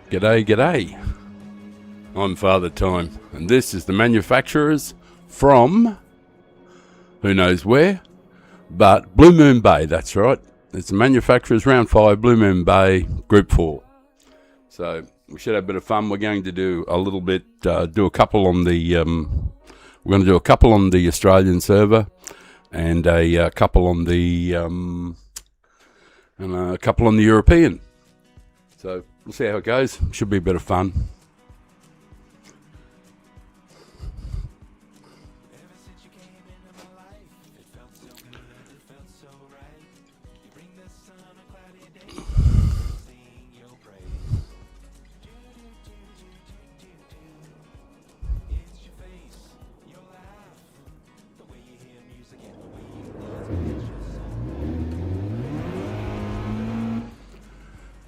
G'day, g'day. I'm Father Time, and this is the manufacturers from who knows where, but Blue Moon Bay, that's right. It's the manufacturers Round 5, Blue Moon Bay, Group 4. So we should have a bit of fun. We're going to do a little bit, do a couple on the, we're going to do a couple on the Australian server, and a couple on the, and a couple on the European. So we'll see how it goes. Should be a bit of fun.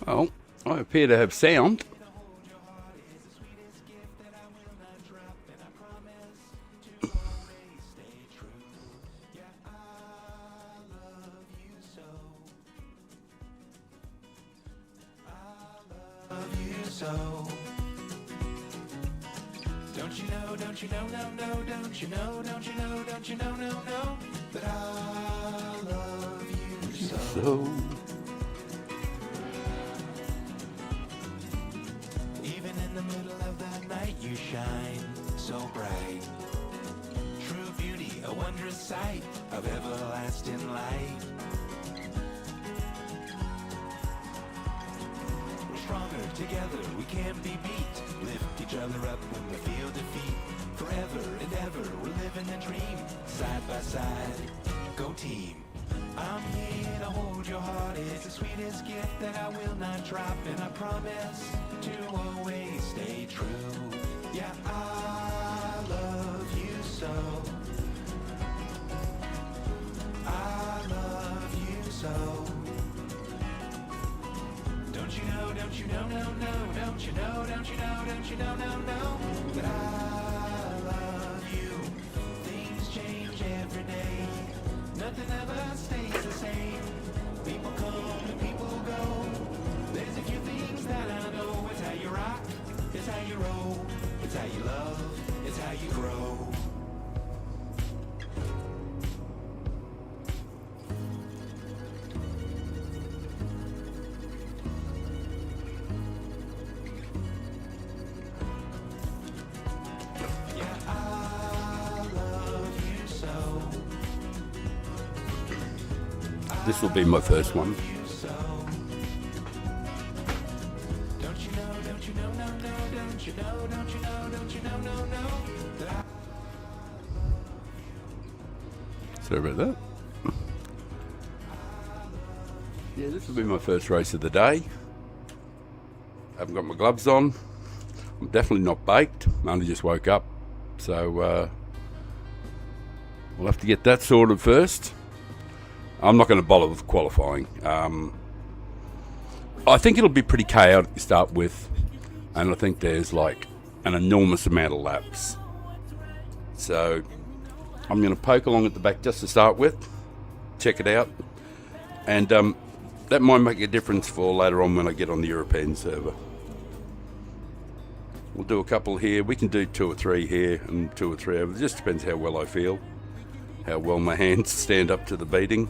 Well, I appear to have sound. Don't you know, don't you know, no, no, don't you know, don't you know, don't you know, no, no, that I love you so. Even in the middle of the night you shine so bright. True beauty, a wondrous sight of everlasting light. We're stronger together, we can't be beat. Lift each other up when we feel defeat. Forever and ever, we're living the dream. Side by side, go team. I'm here to hold your heart. It's the sweetest gift that I will not drop. And I promise to always stay true. Yeah, I love you so. I love you so. Don't you know, don't you know, no, no, don't you know, don't you know, don't you know, no, no, that I love you. Things change every day. Nothing ever stays the same. People come and people go. There's a few things that I know. It's how you rock, it's how you roll, it's how you love, it's how you grow. This will be my first one. Sorry about that. Yeah, this will be my first race of the day. I haven't got my gloves on. I'm definitely not baked. I only just woke up. So we'll have to get that sorted first. I'm not going to bother with qualifying. I think it'll be pretty chaotic to start with, and I think there's like an enormous amount of laps. So I'm going to poke along at the back just to start with, check it out, and that might make a difference for later on when I get on the European server. We'll do a couple here. We can do 2 or 3 here and 2 or 3 over. It just depends how well I feel, how well my hands stand up to the beating.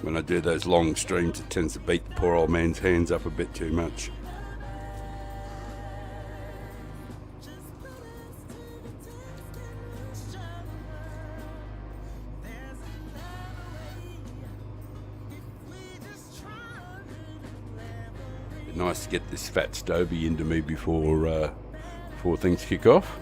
When I do those long streams, it tends to beat the poor old man's hands up a bit too much. Nice to get this fat Stovey into me before things kick off.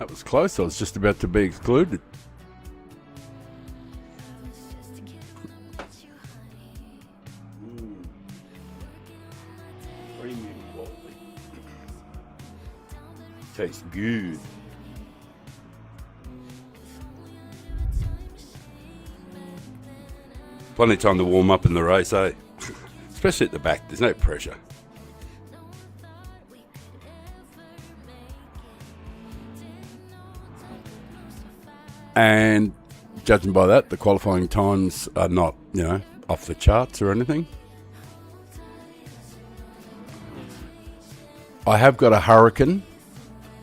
That was close. I was just about to be excluded. Premium quality. Tastes good. Plenty of time to warm up in the race, eh? Especially at the back, there's no pressure. And judging by that, the qualifying times are not, off the charts or anything. I have got a Hurricane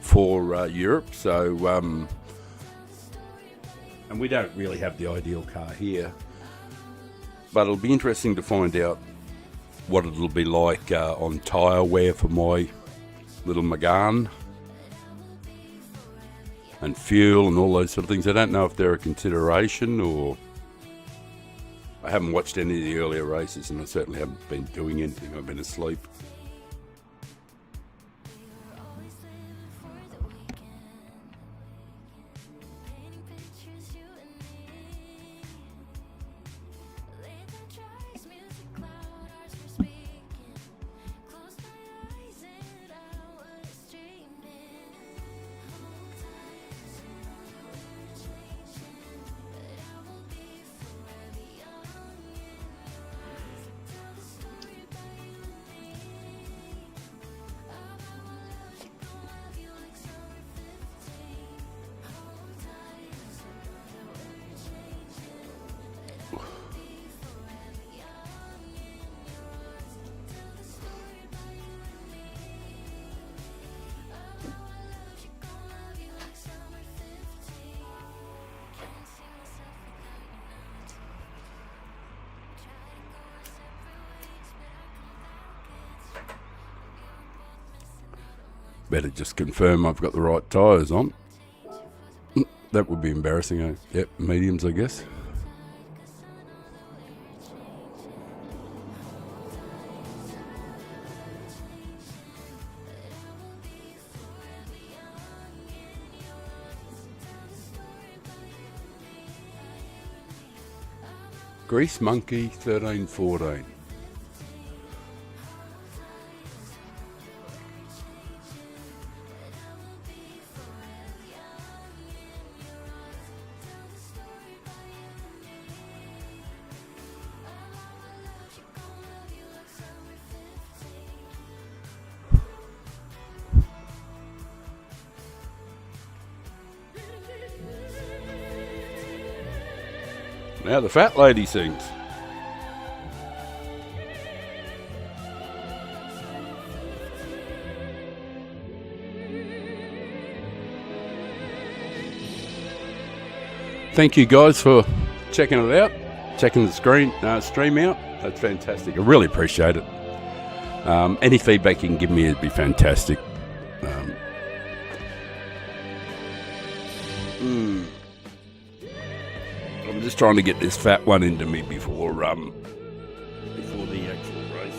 for Europe, so and we don't really have the ideal car here, but it'll be interesting to find out what it'll be like on tyre wear for my little Megane and fuel and all those sort of things. I don't know if they're a consideration, or I haven't watched any of the earlier races, and I certainly haven't been doing anything. I've been asleep. Better just confirm I've got the right tyres on. That would be embarrassing, eh? Yep, mediums, I guess. Grease Monkey 1314. Now the fat lady sings. Thank you guys for checking it out, checking the stream out. That's fantastic. I really appreciate it. Any feedback you can give me would be fantastic. I'm just trying to get this fat one into me before the actual race.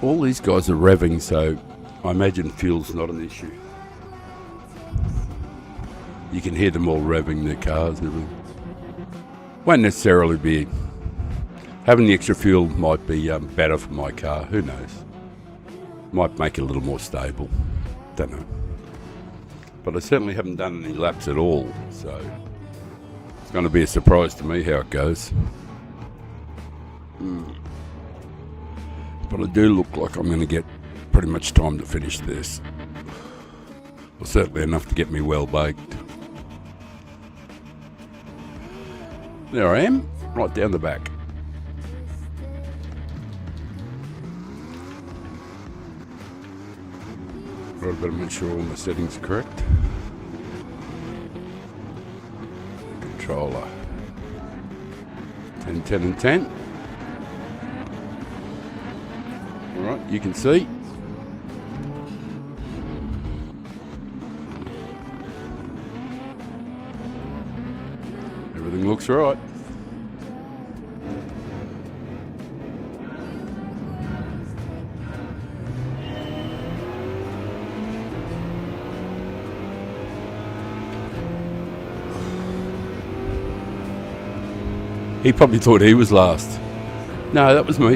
All these guys are revving, so I imagine fuel's not an issue. You can hear them all revving their cars and everything. Won't necessarily be... Having the extra fuel might be better for my car, who knows. Might make it a little more stable, don't know. But I certainly haven't done any laps at all, so it's going to be a surprise to me how it goes. But I do look like I'm going to get pretty much time to finish this. Well, certainly enough to get me well baked. There I am. right down the back. Right, better make sure all my settings are correct. Controller. 10, 10 and 10. Alright, you can see. Everything looks right. He probably thought he was last. No, that was me.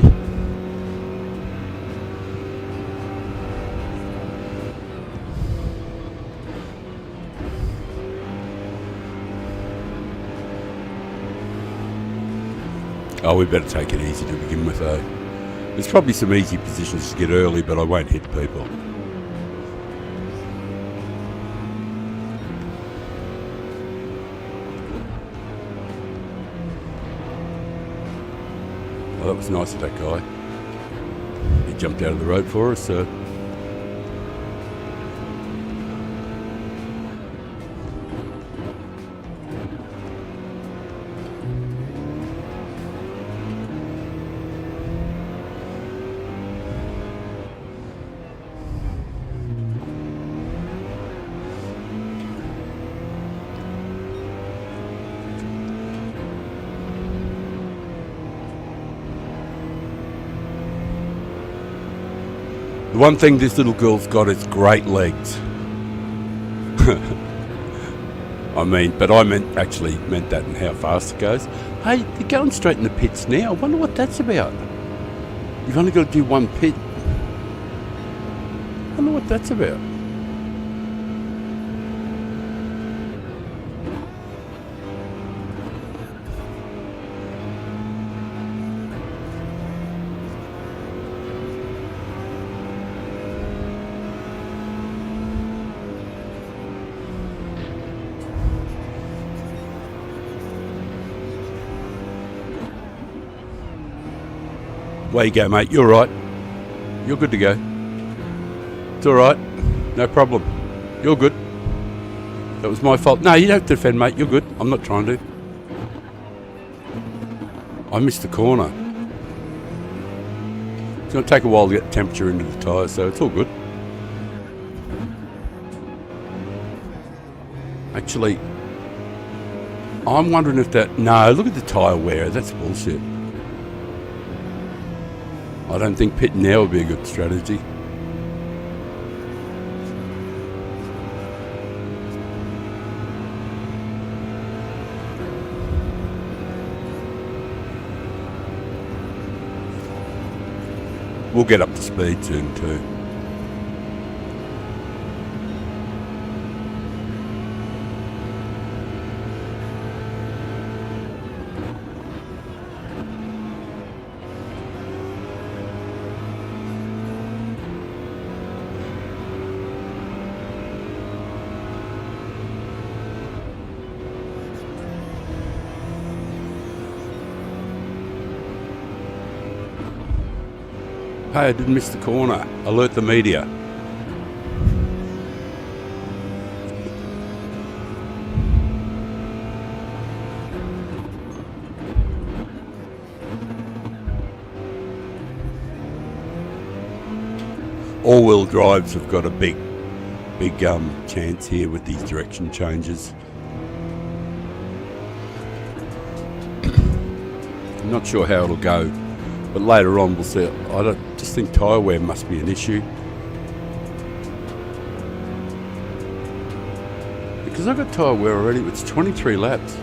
Oh, we better take it easy to begin with, though. There's probably some easy positions to get early, but I won't hit people. Oh, that was nice of that guy. He jumped out of the road for us, so... The one thing this little girl's got is great legs. I meant that and how fast it goes. Hey, they're going straight in the pits now. I wonder what that's about. You've only got to do one pit. I wonder what that's about. Way you go, mate. You're right. You're good to go. It's all right. No problem. You're good. That was my fault. No, you don't have to defend, mate. You're good. I'm not trying to. I missed the corner. It's going to take a while to get the temperature into the tyres, so it's all good. Actually, I'm wondering if that... No, look at the tyre wear. That's bullshit. I don't think pitting now would be a good strategy. We'll get up to speed soon too. Hey, I didn't miss the corner. Alert the media. All-wheel drives have got a big chance here with these direction changes. I'm not sure how it'll go. But later on we'll see. I just think tyre wear must be an issue. Because I've got tyre wear already, it's 23 laps.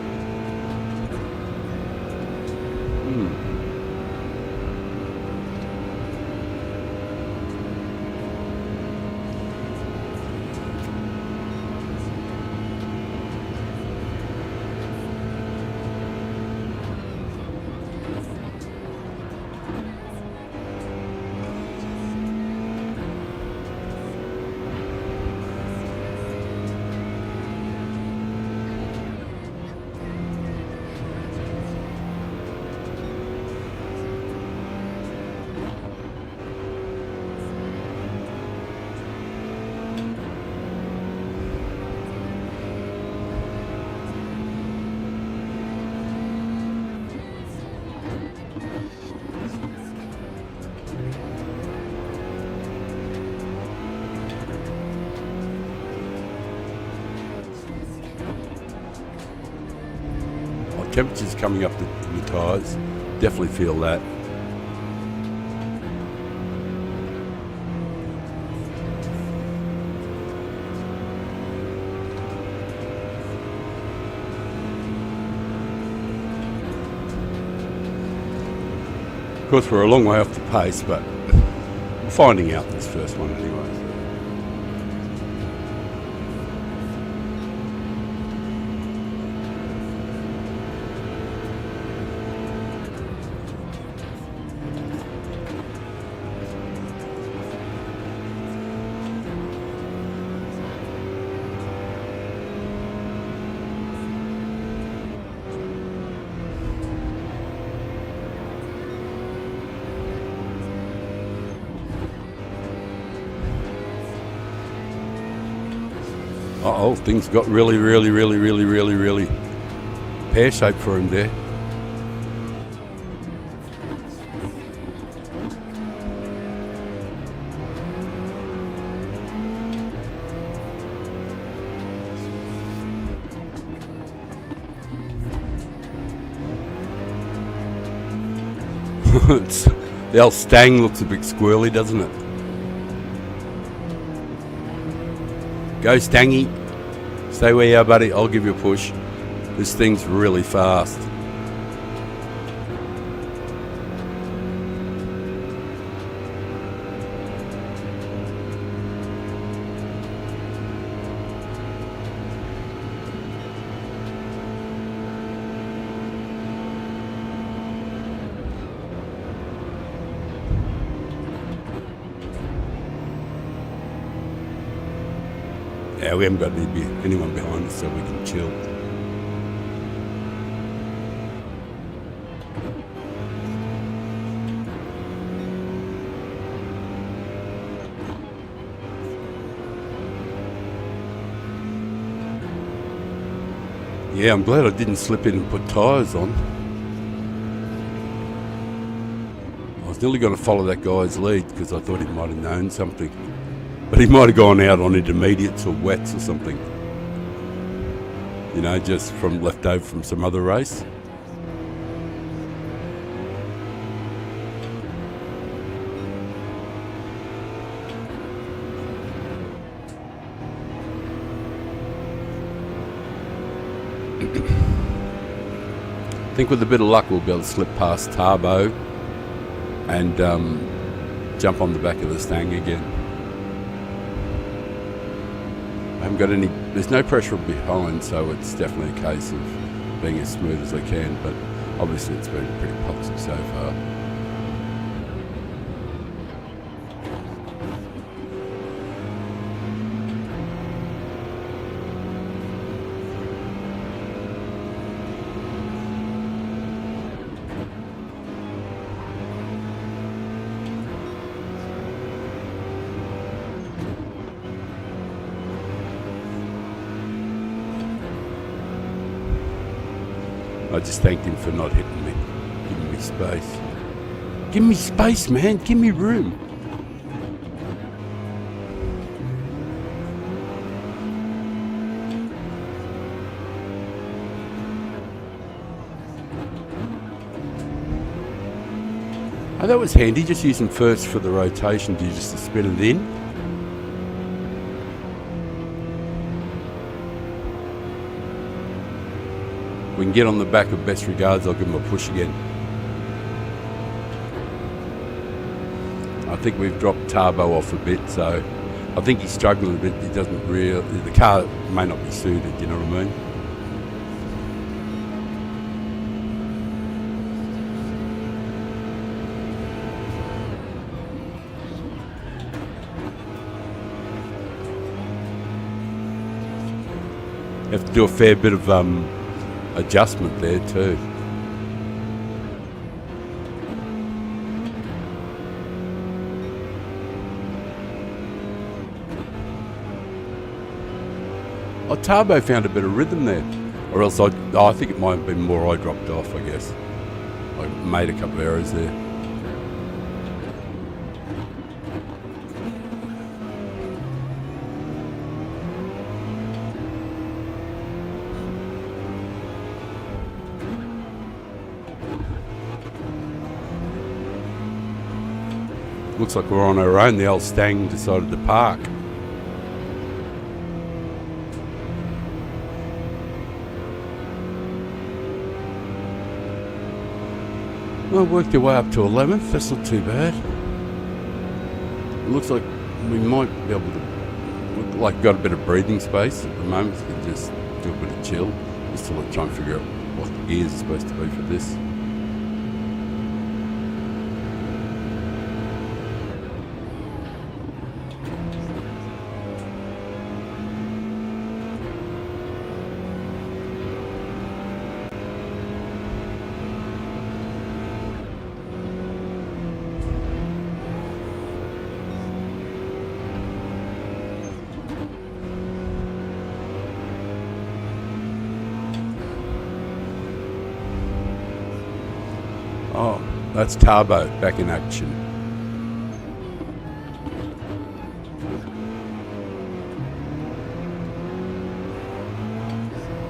temperature's coming up in the tyres. Definitely feel that. Of course, we're a long way off the pace, but we're finding out this first one anyway. Uh-oh, things got really pear-shaped for him there. The old Stang looks a bit squirrely, doesn't it? Go Stangy. Stay where you are, buddy. I'll give you a push. This thing's really fast. Yeah, we haven't got anyone behind us, so we can chill. Yeah, I'm glad I didn't slip in and put tyres on. I was nearly going to follow that guy's lead because I thought he might have known something. But he might have gone out on intermediates or wets or something. You know, just from left over from some other race. I think with a bit of luck we'll be able to slip past Tarbo and jump on the back of the Stang again. I haven't got any, there's no pressure behind, so it's definitely a case of being as smooth as I can, but obviously it's been pretty poxy so far. I just thanked him for not hitting me, giving me space. Give me space, man, give me room. Oh, that was handy, just using first for the rotation, just to spin it in. We can get on the back of Best Regards, I'll give him a push again. I think we've dropped Tarbo off a bit, so I think he's struggling a bit. He doesn't really, the car may not be suited, you know what I mean? You have to do a fair bit of adjustment there too. Oh, Tarbo found a bit of rhythm there, or else I think it might have been more I dropped off, I guess. I made a couple of errors there. Looks like we're on our own. The old Stang decided to park. Well, worked your way up to 11th. That's not too bad. It looks like we might be able to, look like got a bit of breathing space at the moment. So we can just do a bit of chill. Just to try and figure out what the gears are supposed to be for this. Oh, that's Tarbo back in action.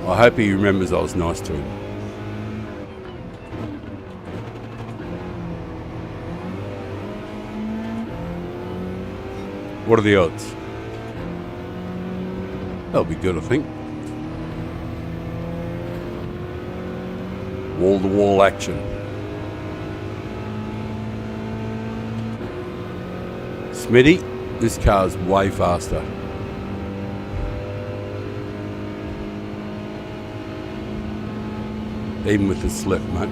I hope he remembers I was nice to him. What are the odds? That'll be good, I think. Wall-to-wall action. Smitty, this car's way faster. Even with the slip, mate.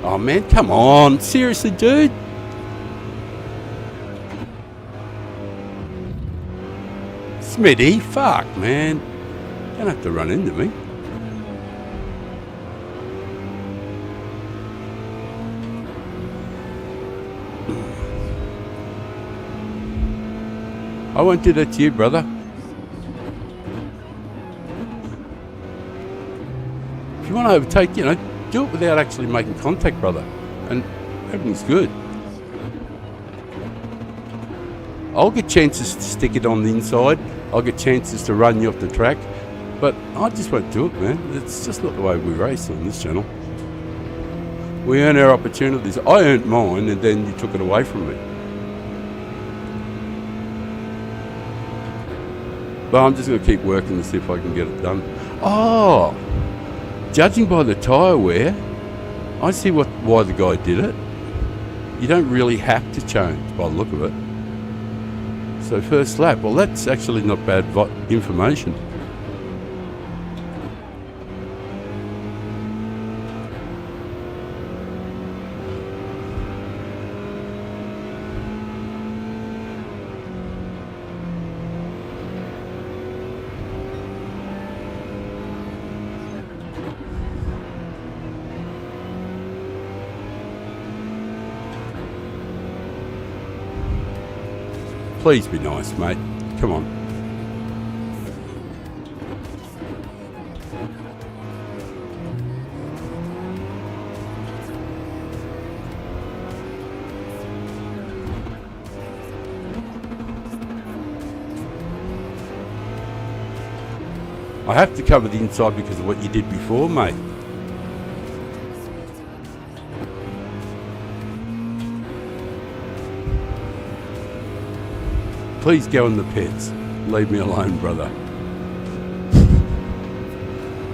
Oh man, come on. Seriously, dude? Smitty, fuck, man. Don't have to run into me. I won't do that to you, brother. If you want to overtake, do it without actually making contact, brother. And everything's good. I'll get chances to stick it on the inside. I'll get chances to run you off the track. But I just won't do it, man. It's just not the way we race on this channel. We earn our opportunities. I earned mine and then you took it away from me. But I'm just going to keep working to see if I can get it done. Oh! Judging by the tyre wear, I see why the guy did it. You don't really have to change by the look of it. So first lap, well that's actually not bad information. Please be nice, mate. Come on. I have to cover the inside because of what you did before, mate. Please go in the pits. Leave me alone, brother.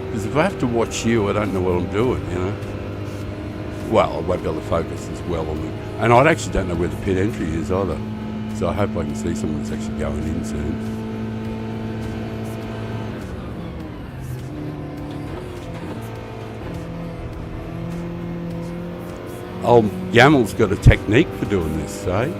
Because if I have to watch you, I don't know what I'm doing, Well, I won't be able to focus as well on them. And I actually don't know where the pit entry is either. So I hope I can see someone that's actually going in soon. Old Gamel's got a technique for doing this, eh?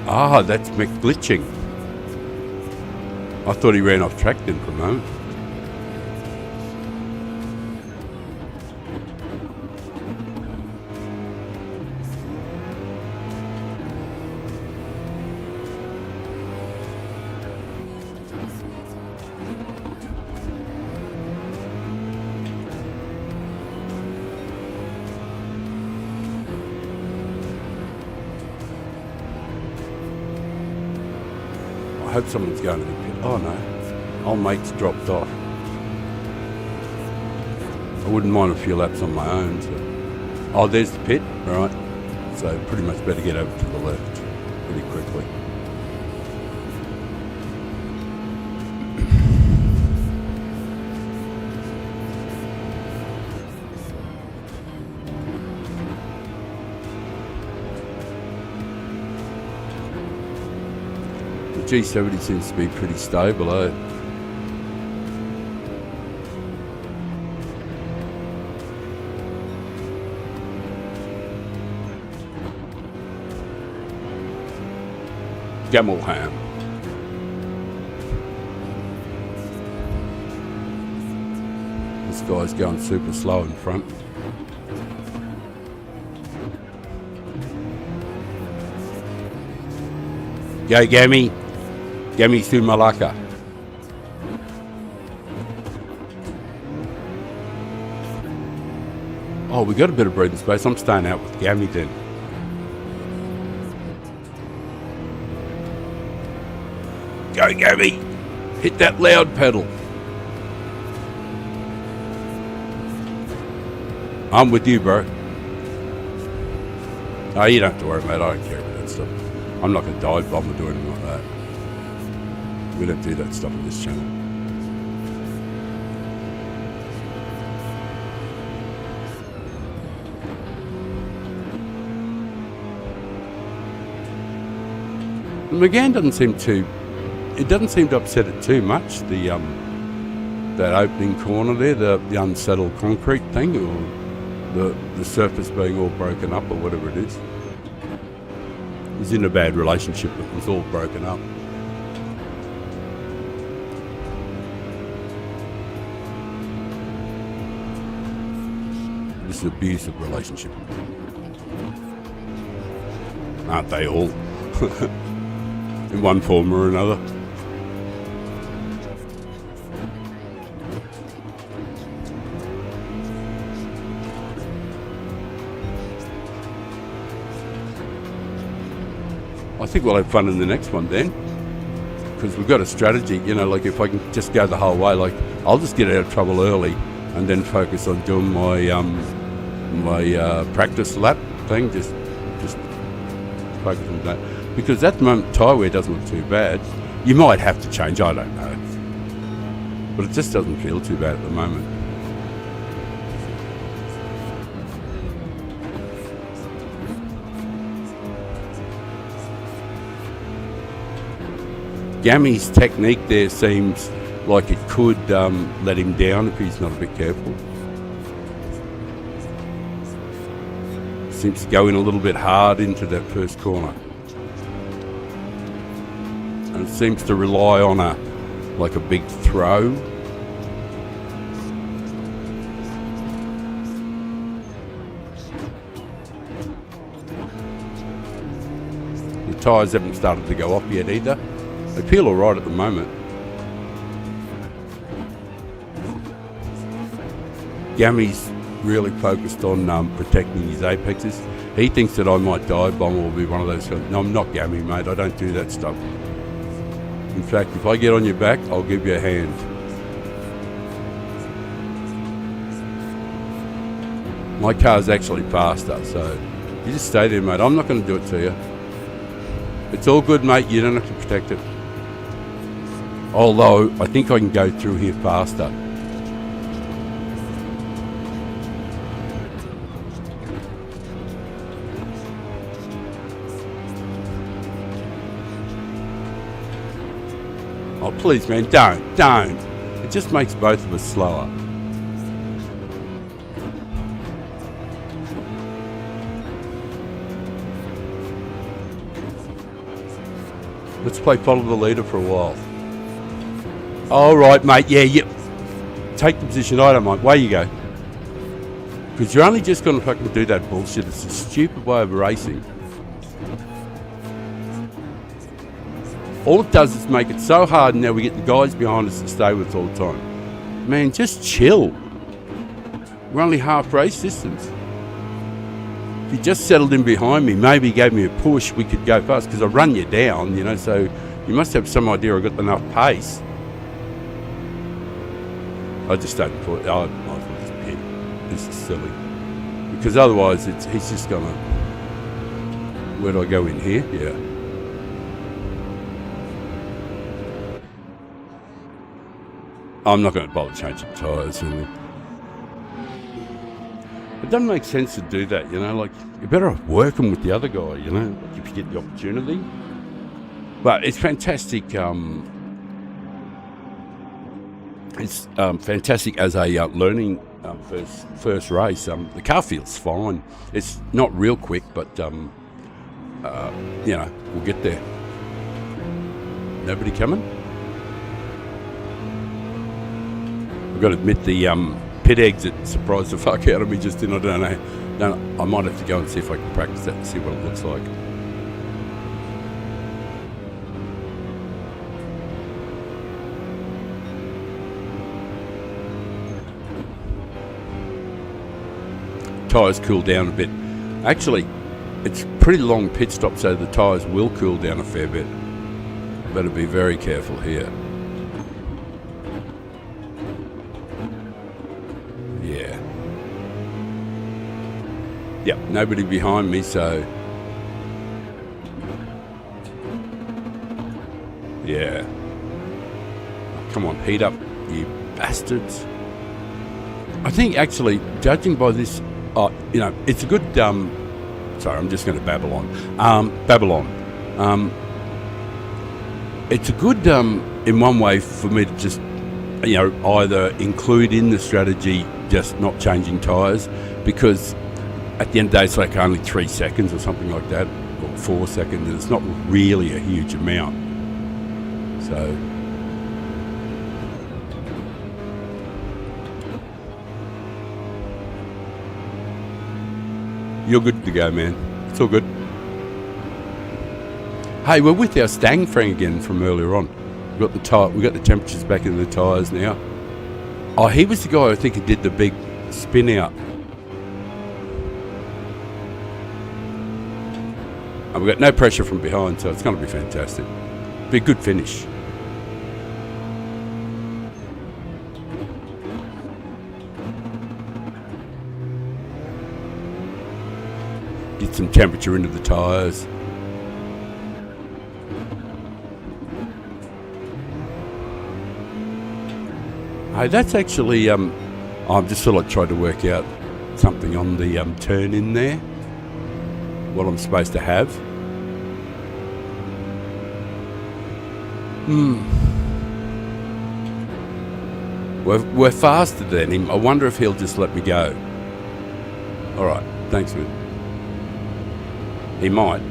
Ah, that's McGlitching. I thought he ran off track then for a moment. hope someone's going to the pit. Oh no, old mate's dropped off. I wouldn't mind a few laps on my own. So. Oh, there's the pit, right. So pretty much better get over to the left pretty quickly. The G70 seems to be pretty stable, eh? Gamelham. This guy's going super slow in front. Go Gammy. Gammy through Malacca. Oh, we got a bit of breathing space. I'm staying out with Gammy then. Go, Gabby. Hit that loud pedal. I'm with you, bro. Oh, you don't have to worry, mate. I don't care about that stuff. I'm not going to dive bomb or do anything like that. We don't do that stuff on this channel. McGann doesn't seem to... It doesn't seem to upset it too much, the that opening corner there, the unsettled concrete thing, or the surface being all broken up, or whatever it is. He's in a bad relationship, but it was all broken up. This is an abusive relationship. Aren't they all? In one form or another. I think we'll have fun in the next one then, because we've got a strategy, you know, like if I can just go the whole way, like I'll just get out of trouble early and then focus on doing my practice lap thing, just focus on that. Because at the moment, tyre wear doesn't look too bad. You might have to change, I don't know. But it just doesn't feel too bad at the moment. Gammy's technique there seems like it could let him down if he's not a bit careful. Seems to go in a little bit hard into that first corner. And it seems to rely on a big throw. The tyres haven't started to go off yet either. They feel alright at the moment. Gammy's really focused on protecting his apexes. He thinks that I might dive bomb or be one of those guys. No, I'm not Gammy, mate. I don't do that stuff. In fact, if I get on your back, I'll give you a hand. My car's actually faster, so you just stay there, mate. I'm not going to do it to you. It's all good, mate. You don't have to protect it. Although, I think I can go through here faster. Oh, please, man, don't. It just makes both of us slower. Let's play follow the leader for a while. All right, mate, yeah, take the position, I don't mind. Away you go. Because you're only just going to fucking do that bullshit. It's a stupid way of racing. All it does is make it so hard, and now we get the guys behind us to stay with us all the time. Man, just chill. We're only half race distance. If you just settled in behind me, maybe gave me a push, we could go fast, because I run you down, you know, so You must have some idea I got enough pace. I just don't put. I might as well just pit. This is silly. Because otherwise, he's just gonna. Where do I go in here? Yeah. I'm not going to bother changing tyres, really. It doesn't make sense to do that, you know. Like, you're better off working with the other guy, you know, like if you get the opportunity. But it's fantastic. It's fantastic as a learning first race. The car feels fine. It's not real quick, but you know, we'll get there. Nobody coming? I've got to admit the pit exit surprised the fuck out of me just then. I don't know. I might have to go and see if I can practice that and see what it looks like. Tyres cool down a bit. Actually, it's pretty long pit stop, so the tyres will cool down a fair bit. Better be very careful here. Yeah. Yep, nobody behind me, so... Yeah. Come on, heat up, you bastards. I think, actually, judging by this... you know, it's a good... sorry, I'm just going to babble on. Babylon. It's a good, in one way, for me to just... you know, either include in the strategy just not changing tyres, because at the end of the day it's like only 3 seconds or something like that, or 4 seconds, and it's not really a huge amount. So you're good to go, man. It's all good. Hey, we're with our Stang Frang again from earlier on. We got the temperatures back in the tyres now. Oh, he was the guy I think who did the big spin out. And we've got no pressure from behind, so it's going to be fantastic. Be a good finish. Get some temperature into the tyres. Hey, that's actually, I'm just sort of trying to work out something on the turn in there, what I'm supposed to have. We're faster than him. I wonder if he'll just let me go. All right, thanks, man. He might.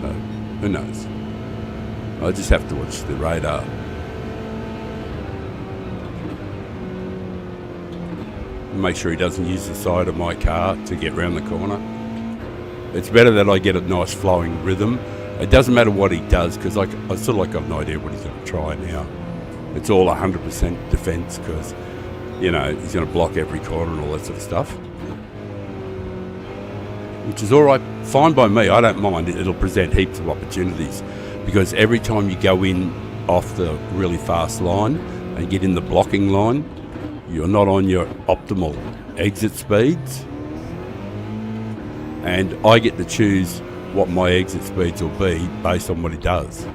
So, who knows? I just have to watch the radar. Make sure he doesn't use the side of my car to get round the corner. It's better that I get a nice flowing rhythm. It doesn't matter what he does, because I sort of like got no idea what he's going to try now. It's all 100% defence, because, you know, he's going to block every corner and all that sort of stuff. Which is all right, fine by me. I don't mind. It'll present heaps of opportunities, because every time you go in off the really fast line and get in the blocking line, you're not on your optimal exit speeds, and I get to choose what my exit speeds will be based on what he does.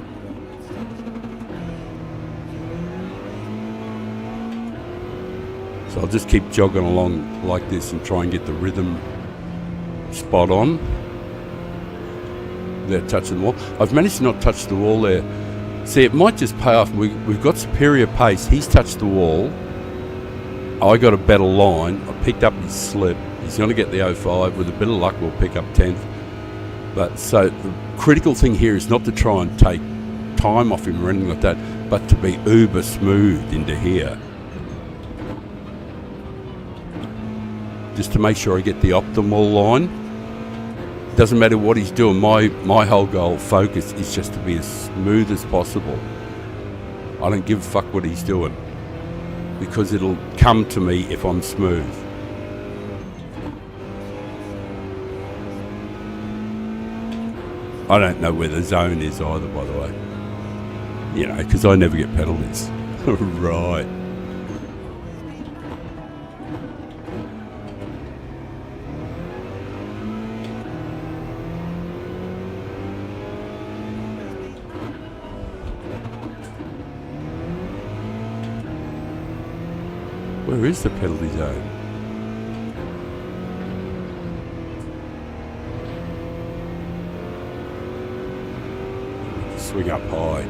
So I'll just keep jogging along like this and try and get the rhythm spot on without touching the wall. I've managed to not touch the wall there. See, it might just pay off. We've got superior pace. He's touched the wall. I got a better line. I picked up his slip. He's going to get the 05. With a bit of luck, we'll pick up 10th. But so the critical thing here is not to try and take time off him or anything like that, but to be uber smooth into here. Just to make sure I get the optimal line. Doesn't matter what he's doing. My whole goal, focus, is just to be as smooth as possible. I don't give a fuck what he's doing, because it'll come to me if I'm smooth. I don't know where the zone is either, by the way. You know, because I never get penalties. Right. Where is the penalty zone? Swing up high.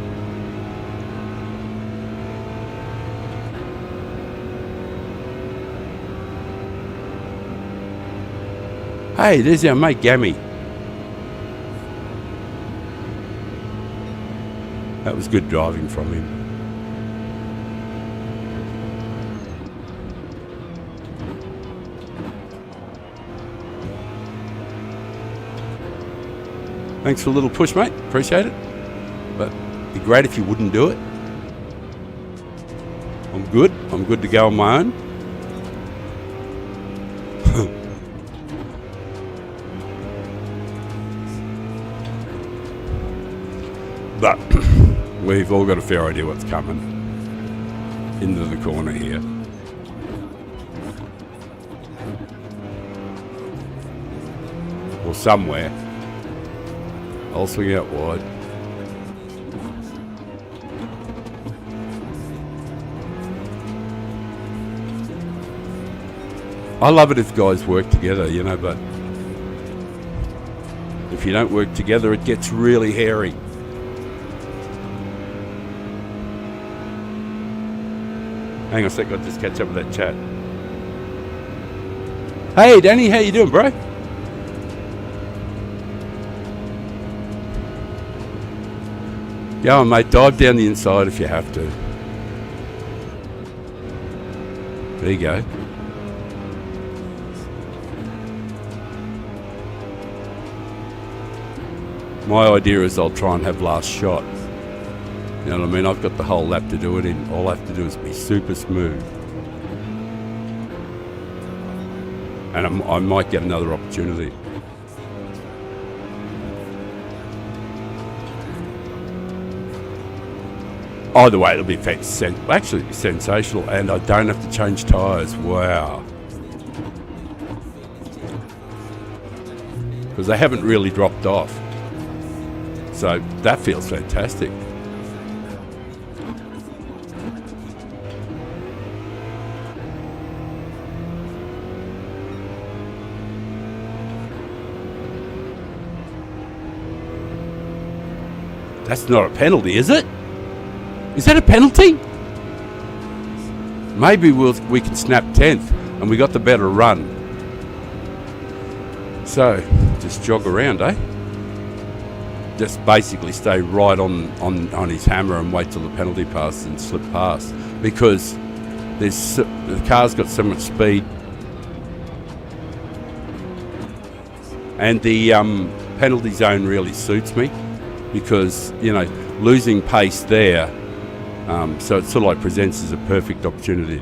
Hey, there's our mate Gammy. That was good driving from him. Thanks for a little push, mate. Appreciate it. But it'd be great if you wouldn't do it. I'm good. I'm good to go on my own. But we've all got a fair idea what's coming into the corner here. Or somewhere. I'll swing out wide. I love it if guys work together, you know, but if you don't work together, it gets really hairy. Hang on a sec, I'll just catch up with that chat. Hey, Danny, how you doing, bro? Go on, mate, dive down the inside if you have to. There you go. My idea is I'll try and have last shot. You know what I mean? I've got the whole lap to do it in. All I have to do is be super smooth. And I might get another opportunity. Either way, it'll be actually sensational, and I don't have to change tyres. Wow. Because they haven't really dropped off. So that feels fantastic. That's not a penalty, is it? Is that a penalty? Maybe we can snap 10th and we got the better run. So, just jog around, eh? Just basically stay right on his hammer and wait till the penalty passes and slip past. Because the car's got so much speed. And the penalty zone really suits me. Because, you know, losing pace there, so it sort of like presents as a perfect opportunity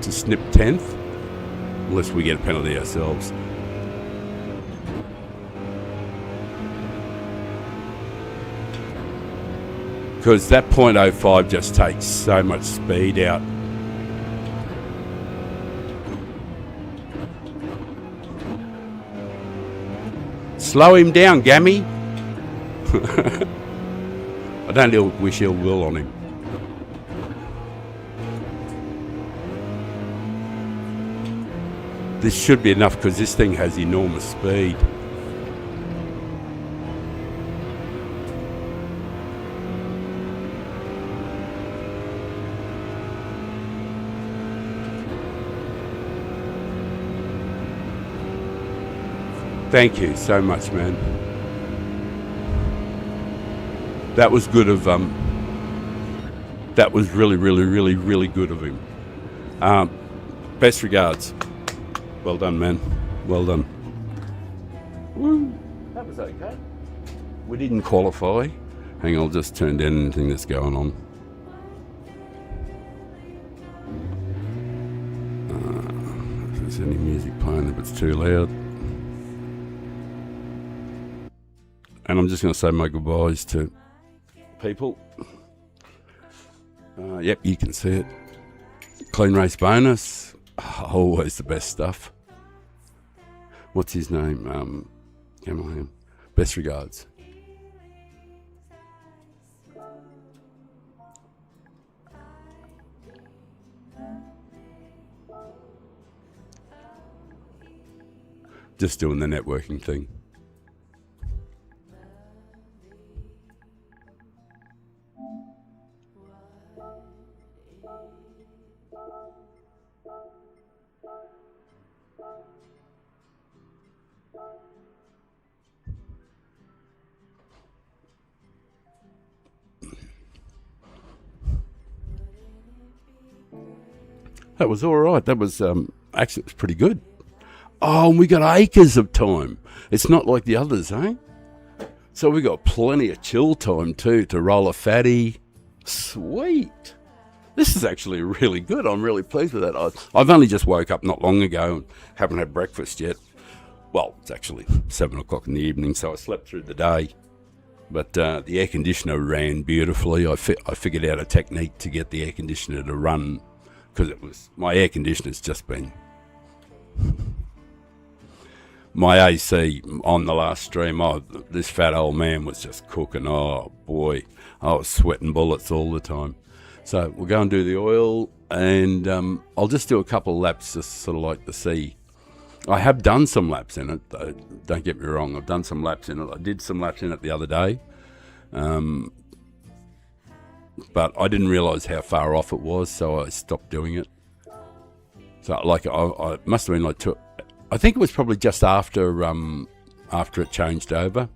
to snip 10th, unless we get a penalty ourselves. Because that .05 just takes so much speed out. Slow him down, Gammy. I don't wish ill will on him. This should be enough because this thing has enormous speed. Thank you so much, man. That was good of that was really, really, really, really good of him. Best regards. Well done, man. Well done. Woo. That was okay. We didn't qualify. Hang on, I'll just turn down anything that's going on. If there's any music playing, if it's too loud. And I'm just going to say my goodbyes to people. Yep, you can see it. Clean race bonus. Always the best stuff. What's his name? Come on. Best regards. Just doing the networking thing. That was all right. That was actually it was pretty good. Oh, and we got acres of time. It's not like the others, eh? So we got plenty of chill time too to roll a fatty. Sweet. This is actually really good. I'm really pleased with that. I've only just woke up not long ago and haven't had breakfast yet. Well, it's actually 7 o'clock in the evening, so I slept through the day. But the air conditioner ran beautifully. I figured out a technique to get the air conditioner to run, because my air conditioner's just been my AC on the last stream. This fat old man was just cooking. Oh boy, I was sweating bullets all the time. So we'll go and do the oil, and I'll just do a couple of laps, just sort of like to see. I have done some laps in it, though. Don't get me wrong. I've done some laps in it. I did some laps in it the other day, but I didn't realise how far off it was, so I stopped doing it. So like I must have been like I think it was probably just after it changed over,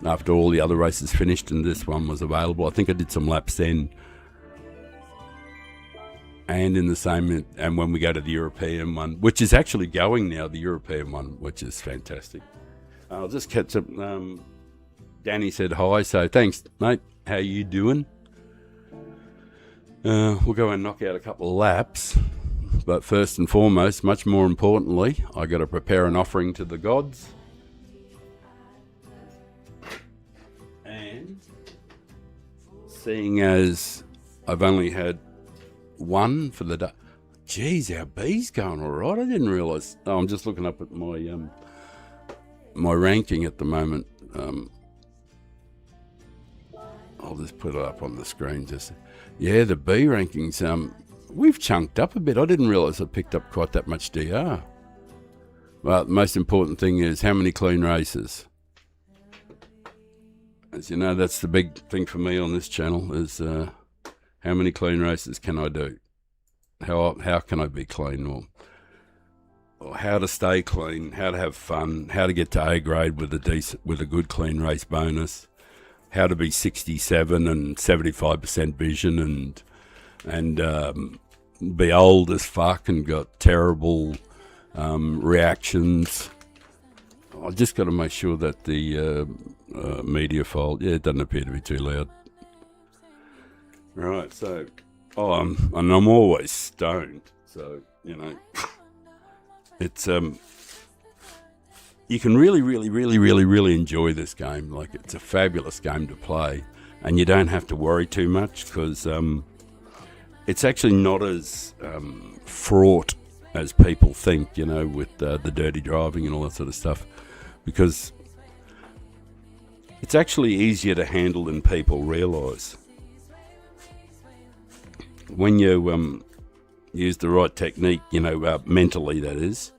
after all the other races finished and this one was available. I think I did some laps then. And in the same, and when we go to the European one, which is actually going now, the European one, which is fantastic. I'll just catch up. Danny said hi, so thanks, mate. How you doing? We'll go and knock out a couple of laps. But first and foremost, much more importantly, I got to prepare an offering to the gods. And seeing as I've only had one for the day. Geez, our bee's going all right. I didn't realise. Oh, I'm just looking up at my my ranking at the moment. I'll just put it up on the screen. Yeah, the bee rankings. We've chunked up a bit. I didn't realise I picked up quite that much DR. Well, the most important thing is how many clean races. As you know, that's the big thing for me on this channel is how many clean races can I do? How can I be clean? Or how to stay clean, how to have fun, how to get to A grade with a good clean race bonus, how to be 67 and 75% vision and be old as fuck and got terrible reactions. I just got to make sure that the media file, it doesn't appear to be too loud. Right, so, I'm always stoned, so, you know, it's, you can really enjoy this game. Like, it's a fabulous game to play, and you don't have to worry too much, because it's actually not as fraught as people think, you know, with the dirty driving and all that sort of stuff, because it's actually easier to handle than people realise. When you use the right technique, you know, mentally that is,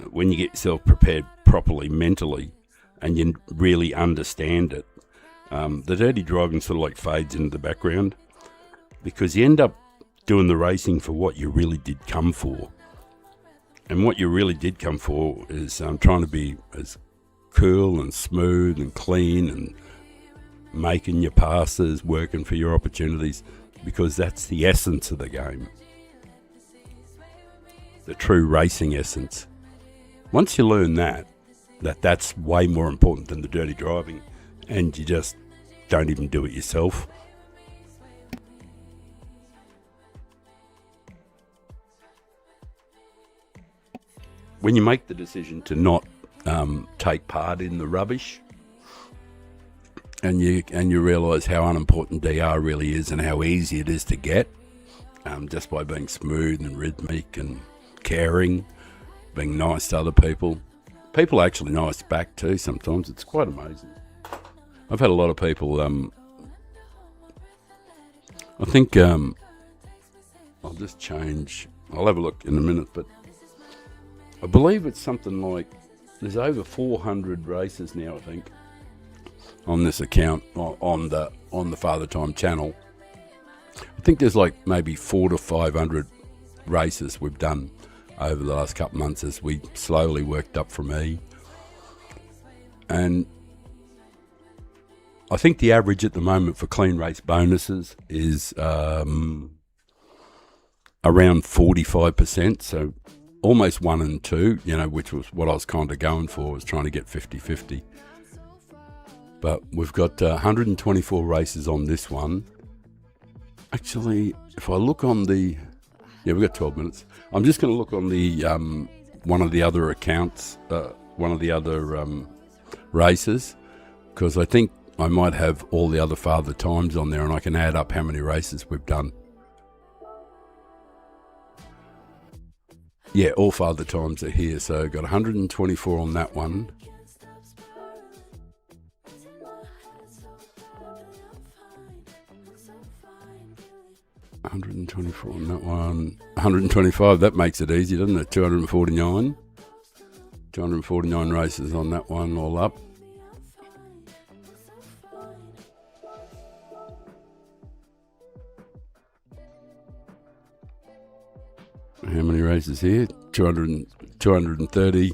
when you get yourself prepared properly mentally and you really understand it, the dirty driving sort of like fades into the background, because you end up doing the racing for what you really did come for. And what you really did come for is trying to be as cool and smooth and clean and making your passes, working for your opportunities, because that's the essence of the game. The true racing essence. Once you learn that's way more important than the dirty driving, and you just don't even do it yourself. When you make the decision to not take part in the rubbish, and you realise how unimportant DR really is and how easy it is to get, just by being smooth and rhythmic and caring, being nice to other people. People are actually nice back too sometimes. It's quite amazing. I've had a lot of people, I think, I'll just change, I'll have a look in a minute, but I believe it's something like, there's over 400 races now, I think, on this account, on the Father Time channel. I think there's like maybe 400 to 500 races we've done over the last couple of months as we slowly worked up from E. And I think the average at the moment for clean race bonuses is around 45%, so almost 1 and 2, which was what I was kind of going for, was trying to get 50-50. But we've got 124 races on this one. Actually, if I look on the... Yeah, we've got 12 minutes. I'm just going to look on the one of the other accounts, one of the other races, because I think I might have all the other Father Times on there and I can add up how many races we've done. Yeah, all Father Times are here, so I've got 124 on that one. $124 on that one. 125, that makes it easy, doesn't it? 249. 249 races on that one, all up. How many races here? 230.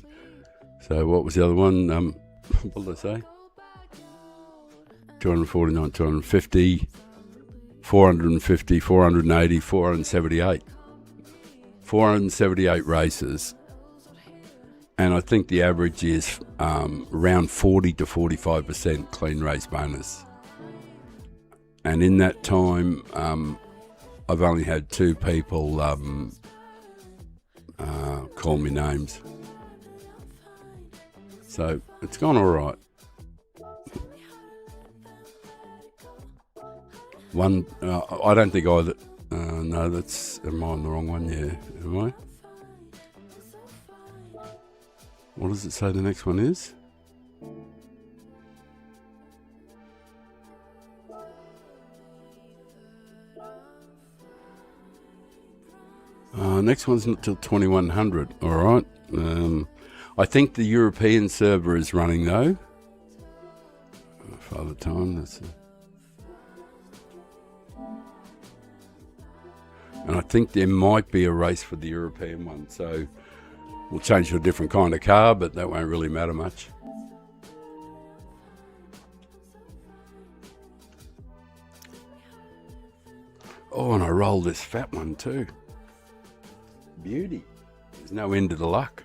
So what was the other one? What did I say? 249, 250. 450, 480, 478. 478 races. And I think the average is around 40 to 45% clean race bonus. And in that time, I've only had 2 people call me names. So it's gone all right. One, I don't think either. No, am I on the wrong one? Yeah, am I? What does it say the next one is? Next one's not till 2100. All right. I think the European server is running though. Father Time. That's it. And I think there might be a race for the European one, so we'll change to a different kind of car, but that won't really matter much. Oh, and I rolled this fat one too. Beauty. There's no end to the luck.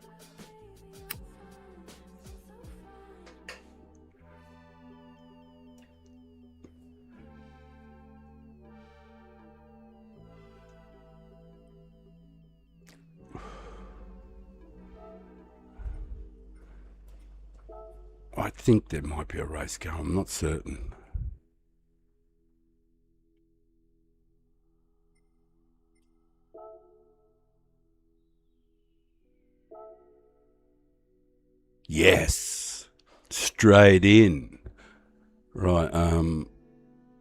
I think there might be a race going, I'm not certain. Yes, straight in. Right,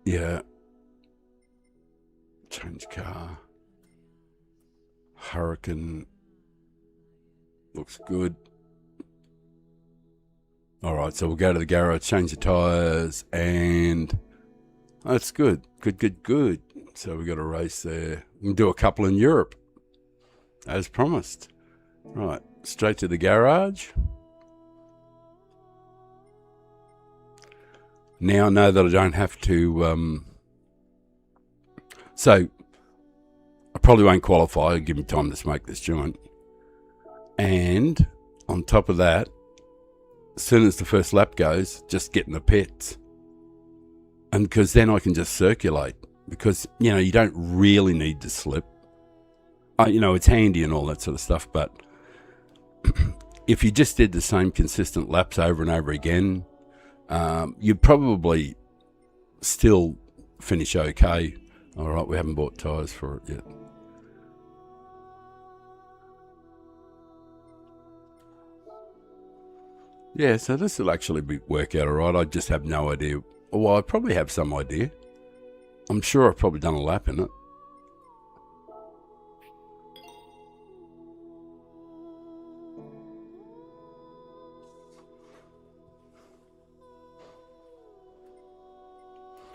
yeah. Change car. Hurricane. Looks good. All right, so we'll go to the garage, change the tyres, and that's good. Good. So we got a race there. We can do a couple in Europe, as promised. Right, straight to the garage. Now I know that I don't have to... so I probably won't qualify. It'll give me time to smoke this joint. And on top of that, as soon as the first lap goes, just get in the pits. And because then I can just circulate. Because, you don't really need to slip. It's handy and all that sort of stuff. But if you just did the same consistent laps over and over again, you'd probably still finish okay. All right, we haven't bought tyres for it yet. Yeah, so this will actually work out all right. I just have no idea. Well, I probably have some idea. I'm sure I've probably done a lap in it.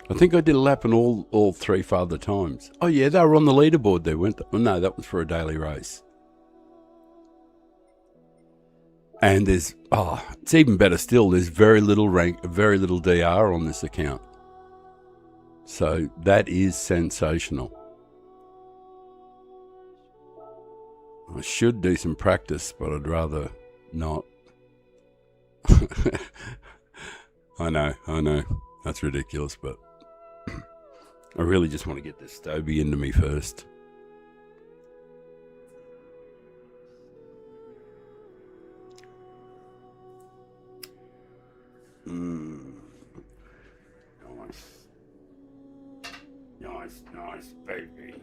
I think I did a lap in all 3 father times. Oh yeah, they were on the leaderboard there, weren't they? Oh, no, that was for a daily race. And there's, it's even better still, there's very little DR on this account. So that is sensational. I should do some practice, but I'd rather not. I know. That's ridiculous, but I really just want to get this Stoby into me first. Nice, baby.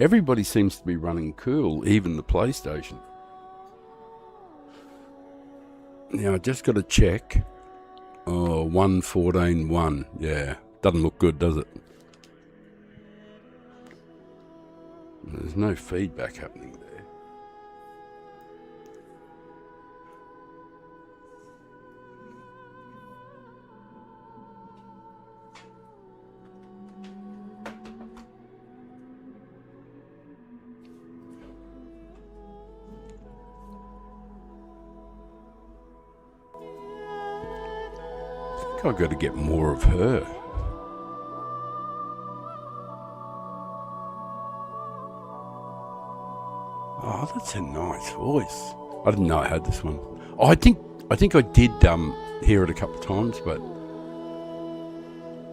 Everybody seems to be running cool, even the PlayStation. Now, I just got to check. Oh, 1:14.1. Yeah, doesn't look good, does it? There's no feedback happening there. I think I've got to get more of her. Oh, that's a nice voice. I didn't know I had this one. Oh, I think I did hear it a couple of times, but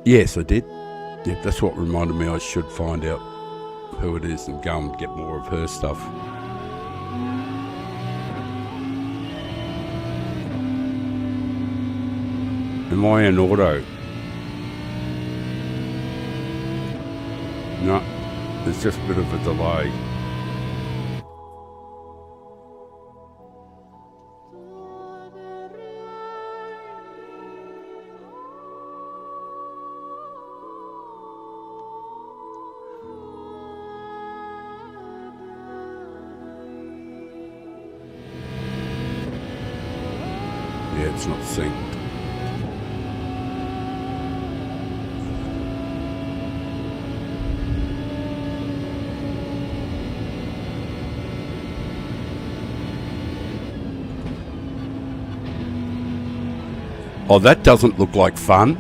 yes, I did. Yeah, that's what reminded me I should find out who it is and go and get more of her stuff. Am I in auto? No, there's just a bit of a delay. Yeah, it's not synced. Oh, that doesn't look like fun.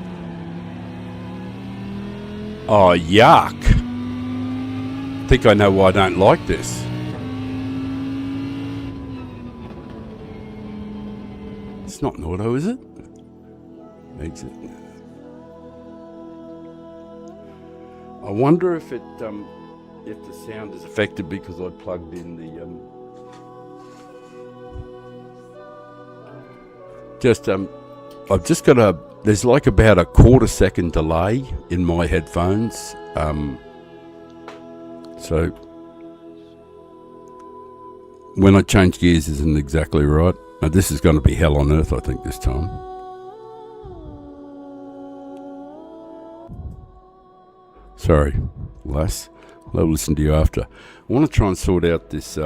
Oh, yuck. I think I know why I don't like this. It's not an auto, is it? Exit. I wonder if the sound is affected because I plugged in the I've just got there's like about a quarter-second delay in my headphones. So when I change gears isn't exactly right. Now, this is going to be hell on earth, I think, this time. Sorry, lass. I'll listen to you after. I want to try and sort out this.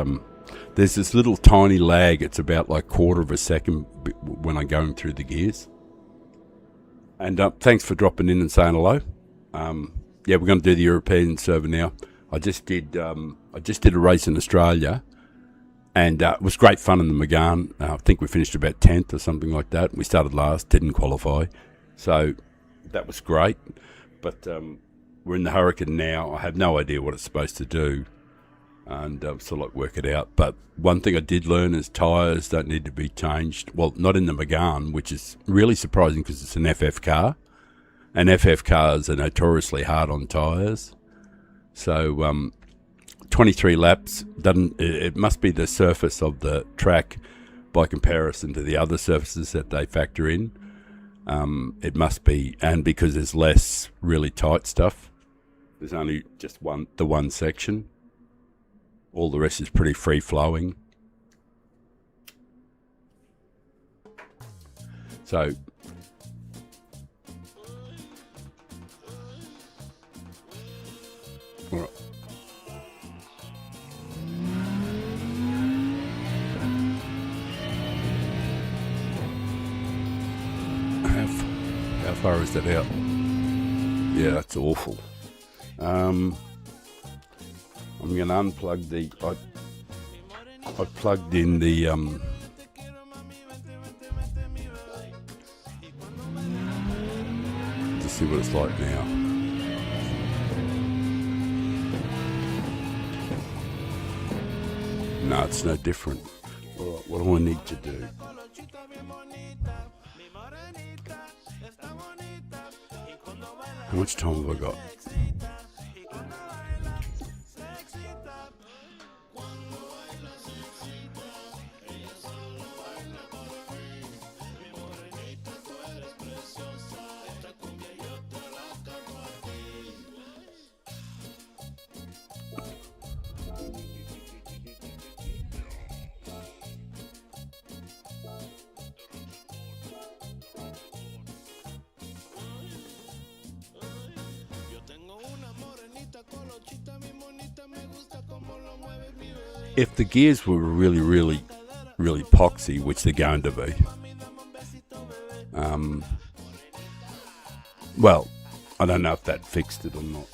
There's this little tiny lag. It's about like quarter of a second when I'm going through the gears. And thanks for dropping in and saying hello. Yeah, we're going to do the European server now. I just did a race in Australia, and it was great fun in the Gran. I think we finished about 10th or something like that. We started last, didn't qualify, so that was great. But we're in the Hurricane now. I have no idea what it's supposed to do. and sort of like work it out. But one thing I did learn is tyres don't need to be changed. Well, not in the Megane, which is really surprising because it's an FF car, and FF cars are notoriously hard on tyres. So 23 laps doesn't. It must be the surface of the track by comparison to the other surfaces that they factor in. It must be, and because there's less really tight stuff, there's only just the one section. All the rest is pretty free flowing. So all right. How far is that out? Yeah, that's awful. I'm going to unplug the... I plugged in the... to see what it's like now. No, it's no different. All right, what do I need to do? How much time have I got? If the gears were really, really, really poxy, which they're going to be, well, I don't know if that fixed it or not.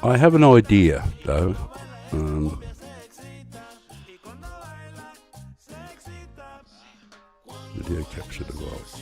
I have an idea, though. Video capture device.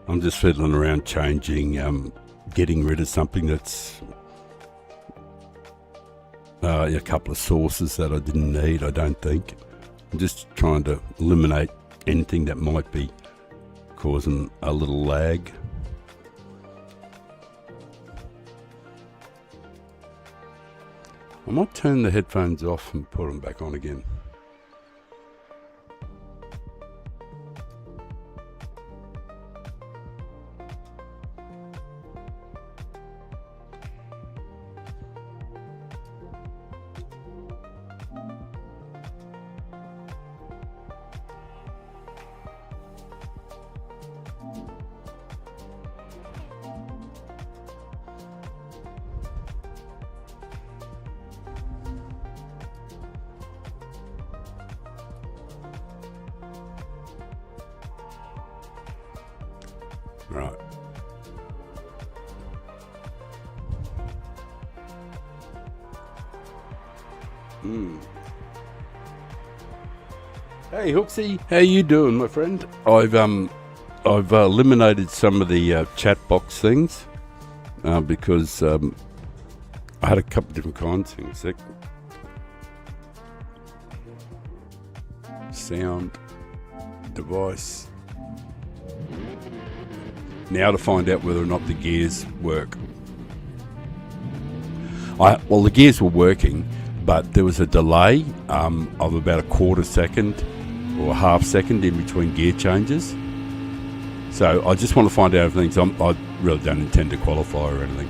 I'm just fiddling around changing, getting rid of something that's a couple of sources that I didn't need, I don't think. I'm just trying to eliminate anything that might be causing a little lag. I might turn the headphones off and put them back on again. Right. Hey Hooksy, how you doing, my friend? I've eliminated some of the chat box things because I had a couple of different kinds. Hang on a sec. Sound device. Now to find out whether or not the gears work. Well, the gears were working, but there was a delay of about a quarter second or a half second in between gear changes. So I just want to find out if things. I really don't intend to qualify or anything.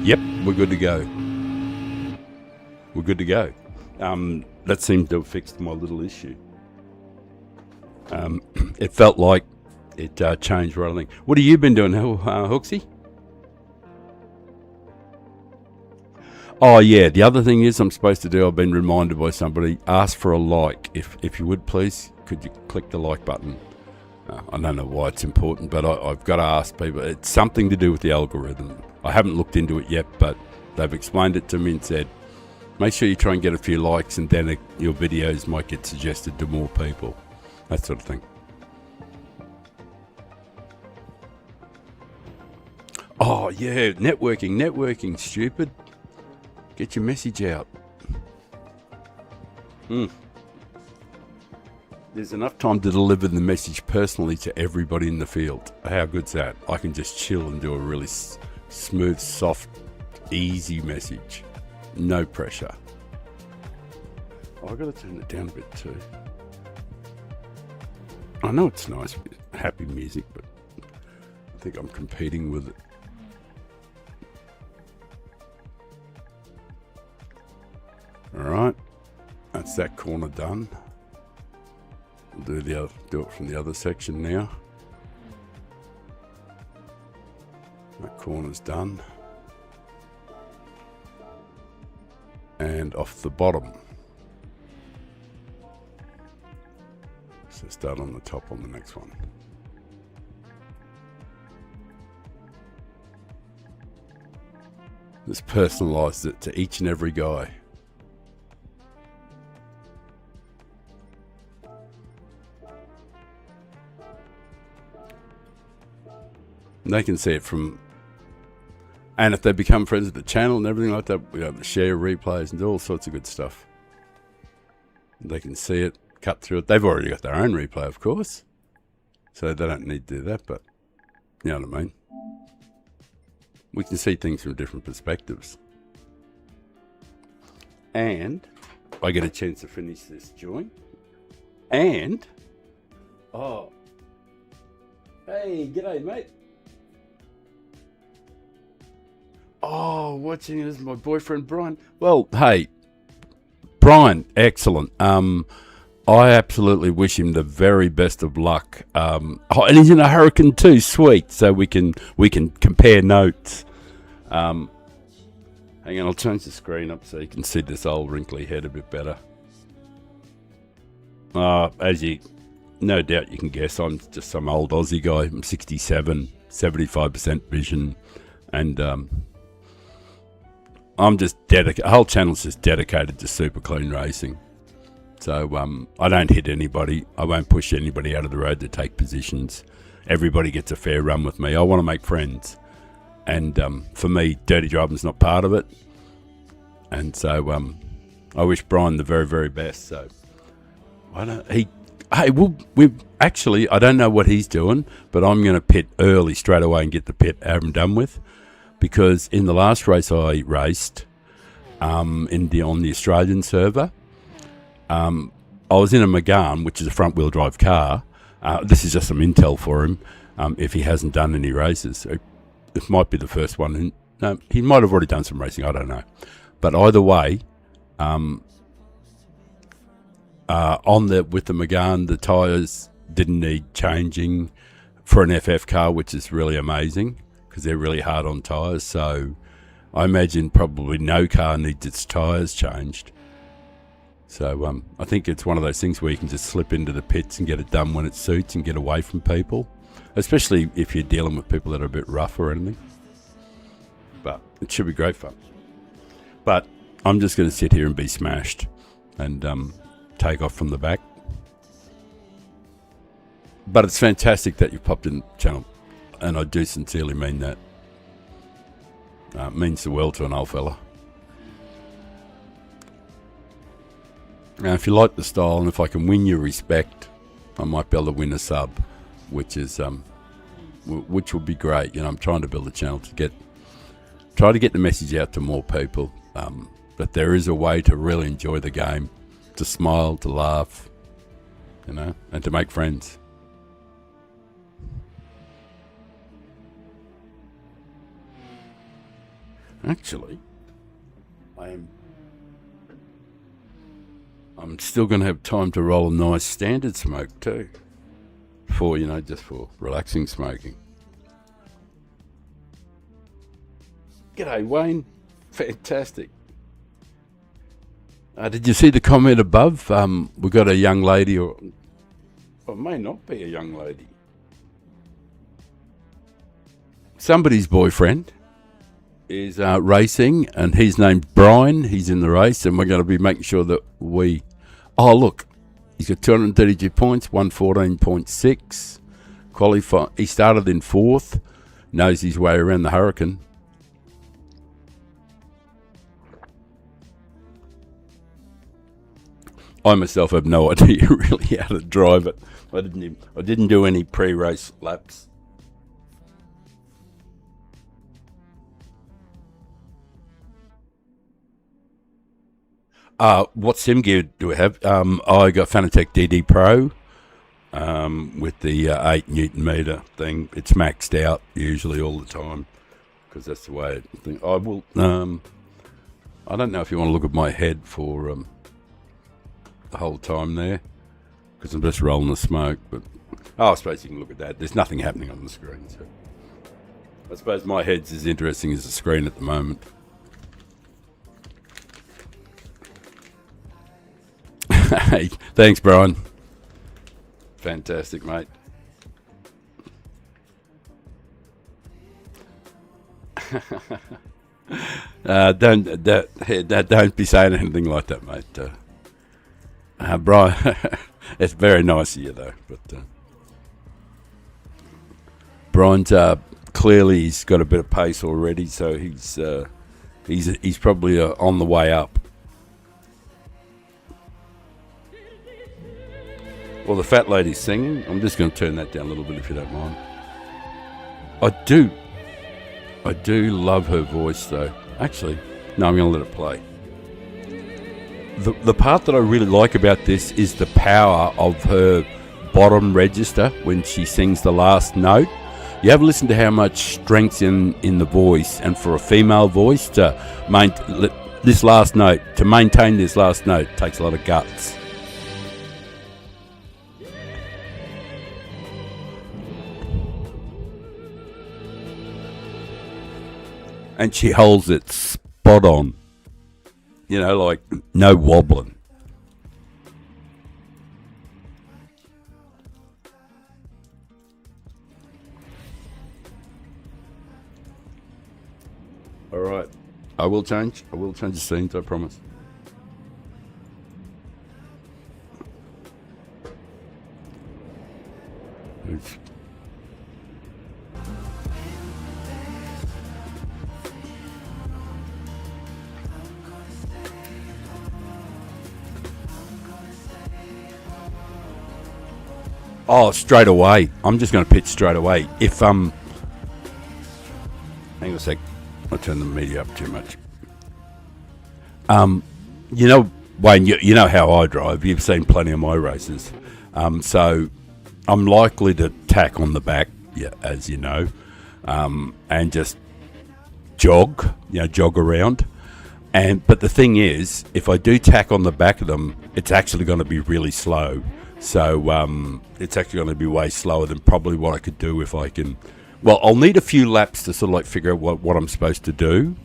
Yep, we're good to go. We're good to go. That seems to have fixed my little issue. It felt like it changed right. I think. What have you been doing, Hooksy? Oh yeah, the other thing is I'm supposed to do, I've been reminded by somebody, ask for a like. If you would please, could you click the like button? I don't know why it's important, but I've got to ask people. It's something to do with the algorithm. I haven't looked into it yet, but they've explained it to me and said, make sure you try and get a few likes, and then your videos might get suggested to more people. That sort of thing. Oh yeah, networking, stupid. Get your message out. There's enough time to deliver the message personally to everybody in the field. How good's that? I can just chill and do a really smooth, soft, easy message. No pressure. Oh, I've got to turn it down a bit too. I know it's nice, happy music, but I think I'm competing with it. Alright, that's that corner done. We'll do it from the other section now. That corner's done. And off the bottom. So start on the top on the next one. Just personalise it to each and every guy. And they can see it from, and if they become friends with the channel and everything like that, we have to share replays and do all sorts of good stuff. They can see it, cut through it. They've already got their own replay, of course, so they don't need to do that, but you know what I mean. We can see things from different perspectives. And I get a chance to finish this joint. And, oh, hey, g'day, mate. Oh, watching it is my boyfriend, Brian. Well, hey, Brian, excellent. I absolutely wish him the very best of luck. And he's in a hurricane too, sweet. So we can compare notes. Hang on, I'll change the screen up so you can see this old wrinkly head a bit better. As you, no doubt you can guess, I'm just some old Aussie guy. I'm 67, 75% vision, and I'm just dedicated. The whole channel's just dedicated to super clean racing. So I don't hit anybody. I won't push anybody out of the road to take positions. Everybody gets a fair run with me. I want to make friends, and for me, dirty driving's not part of it. And so I wish Brian the very, very best. So I don't know what he's doing, but I'm going to pit early straight away and get the pit over and done with. Because in the last race I raced on the Australian server, I was in a Megane, which is a front-wheel drive car. This is just some intel for him. If he hasn't done any races, it might be the first one. He might have already done some racing. I don't know. But either way, with the Megane, the tyres didn't need changing for an FF car, which is really amazing, because they're really hard on tyres. So I imagine probably no car needs its tyres changed. So I think it's one of those things where you can just slip into the pits and get it done when it suits and get away from people, especially if you're dealing with people that are a bit rough or anything. But it should be great fun. But I'm just going to sit here and be smashed and take off from the back. But it's fantastic that you've popped in the channel. And I do sincerely mean that. It means the world to an old fella. Now, if you like the style, and if I can win your respect, I might be able to win a sub, which would be great. You know, I'm trying to build a channel to try to get the message out to more people. But there is a way to really enjoy the game, to smile, to laugh, you know, and to make friends. Actually, I'm still going to have time to roll a nice standard smoke too, for, you know, just for relaxing smoking. G'day, Wayne. Fantastic. Did you see the comment above? We got a young lady, or it may not be a young lady. Somebody's boyfriend is racing, and his name's Brian. He's in the race, and we're going to be making sure that we... Oh, look. He's got 232 points, 114.6. Qualify. He started in 4th. Knows his way around the Hurricane. I myself have no idea really how to drive it. I didn't do any pre-race laps. What sim gear do we have? I got Fanatec DD Pro with the 8 Newton meter thing. It's maxed out usually all the time because that's the way I think. I will. I don't know if you want to look at my head for the whole time there, because I'm just rolling the smoke. But I suppose you can look at that. There's nothing happening on the screen, so I suppose my head's as interesting as the screen at the moment. Hey, thanks, Brian. Fantastic, mate. Don't be saying anything like that, mate. Brian, it's very nice of you, though. But Brian's clearly he's got a bit of pace already, so he's probably on the way up. Well, the fat lady's singing. I'm just going to turn that down a little bit if you don't mind. I do love her voice, though. Actually, no, I'm going to let it play. The part that I really like about this is the power of her bottom register when she sings the last note. You have listened to how much strength's in the voice, and for a female voice to maintain this last note takes a lot of guts. And she holds it spot on. You know, like, no wobbling. All right. I will change the scenes, I promise. Oops. Oh, straight away. I'm just going to pitch straight away. If hang on a sec. I turned the media up too much. You know, Wayne, you know how I drive. You've seen plenty of my races. So I'm likely to tack on the back, yeah, as you know, and just jog around. But the thing is, if I do tack on the back of them, it's actually going to be really slow. So it's actually going to be way slower than probably what I could do if I can. Well, I'll need a few laps to sort of like figure out what I'm supposed to do,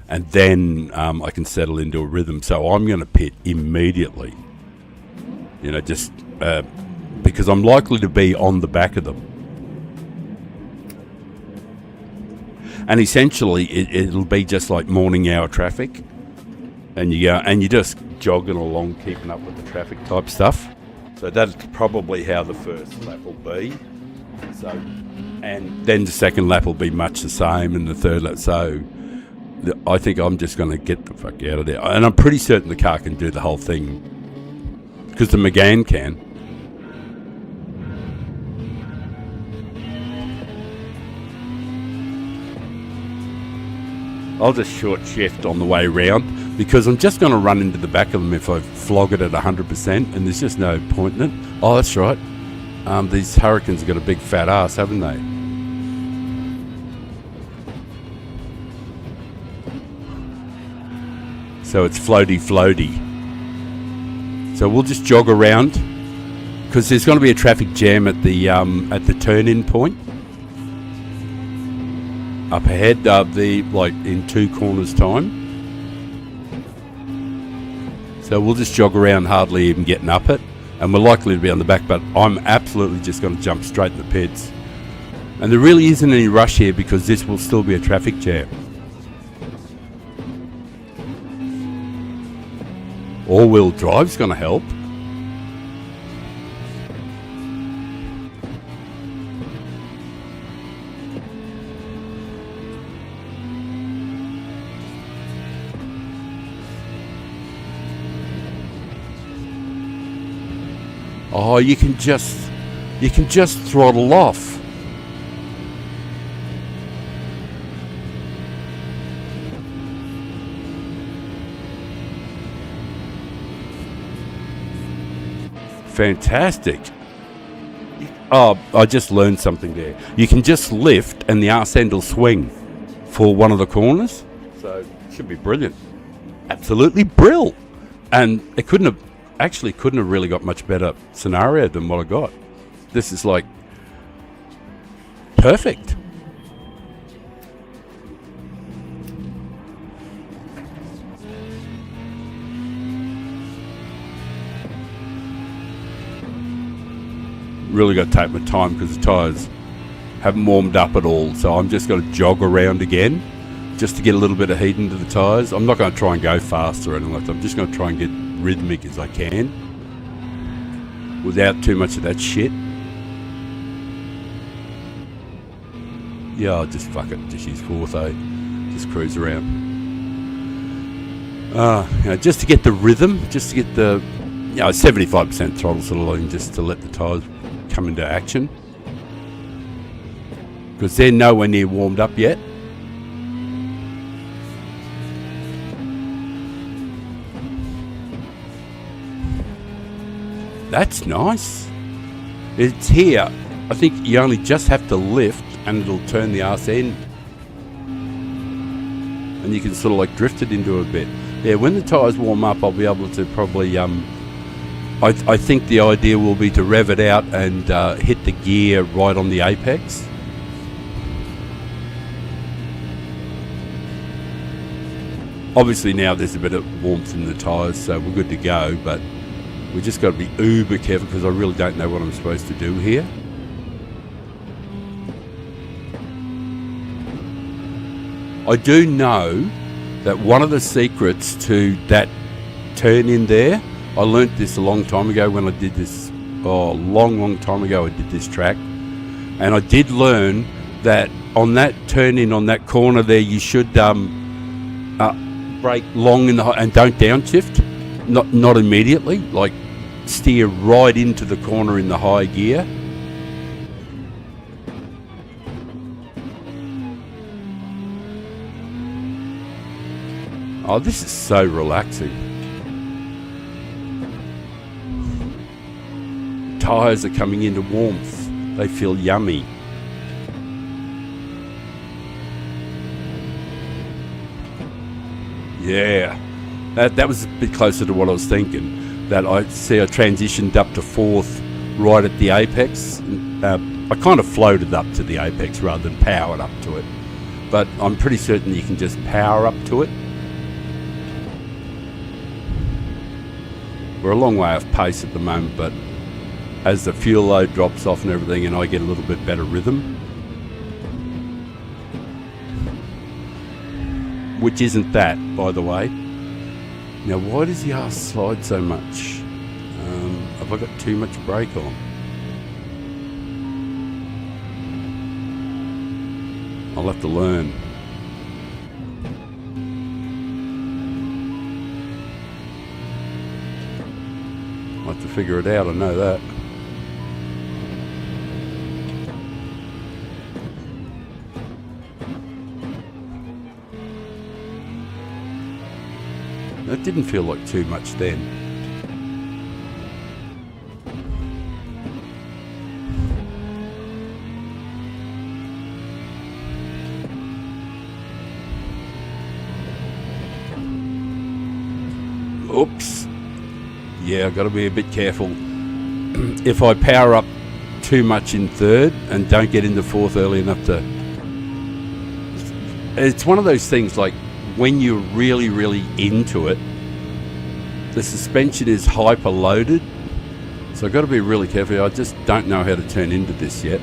and then I can settle into a rhythm. So I'm going to pit immediately, you know, just because I'm likely to be on the back of them. And essentially, it'll be just like morning hour traffic, and you're just jogging along, keeping up with the traffic type stuff. So that's probably how the first lap will be. So, and then the second lap will be much the same, and the third lap. So, I think I'm just going to get the fuck out of there. And I'm pretty certain the car can do the whole thing, because the Megane can. I'll just short shift on the way round, because I'm just going to run into the back of them if I flog it at 100%, and there's just no point in it. Oh, that's right. These Hurricanes have got a big fat ass, haven't they? So it's floaty. So we'll just jog around because there's going to be a traffic jam at the turn-in point up ahead. Like in 2 corners time. So we'll just jog around, hardly even getting up it, and we're likely to be on the back. But I'm absolutely just going to jump straight in the pits, and there really isn't any rush here because this will still be a traffic jam. All-wheel drive's going to help. Oh, you can just throttle off. Fantastic. Oh, I just learned something there. You can just lift and the arse end will swing for one of the corners. So it should be brilliant. Absolutely brill. And it couldn't have really got much better scenario than what I got. This is like perfect. Really got to take my time because the tyres haven't warmed up at all, so I'm just going to jog around again just to get a little bit of heat into the tyres. I'm not going to try and go fast or anything like that. I'm just going to try and get rhythmic as I can without too much of that shit. Yeah, I'll just fuck it, just use fourth, just cruise around. Just to get the rhythm, just to get the 75% throttle sort of line, just to let the tyres come into action, because they're nowhere near warmed up yet. That's nice. It's here. I think you only just have to lift and it'll turn the arse end, and you can sort of like drift it into a bit. Yeah, when the tyres warm up, I'll be able to probably I think the idea will be to rev it out and hit the gear right on the apex. Obviously now there's a bit of warmth in the tyres, so we're good to go, but we just got to be uber careful because I really don't know what I'm supposed to do here. I do know that one of the secrets to that turn in there, I learnt this a long time ago when I did this, long time ago I did this track, and I did learn that on that turn in on that corner there, you should brake long in the and don't downshift, not immediately, like steer right into the corner in the high gear. Oh, this is so relaxing. Tyres are coming into warmth. They feel yummy. Yeah, that was a bit closer to what I was thinking. That I transitioned up to fourth right at the apex. I kind of floated up to the apex rather than powered up to it. But I'm pretty certain you can just power up to it. We're a long way off pace at the moment, but as the fuel load drops off and everything and I get a little bit better rhythm, which isn't that, by the way. Now, why does the arse slide so much? Have I got too much brake on? I'll have to learn. I'll have to figure it out, I know that. That didn't feel like too much then. Oops. Yeah, I've got to be a bit careful. If I power up too much in third and don't get into fourth early enough to... It's one of those things, like, when you're really, really into it, the suspension is hyper loaded. So I've got to be really careful. I just don't know how to turn into this yet.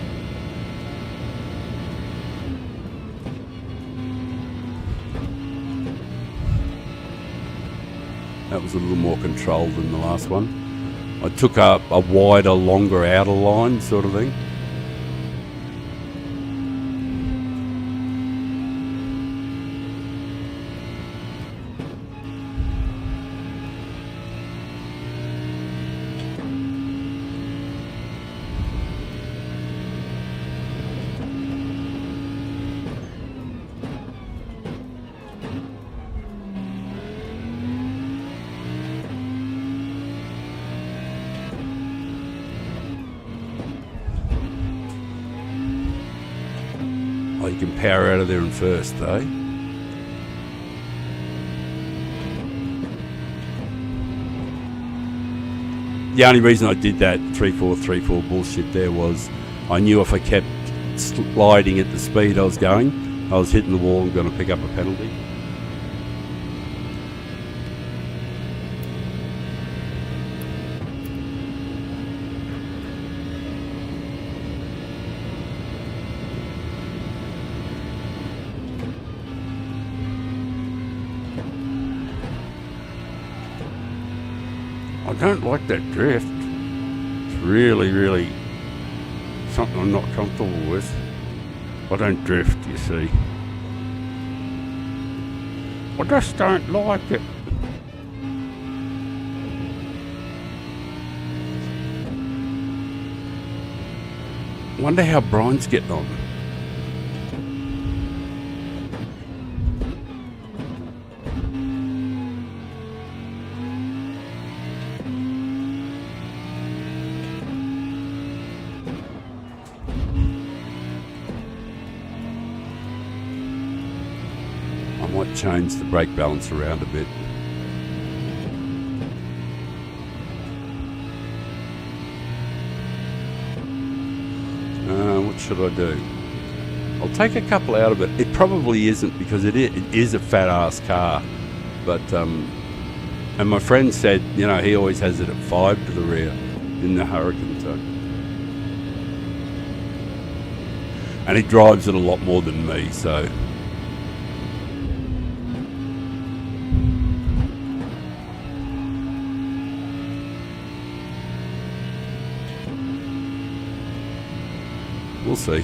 That was a little more controlled than the last one. I took up a wider, longer outer line sort of thing. Oh, you can power out of there in first, though. The only reason I did that 3-4-3-4 bullshit there was I knew if I kept sliding at the speed I was going, I was hitting the wall and going to pick up a penalty. I don't like that drift. It's really, really something I'm not comfortable with. I don't drift, you see. I just don't like it. Wonder how Brian's getting on. Might change the brake balance around a bit. What should I do? I'll take a couple out of it. It probably isn't, because it is a fat ass car, but and my friend said, you know, he always has it at 5 to the rear in the Hurricane, so. And he drives it a lot more than me, so. We'll see.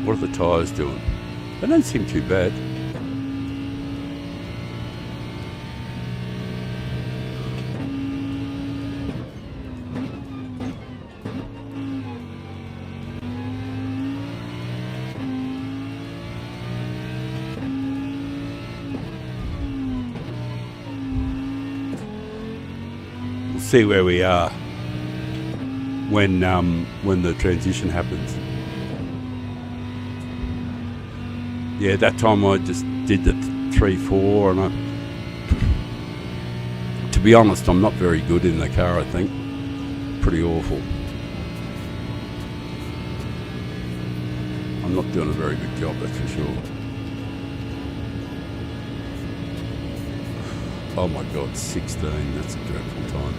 What are the tyres doing? They don't seem too bad. See where we are when the transition happens. Yeah, that time I just did the 3-4, and to be honest, I'm not very good in the car. I think pretty awful. I'm not doing a very good job, that's for sure. Oh my God, 16, that's a dreadful time.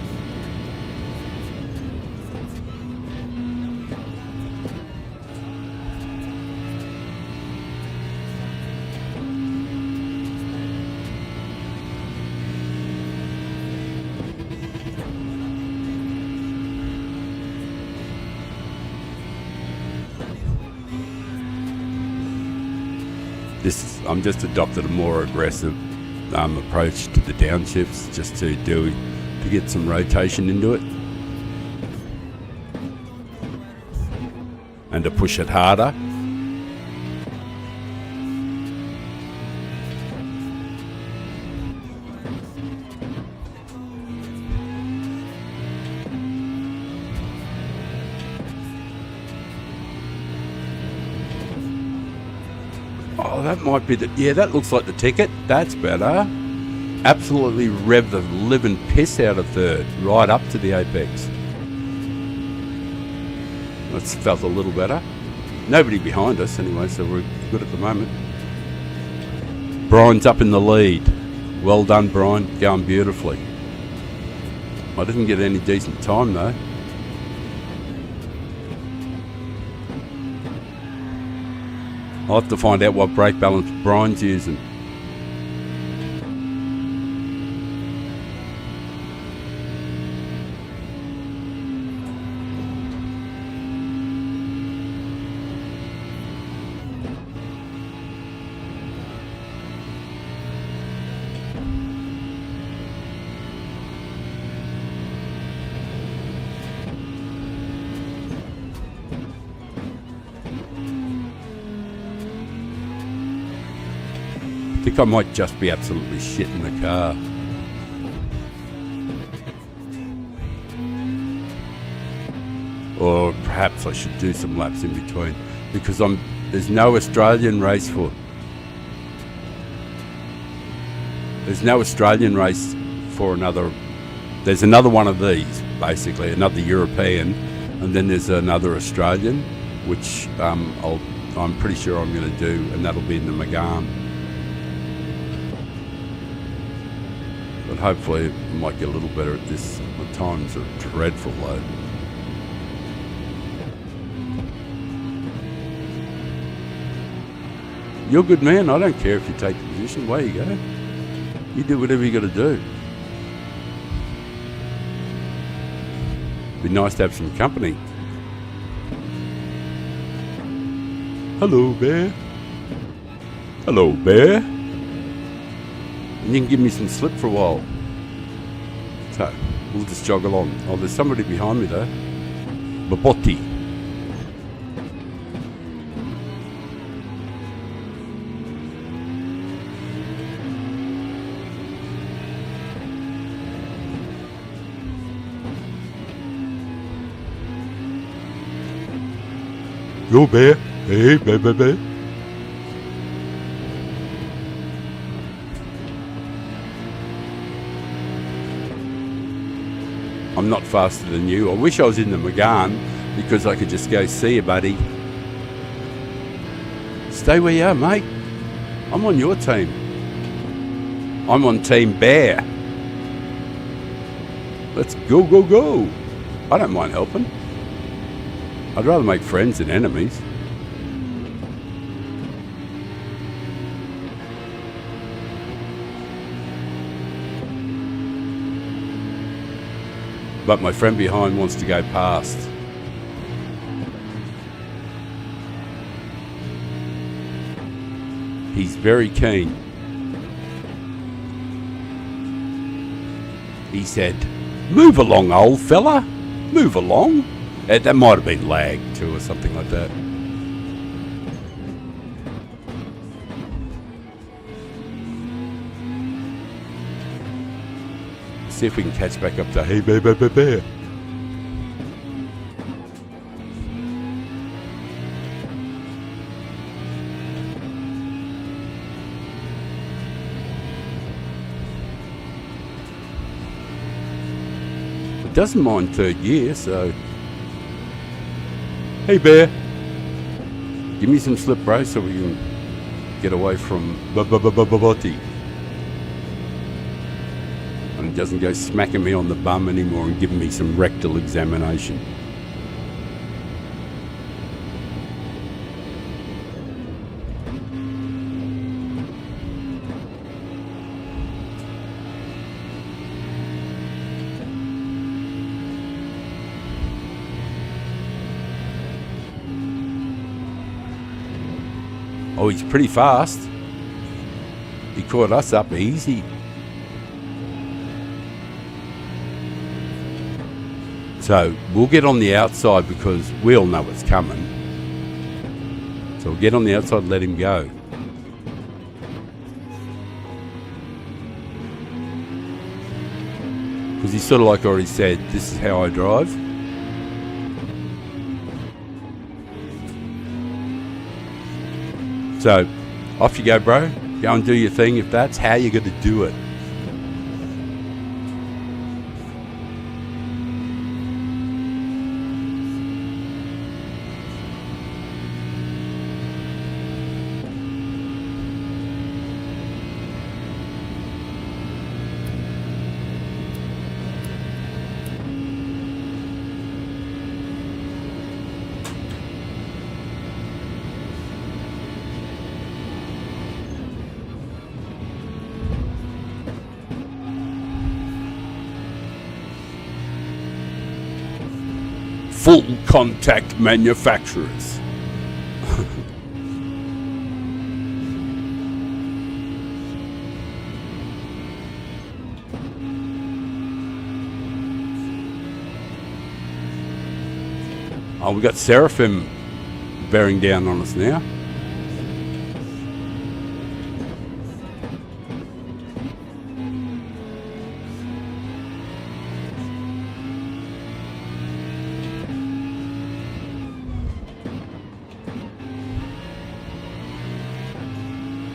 I'm just adopted a more aggressive approach to the downshifts, just to get some rotation into it and to push it harder. Oh, that might be the... Yeah, that looks like the ticket. That's better. Absolutely rev the living piss out of third, right up to the apex. That's felt a little better. Nobody behind us anyway, so we're good at the moment. Brian's up in the lead. Well done, Brian. Going beautifully. I didn't get any decent time though. I'll have to find out what brake balance Brian's using. I think I might just be absolutely shit in the car. Or perhaps I should do some laps in between, because there's no Australian race for... There's no Australian race for another... There's another one of these, basically, another European, and then there's another Australian, which I'm pretty sure I'm going to do, and that'll be in the Gran. But hopefully I might get a little better at this. The times are dreadful though. You're a good man. I don't care if you take the position. Away you go. You do whatever you got to do. Be nice to have some company. Hello, bear. Hello, bear. And you can give me some slip for a while. So, we'll just jog along. Oh, there's somebody behind me though. Babotti. Yo, bear. Hey, bear, bear, bear. I'm not faster than you. I wish I was in the Gran because I could just go, see you, buddy. Stay where you are, mate. I'm on your team. I'm on Team Bear. Let's go, go, go. I don't mind helping. I'd rather make friends than enemies. But my friend behind wants to go past. He's very keen. He said, "Move along, old fella. Move along." That might have been lag too or something like that. See if we can catch back up to hey bear, bear, bear, bear. It doesn't mind third gear, so hey bear, give me some slip, bro, so we can get away from Babotti. And he doesn't go smacking me on the bum anymore and giving me some rectal examination. Oh, he's pretty fast. He caught us up easy. So we'll get on the outside because we all know what's coming. So we'll get on the outside and let him go. Because he's sort of like already said, this is how I drive. So Off you go, bro. Go and do your thing if that's how you're going to do it. Full contact manufacturers. Oh, we got Seraphim bearing down on us now.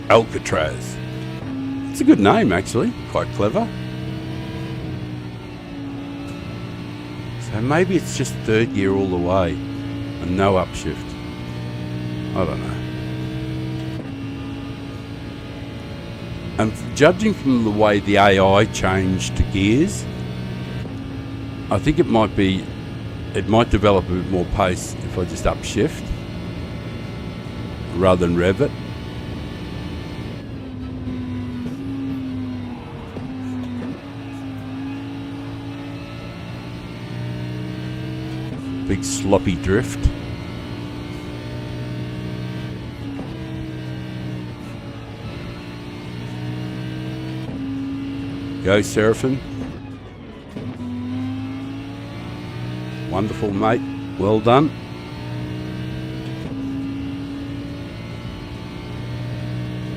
Alcatraz. It's a good name, actually. Quite clever. So maybe it's just third gear all the way and no upshift. I don't know. And judging from the way the AI changed to gears, I think it might develop a bit more pace if I just upshift rather than rev it. Big sloppy drift. Go, Seraphim. Wonderful, mate. Well done.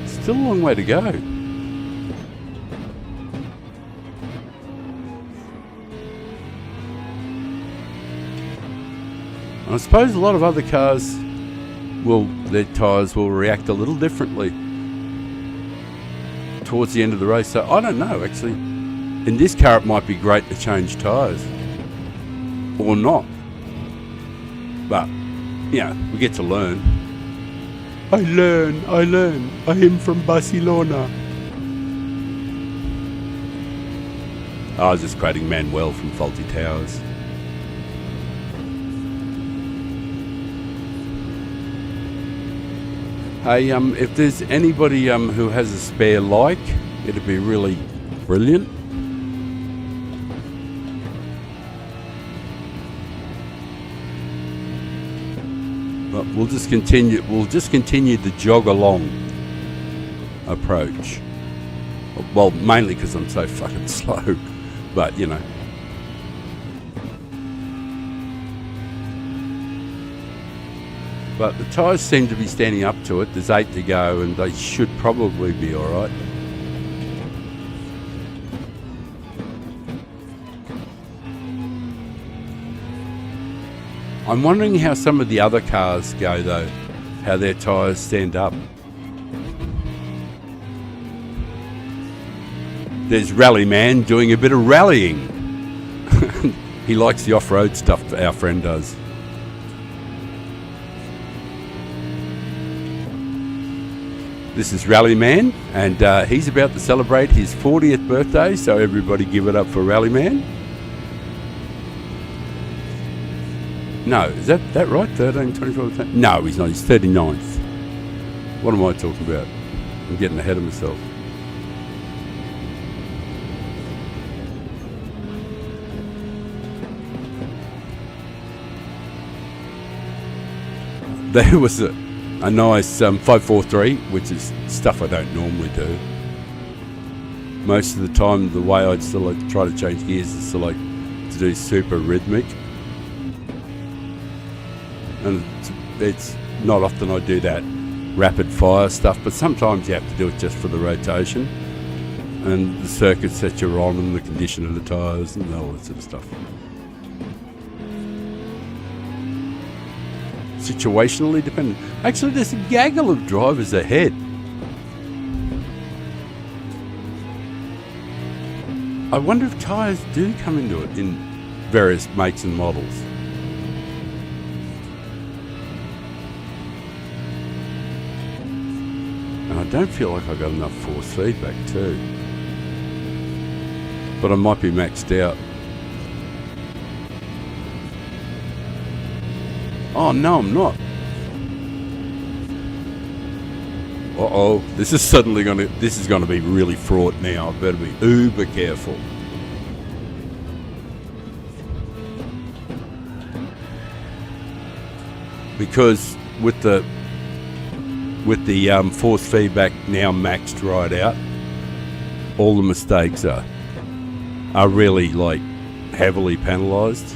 Still a long way to go. I suppose a lot of other cars their tyres will react a little differently towards the end of the race. So I don't know, actually. In this car, it might be great to change tyres. Or not. But, we get to learn. I learn. I am from Barcelona. I was just quoting Manuel from Faulty Towers. Hey, if there's anybody who has a spare like, it'd be really brilliant. But we'll just continue the jog along approach. Well, mainly because I'm so fucking slow, but But the tyres seem to be standing up to it. There's 8 to go and they should probably be alright. I'm wondering how some of the other cars go though, how their tyres stand up. There's Rally Man doing a bit of rallying. He likes the off-road stuff, our friend does. This is Rally Man, and he's about to celebrate his 40th birthday, so everybody give it up for Rally Man. No, is that right? 13, 24, 10? No, he's not. He's 39th. What am I talking about? I'm getting ahead of myself. There was a nice 543, which is stuff I don't normally do. Most of the time, the way I'd still like to try to change gears is to do super rhythmic. And it's not often I do that rapid fire stuff, but sometimes you have to do it just for the rotation and the circuits that you're on and the condition of the tyres and all that sort of stuff. Situationally dependent. Actually, there's a gaggle of drivers ahead. I wonder if tyres do come into it in various makes and models. And I don't feel like I got enough force feedback too. But I might be maxed out. Oh no, I'm not. Uh-oh, this is gonna be really fraught now. I better be uber careful. Because with the force feedback now maxed right out, all the mistakes are really like heavily penalised.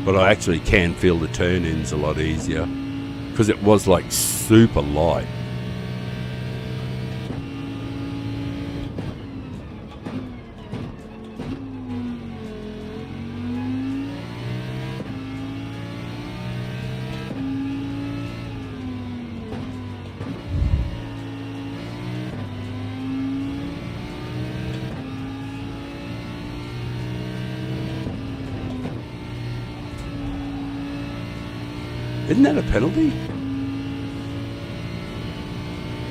But I actually can feel the turn-ins a lot easier because it was like super light. Isn't that a penalty?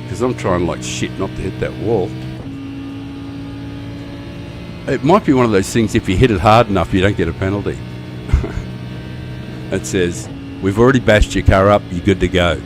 Because I'm trying like shit not to hit that wall. It might be one of those things, if you hit it hard enough, you don't get a penalty. It says, we've already bashed your car up, you're good to go.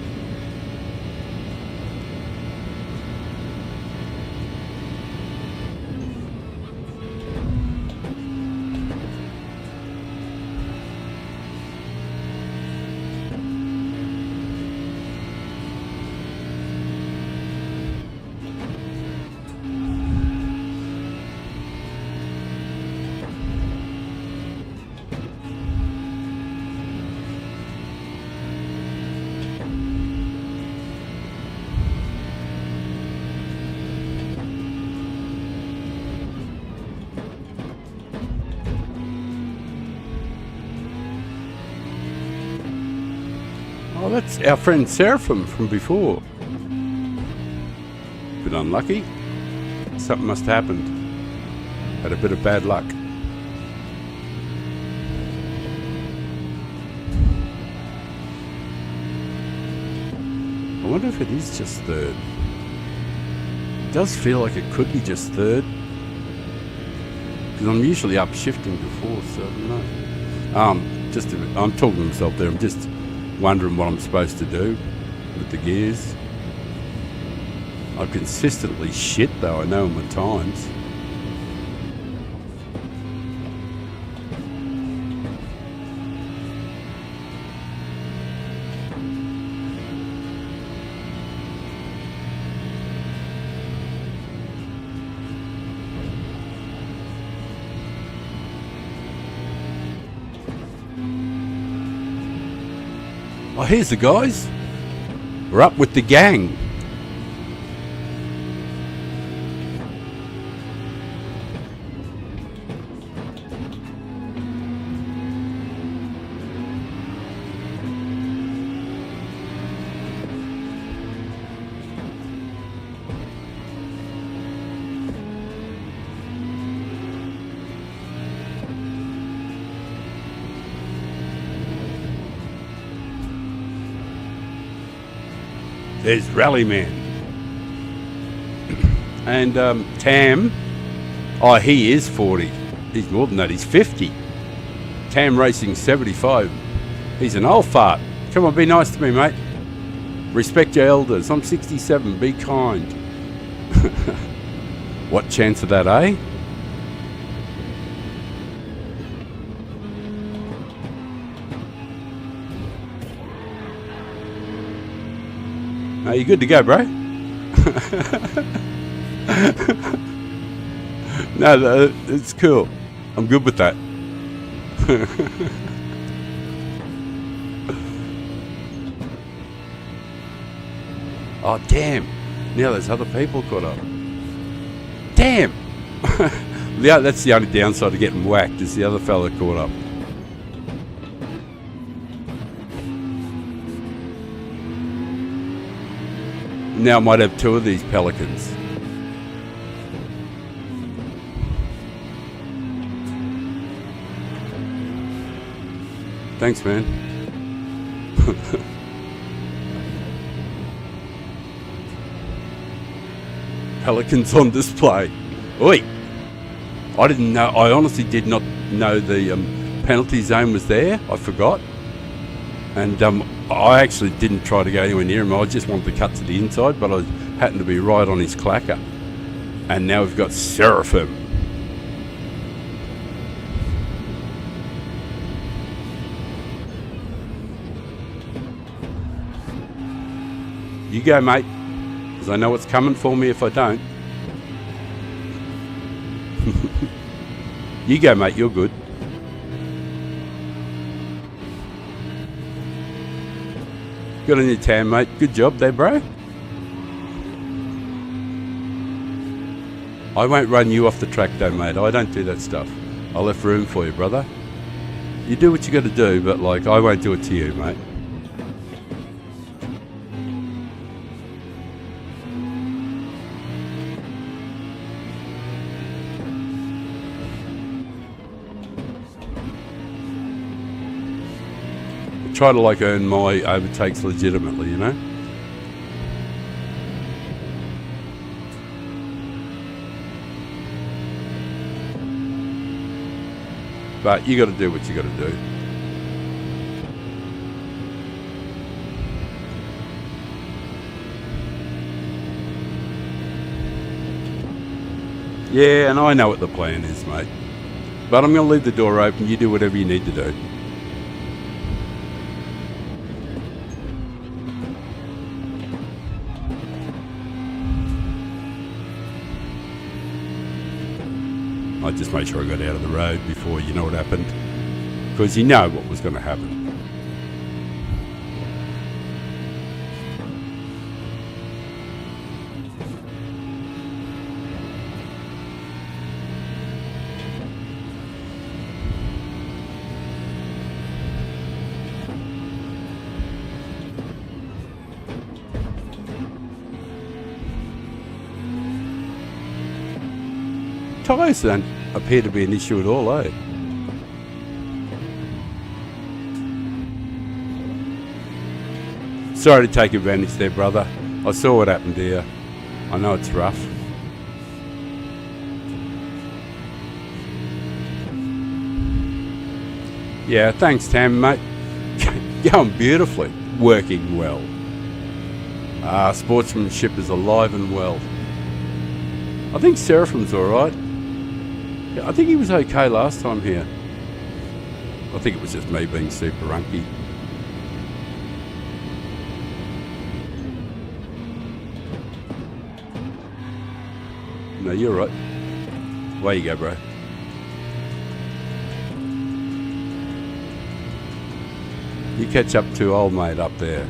Oh, that's our friend Seraphim from before. Bit unlucky. Something must have happened. Had a bit of bad luck. I wonder if it is just third. It does feel like it could be just third. Because I'm usually up shifting to fourth, so I don't know. I'm talking to myself there. I'm just wondering what I'm supposed to do with the gears. I consistently shit though, I know my times. Oh, here's the guys. We're up with the gang. There's Rallyman. And Tam, oh, he is 40. He's more than that, he's 50. Tam Racing 75. He's an old fart. Come on, be nice to me, mate. Respect your elders. I'm 67, be kind. What chance of that, eh? No, you're good to go, bro. No, it's cool. I'm good with that. Oh, damn. Now there's other people caught up. Damn. Yeah, that's the only downside of getting whacked, is the other fella caught up. Now I might have two of these Pelicans. Thanks, man. Pelicans on display. Oi! I didn't know. I honestly did not know the penalty zone was there. I forgot. And I actually didn't try to go anywhere near him. I just wanted to cut to the inside, but I happened to be right on his clacker. And now we've got Seraphim. You go, mate, because I know what's coming for me if I don't. You go, mate, you're good. Good on you, Tam, mate. Good job there, bro. I won't run you off the track, though, mate. I don't do that stuff. I left room for you, brother. You do what you got to do, but, like, I won't do it to you, mate. Try to like earn my overtakes legitimately, you know. But you got to do what you got to do. Yeah, and I know what the plan is, mate. But I'm going to leave the door open. You do whatever you need to do. I just made sure I got out of the road before you know what happened, because you know what was going to happen. Tyres don't appear to be an issue at all, eh? Sorry to take advantage there, brother. I saw what happened here. I know it's rough. Yeah, thanks, Tam, mate. Going beautifully. Working well. Sportsmanship is alive and well. I think Seraphim's alright. Yeah, I think he was okay last time here. I think it was just me being super runky. No, you're right. Away you go, bro. You catch up to old mate up there.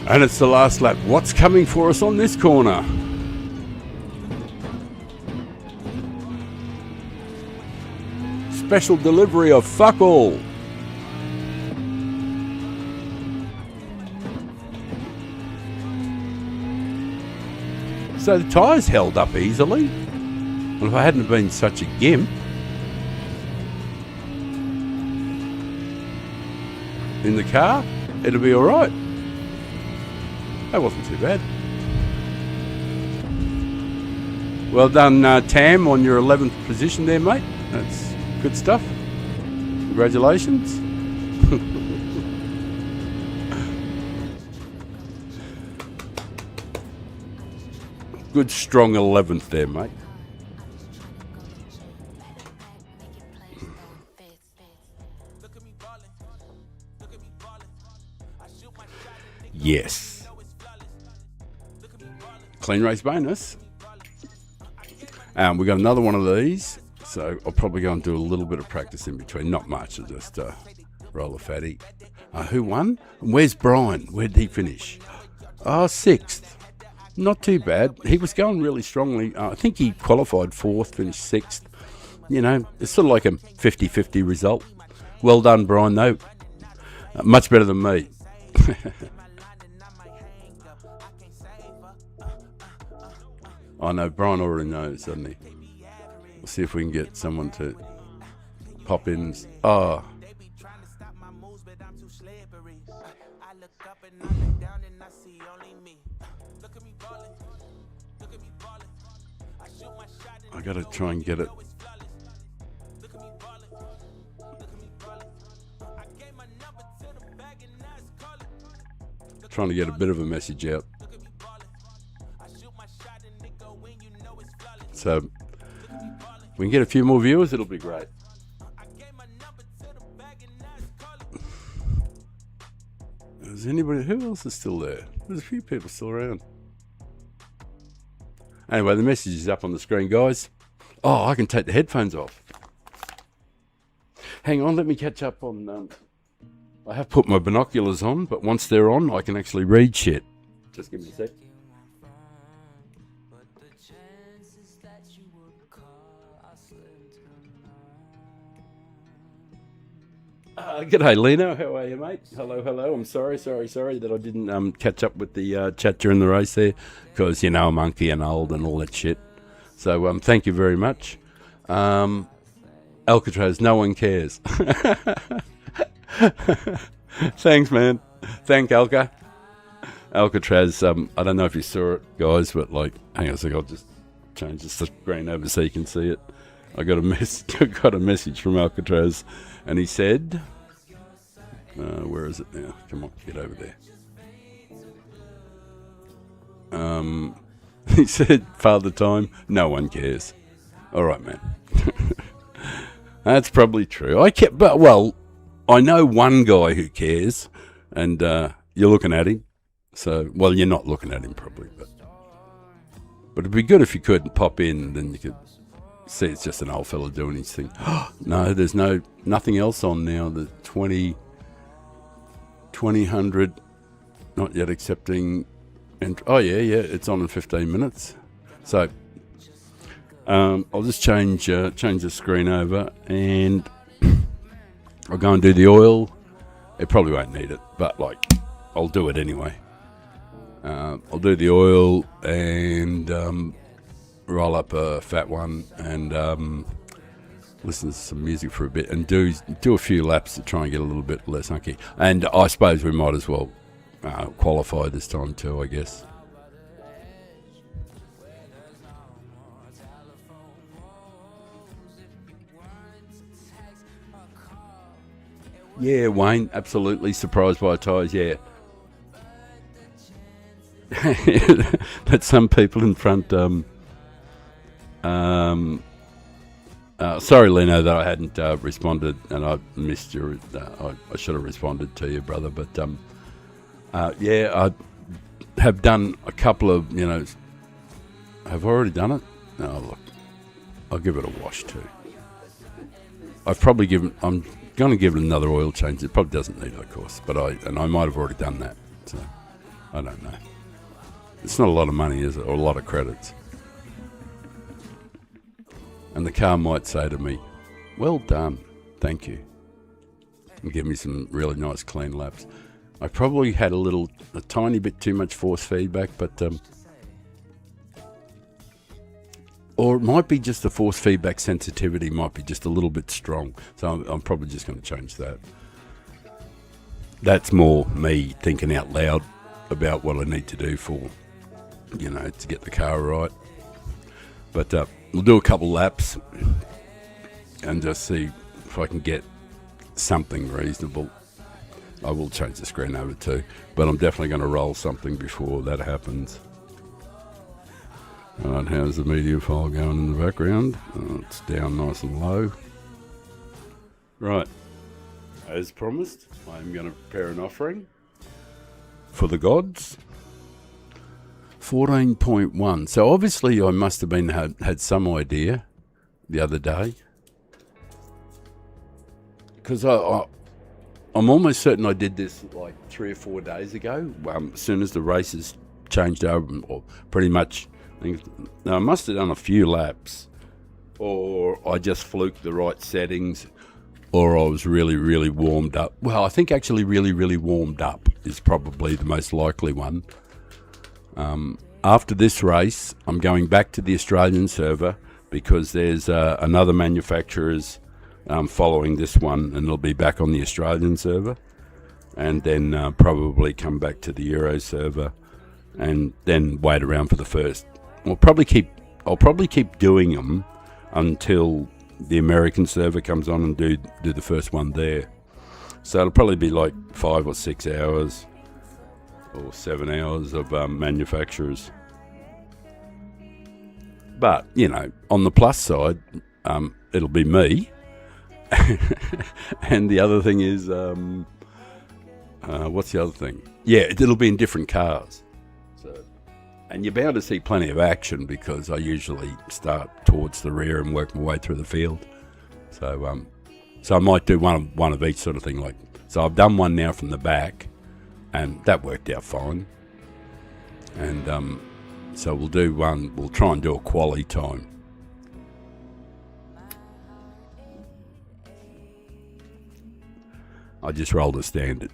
And it's the last lap. What's coming for us on this corner? Special delivery of fuck all. So the tyres held up easily. And if I hadn't been such a gimp in the car, it'd be alright. That wasn't too bad. Well done, Tam, on your 11th position there, mate. That's good stuff. Congratulations. Good, strong 11th there, mate. Yes. Clean race bonus. We got another one of these, so I'll probably go and do a little bit of practice in between. Not much, I'll just roll a fatty. Who won? Where's Brian? Where did he finish? 6th. Not too bad. He was going really strongly. I think he qualified 4th, finished 6th. You know, it's sort of like a 50-50 result. Well done, Brian, though. Much better than me. I know Brian already knows, doesn't he? We'll see if we can get someone to pop in. Oh, I gotta try and get it. Trying to get a bit of a message out. So we can get a few more viewers, it'll be great. Is anybody, who else is still there? There's a few people still around. Anyway, the message is up on the screen, guys. Oh, I can take the headphones off. Hang on, let me catch up on... I have put my binoculars on, but once they're on, I can actually read shit. Just give me a sec. G'day, Lino. How are you, mate? Hello. I'm sorry that I didn't catch up with the chat during the race there, because, you know, I'm monkey and old and all that shit. So, thank you very much. Alcatraz, no one cares. Thanks, man. Thank Alka. Alcatraz, I don't know if you saw it, guys, but, like, hang on a sec, I'll just change the screen over so you can see it. I got a message from Alcatraz, and he said, where is it now? Come on, get over there. He said, Father Time, no one cares. All right, man. That's probably true. I know one guy who cares, and you're looking at him. So, well, you're not looking at him probably, but it'd be good if you could pop in, then you could see it's just an old fella doing his thing. No, there's nothing else on now. The 2000, not yet accepting. Oh yeah, it's on in 15 minutes. So I'll just change the screen over, and I'll go and do the oil. It probably won't need it, but like I'll do it anyway. I'll do the oil and roll up a fat one and listen to some music for a bit and do a few laps to try and get a little bit less hunky. And I suppose we might as well qualify this time too, I guess. Yeah, Wayne, absolutely surprised by tyres, yeah. That some people in front... sorry, Leno, that I hadn't responded, and I missed your... I should have responded to you, brother, but yeah, I have done a couple of, have I already done it? No, look, I'll give it a wash too. I'm going to give it another oil change. It probably doesn't need it, of course, but I might have already done that, so I don't know. It's not a lot of money, is it, or a lot of credits? And the car might say to me, well done, thank you, and give me some really nice clean laps. I probably had a tiny bit too much force feedback, but or it might be just the force feedback sensitivity might be just a little bit strong, so I'm probably just going to change that. That's more me thinking out loud about what I need to do for, to get the car right. But we'll do a couple laps and just see if I can get something reasonable. I will change the screen over too, but I'm definitely going to roll something before that happens. Alright, how's the media file going in the background? It's down nice and low. Right, as promised, I'm going to prepare an offering for the gods. 14.1. So obviously I must have had some idea the other day, because I'm almost certain I did this like 3 or 4 days ago. As soon as the races changed over, or pretty much. I must have done a few laps, or I just fluked the right settings, or I was really, really warmed up. Well, I think actually really, really warmed up. is probably the most likely one. After this race, I'm going back to the Australian server because there's another manufacturer's following this one, and it'll be back on the Australian server, and then probably come back to the Euro server, and then wait around for the first. I'll probably keep doing them until the American server comes on and do the first one there. So it'll probably be like 5 or 6 hours or 7 hours of manufacturers. But, you know, on the plus side, it'll be me. And the other thing is, what's the other thing? Yeah, it'll be in different cars. And you're bound to see plenty of action because I usually start towards the rear and work my way through the field. So I might do one of each sort of thing. Like, so I've done one now from the back, and that worked out fine. And so we'll do one. We'll try and do a quali time. I just rolled a standard.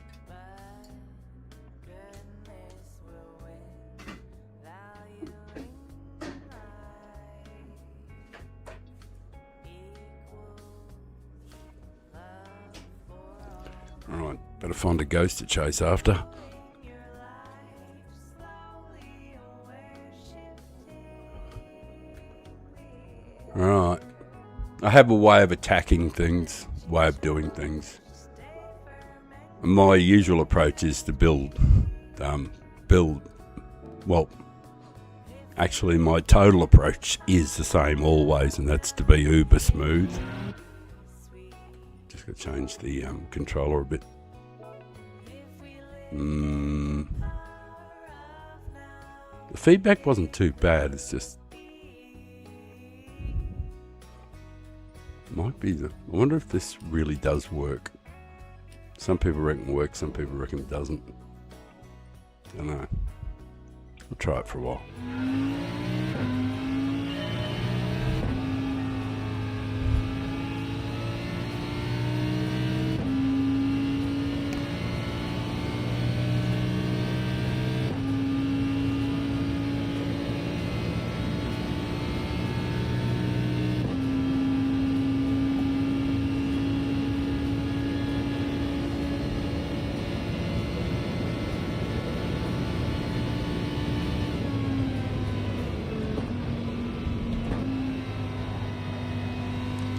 Alright, better find a ghost to chase after. Alright. I have a way of attacking things, way of doing things. My usual approach is to build, well, actually my total approach is the same always, and that's to be uber smooth. Just got to change the controller a bit. The feedback wasn't too bad, it's just, might be I wonder if this really does work. Some people reckon it works, some people reckon it doesn't. I don't know. I'll try it for a while.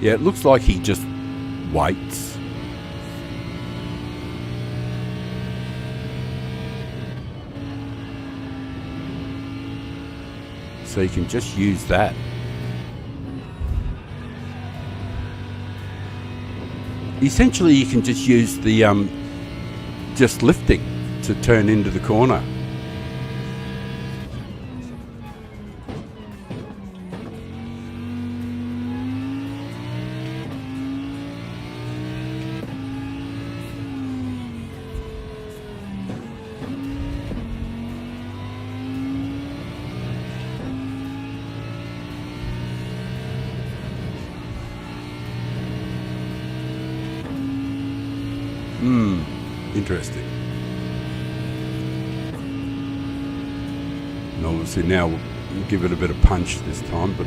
Yeah, it looks like he just waits. So you can just use that. Essentially, you can just use the just lifting to turn into the corner. Interesting. And obviously now we'll give it a bit of punch this time, but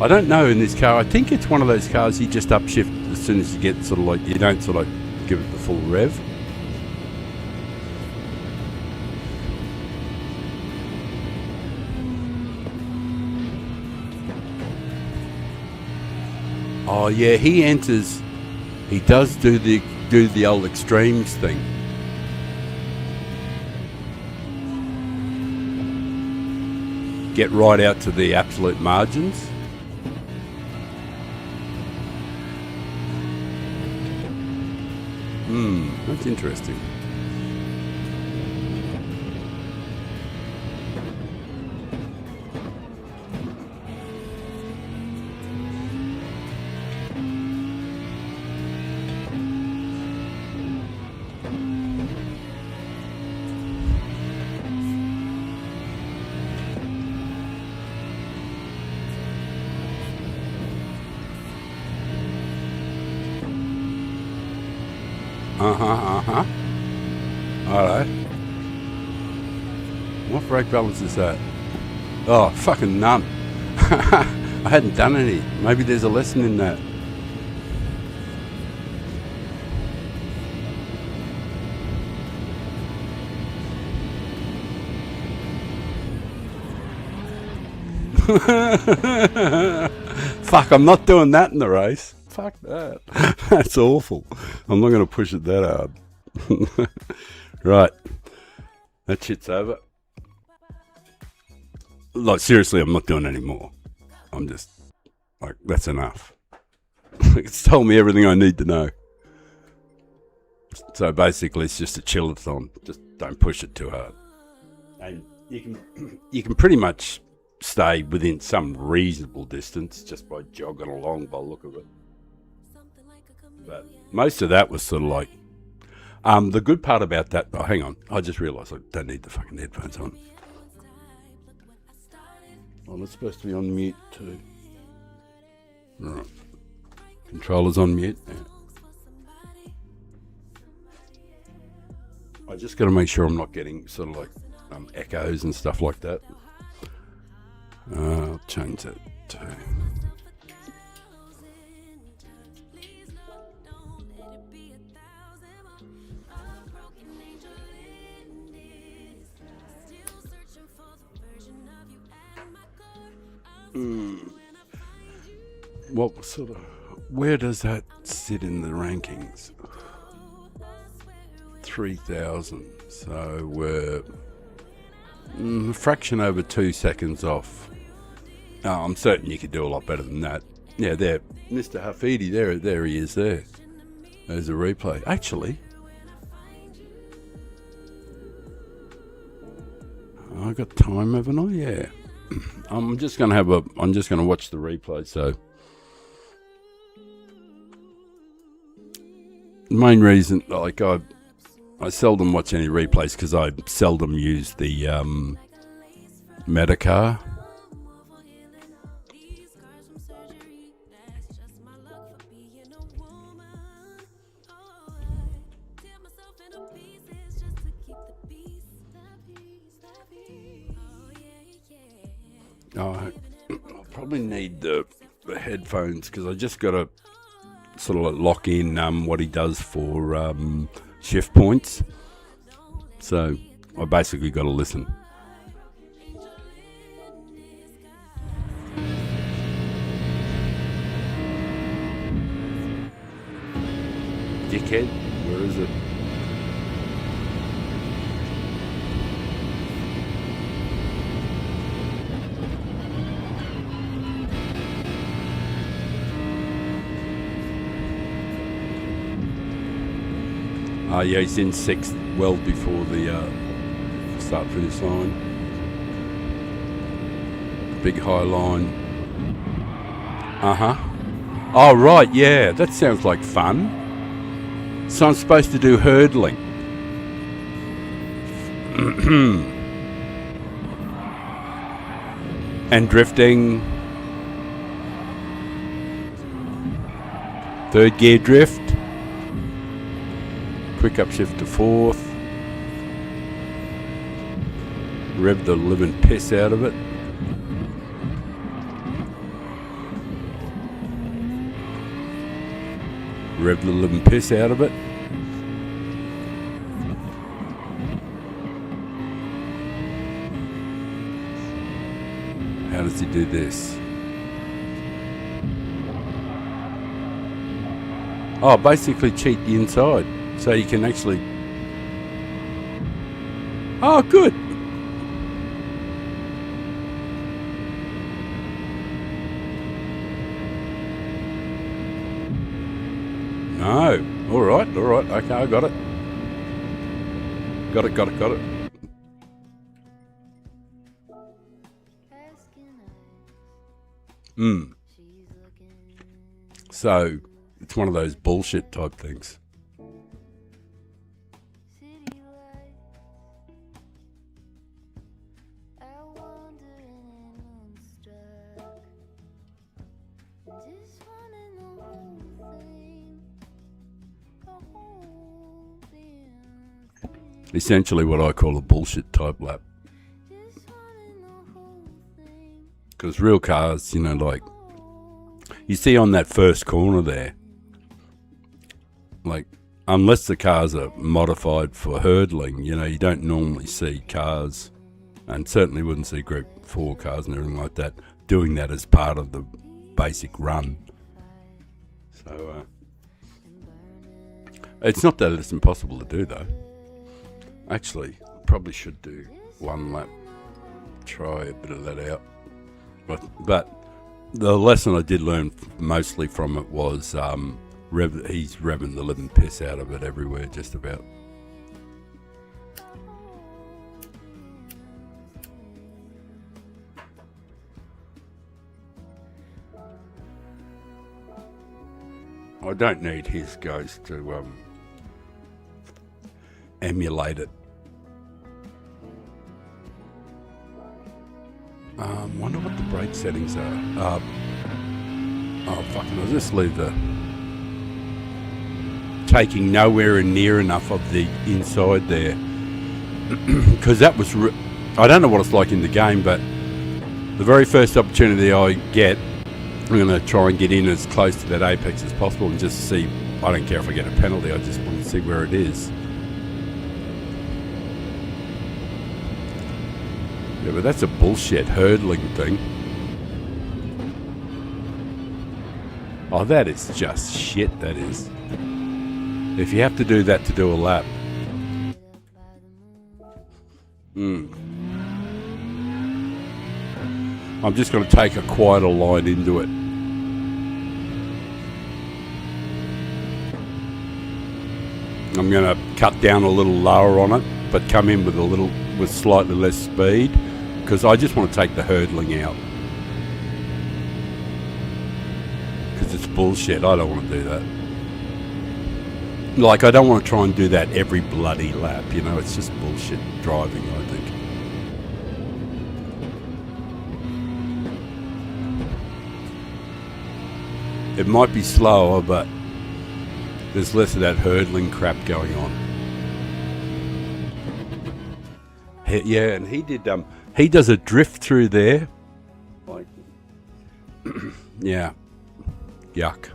I don't know in this car. I think it's one of those cars you just upshift as soon as you get sort of like, you don't sort of like give it the full rev. Oh yeah, he enters. He does do the old extremes thing. Get right out to the absolute margins. That's interesting. Alright. What brake balance is that? Oh, fucking none. I hadn't done any. Maybe there's a lesson in that. Fuck, I'm not doing that in the race. Fuck that. That's awful. I'm not going to push it that hard. Right. That shit's over. Like, seriously, I'm not doing any more. I'm just, like, that's enough. It's told me everything I need to know. So basically, it's just a chillathon. Just don't push it too hard. And you can pretty much stay within some reasonable distance just by jogging along by the look of it. But most of that was sort of like, the good part about that, oh, hang on, I just realised I don't need the fucking headphones on. Oh, it's supposed to be on mute too. Right. Controller's on mute. Yeah. I just got to make sure I'm not getting sort of like echoes and stuff like that. I'll change that to... What sort of... Where does that sit in the rankings? 3,000. So we're a fraction over 2 seconds off. Oh, I'm certain you could do a lot better than that. Yeah, there, Mr. Hafidi, there he is there. There's a replay. Actually, I got time, haven't I? Yeah. I'm just gonna watch the replay. So the main reason, like I seldom watch any replays because I seldom use the Medicar. I'll probably need the headphones because I just got to sort of like lock in what he does for shift points. So I basically got to listen. Dickhead, where is it? Yeah, he's in sixth, well before the start-finish line. Big high line. Oh, right, yeah, that sounds like fun. So I'm supposed to do hurdling. And drifting. Third gear drift. Quick upshift to fourth. Rev the living piss out of it. Rev the living piss out of it. How does he do this? Oh, basically cheat the inside. So you can actually... Oh, good. No. All right. Okay, I got it. Got it. So, it's one of those bullshit type things. Essentially what I call a bullshit type lap. Because real cars, you know, like you see on that first corner there, like unless the cars are modified for hurdling, you know, you don't normally see cars, and certainly wouldn't see Group 4 cars and everything like that doing that as part of the basic run. So it's not that it's impossible to do though. Actually, probably should do one lap, try a bit of that out. But the lesson I did learn mostly from it was he's revving the living piss out of it everywhere, just about. I don't need his guys to emulate it. Wonder what the brake settings are. Oh, fucking, I'll just leave the taking nowhere near enough of the inside there. Because that was... I don't know what it's like in the game, but the very first opportunity I get, I'm going to try and get in as close to that apex as possible and just see. I don't care if I get a penalty, I just want to see where it is. Yeah, but that's a bullshit hurdling thing. Oh, that is just shit, that is. If you have to do that to do a lap. I'm just going to take a quieter line into it. I'm going to cut down a little lower on it, but come in with slightly less speed, because I just want to take the hurdling out. Because it's bullshit. I don't want to do that. Like, I don't want to try and do that every bloody lap, you know. It's just bullshit driving, I think. It might be slower, but there's less of that hurdling crap going on. Yeah, and he did. He does a drift through there. Like, yeah, yuck.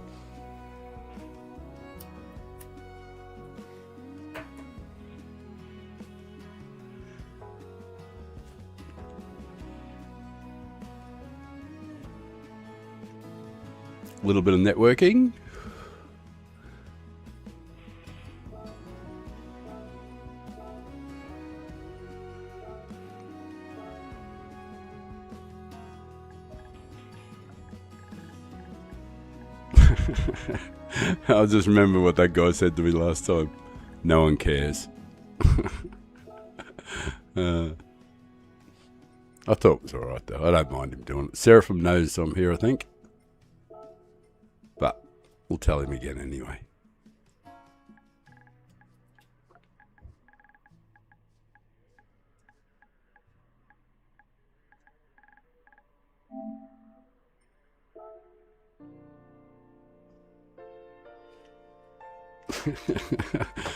A little bit of networking. I'll just remember what that guy said to me last time. No one cares. I thought it was alright though. I don't mind him doing it. Seraphim knows I'm here, I think. But we'll tell him again anyway.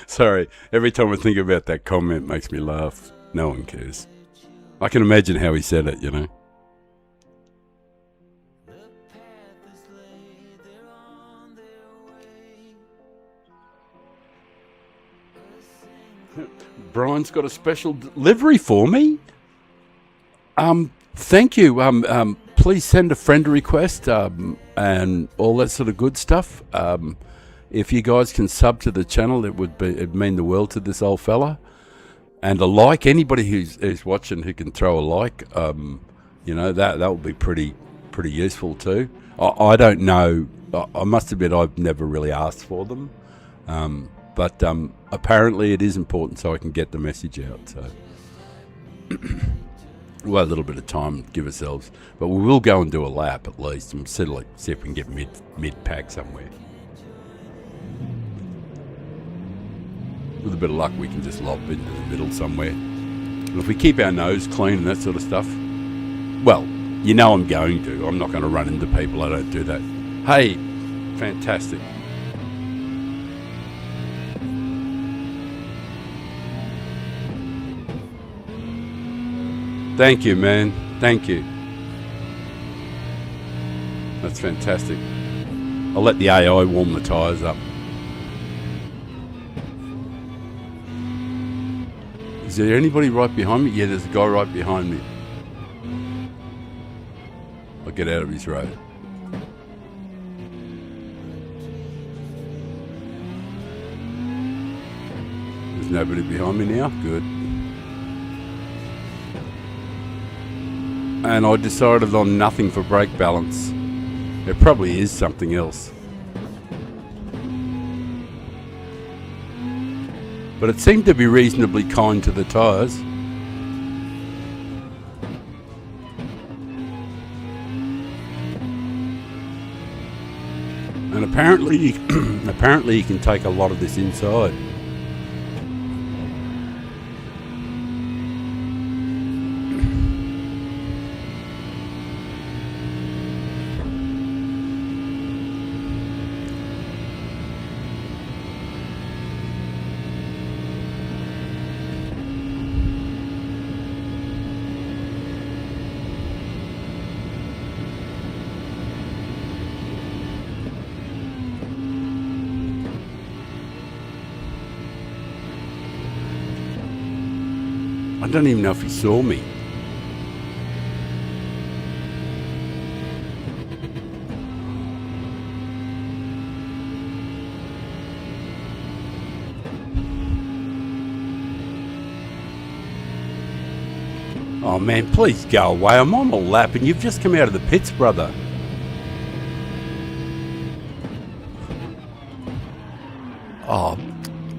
Sorry, every time I think about that comment, it makes me laugh. No one cares. I can imagine how he said it, you know. Brian's got a special livery for me. Thank you. Please send a friend request and all that sort of good stuff. If you guys can sub to the channel, it'd mean the world to this old fella. And a like, anybody who's watching who can throw a like, you know, that would be pretty useful too. I don't know. I must admit I've never really asked for them. But apparently it is important so I can get the message out. So we'll have a little bit of time to give ourselves. But we will go and do a lap at least and see if we can get mid-pack somewhere. With a bit of luck, we can just lob into the middle somewhere. And if we keep our nose clean and that sort of stuff, well, you know I'm going to. I'm not going to run into people. I don't do that. Hey, fantastic. Thank you, man. Thank you. That's fantastic. I'll let the AI warm the tyres up. Is there anybody right behind me? Yeah, there's a guy right behind me. I'll get out of his road. There's nobody behind me now. Good. And I decided on nothing for brake balance. It probably is something else. But it seemed to be reasonably kind to the tyres. And apparently you can take a lot of this inside. I don't even know if he saw me. Oh man, please go away. I'm on a lap and you've just come out of the pits, brother. Oh,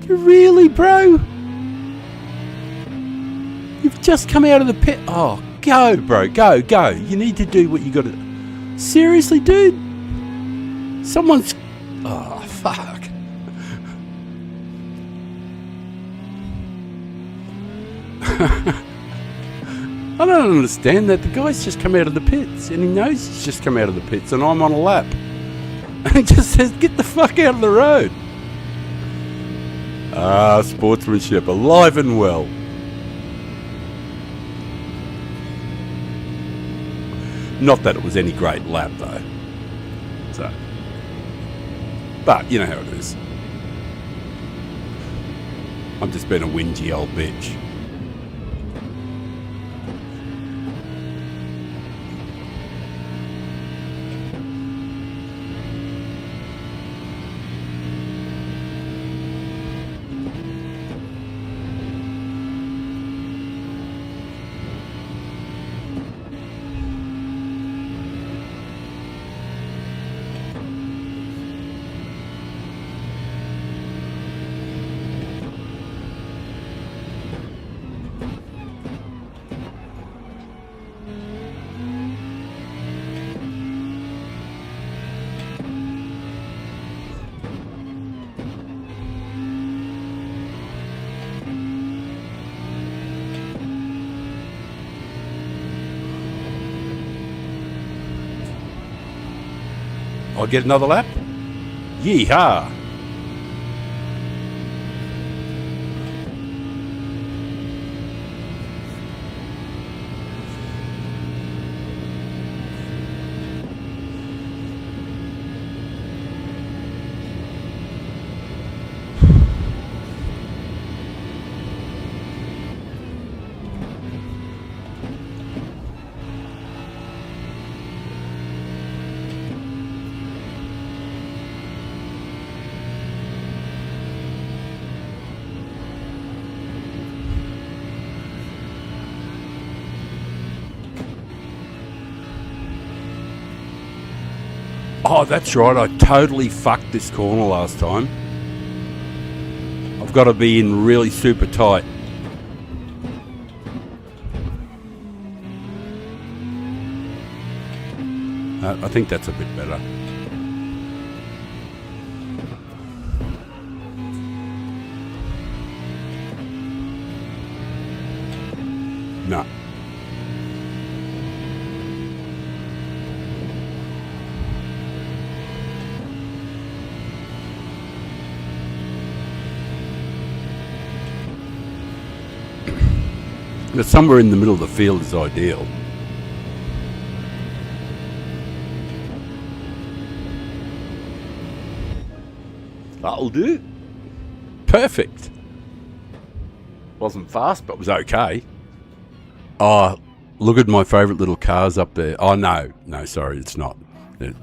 really, bro? You've just come out of the pit. Oh, go, bro. Go. You need to do what you got to... Seriously, dude? Someone's... Oh, fuck. I don't understand that. The guy's just come out of the pits and he knows he's just come out of the pits and I'm on a lap. And he just says, get the fuck out of the road. Ah, sportsmanship, alive and well. Not that it was any great lap though. So, but you know how it is. I'm just being a whingy old bitch. I'll get another lap. Yeehaw. Oh, that's right. I totally fucked this corner last time. I've got to be in really super tight. I think that's a bit better. No. But somewhere in the middle of the field is ideal. That'll do. Perfect. Wasn't fast, but was okay. Oh, look at my favourite little cars up there. Oh, no, sorry, it's not.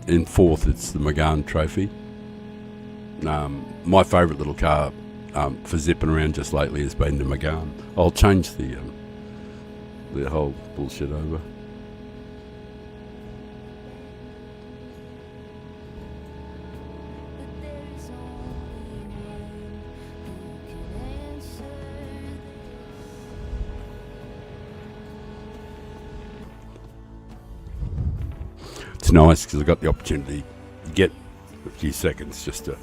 In fourth, it's the McGann Trophy. My favourite little car for zipping around just lately has been the McGann. I'll change the whole bullshit over. It's nice because I got the opportunity to get a few seconds just to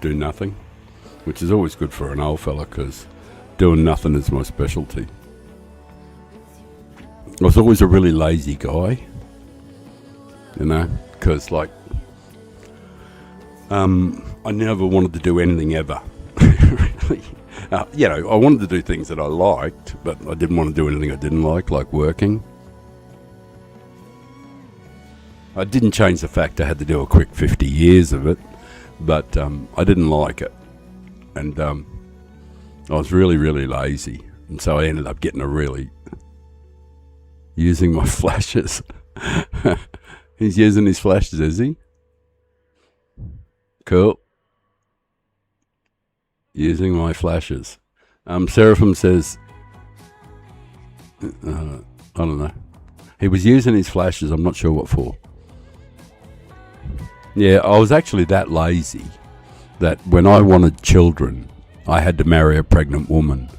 do nothing, which is always good for an old fella because doing nothing is my specialty. I was always a really lazy guy, you know, because like I never wanted to do anything ever. Really, you know, I wanted to do things that I liked, but I didn't want to do anything I didn't like working. I didn't change the fact I had to do a quick 50 years of it, but I didn't like it. And I was really, really lazy. And so I ended up getting using my flashes. He's using his flashes, is he? Cool. Using my flashes. Seraphim says, I don't know. He was using his flashes, I'm not sure what for. Yeah, I was actually that lazy that when I wanted children, I had to marry a pregnant woman.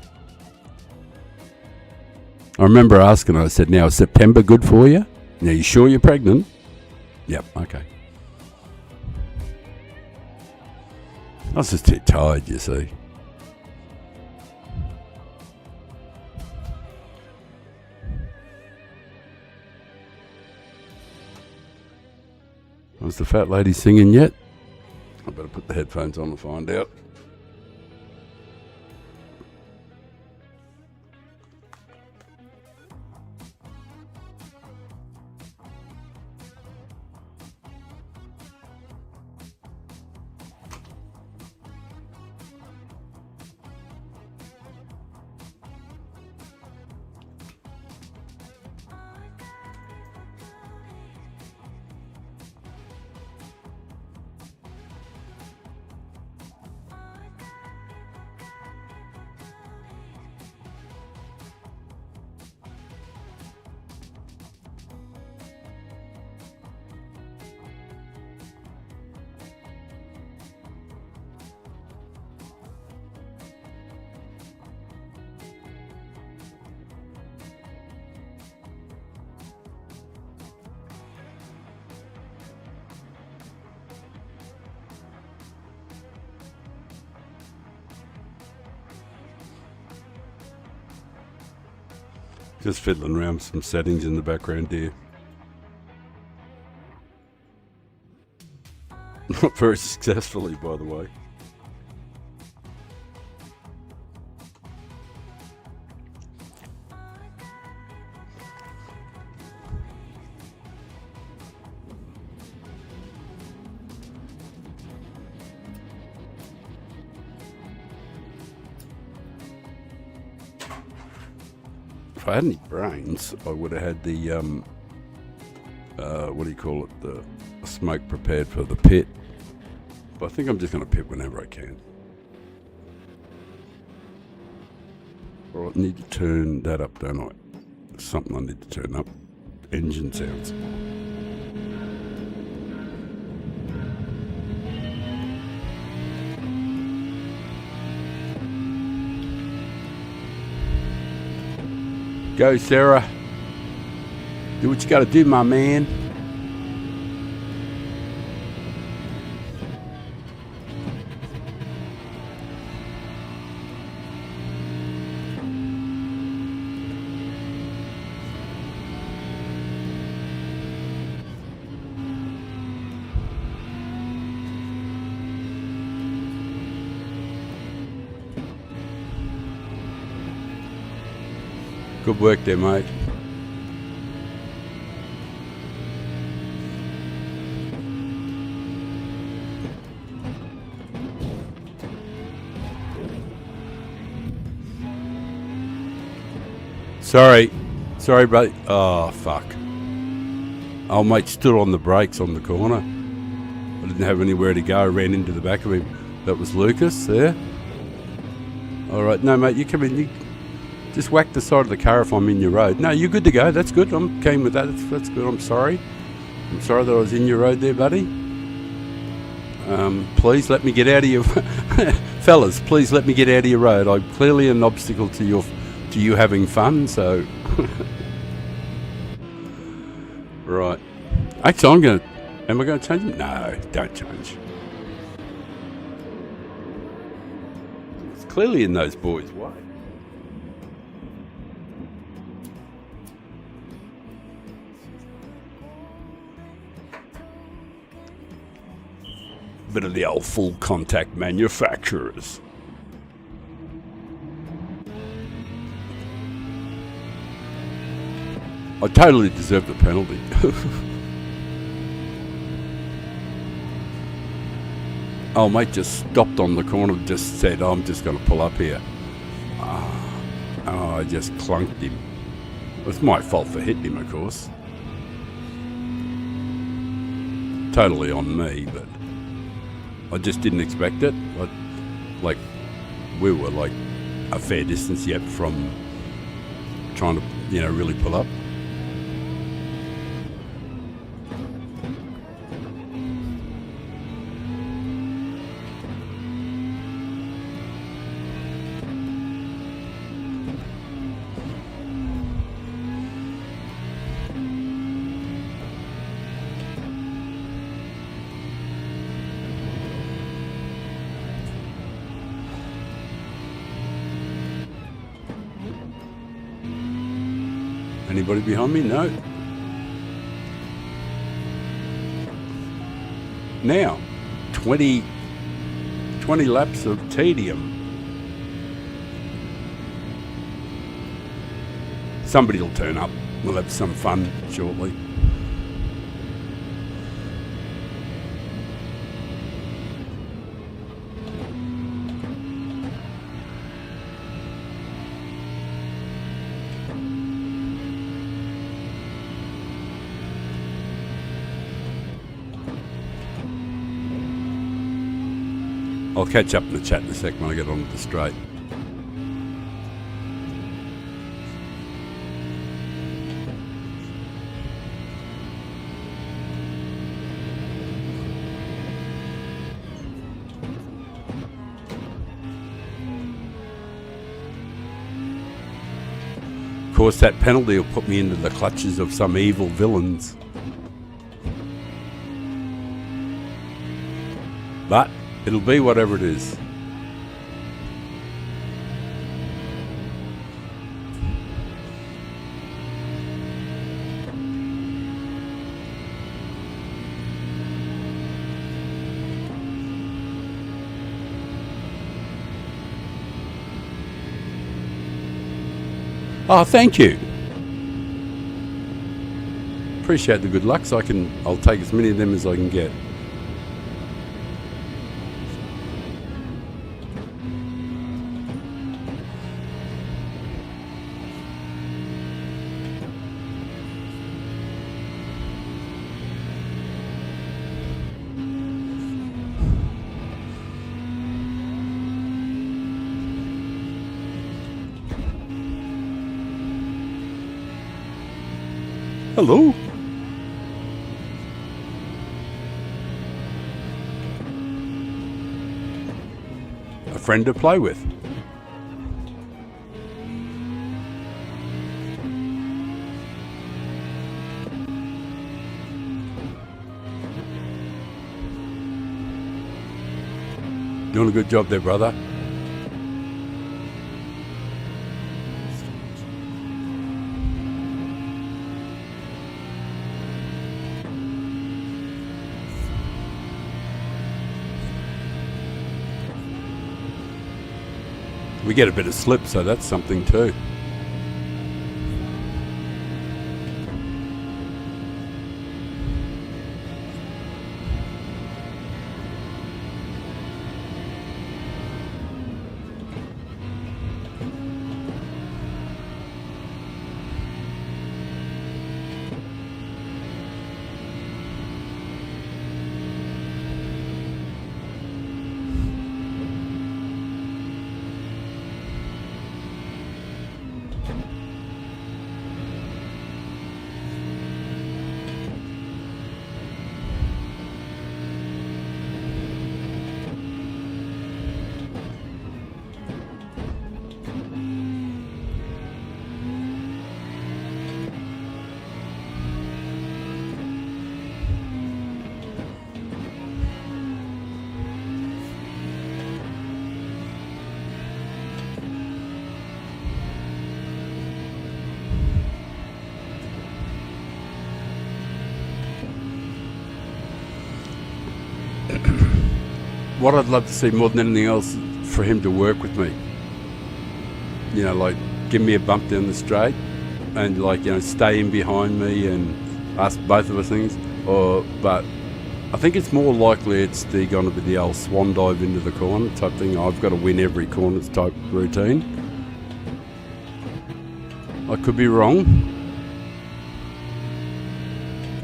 I remember asking her, I said, now is September good for you? Now, you sure you're pregnant? Yep, okay. I was just too tired, you see. Was the fat lady singing yet? I better put the headphones on and find out. Just fiddling around with some settings in the background here. Not very successfully, by the way. If I had any brains, I would have had the, what do you call it, the smoke prepared for the pit. But I think I'm just going to pit whenever I can. Right, I need to turn that up, don't I? There's something I need to turn up. Engine sounds. Go, Sarah. Do what you gotta do, my man. Good work there, mate. Sorry, buddy. Oh, fuck. Old mate stood on the brakes on the corner. I didn't have anywhere to go. I ran into the back of him. That was Lucas there. All right, no, mate, you come in. You just whack the side of the car if I'm in your road. No, you're good to go. That's good. I'm keen with that. That's good. I'm sorry. I'm sorry that I was in your road there, buddy. Please let me get out of your... Fellas, please let me get out of your road. I'm clearly an obstacle to you having fun, so... Right. Actually, am I going to change it? No, don't change. It's clearly in those boys' way. Bit of the old full contact manufacturers. I totally deserve the penalty. Oh, mate just stopped on the corner, just said, I'm just going to pull up here. Oh, I just clunked him. It was my fault for hitting him, of course. Totally on me, but I just didn't expect it. We were like a fair distance yet from trying to, really pull up. Anybody behind me? No. Now, 20 laps of tedium. Somebody will turn up. We'll have some fun shortly. I'll catch up in the chat in a sec when I get onto the straight. Of course, that penalty will put me into the clutches of some evil villains. But it'll be whatever it is. Oh, thank you. Appreciate the good luck. So I'll take as many of them as I can get. Hello. A friend to play with. Doing a good job there, brother. We get a bit of slip, so that's something too. what I'd love to see more than anything else, for him to work with me. You know, like give me a bump down the straight, and like, you know, stay in behind me and ask both of us things. But I think it's more likely it's going to be the old swan dive into the corner type thing. I've got to win every corners type routine. I could be wrong.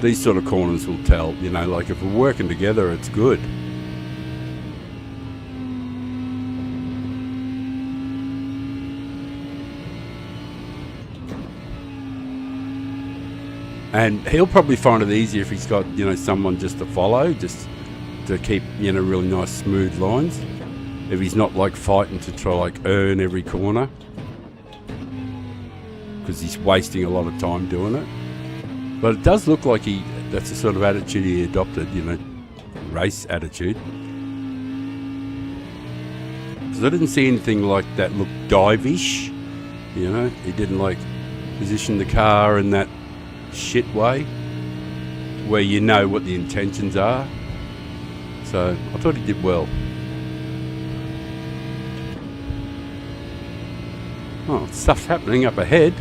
These sort of corners will tell, you know, like if we're working together, it's good. And he'll probably find it easier if he's got, you know, someone just to follow, just to keep, you know, really nice smooth lines. If he's not like fighting to try like earn every corner, because he's wasting a lot of time doing it. But it does look like that's the sort of attitude he adopted, you know, race attitude. Because I didn't see anything like that look dive-ish, you know. He didn't like position the car in that shit way where you know what the intentions are. So I thought he did well. Oh, stuff's happening up ahead.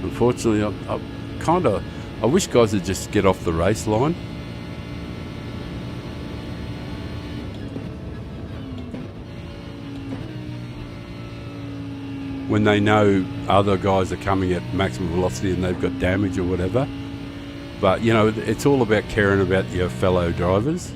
Unfortunately, I wish guys would just get off the race line. When they know other guys are coming at maximum velocity and they've got damage or whatever. But, you know, it's all about caring about your fellow drivers.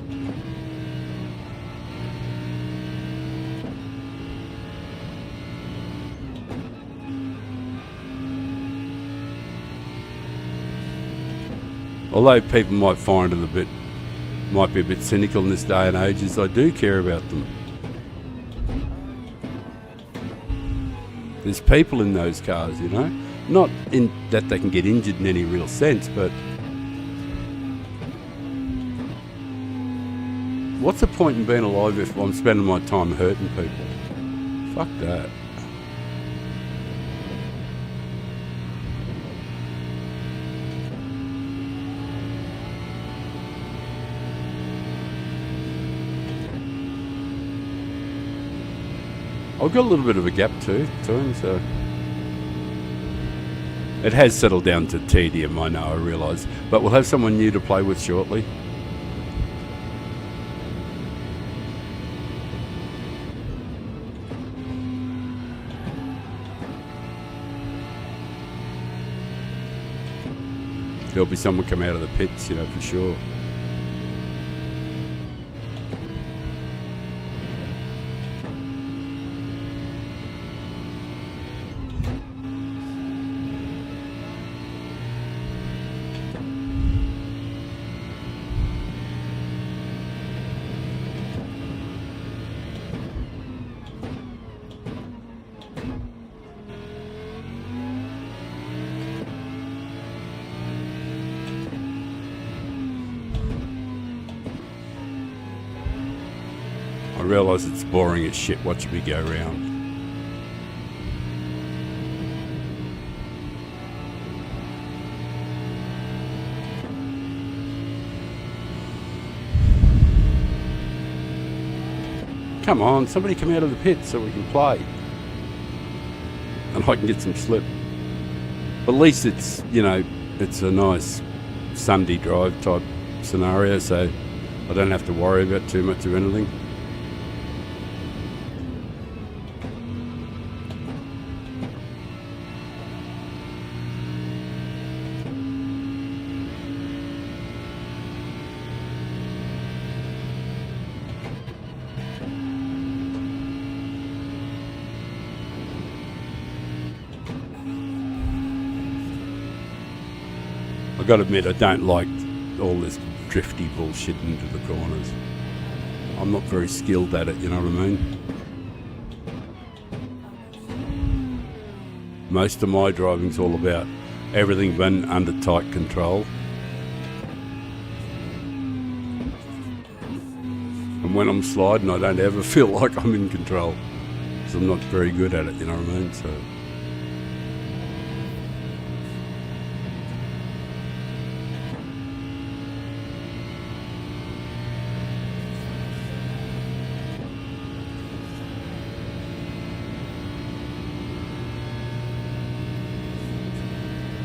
Although people might find it might be a bit cynical in this day and age, is I do care about them. There's people in those cars, you know, not in that they can get injured in any real sense, but what's the point in being alive if I'm spending my time hurting people? Fuck that. I've got a little bit of a gap to him, so it has settled down to tedium, I know, I realise, but we'll have someone new to play with shortly. There'll be someone come out of the pits, you know, for sure. I realise it's boring as shit watching me go round. Come on, somebody come out of the pit so we can play. And I can get some slip. But at least it's, you know, it's a nice Sunday drive type scenario, so I don't have to worry about too much of anything. I've got to admit, I don't like all this drifty bullshit into the corners. I'm not very skilled at it, you know what I mean? Most of my driving's all about everything being under tight control. And when I'm sliding, I don't ever feel like I'm in control, because I'm not very good at it, you know what I mean? So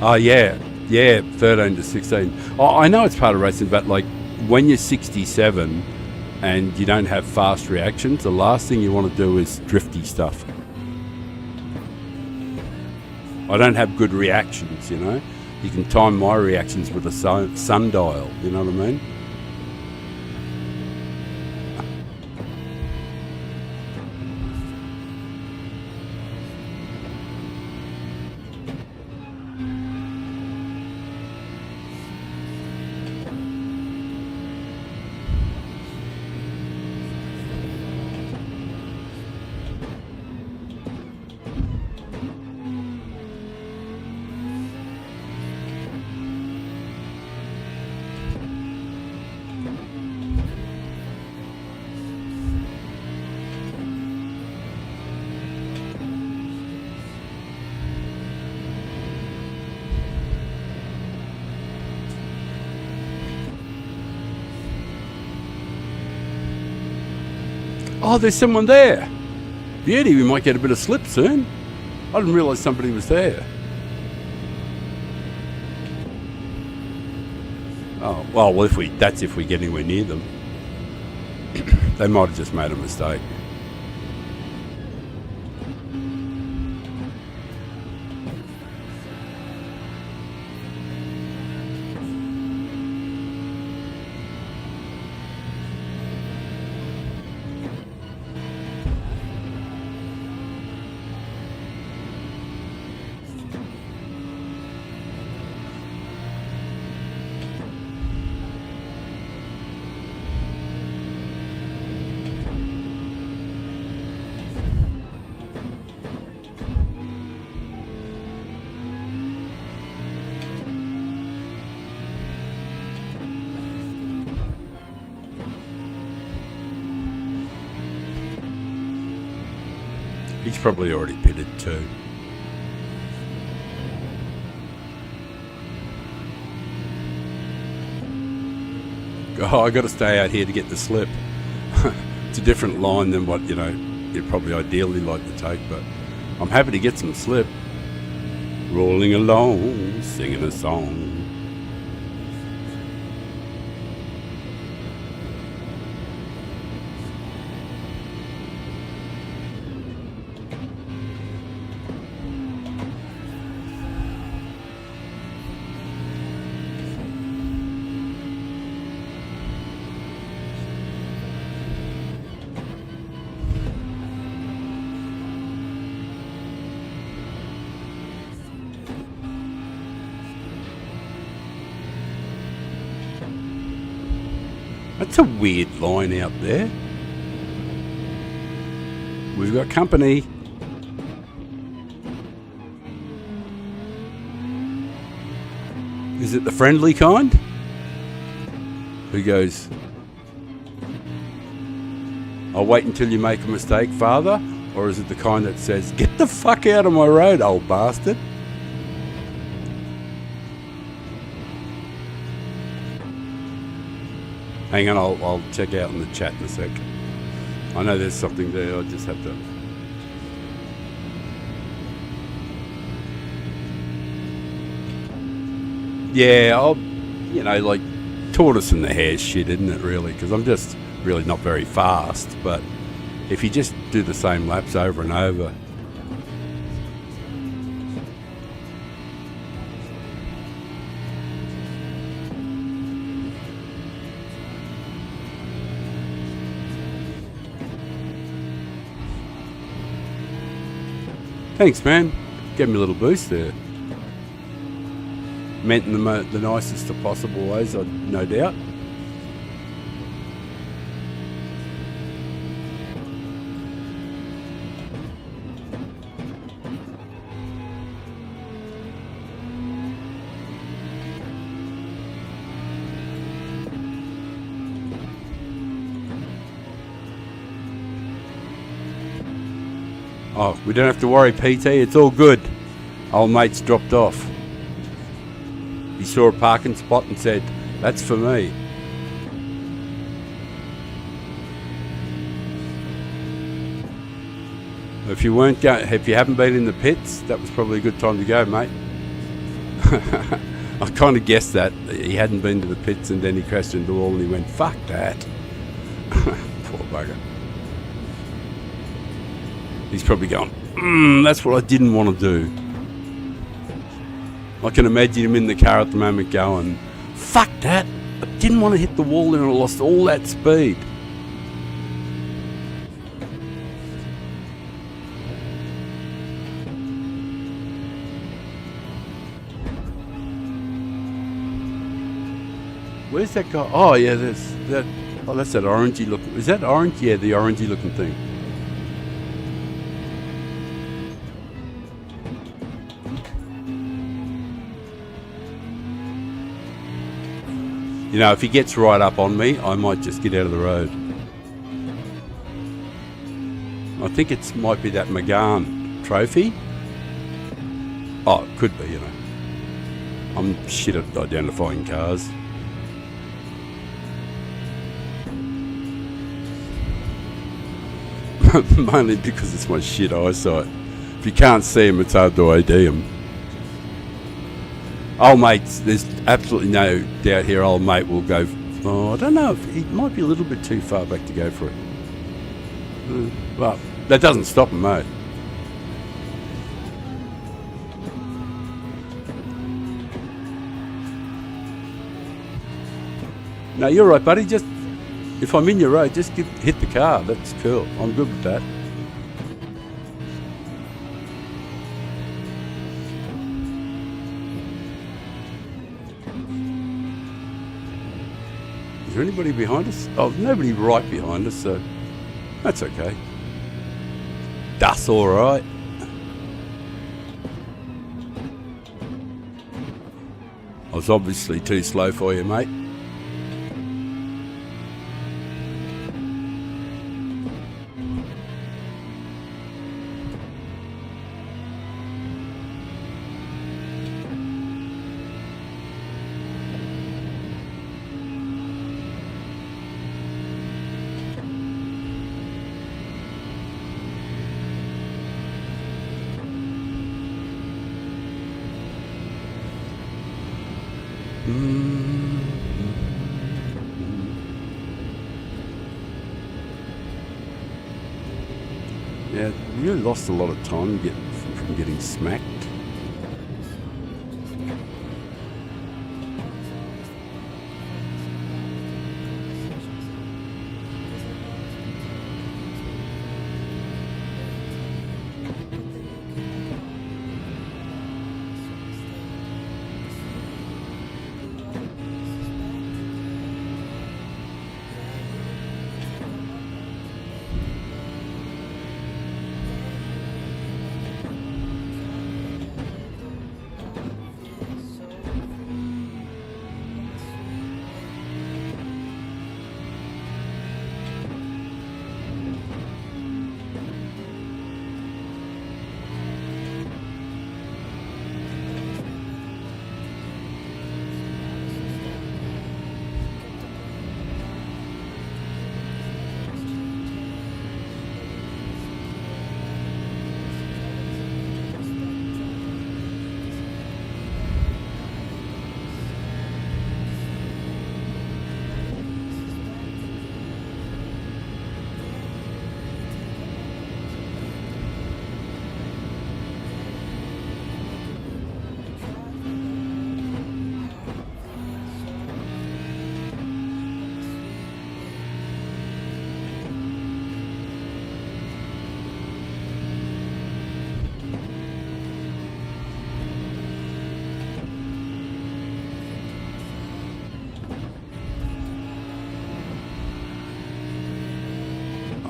Oh, yeah. Yeah, 13 to 16. Oh, I know it's part of racing, but like when you're 67 and you don't have fast reactions, the last thing you want to do is drifty stuff. I don't have good reactions, you know. You can time my reactions with a sundial, you know what I mean? Oh, there's someone there. Beauty, we might get a bit of slip soon. I didn't realise somebody was there. Oh, well, that's if we get anywhere near them. They might have just made a mistake. He's probably already pitted too. Oh, I got to stay out here to get the slip. It's a different line than what, you know, you'd probably ideally like to take, but I'm happy to get some slip. Rolling along, singing a song. That's a weird line out there. We've got company. Is it the friendly kind? Who goes, I'll wait until you make a mistake, father? Or is it the kind that says, get the fuck out of my road, old bastard? Hang on, I'll check out in the chat in a sec. I know there's something there, I just have to... Yeah, you know, like tortoise and the hare shit, isn't it, really? Because I'm just really not very fast, but if you just do the same laps over and over... Thanks, man. Gave me a little boost there. Meant in the nicest of possible ways, no doubt. Oh, we don't have to worry, PT. It's all good. Old mate's dropped off. He saw a parking spot and said, that's for me. If you haven't been in the pits, that was probably a good time to go, mate. I kind of guessed that. He hadn't been to the pits and then he crashed into the wall and he went, fuck that. Poor bugger. He's probably going, that's what I didn't want to do. I can imagine him in the car at the moment going, fuck that. I didn't want to hit the wall and I lost all that speed. Where's that guy? Oh yeah, that's that. Oh, that's that orangey looking. Is that orange? Yeah, the orangey looking thing. You know, if he gets right up on me, I might just get out of the road. I think it might be that McGahn trophy. Oh, it could be, you know. I'm shit at identifying cars. Mainly because it's my shit eyesight. If you can't see them, it's hard to ID them. Old mate, there's absolutely no doubt here old mate will go, I don't know, if he might be a little bit too far back to go for it. Well, that doesn't stop him, mate. No, you're right, buddy. Just, if I'm in your road, just hit the car. That's cool. I'm good with that. Is there anybody behind us? Oh, nobody right behind us, so that's okay. That's all right. I was obviously too slow for you, mate. Yeah, really lost a lot of time from getting smacked.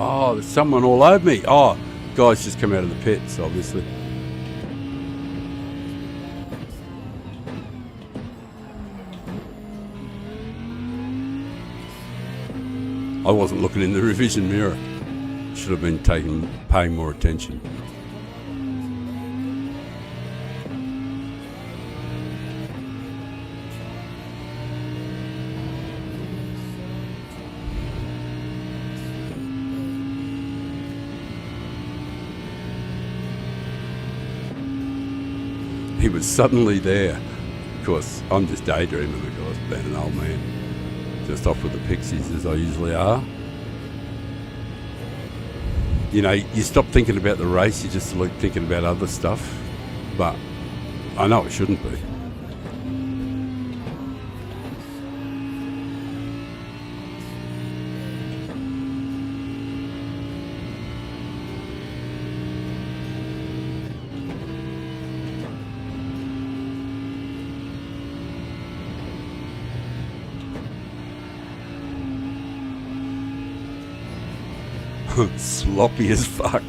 Oh, there's someone all over me. Oh, guys just come out of the pits, obviously. I wasn't looking in the revision mirror. Should have been paying more attention. He was suddenly there. course, I'm just daydreaming, of course, being an old man. Just off with the pixies, as I usually are. You know, you stop thinking about the race, you just like thinking about other stuff. But I know it shouldn't be. Sloppy as fuck.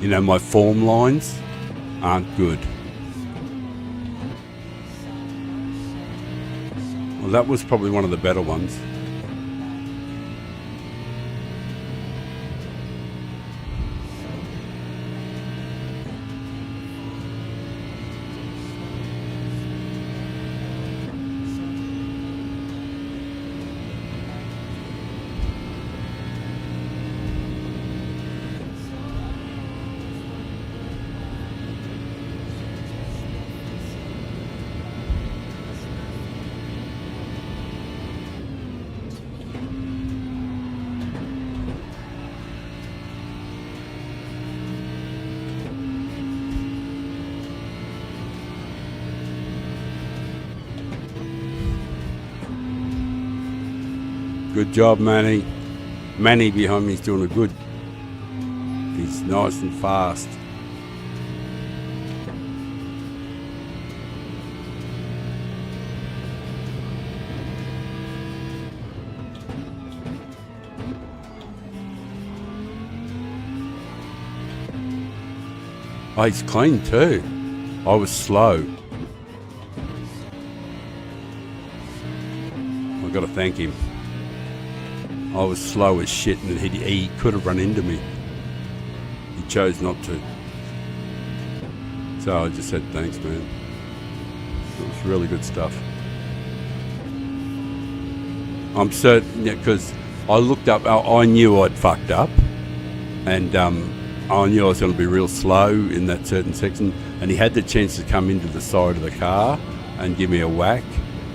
You know, my form lines aren't good. Well, that was probably one of the better ones. Good job, Manny. Manny behind me is doing a good. He's nice and fast. Oh, he's clean too. I was slow. I've got to thank him. I was slow as shit and he could have run into me. He chose not to. So I just said, thanks, man. It was really good stuff. I'm certain, because I looked up, I knew I'd fucked up. And I knew I was going to be real slow in that certain section. And he had the chance to come into the side of the car and give me a whack.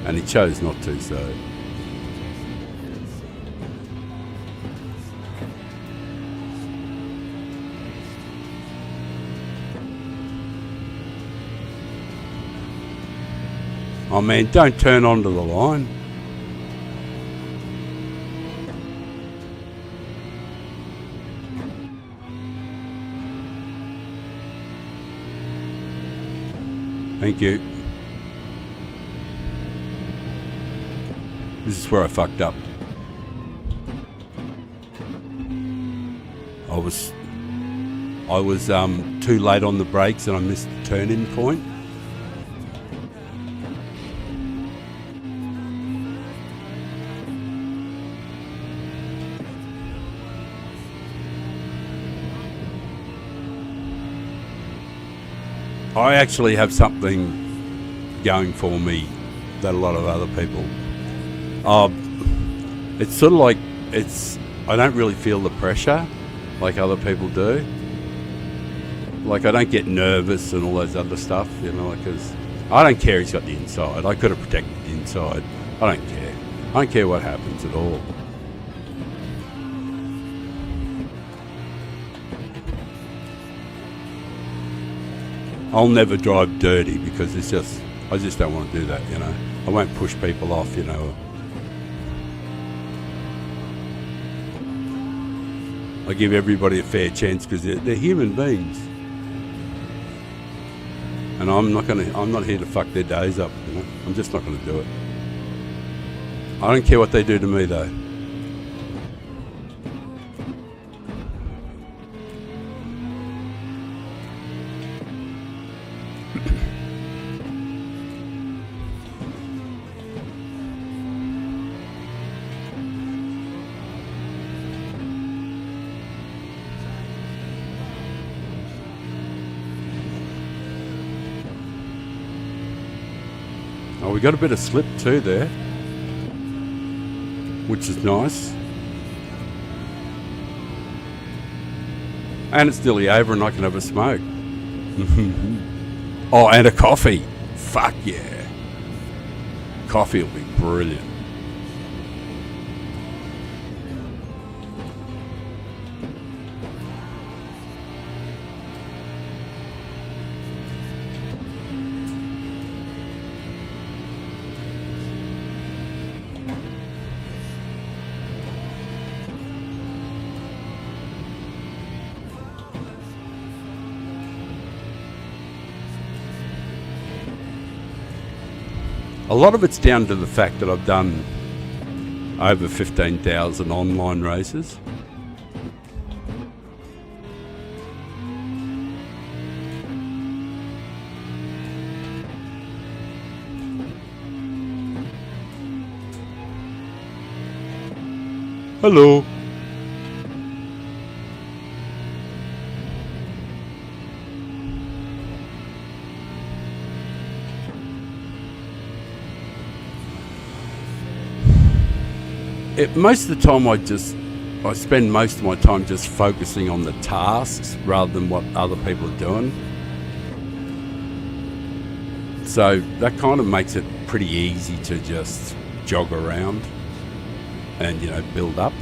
And he chose not to, so... Oh man, don't turn onto the line. Thank you. This is where I fucked up. I was too late on the brakes and I missed the turn-in point. I actually have something going for me that a lot of other people. It's sort of like I don't really feel the pressure like other people do. Like I don't get nervous and all those other stuff, you know, because I don't care he's got the inside. I could have protected the inside. I don't care. I don't care what happens at all. I'll never drive dirty because I just don't want to do that, you know. I won't push people off, you know. I give everybody a fair chance because they're human beings. And I'm not here to fuck their days up, you know. I'm just not going to do it. I don't care what they do to me though. Oh, we got a bit of slip too there. which is nice. And it's nearly over and I can have a smoke. Oh, and a coffee. Fuck yeah. Coffee will be brilliant. A lot of it's down to the fact that I've done over 15,000 online races. Hello. Most of the time I spend most of my time just focusing on the tasks rather than what other people are doing. So that kind of makes it pretty easy to just jog around and, you know, build up.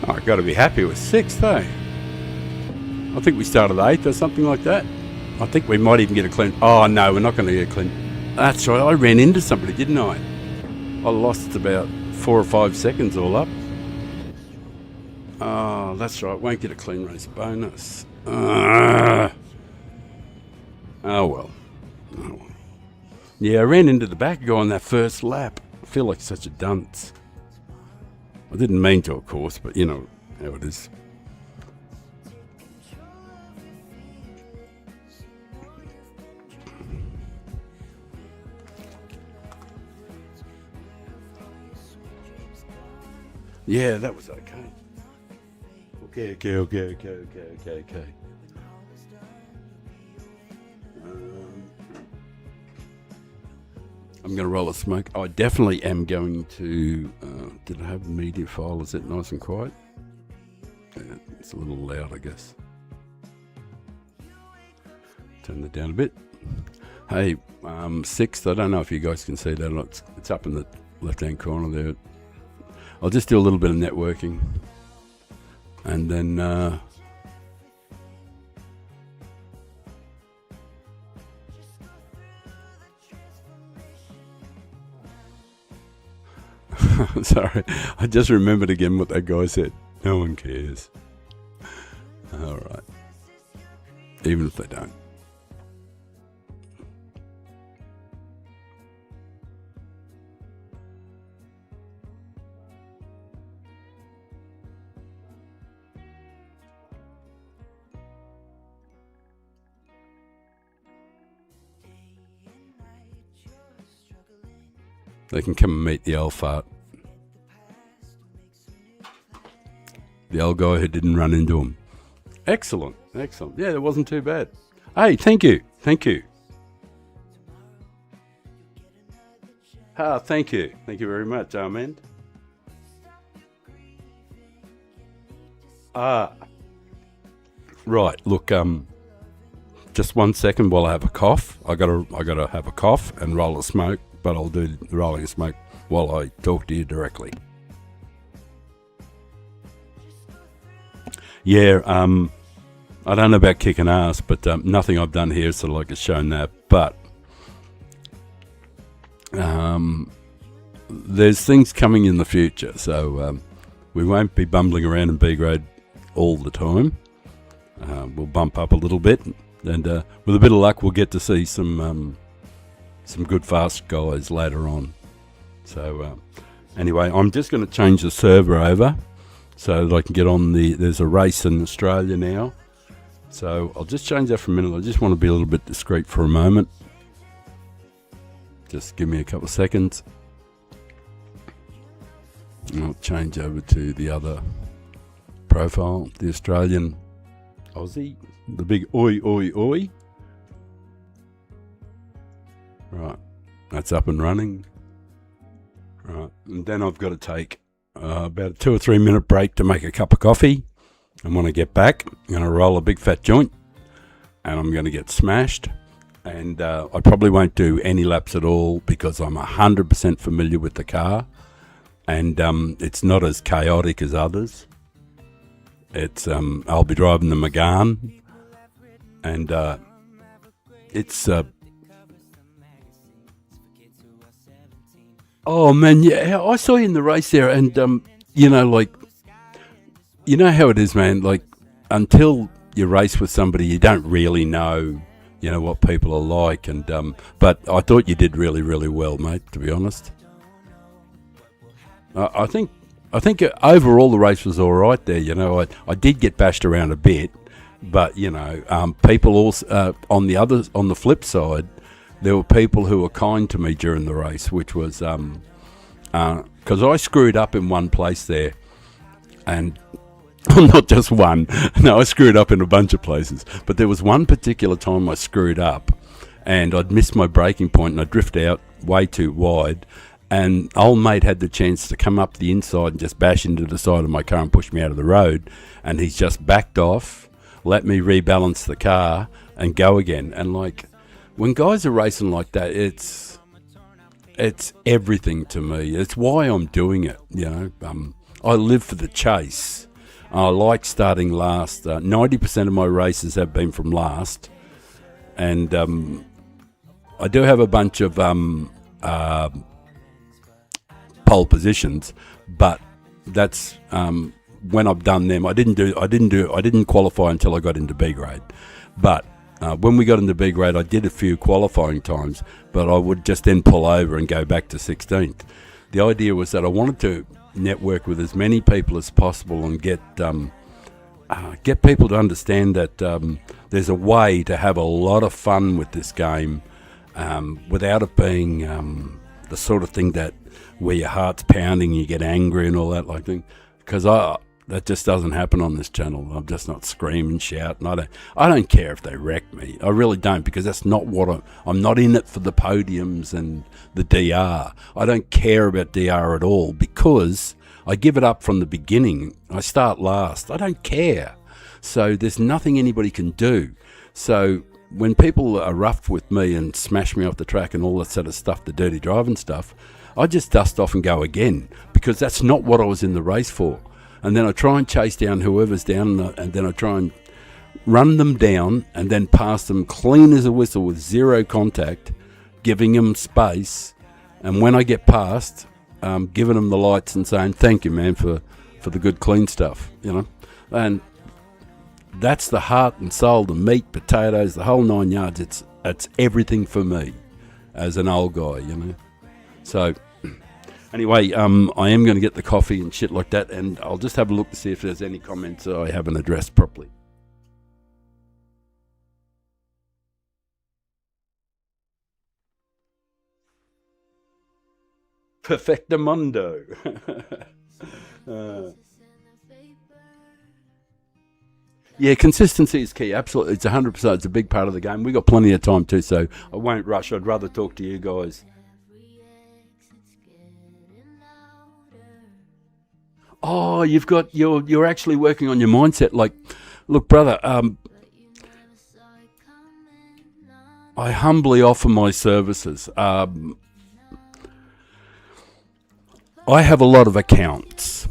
I've got to be happy with 6th, eh? I think we started 8th or something like that. I think we might even get a clean. Oh, no, we're not going to get a clean. That's right, I ran into somebody, didn't I? I lost about 4 or 5 seconds all up. Oh, that's right, won't get a clean race bonus. Oh, well. Yeah, I ran into the back guy on that first lap. I feel like such a dunce. I didn't mean to, of course, but you know how it is. Yeah, that was okay. Okay. I'm going to roll a smoke. I definitely am going to... did I have the media file? Is it nice and quiet? Yeah, it's a little loud, I guess. Turn that down a bit. Hey, 6th, I don't know if you guys can see that or not. It's up in the left-hand corner there. I'll just do a little bit of networking. And then... Sorry, I just remembered again what that guy said. No one cares. Alright. Even if they don't. They can come and meet the old fart. The old guy who didn't run into him. Excellent. Yeah, that wasn't too bad. Hey, thank you. Thank you very much, Armand. Right, look, just 1 second while I have a cough. I gotta have a cough and roll a smoke, but I'll do the rolling a smoke while I talk to you directly. Yeah, I don't know about kicking ass, but nothing I've done here sort of like has shown that. But there's things coming in the future, so we won't be bumbling around in B grade all the time. We'll bump up a little bit, and with a bit of luck, we'll get to see some good fast guys later on. So anyway, I'm just going to change the server over so that I can get on there's a race in Australia now. So I'll just change that for a minute. I just want to be a little bit discreet for a moment. Just give me a couple of seconds. And I'll change over to the other profile, the Australian Aussie, the big oi, oi, oi. Right, that's up and running. Right, and then I've got to take about a 2 or 3 minute break to make a cup of coffee. And when I get back, I'm going to roll a big fat joint and I'm going to get smashed. And I probably won't do any laps at all because I'm 100% familiar with the car. And it's not as chaotic as others. It's I'll be driving the Gran, and it's oh man, yeah, I saw you in the race there, and you know, like, you know how it is, man. Like, until you race with somebody, you don't really know, you know, what people are like, and but I thought you did really, really well, mate. To be honest, I think overall the race was all right there. You know, I did get bashed around a bit, but you know, people also on the flip side, there were people who were kind to me during the race, which was because I screwed up in one place there, and not just one. No, I screwed up in a bunch of places, but there was one particular time I screwed up, and I'd missed my braking point, and I drifted out way too wide. And old mate had the chance to come up the inside and just bash into the side of my car and push me out of the road. And he's just backed off, let me rebalance the car and go again. And like, when guys are racing like that, it's everything to me. It's why I'm doing it. You know, I live for the chase. I like starting last. 90% of my races have been from last. And I do have a bunch of pole positions, but that's when I've done them. I didn't qualify until I got into B grade, but when we got into B grade, I did a few qualifying times, but I would just then pull over and go back to 16th. The idea was that I wanted to network with as many people as possible and get people to understand that there's a way to have a lot of fun with this game without it being the sort of thing that where your heart's pounding, you get angry and all that like thing. Because that just doesn't happen on this channel. I'm just not screaming, shouting. I don't care if they wreck me. I really don't, because that's not what I'm not in it for the podiums and the DR. I don't care about DR at all because I give it up from the beginning. I start last. I don't care. So there's nothing anybody can do. So when people are rough with me and smash me off the track and all that sort of stuff, the dirty driving stuff, I just dust off and go again, because that's not what I was in the race for. And then I try and chase down whoever's down, and then I try and run them down and then pass them clean as a whistle with zero contact, giving them space. And when I get past, giving them the lights and saying, thank you, man, for the good, clean stuff, you know. And that's the heart and soul, the meat, potatoes, the whole 9 yards. It's everything for me as an old guy, you know. So anyway, I am going to get the coffee and shit like that, and I'll just have a look to see if there's any comments I haven't addressed properly. Perfectamundo. Yeah, consistency is key. Absolutely. It's 100%. It's a big part of the game. We've got plenty of time too, so I won't rush. I'd rather talk to you guys. Oh, you're actually working on your mindset. Like, look, brother, I humbly offer my services. I have a lot of accounts,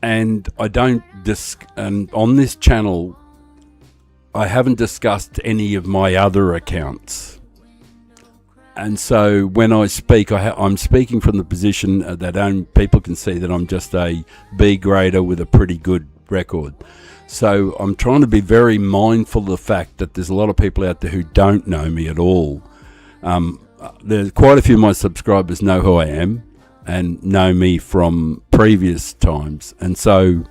and I don't and on this channel, I haven't discussed any of my other accounts. And so when I speak, I'm speaking from the position that people can see that I'm just a B grader with a pretty good record. So I'm trying to be very mindful of the fact that there's a lot of people out there who don't know me at all. There's quite a few of my subscribers know who I am and know me from previous times. And so,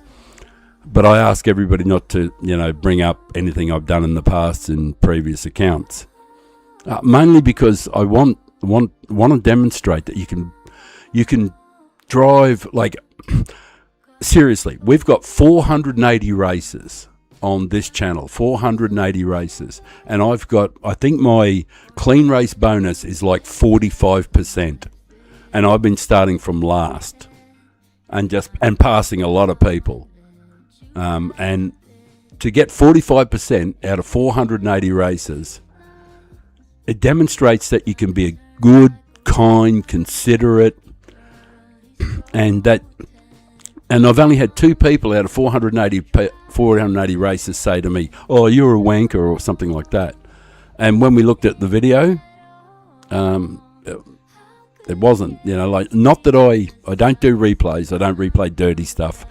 but I ask everybody not to, bring up anything I've done in the past in previous accounts. Mainly because I want to demonstrate that you can drive, like, seriously. We've got 480 races on this channel, 480 races, and I think my clean race bonus is like 45%, and I've been starting from last and passing a lot of people, and to get 45% out of 480 races. It demonstrates that you can be a good, kind, considerate, and I've only had 2 people out of 480 races say to me, "Oh, you're a wanker," or something like that. And when we looked at the video, it wasn't, not that I don't do replays. I don't replay dirty stuff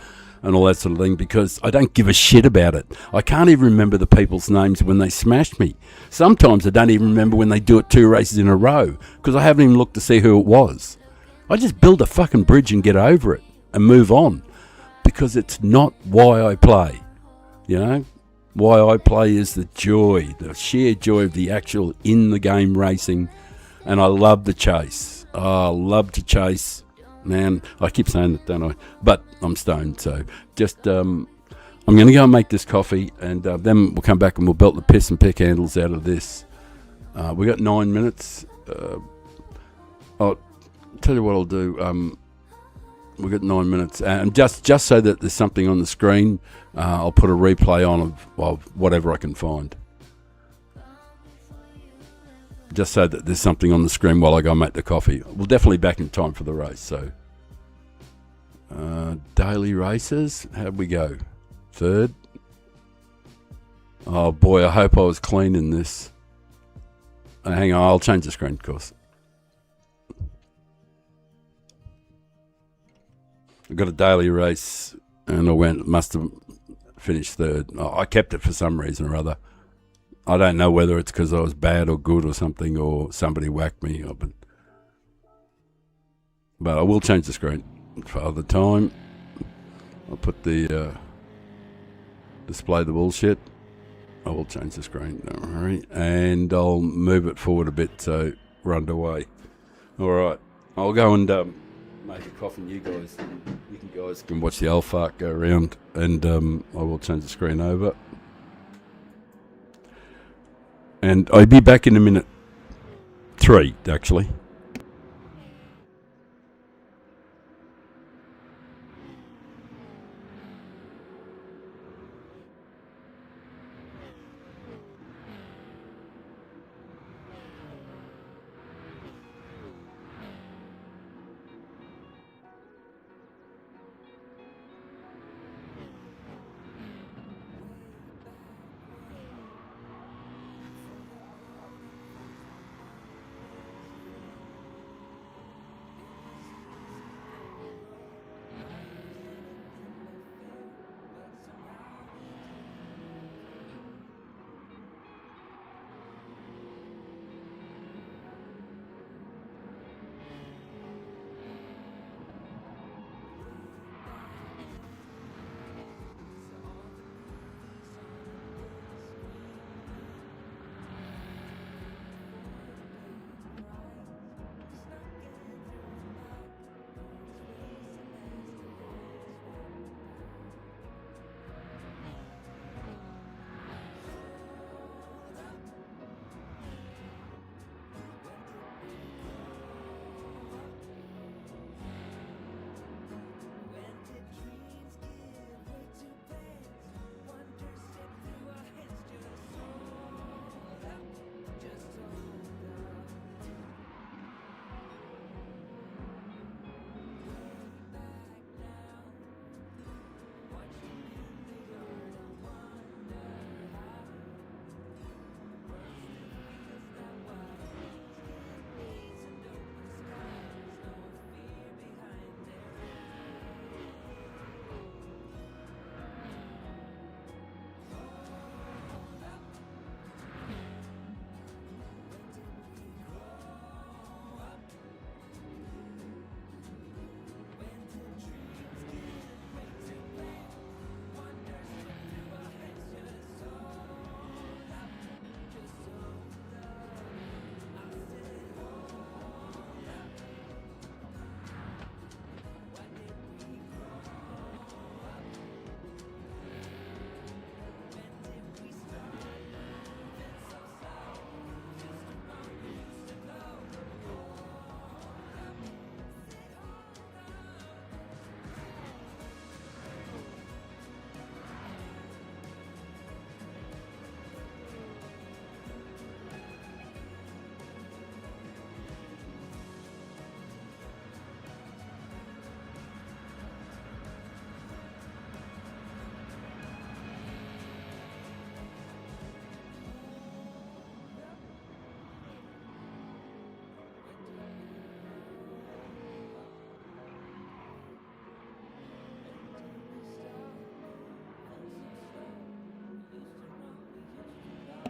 and all that sort of thing, because I don't give a shit about it. I can't even remember the people's names when they smashed me. Sometimes I don't even remember when they do it 2 races in a row, because I haven't even looked to see who it was. I just build a fucking bridge and get over it and move on, because it's not why I play. Why I play is the sheer joy of the actual in-the-game racing, and I love the chase. I love to chase. Man, I keep saying that, don't I? But I'm stoned, so just I'm going to go and make this coffee, and then we'll come back and we'll belt the piss and pick handles out of this. We got 9 minutes. I'll tell you what I'll do. We've got 9 minutes, and just so that there's something on the screen, I'll put a replay on of whatever I can find. Just so that there's something on the screen while I go make the coffee. We'll definitely back in time for the race. So, daily races. How'd we go? 3rd. Oh boy, I hope I was clean in this. Hang on, I'll change the screen, of course. I got a daily race, and must have finished 3rd. I kept it for some reason or other. I don't know whether it's because I was bad or good or something, or somebody whacked me. But I will change the screen for the time. I'll put the display the bullshit. I will change the screen, don't worry. And I'll move it forward a bit so we're underway. All right. I'll go and make a coffee, and you guys can watch the old fart go around, and I will change the screen over. And I'll be back in a minute. 3, actually.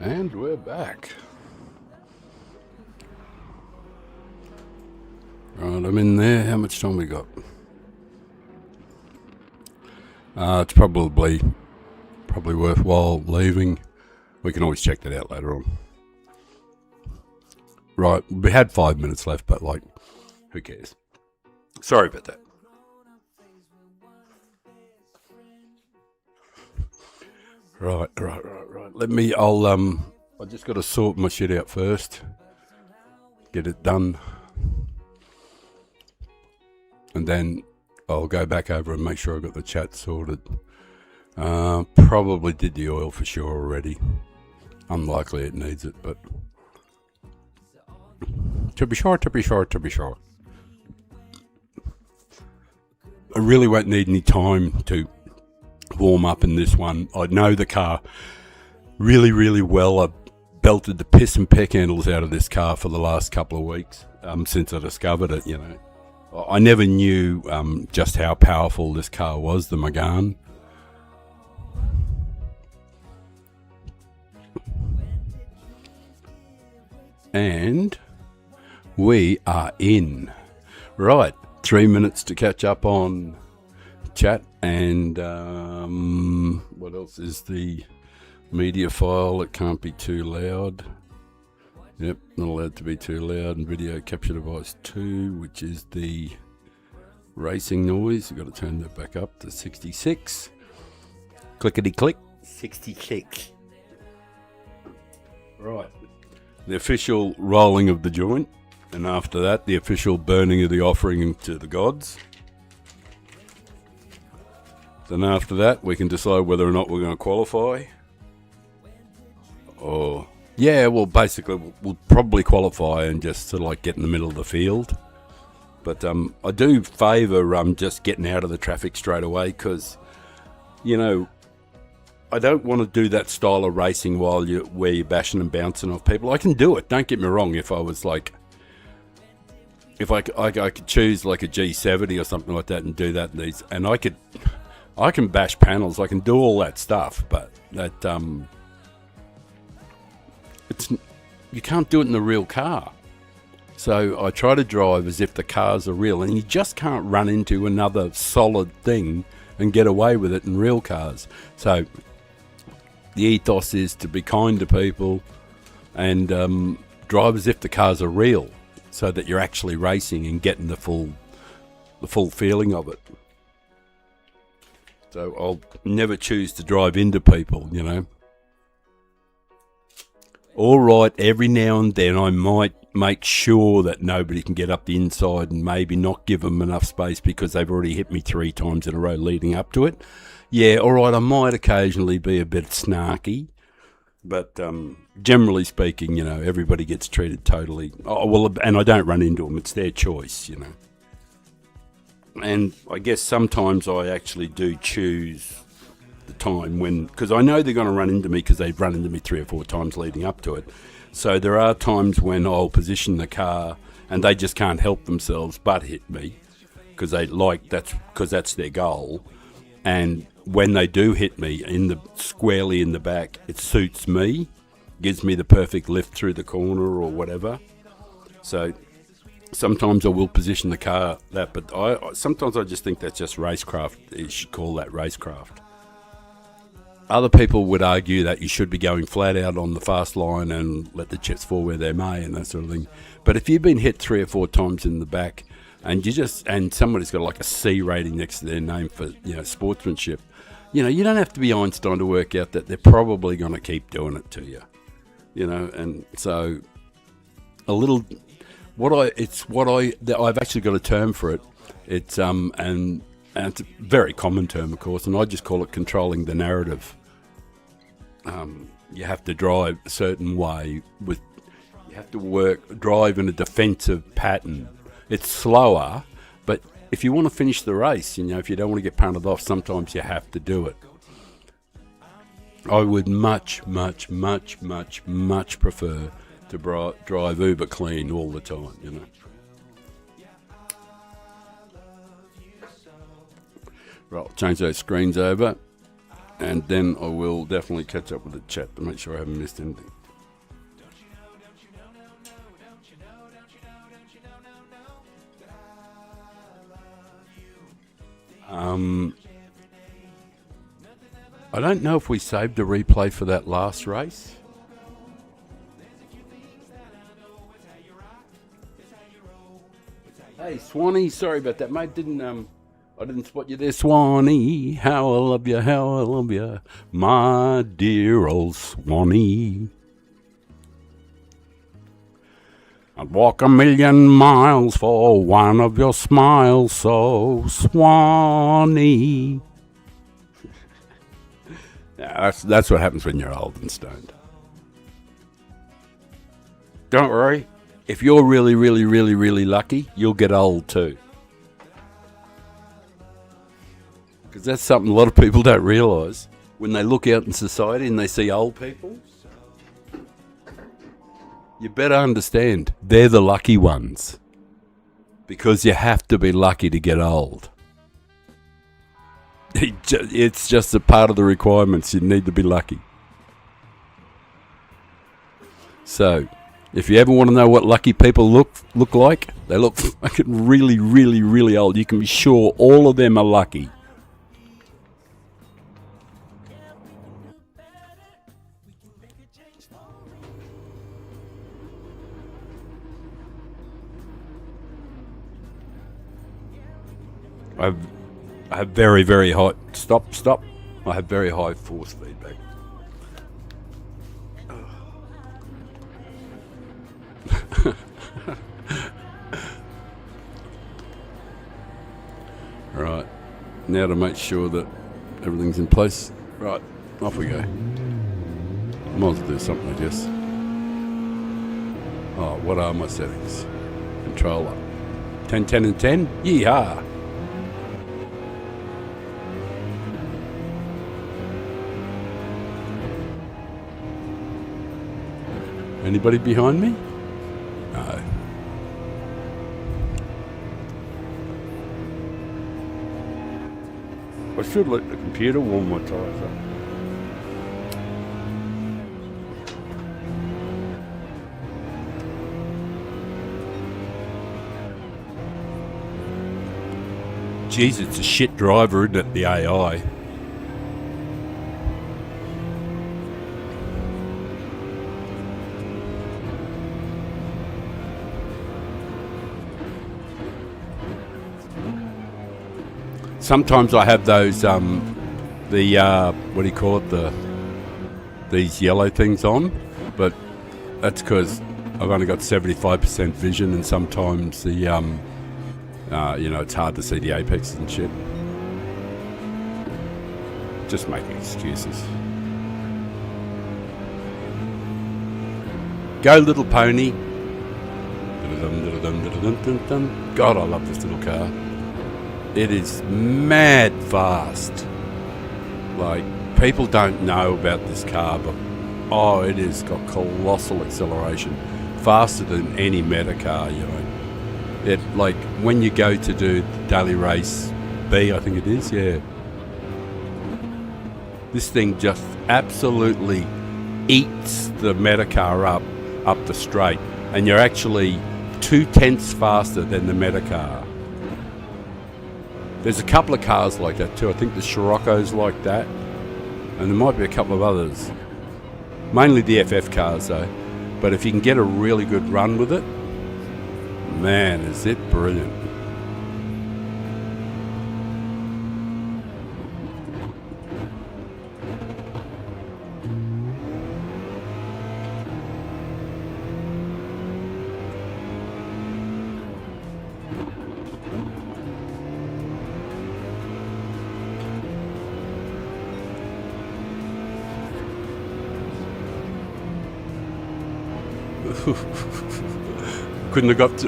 And we're back. Right, I'm in there. How much time we got? It's probably worthwhile leaving. We can always check that out later on. Right, we had 5 minutes left, but like, who cares? Sorry about that. Right. I just got to sort my shit out first. Get it done. And then I'll go back over and make sure I got the chat sorted. Probably did the oil for sure already. Unlikely it needs it, but to be sure. I really won't need any time to warm up in this one. I know the car really, really well. I've belted the piss and peck handles out of this car for the last couple of weeks since I discovered it, you know. I never knew just how powerful this car was, the Megane. And we are in. Right, 3 minutes to catch up on chat. And what else is the media file? It can't be too loud. Yep, not allowed to be too loud. And video capture device 2, which is the racing noise. You've got to turn that back up to 66. Clickety click. 66. Right. The official rolling of the joint. And after that, the official burning of the offering to the gods. Then after that, we can decide whether or not we're going to qualify. Or, yeah, well, basically, we'll probably qualify and just sort of like get in the middle of the field. But I do favour just getting out of the traffic straight away because, you know, I don't want to do that style of racing where you're bashing and bouncing off people. I can do it, don't get me wrong. If I was like, if I could choose like a G7 or something like that and do that, and I can bash panels, I can do all that stuff, but that you can't do it in the real car. So I try to drive as if the cars are real, and you just can't run into another solid thing and get away with it in real cars. So the ethos is to be kind to people and drive as if the cars are real, so that you're actually racing and getting the full feeling of it. So I'll never choose to drive into people, you know. All right, every now and then I might make sure that nobody can get up the inside and maybe not give them enough space because they've already hit me 3 times in a row leading up to it. Yeah, all right, I might occasionally be a bit snarky, but generally speaking, you know, everybody gets treated totally. Oh, well, and I don't run into them. It's their choice, you know. And I guess sometimes I actually do choose the time when, because I know they're going to run into me because they've run into me 3 or 4 times leading up to it. So there are times when I'll position the car and they just can't help themselves but hit me because that's their goal. And when they do hit me squarely in the back, it suits me, gives me the perfect lift through the corner or whatever. So sometimes I will position the car that, but sometimes I just think that's just racecraft. You should call that racecraft. Other people would argue that you should be going flat out on the fast line and let the chips fall where they may and that sort of thing. But if you've been hit 3 or 4 times in the back and somebody's got like a C rating next to their name for, you know, sportsmanship, you know, you don't have to be Einstein to work out that they're probably going to keep doing it to you, you know. And so I've actually got a term for it. It's and it's a very common term, of course, and I just call it controlling the narrative. You have to drive a certain way you have to drive in a defensive pattern. It's slower, but if you want to finish the race, you know, if you don't want to get punted off, sometimes you have to do it. I would much, much, much, much, much prefer to drive uber clean all the time, you know. Right, I'll change those screens over and then I will definitely catch up with the chat to make sure I haven't missed anything. I don't know if we saved a replay for that last race. Hey, Swanee, sorry about that, mate. I didn't spot you there, Swanee. How I love you, my dear old Swanee. I'd walk 1,000,000 miles for one of your smiles, so Swanee. Yeah, that's what happens when you're old and stoned. Don't worry. If you're really, really, really, really lucky, you'll get old too. Because that's something a lot of people don't realise. When they look out in society and they see old people, you better understand they're the lucky ones. Because you have to be lucky to get old. It's just a part of the requirements. You need to be lucky. So, if you ever want to know what lucky people look like, they look fucking really, really, really old. You can be sure all of them are lucky. I have very, very high... Stop. I have very high force feedback. Right. Now to make sure that everything's in place. Right. Off we go. Might as well do something, I guess. Oh, what are my settings? Controller. 10, 10 and 10? Yeehaw! Anybody behind me? No. I should let the computer warm my tyres up. Jeez, it's a shit driver, isn't it, the AI? Sometimes I have those, what do you call it, these yellow things on, but that's because I've only got 75% vision, and sometimes the, it's hard to see the apex and shit. Just making excuses. Go, little pony. God, I love this little car. It is mad fast. Like, people don't know about this car, but it has got colossal acceleration. Faster than any meta car, you know. It, like, when you go to do daily race B, I think it is, yeah. This thing just absolutely eats the meta car up the straight. And you're actually 2/10 faster than the meta car. There's a couple of cars like that too. I think the Scirocco's like that. And there might be a couple of others. Mainly the FF cars though. But if you can get a really good run with it, man, is it brilliant.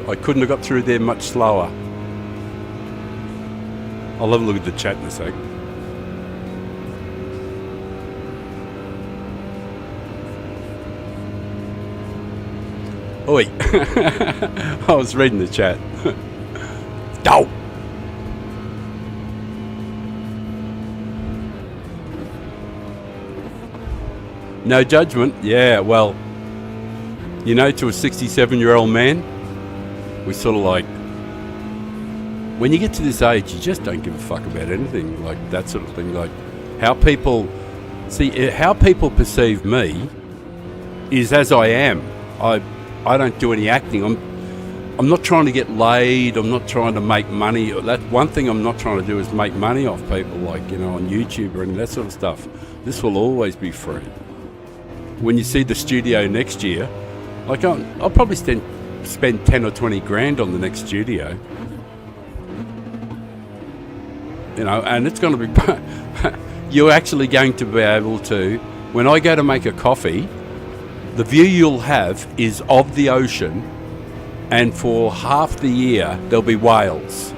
I couldn't have got through there much slower. I'll have a look at the chat in a sec. Oi! I was reading the chat. Dow! No judgment. Yeah, well, you know, to a 67-year-old man, we sort of like, when you get to this age, you just don't give a fuck about anything, like that sort of thing. Like how people perceive me is as I am. I don't do any acting. I'm not trying to get laid. I'm not trying to make money. That one thing I'm not trying to do is make money off people, like, you know, on YouTube or any of that sort of stuff. This will always be free. When you see the studio next year, like I'll probably spend 10 or 20 grand on the next studio. You know, and it's going to be, you're actually going to be able to, when I go to make a coffee, the view you'll have is of the ocean, and for half the year there'll be whales,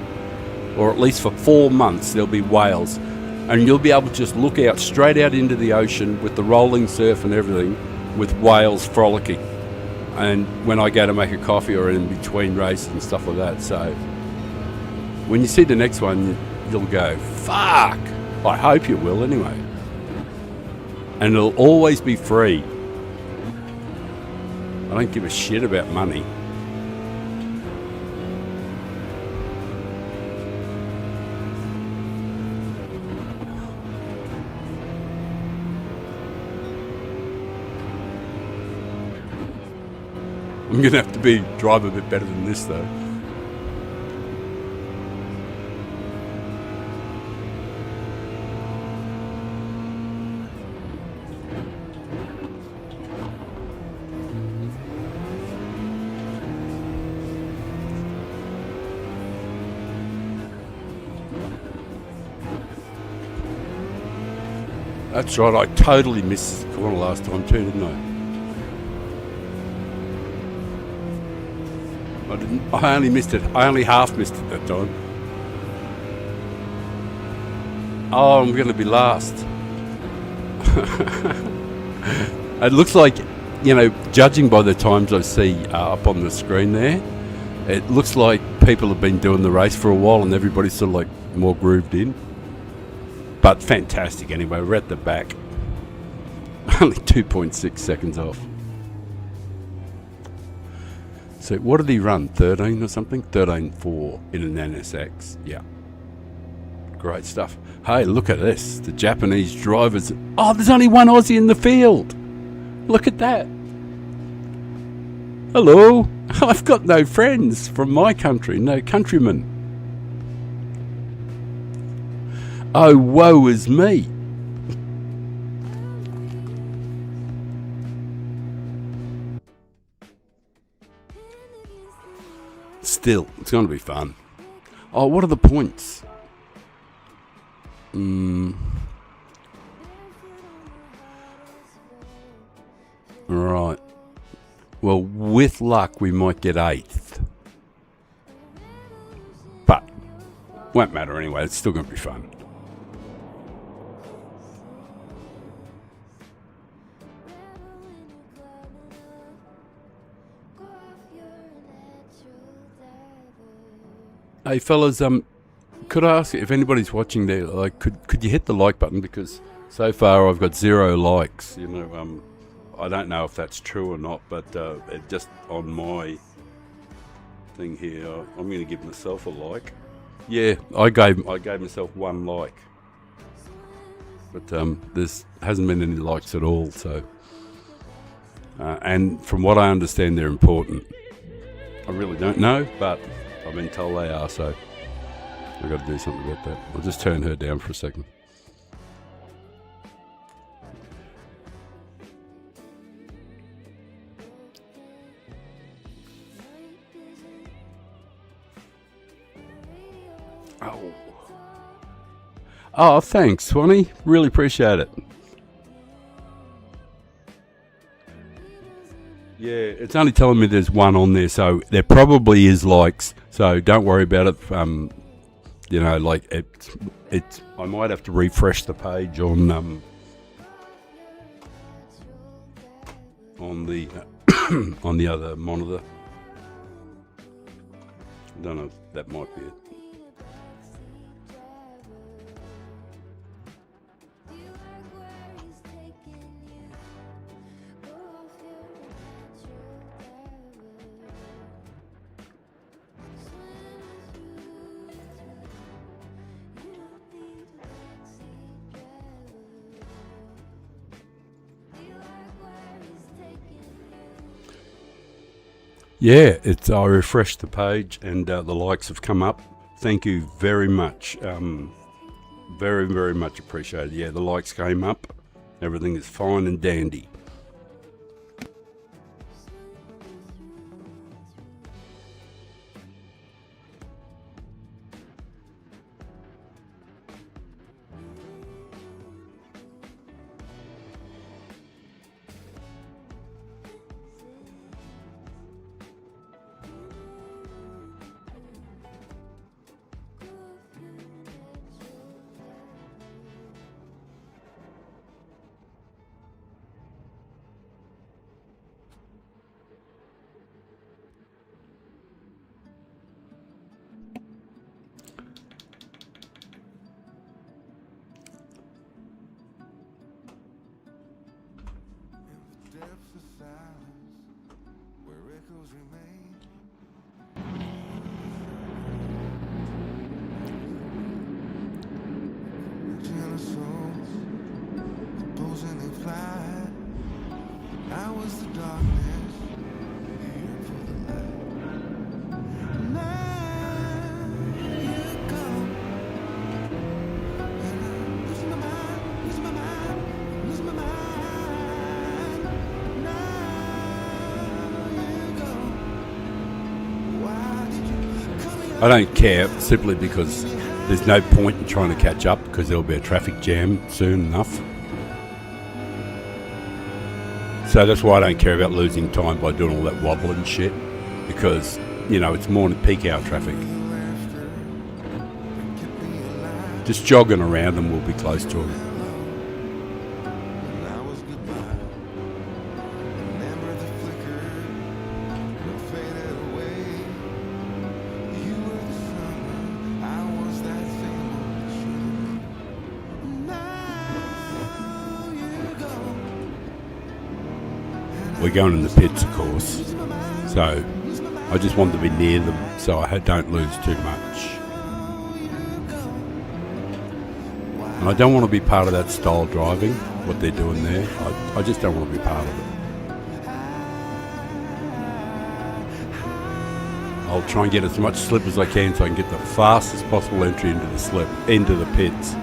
or at least for 4 months there'll be whales, and you'll be able to just look out straight out into the ocean with the rolling surf and everything, with whales frolicking. And when I go to make a coffee or in between races and stuff like that, so when you see the next one, you'll go, fuck. I hope you will anyway. And it'll always be free. I don't give a shit about money. I'm going to have to drive a bit better than this though. That's right, I totally missed the corner last time too, didn't I? I only missed it. I only half missed it that time. Oh, I'm going to be last. It looks like, you know, judging by the times I see up on the screen there, it looks like people have been doing the race for a while and everybody's sort of like more grooved in. But fantastic anyway, we're at the back. Only 2.6 seconds off. So what did he run? 13 or something? 13.4 in an NSX. Yeah. Great stuff. Hey, look at this. The Japanese drivers. Oh, there's only one Aussie in the field. Look at that. Hello. I've got no friends from my country. No countrymen. Oh, woe is me. Still, it's going to be fun. Oh, what are the points? Right. Well, with luck, we might get 8th. But, won't matter anyway. It's still going to be fun. Hey fellas, could I ask if anybody's watching there, like, could you hit the like button, because so far I've got 0 likes. You know, I don't know if that's true or not, but it just on my thing here, I'm going to give myself a like. Yeah, I gave myself 1 like, but there's hasn't been any likes at all. So, and from what I understand, they're important. I really don't know, but I've been told they are, so I've got to do something about that. I'll just turn her down for a second. Oh, thanks, Swanee. Really appreciate it. Yeah, it's only telling me there's 1 on there, so there probably is likes. So don't worry about it. You know, like it's. I might have to refresh the page on the on the other monitor. I don't know if that might be it. Yeah, it's. I refreshed the page and the likes have come up. Thank you very much. Very, very much appreciated. Yeah, the likes came up. Everything is fine and dandy. Depths of silence, where echoes remain. Jealous souls, opposing in flight. I was the darkness, here for the light. Now you go, and I'm losing my mind, losing my mind, losing my mind. Now you go. Why did you come in? I don't care simply because there's no point in trying to catch up because there'll be a traffic jam soon enough. So that's why I don't care about losing time by doing all that wobbling shit, because, you know, it's morning peak hour traffic. Just jogging around and we'll be close to it. Now was goodbye. Remember the flicker, no faded away. You were the summer, I was that same old sugar. Now you go. We're going in the pits, of course. So I just want to be near them so I don't lose too much. And I don't want to be part of that style driving, what they're doing there. I just don't want to be part of it. I'll try and get as much slip as I can so I can get the fastest possible entry into the slip, into the pits.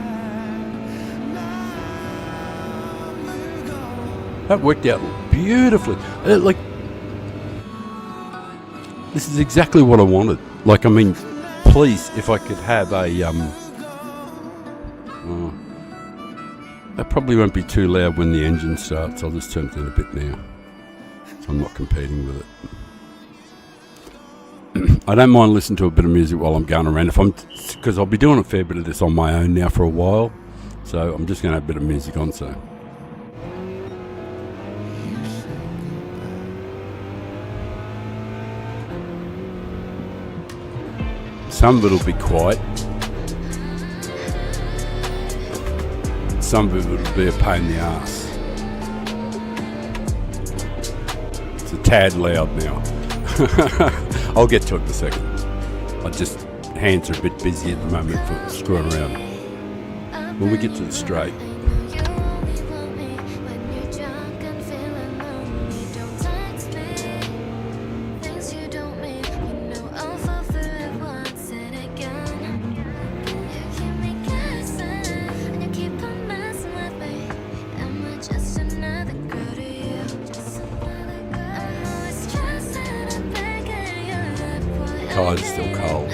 That worked out beautifully. Like, this is exactly what I wanted. Like, I mean, please, if I could have a that probably won't be too loud when the engine starts. I'll just turn it down a bit now, so I'm not competing with it. I don't mind listening to a bit of music while I'm going around, because I'll be doing a fair bit of this on my own now for a while. So I'm just going to have a bit of music on. So some of it'll be quiet. Some of it will be a pain in the ass. It's a tad loud now. I'll get to it in a second. Hands are a bit busy at the moment for screwing around. When we get to the straight. Tire's still cold.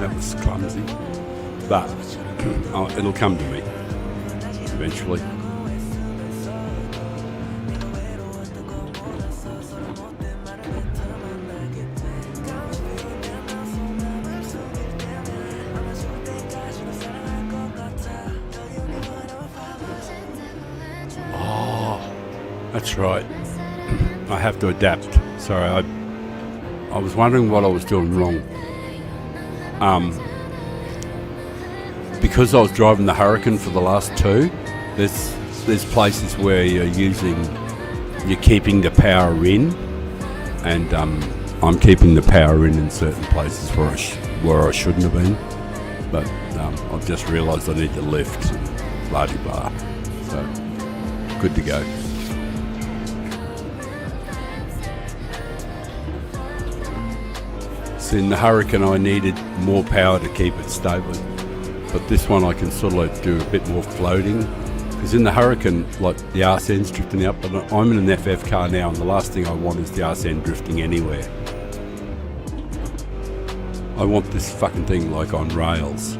That was clumsy, but it'll come to me eventually. That's right. I have to adapt. Sorry, I was wondering what I was doing wrong. Because I was driving the Hurricane for the last two, there's places where you're keeping the power in, and I'm keeping the power in certain places where I shouldn't have been. But I've just realised I need to lift, blah de blah. So good to go. So in the Hurricane I needed more power to keep it stable, but this one I can sort of like do a bit more floating, because in the Hurricane, like, the arse end's drifting up, but I'm in an FF car now, and the last thing I want is the arse end drifting anywhere. I want this fucking thing like on rails.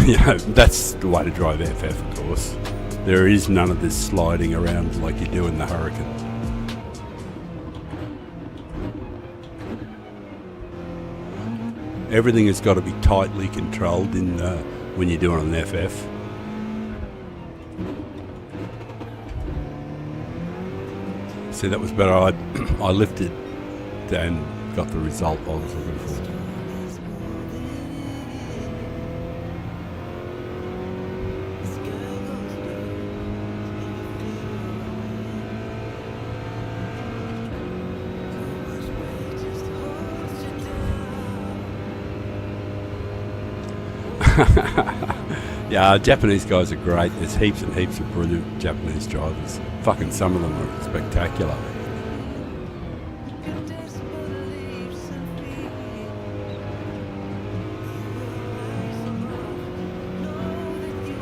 You know, that's the way to drive FF, of course. There is none of this sliding around like you do in the Hurricane. Everything has got to be tightly controlled in when you're doing an FF. See, that was better. I lifted and got the result I was looking for. Yeah, Japanese guys are great. There's heaps and heaps of brilliant Japanese drivers. Fucking some of them are spectacular.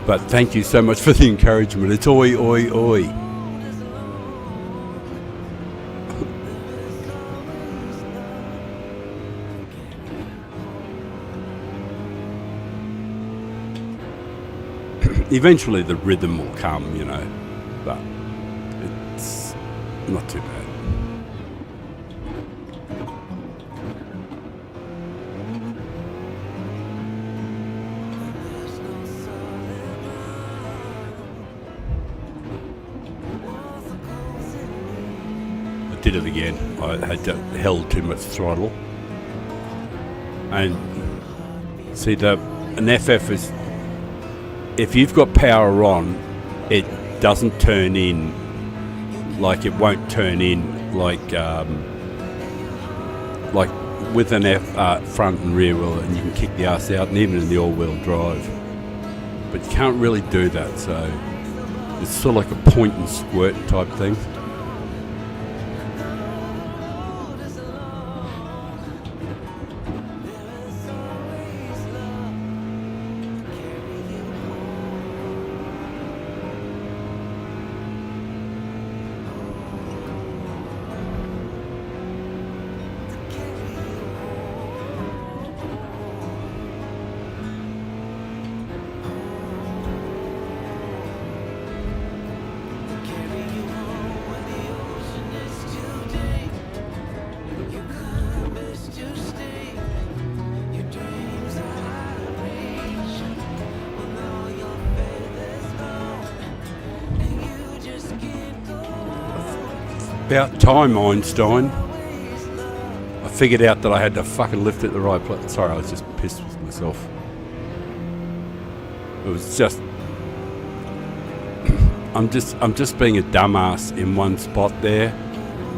But thank you so much for the encouragement. It's oi, oi, oi. Eventually the rhythm will come, you know, but it's not too bad. I did it again. I had held too much throttle. And see, an FF is, if you've got power on, it doesn't turn in, like it won't turn in like with an front and rear wheel, and you can kick the ass out, and even in the all-wheel drive. But you can't really do that, so it's sort of like a point and squirt type thing. About time, Einstein. I figured out that I had to fucking lift it the right place. Sorry, I was just pissed with myself. It was just I'm just being a dumbass in one spot there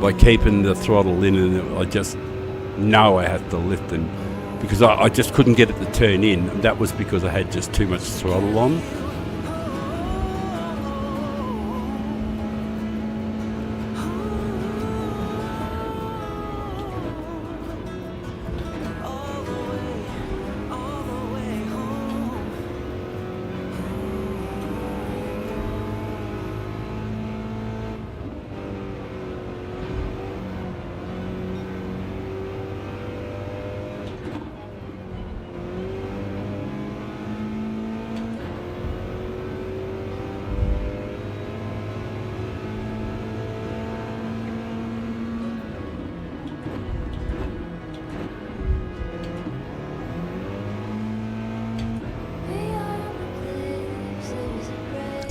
by keeping the throttle in, and I just know I have to lift them because I just couldn't get it to turn in. And that was because I had just too much throttle on.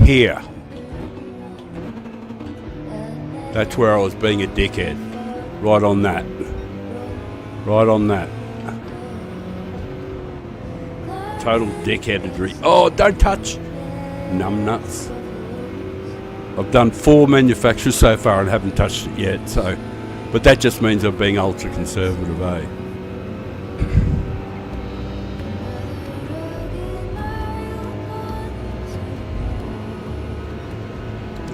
Here. That's where I was being a dickhead. Right on that. Right on that. Total dickheadedry. Oh, don't touch! Numbnuts. I've done 4 manufacturers so far and haven't touched it yet, so... But that just means I'm being ultra conservative, eh?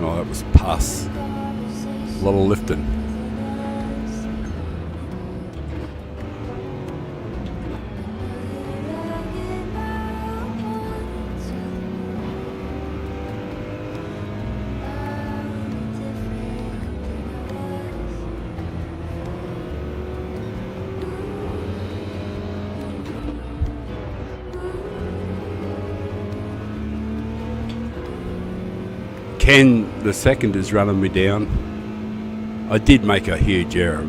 Oh, that was pus. A lot of lifting. Ken the second is running me down. I did make a huge error,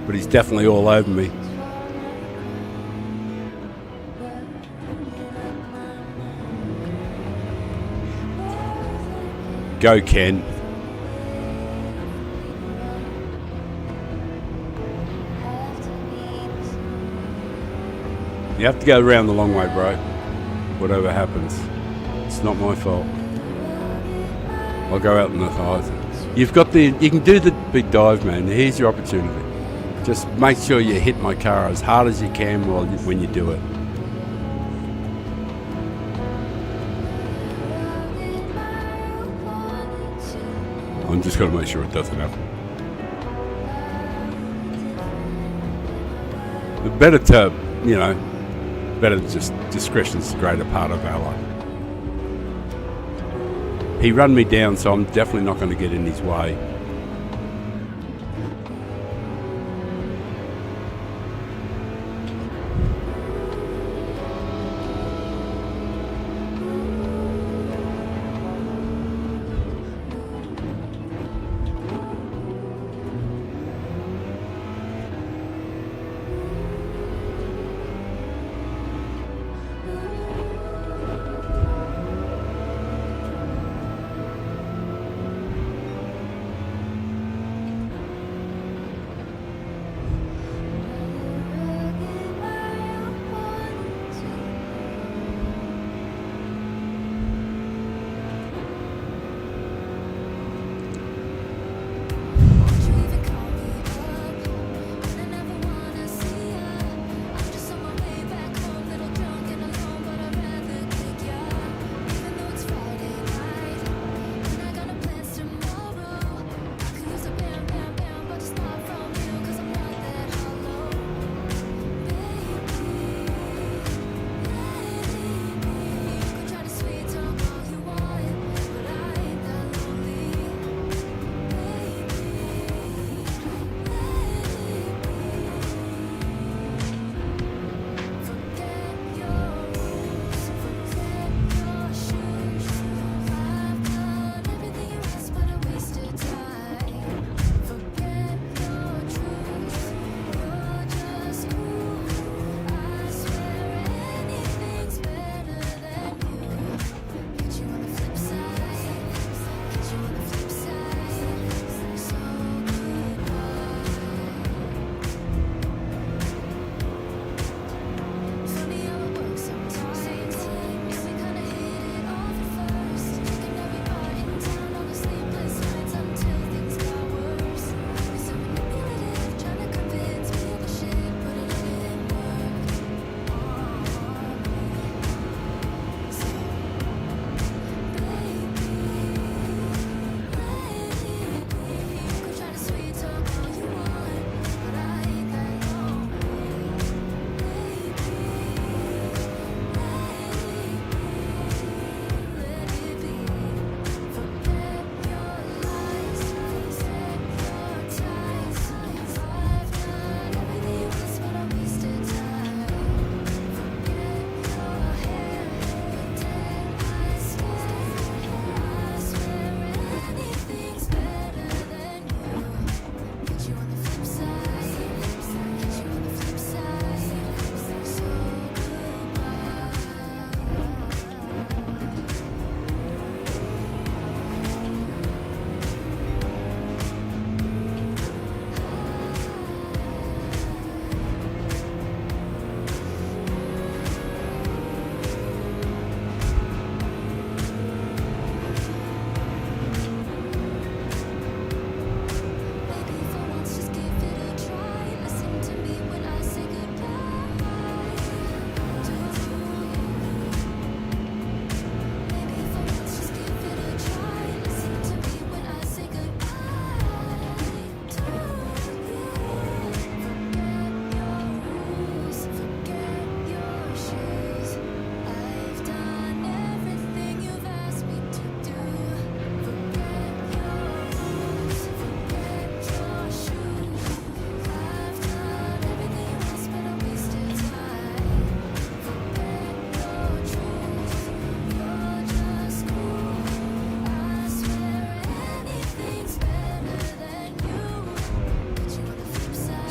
but he's definitely all over me. Go, Ken. You have to go around the long way, bro. Whatever happens. It's not my fault. I'll go out in the highs. You can do the big dive, man. Here's your opportunity. Just make sure you hit my car as hard as you can when you do it. I'm just going to make sure it doesn't happen. Better to, better just discretion's the greater part of valor. He run me down, so I'm definitely not going to get in his way.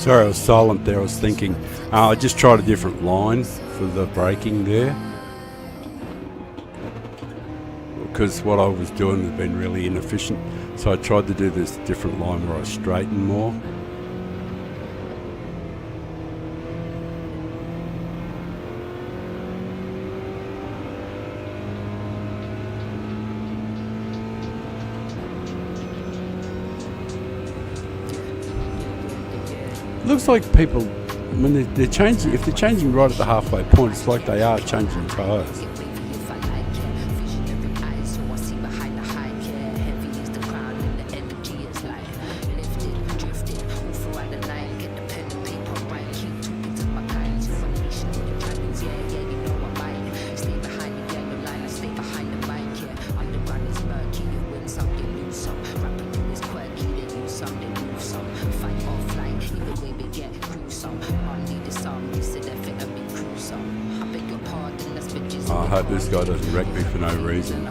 Sorry, I was silent there. I was thinking. I just tried a different line for the braking there, because what I was doing had been really inefficient. So I tried to do this different line where I straighten more. Looks like people, when they're changing, if they're changing right at the halfway point, it's like they are changing tyres. I hope this guy doesn't wreck me for no reason.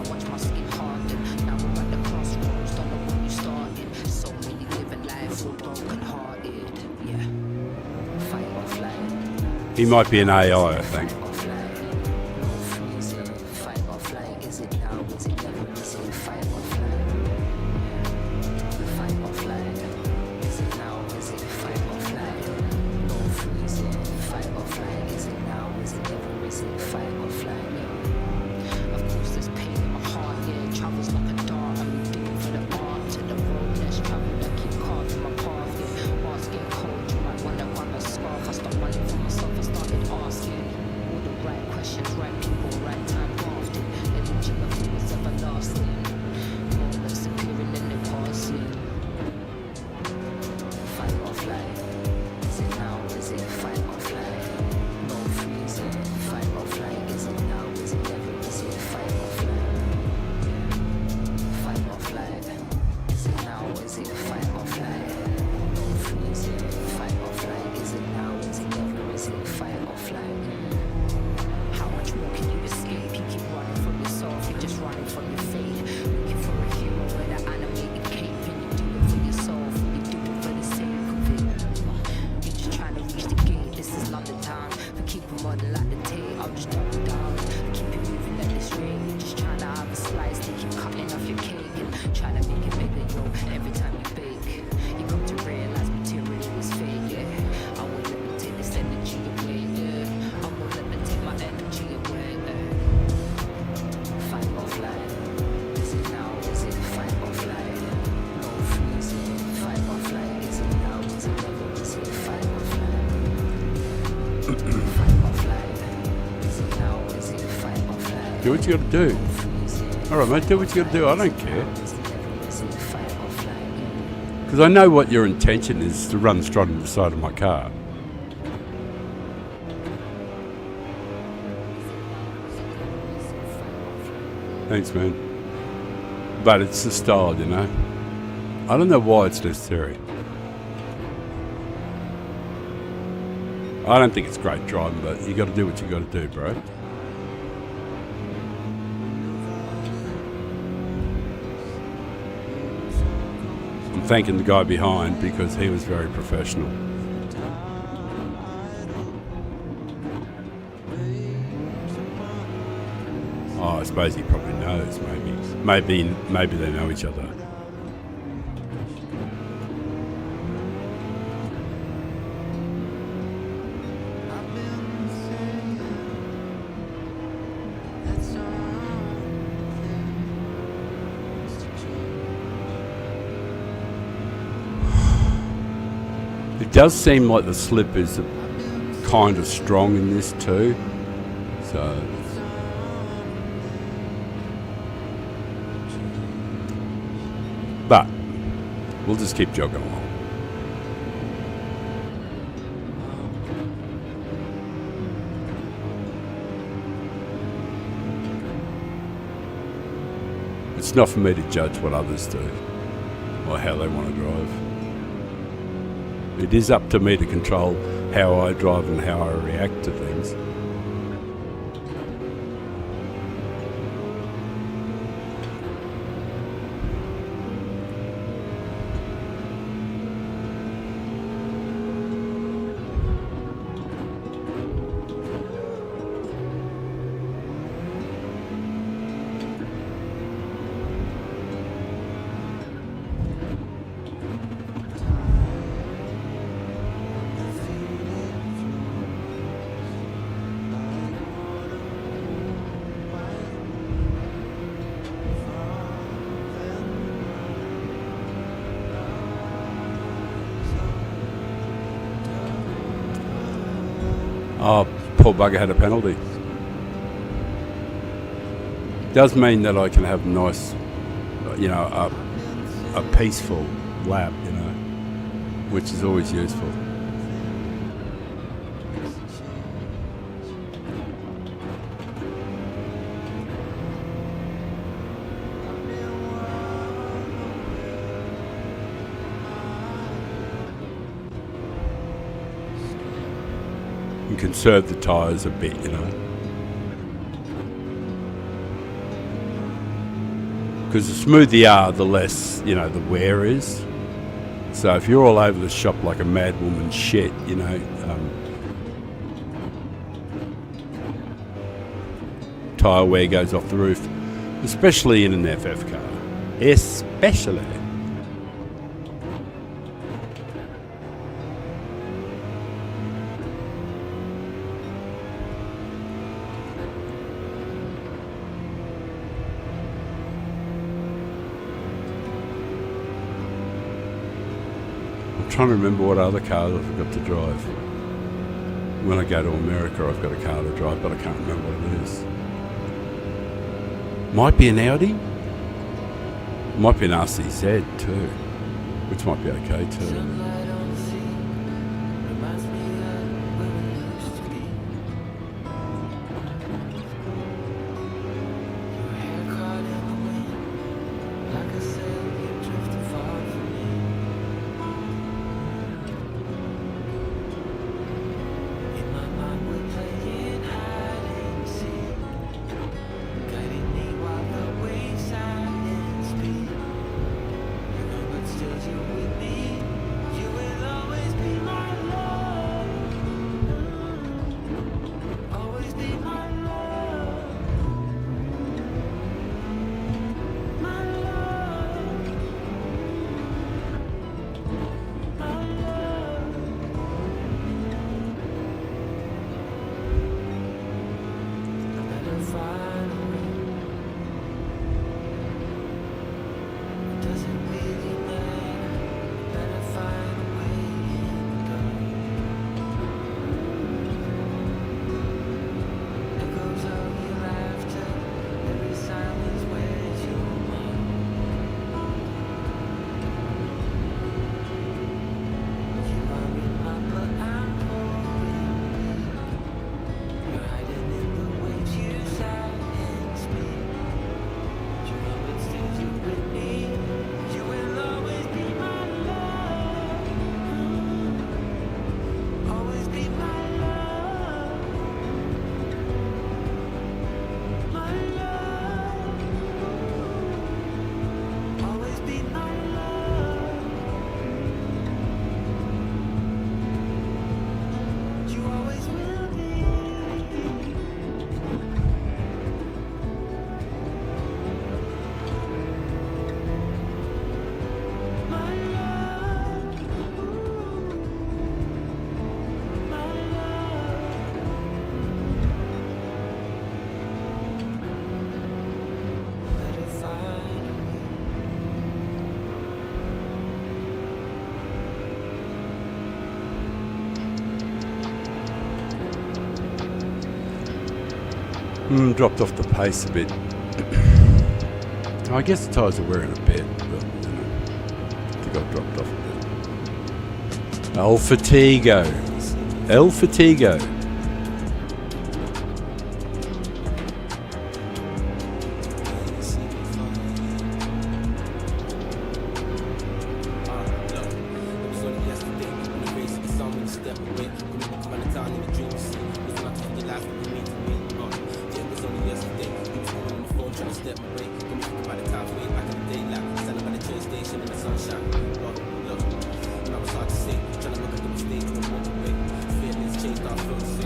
He might be an AI, I think. Do what you gotta do. Alright mate, do what you gotta do, I don't care. Because I know what your intention is, to run straight into the side of my car. Thanks man. But it's the style, you know. I don't know why it's necessary. I don't think it's great driving, but you gotta do what you gotta do, bro. I'm thanking the guy behind because he was very professional. Oh, I suppose he probably knows, maybe they know each other. It does seem like the slip is kind of strong in this too, so. But we'll just keep jogging along. It's not for me to judge what others do or how they want to drive. It is up to me to control how I drive and how I react to things. Oh, poor bugger had a penalty. Does mean that I can have nice, you know, a peaceful lap, you know, which is always useful. And conserve the tyres a bit, you know. Because the smoother you are, the less, you know, the wear is. So if you're all over the shop like a mad woman shit, you know, tyre wear goes off the roof. Especially in an FF car. Especially. I'm trying to remember what other cars I've got to drive. When I go to America, I've got a car to drive, but I can't remember what it is. Might be an Audi. Might be an RCZ too, which might be okay too. Dropped off the pace a bit. I guess the tyres are wearing a bit, but you know, I think I've dropped off a bit. El Fatigo. El Fatigo. Trying to look at the mistakes and walk away. Feelings changed our first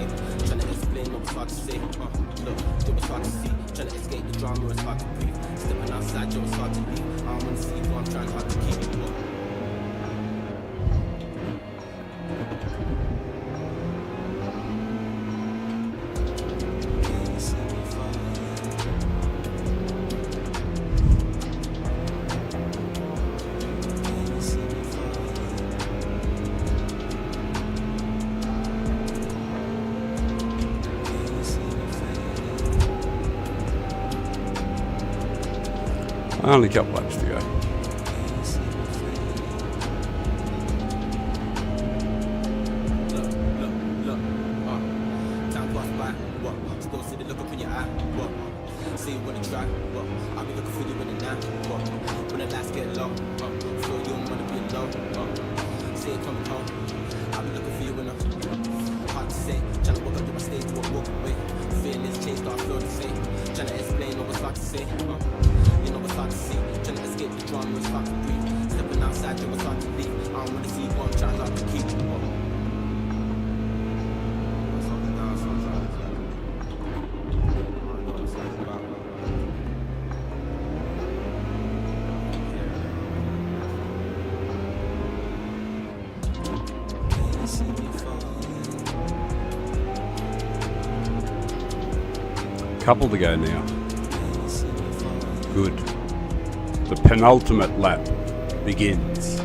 Only a couple laps to go. Look, time pass by, what? Still see the look up in your eye, what? See you wanna try, what? I'll be looking for you in the night, what? When the lights get low, feel you don't wanna be alone, see it coming home. I'll be looking for you in a hard to say, trying to walk up to my stage to walk away. Feelings chased, I feel the same. Trying to explain what was hard to say, you know what's hard to see. Trying to escape the drama, it's hard to breathe. Stepping outside, it was hard to leave. I don't wanna see what I'm trying hard to keep. Couple to go now. Good. The penultimate lap begins.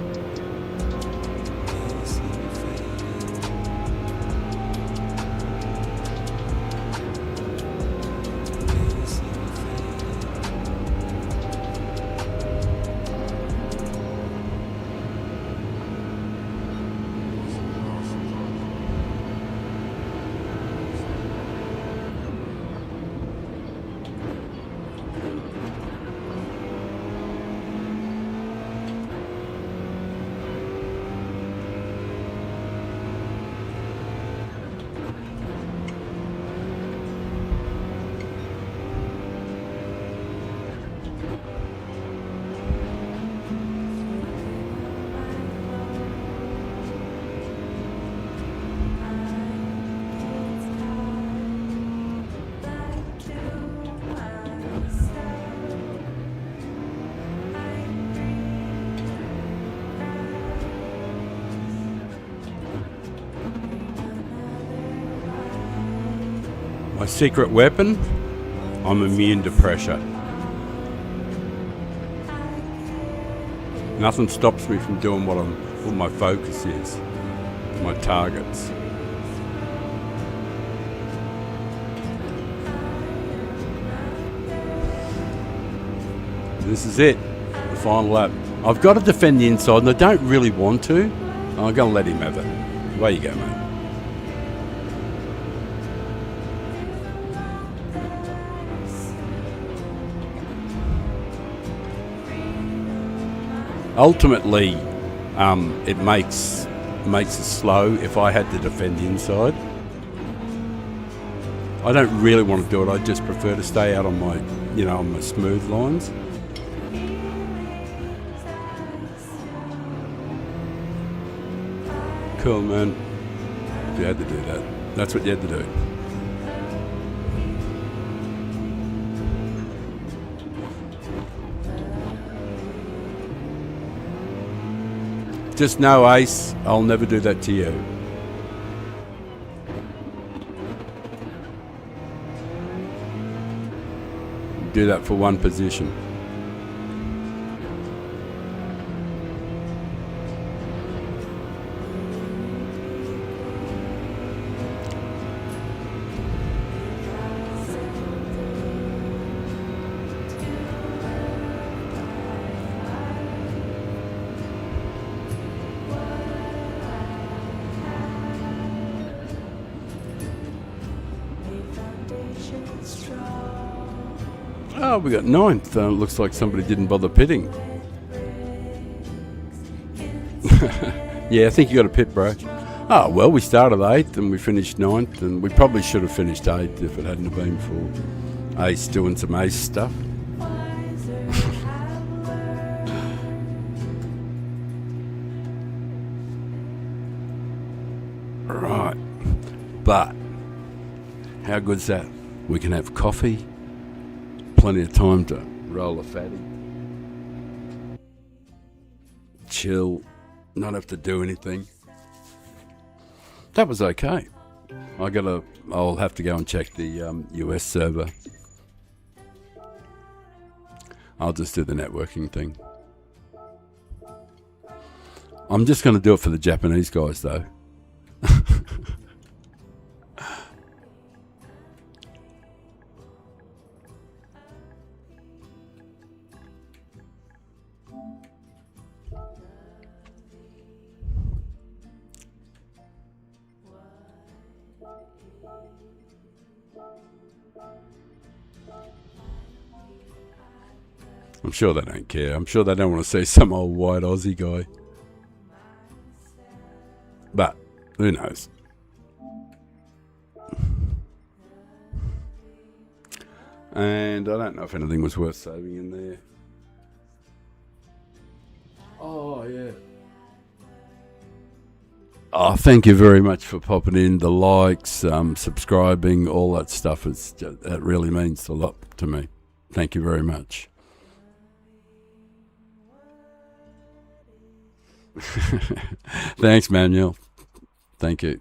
My secret weapon, I'm immune to pressure. Nothing stops me from doing what my focus is, my targets. This is it, the final lap. I've got to defend the inside and I don't really want to. I'm going to let him have it. Away you go, mate. Ultimately, it makes it slow if I had to defend the inside. I don't really want to do it. I just prefer to stay out on my, on my smooth lines. Cool, man. You had to do that. That's what you had to do. Just know, Ace, I'll never do that to you. Do that for one position. Oh, we got ninth. Looks like somebody didn't bother pitting. Yeah, I think you got a pit, bro. Oh, well, we started 8th and we finished 9th, and we probably should have finished 8th if it hadn't have been for Ace doing some Ace stuff. Right. But how good's that? We can have coffee. Plenty of time to roll a fatty, chill, not have to do anything. That was okay. I'll have to go and check the US server. I'll just do the networking thing. I'm just going to do it for the Japanese guys though. I'm sure they don't care. I'm sure they don't want to see some old white Aussie guy. But who knows? And I don't know if anything was worth saving in there. Oh, yeah. Oh, thank you very much for popping in. The likes, subscribing, all that stuff. It really means a lot to me. Thank you very much. Thanks, Manuel. Thank you.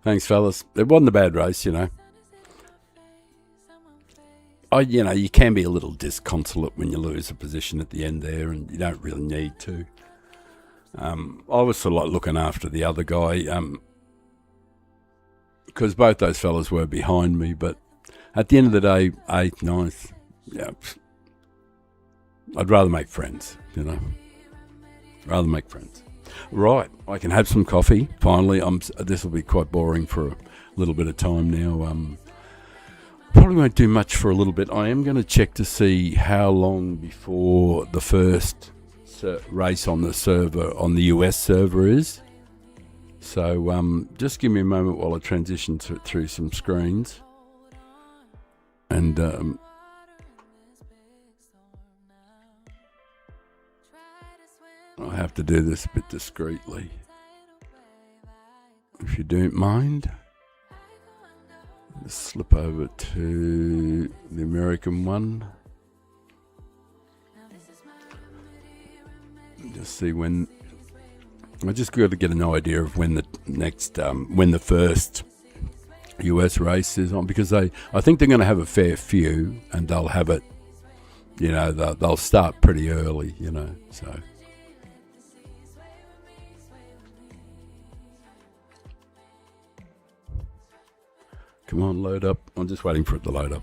Thanks, fellas. It wasn't a bad race, you know. You can be a little disconsolate when you lose a position at the end there, and you don't really need to. I was sort of like looking after the other guy, because both those fellas were behind me, but at the end of the day, 8th, 9th, yeah, I'd rather make friends, you know. Rather make friends. Right, I can have some coffee. Finally, this will be quite boring for a little bit of time now. Probably won't do much for a little bit. I am going to check to see how long before the first race on the server, on the US server is. So just give me a moment while I transition through some screens. And I'll have to do this a bit discreetly, if you don't mind. Just slip over to the American one. Just see when. I just got to get an idea of when the next, when the first US race is on, because I think they're going to have a fair few, and they'll have it. You know, they'll start pretty early. You know, so. Come on, load up. I'm just waiting for it to load up.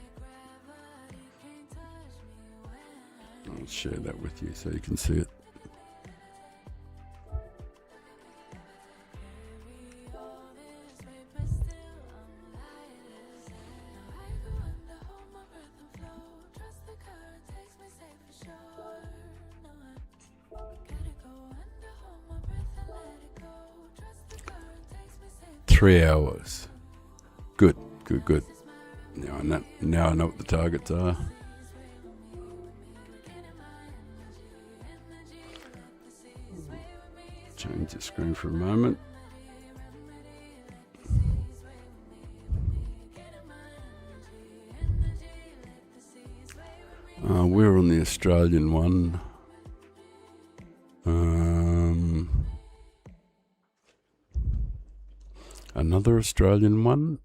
I'll share that with you so you can see it. Three hours. Good. Good. Now I know what the targets are. Change the screen for a moment. We're on the Australian one. Another Australian one?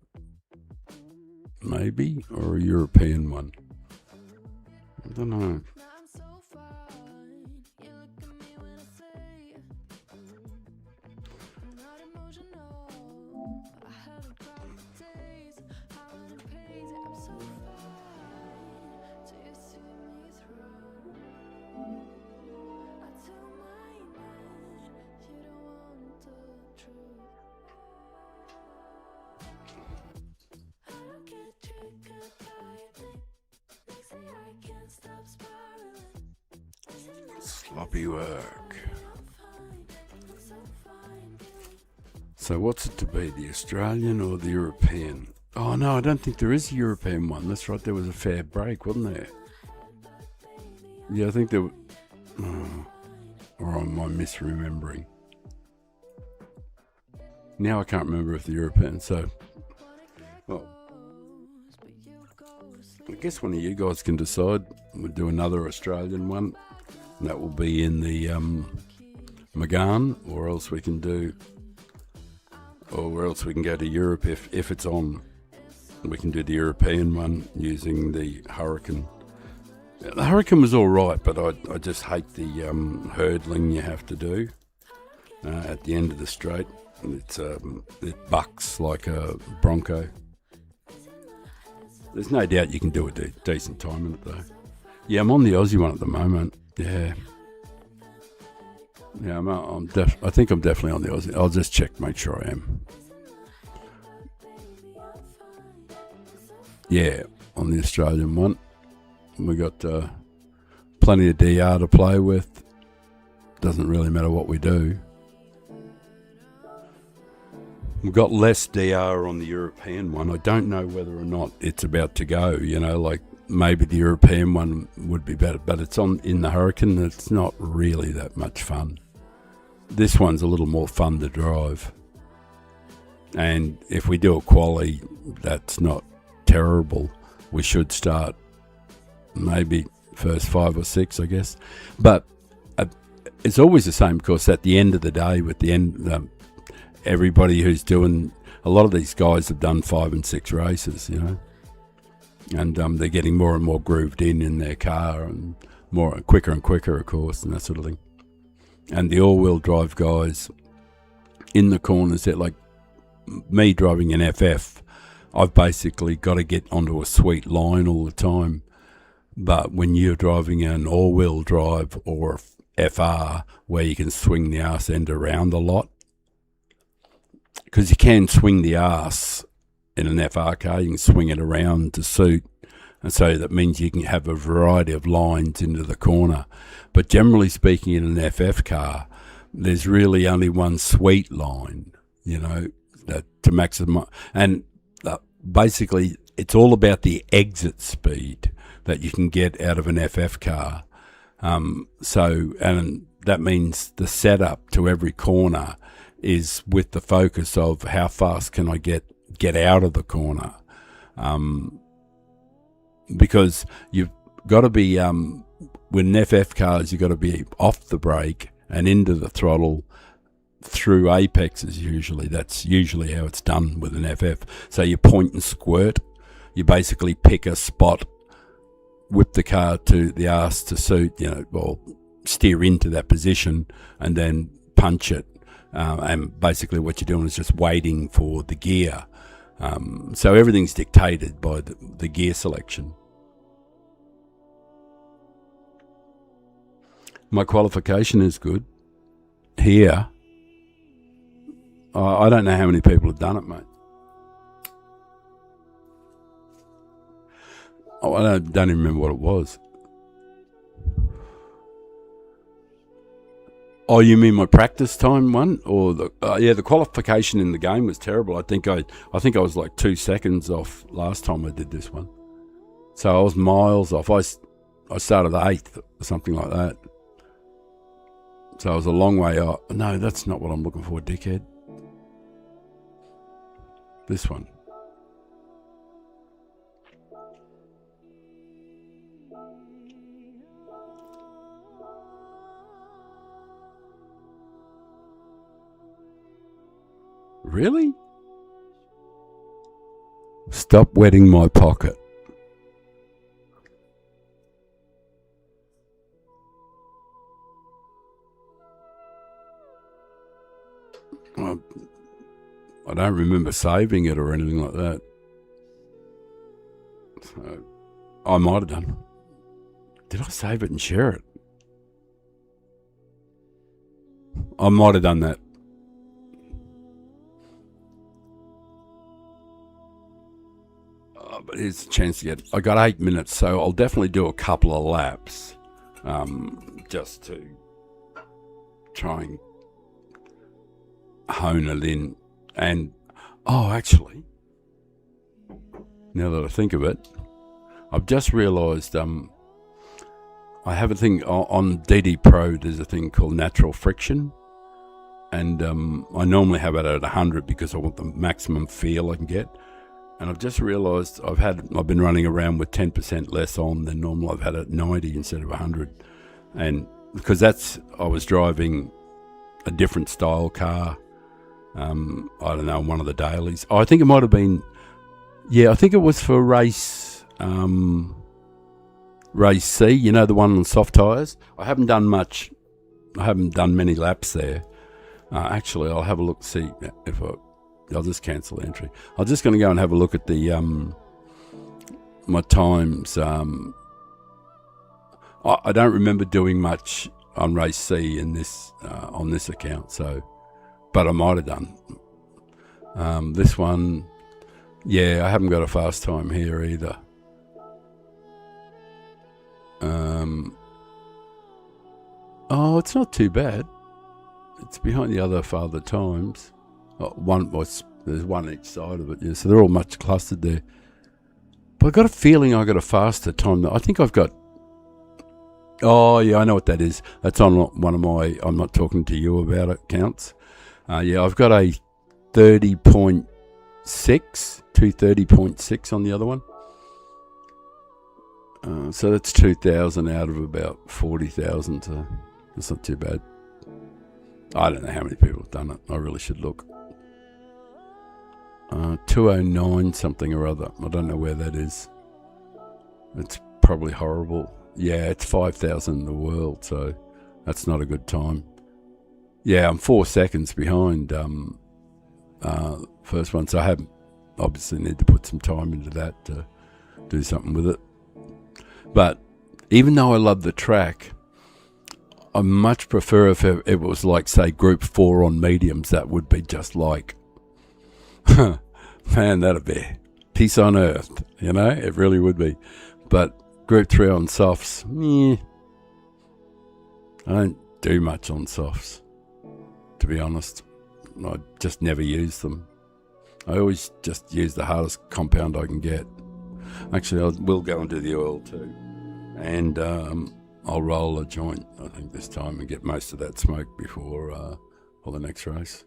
Maybe, or a European one. I don't know. Sloppy work. So what's it to be, the Australian or the European? Oh no, I don't think there is a European one. That's right, there was a fair break, wasn't there? Yeah, I think there was... or am I misremembering? Now I can't remember if the European, so... Well, I guess one of you guys can decide. We'll do another Australian one. And that will be in the Magan, or else we can go to Europe if it's on. We can do the European one using the Hurricane. The Hurricane was all right, but I just hate the hurdling you have to do at the end of the straight. It bucks like a Bronco. There's no doubt you can do a decent time in it though. Yeah, I'm on the Aussie one at the moment. Yeah. Yeah, I think I'm definitely on the Aussie. I'll just check, make sure I am. Yeah, on the Australian one. We got plenty of DR to play with. Doesn't really matter what we do. We've got less DR on the European one. I don't know whether or not it's about to go. You know, like maybe the European one would be better, but it's on in the Hurricane. It's not really that much fun. This one's a little more fun to drive. And if we do a quali, that's not terrible. We should start maybe first 5 or 6, I guess. But it's always the same, because at the end of the day, with the end, everybody who's doing, a lot of these guys have done 5 and 6 races, you know, and they're getting more and more grooved in their car, and more quicker and quicker, of course, and that sort of thing. And the all-wheel drive guys in the corners, that like me driving an FF, I've basically got to get onto a sweet line all the time. But when you're driving an all-wheel drive or FR, where you can swing the arse end around a lot, because you can swing the arse in an FR car, you can swing it around to suit, and so that means you can have a variety of lines into the corner. But generally speaking, in an FF car, there's really only one sweet line, you know, that to maximize. And basically, it's all about the exit speed that you can get out of an FF car. And that means the setup to every corner is with the focus of how fast can I get out of the corner. Because you've got to be, with FF cars, you've got to be off the brake and into the throttle through apexes usually. That's usually how it's done with an FF. So you point and squirt. You basically pick a spot, whip the car to the arse to suit, you know, or steer into that position and then punch it. And basically what you're doing is just waiting for the gear. So everything's dictated by the gear selection. My qualification is good. Here, I don't know how many people have done it, mate. Oh, I don't even remember what it was. Oh, you mean my practice time one, or the qualification in the game was terrible. I think I was like 2 seconds off last time I did this one, so I was miles off. I started 8th or something like that. So I was a long way off. No, that's not what I'm looking for, dickhead. This one. Really? Stop wetting my pocket. I don't remember saving it or anything like that. So I might have done. Did I save it and share it? I might have done that. But here's a chance to get. I got 8 minutes, so I'll definitely do a couple of laps, just to try and hone it in. And actually, now that I think of it, I've just realised I have a thing on DD Pro. There's a thing called natural friction, and I normally have it at 100 because I want the maximum feel I can get. And I've just realised I've been running around with 10% less on than normal. I've had it at 90 instead of 100, and because I was driving a different style car. I don't know, one of the dailies. I think it might have been. Yeah, I think it was for race C. You know, the one on soft tyres. I haven't done much. I haven't done many laps there. Actually, I'll have a look, see if I'll just cancel the entry. I'm just going to go and have a look at the my times I don't remember doing much on race C in this on this account, so but I might have done. This one, yeah, I haven't got a fast time here either. Oh, it's not too bad. It's behind the other father times. There's one each side of it, yeah, so they're all much clustered there. But I got a feeling I got a faster time. I think I've got. Oh yeah, I know what that is. That's on one of my. I'm not talking to you about it. Counts. Yeah, I've got a 30.6 to 30.6 on the other one. So that's 2,000 out of about 40,000. So that's not too bad. I don't know how many people have done it. I really should look. 209 something or other. I don't know where that is. It's probably horrible. Yeah, it's 5,000 in the world, so that's not a good time. Yeah, I'm 4 seconds behind first one, so I have obviously need to put some time into that to do something with it. But even though I love the track, I much prefer if it was like, say, Group 4 on mediums. That would be just like, man, that'd be peace on earth, you know? It really would be. But Group 3 on softs, I don't do much on softs, to be honest. I just never use them. I always just use the hardest compound I can get. Actually, I will go and do the oil too. And I'll roll a joint, I think, this time and get most of that smoke before the next race.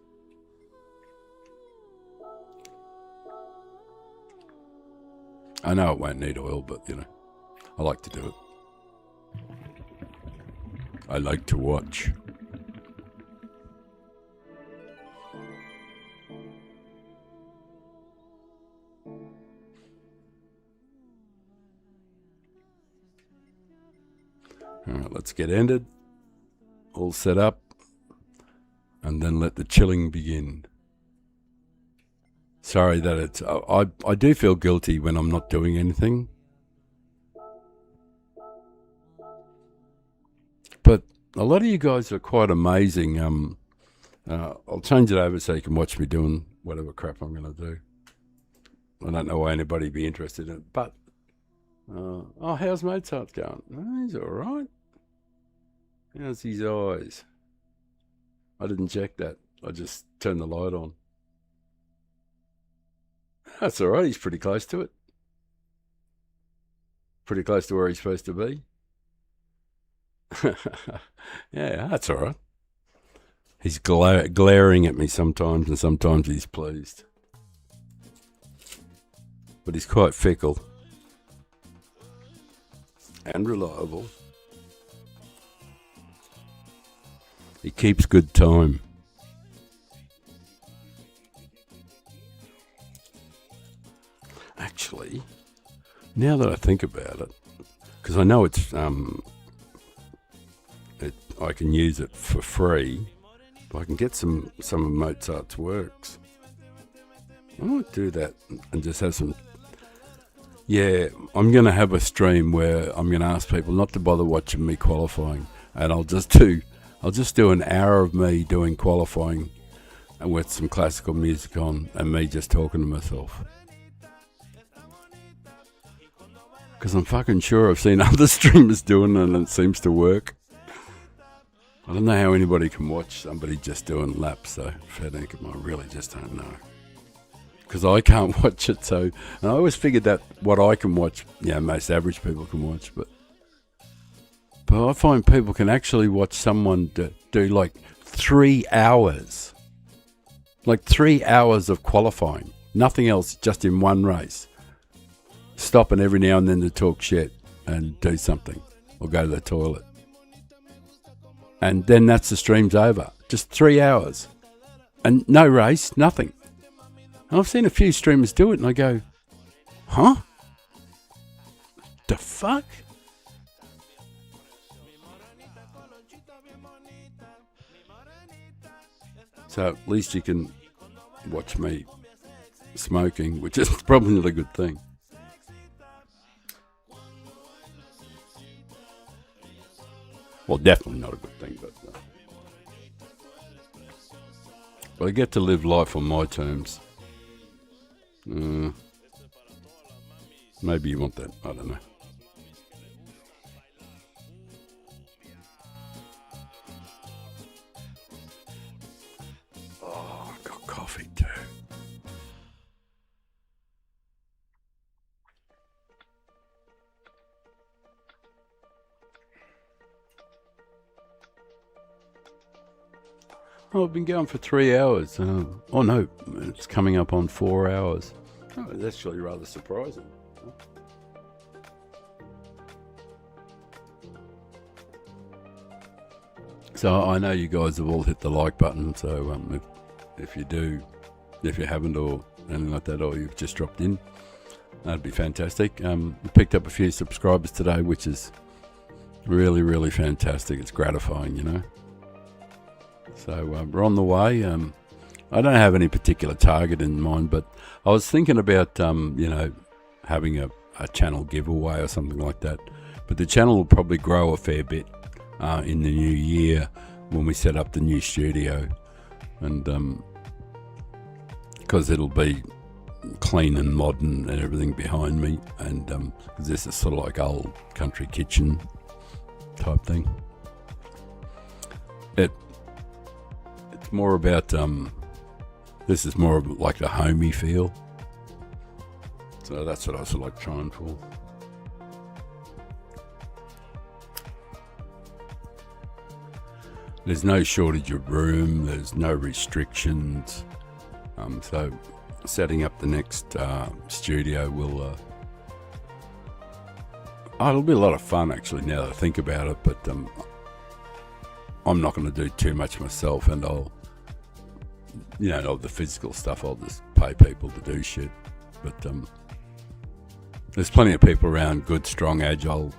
I know it won't need oil, but, you know, I like to do it. I like to watch. All right, let's get ended. All set up. And then let the chilling begin. Sorry that it's... I do feel guilty when I'm not doing anything. But a lot of you guys are quite amazing. I'll change it over so you can watch me doing whatever crap I'm going to do. I don't know why anybody would be interested in it, but... how's Mozart going? Oh, he's all right. How's his eyes? I didn't check that. I just turned the light on. That's all right. He's pretty close to it. Pretty close to where he's supposed to be. Yeah, that's all right. He's glaring at me sometimes, and sometimes he's pleased. But he's quite fickle. And reliable. He keeps good time. Actually, now that I think about it, because I know it's I can use it for free, but I can get some of Mozart's works. I might do that and just have some. Yeah, I'm going to have a stream where I'm going to ask people not to bother watching me qualifying, and I'll just do an hour of me doing qualifying and with some classical music on and me just talking to myself. Because I'm fucking sure I've seen other streamers doing it and it seems to work. I don't know how anybody can watch somebody just doing laps, though. Fair dinkum, I really just don't know. Because I can't watch it, so... And I always figured that what I can watch, most average people can watch, but I find people can actually watch someone do like 3 hours. Like 3 hours of qualifying. Nothing else, just in one race. Stopping every now and then to talk shit and do something. Or go to the toilet. And then that's the stream's over. Just 3 hours. And no race, nothing. And I've seen a few streamers do it and I go, huh? The fuck? So at least you can watch me smoking, which is probably not a good thing. definitely not a good thing, but I get to live life on my terms. Maybe you want that. I don't know. Oh, I've got coffee too. Oh, I've been going for 3 hours. Oh no, it's coming up on 4 hours. Oh, it's actually rather surprising. So I know you guys have all hit the like button. So if you do, if you haven't or anything like that, or you've just dropped in, that'd be fantastic. We picked up a few subscribers today, which is really, really fantastic. It's gratifying, you know. So we're on the way. I don't have any particular target in mind, but I was thinking about, having a channel giveaway or something like that. But the channel will probably grow a fair bit in the new year when we set up the new studio. And because it'll be clean and modern and everything behind me. And cause this is sort of like old country kitchen type thing. It's more about... this is more of like a homey feel. So that's what I was like trying for. There's no shortage of room. There's no restrictions. So setting up the next studio will... it'll be a lot of fun actually now that I think about it. But I'm not going to do too much myself, and I'll... the physical stuff, I'll just pay people to do shit. But there's plenty of people around, good, strong, agile,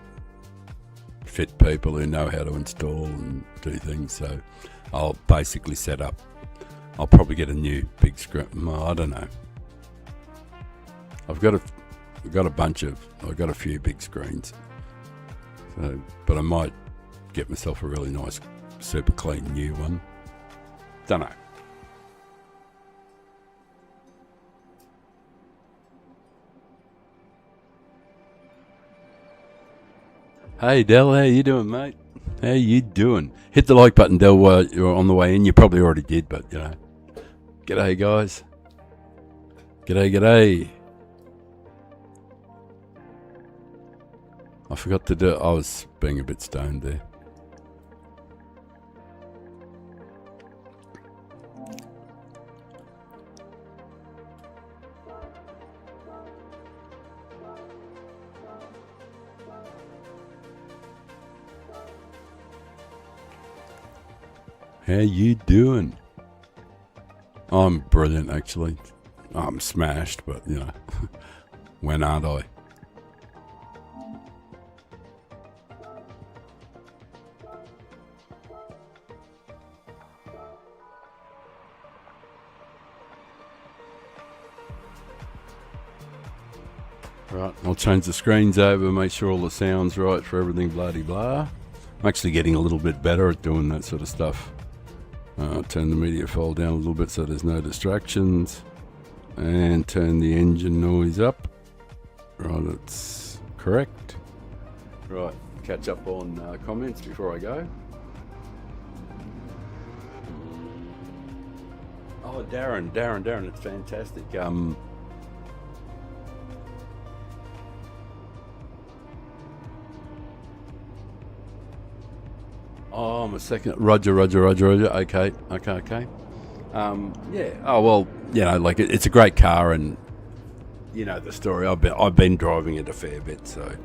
fit people who know how to install and do things. So I'll basically set up. I'll probably get a new big screen. I don't know. I've got a few big screens. So, but I might get myself a really nice, super clean new one. Don't know. Hey Del, how you doing, mate? How you doing? Hit the like button, Del, while you're on the way in. You probably already did, but G'day, guys. G'day. I forgot to do it. I was being a bit stoned there. How you doing? I'm brilliant, actually. I'm smashed, but, when aren't I? Right, I'll change the screens over, make sure all the sound's right for everything, blah-de-blah. I'm actually getting a little bit better at doing that sort of stuff. Turn the media file down a little bit so there's no distractions, and turn the engine noise up. Right, it's correct. Right, catch up on comments before I go. Oh, Darren, it's fantastic. Oh, I'm a second. Roger. Okay. Yeah. Oh well, it's a great car, and the story. I've been driving it a fair bit, so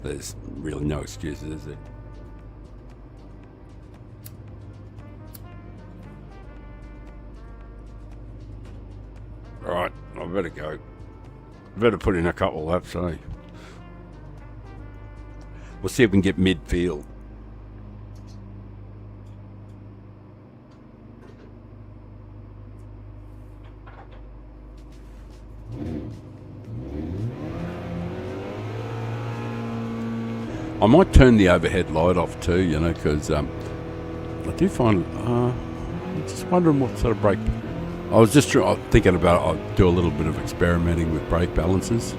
there's really no excuses, is there? Right, I better go. Better put in a couple laps, eh? We'll see if we can get midfield. I might turn the overhead light off too, you know, because I do find, I'm just wondering what sort of brake. I was just thinking about I'll do a little bit of experimenting with brake balances.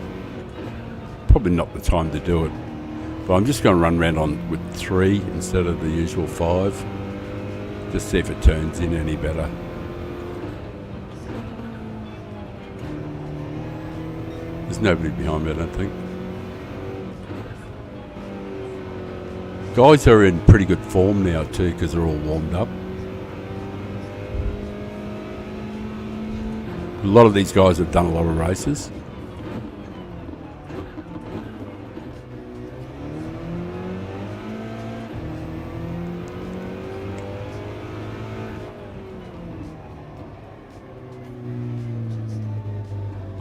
Probably not the time to do it, but I'm just going to run around on with 3 instead of the usual 5. Just see if it turns in any better. There's nobody behind me, I don't think. Guys are in pretty good form now too because they're all warmed up. A lot of these guys have done a lot of races.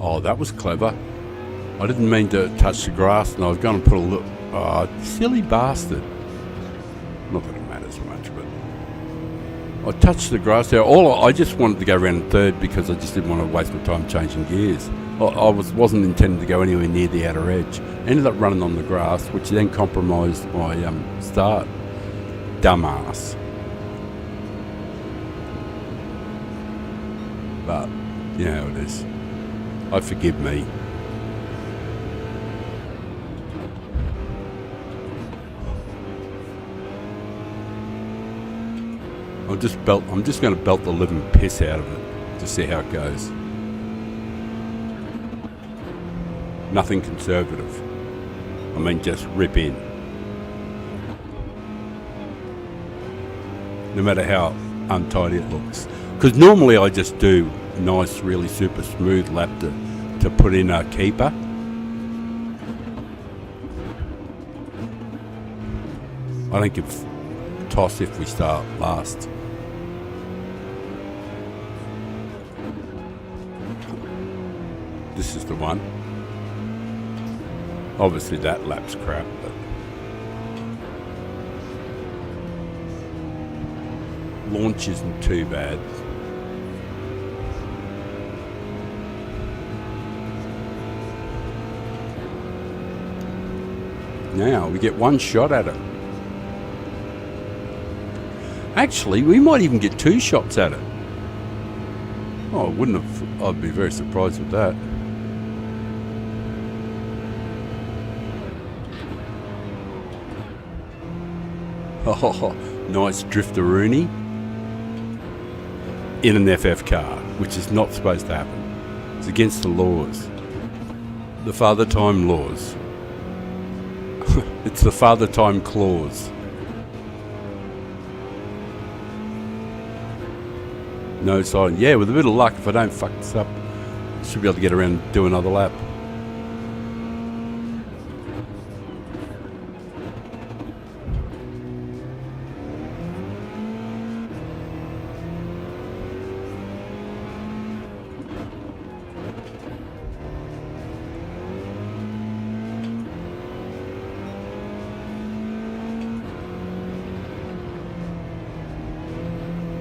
Oh, that was clever. I didn't mean to touch the grass and I was going to put a little... Oh, silly bastard. Not that it matters much, but... I touched the grass there. I just wanted to go around in third because I just didn't want to waste my time changing gears. I wasn't intending to go anywhere near the outer edge. Ended up running on the grass, which then compromised my start. Dumbass. But, you know how it is. I forgive me. I'm just going to belt the living piss out of it to see how it goes. Nothing conservative. I mean, just rip in. No matter how untidy it looks. Because normally I just do nice, really super smooth lap to put in a keeper. I don't give a toss if we start last. This is the one. Obviously that lap's crap, but launch isn't too bad. Now we get one shot at it. Actually, we might even get 2 shots at it. Oh, I wouldn't have. I'd be very surprised with that. Oh, nice drifter-rooney in an FF car, which is not supposed to happen. It's against the laws. The father time laws. It's the father time clause. No sign. Yeah, with a bit of luck, if I don't fuck this up, I should be able to get around and do another lap.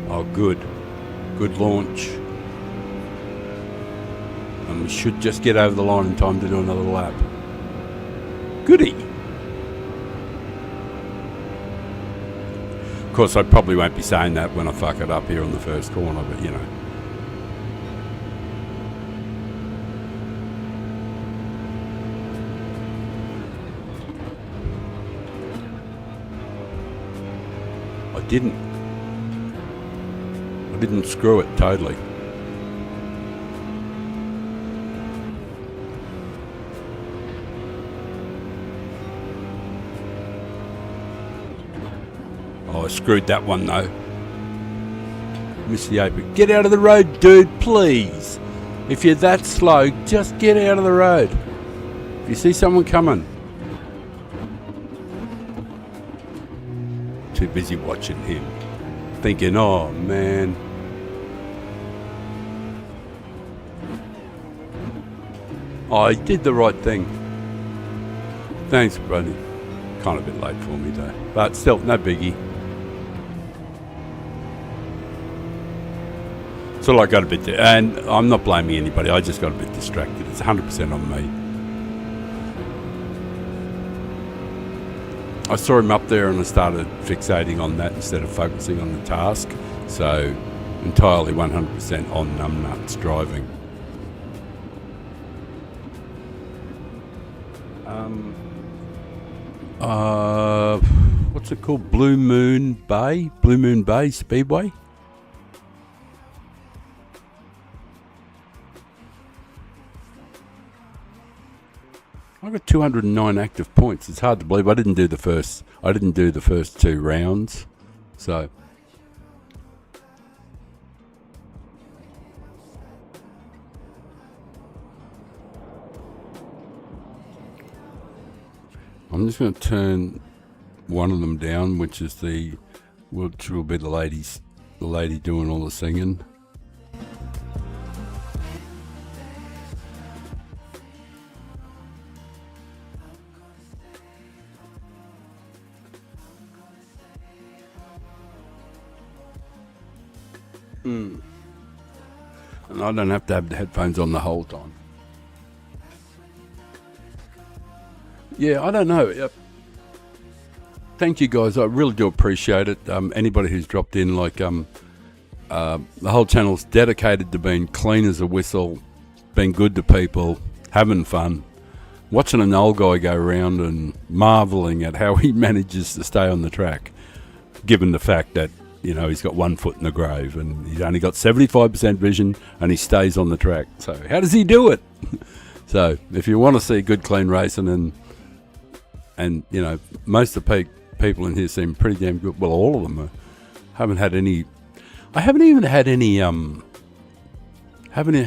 Oh, good. Good launch. And we should just get over the line in time to do another lap. Goody. Of course, I probably won't be saying that when I fuck it up here on the first corner, but you know. I didn't screw it totally. Oh, I screwed that one though. Missed the apron. Get out of the road, dude, please. If you're that slow, just get out of the road. If you see someone coming. Too busy watching him. Thinking, oh man. Oh, I did the right thing. Thanks, buddy. Kind of a bit late for me though. But still, no biggie. So I got a bit, and I'm not blaming anybody, I just got a bit distracted. It's 100% on me. I saw him up there and I started fixating on that instead of focusing on the task. So entirely 100% on numbnuts driving. What's it called? Blue Moon Bay Speedway. I got 209 active points. It's hard to believe. I didn't do the first 2 rounds. So I'm just going to turn one of them down, which will be the lady doing all the singing. And I don't have to have the headphones on the whole time. Yeah, I don't know. Yep. Thank you guys. I really do appreciate it. Anybody who's dropped in, the whole channel's dedicated to being clean as a whistle, being good to people, having fun, watching an old guy go around and marveling at how he manages to stay on the track, given the fact that, he's got 1 foot in the grave and he's only got 75% vision and he stays on the track. So how does he do it? So if you want to see good, clean racing and most of the people in here seem pretty damn good. Well, all of them I haven't had any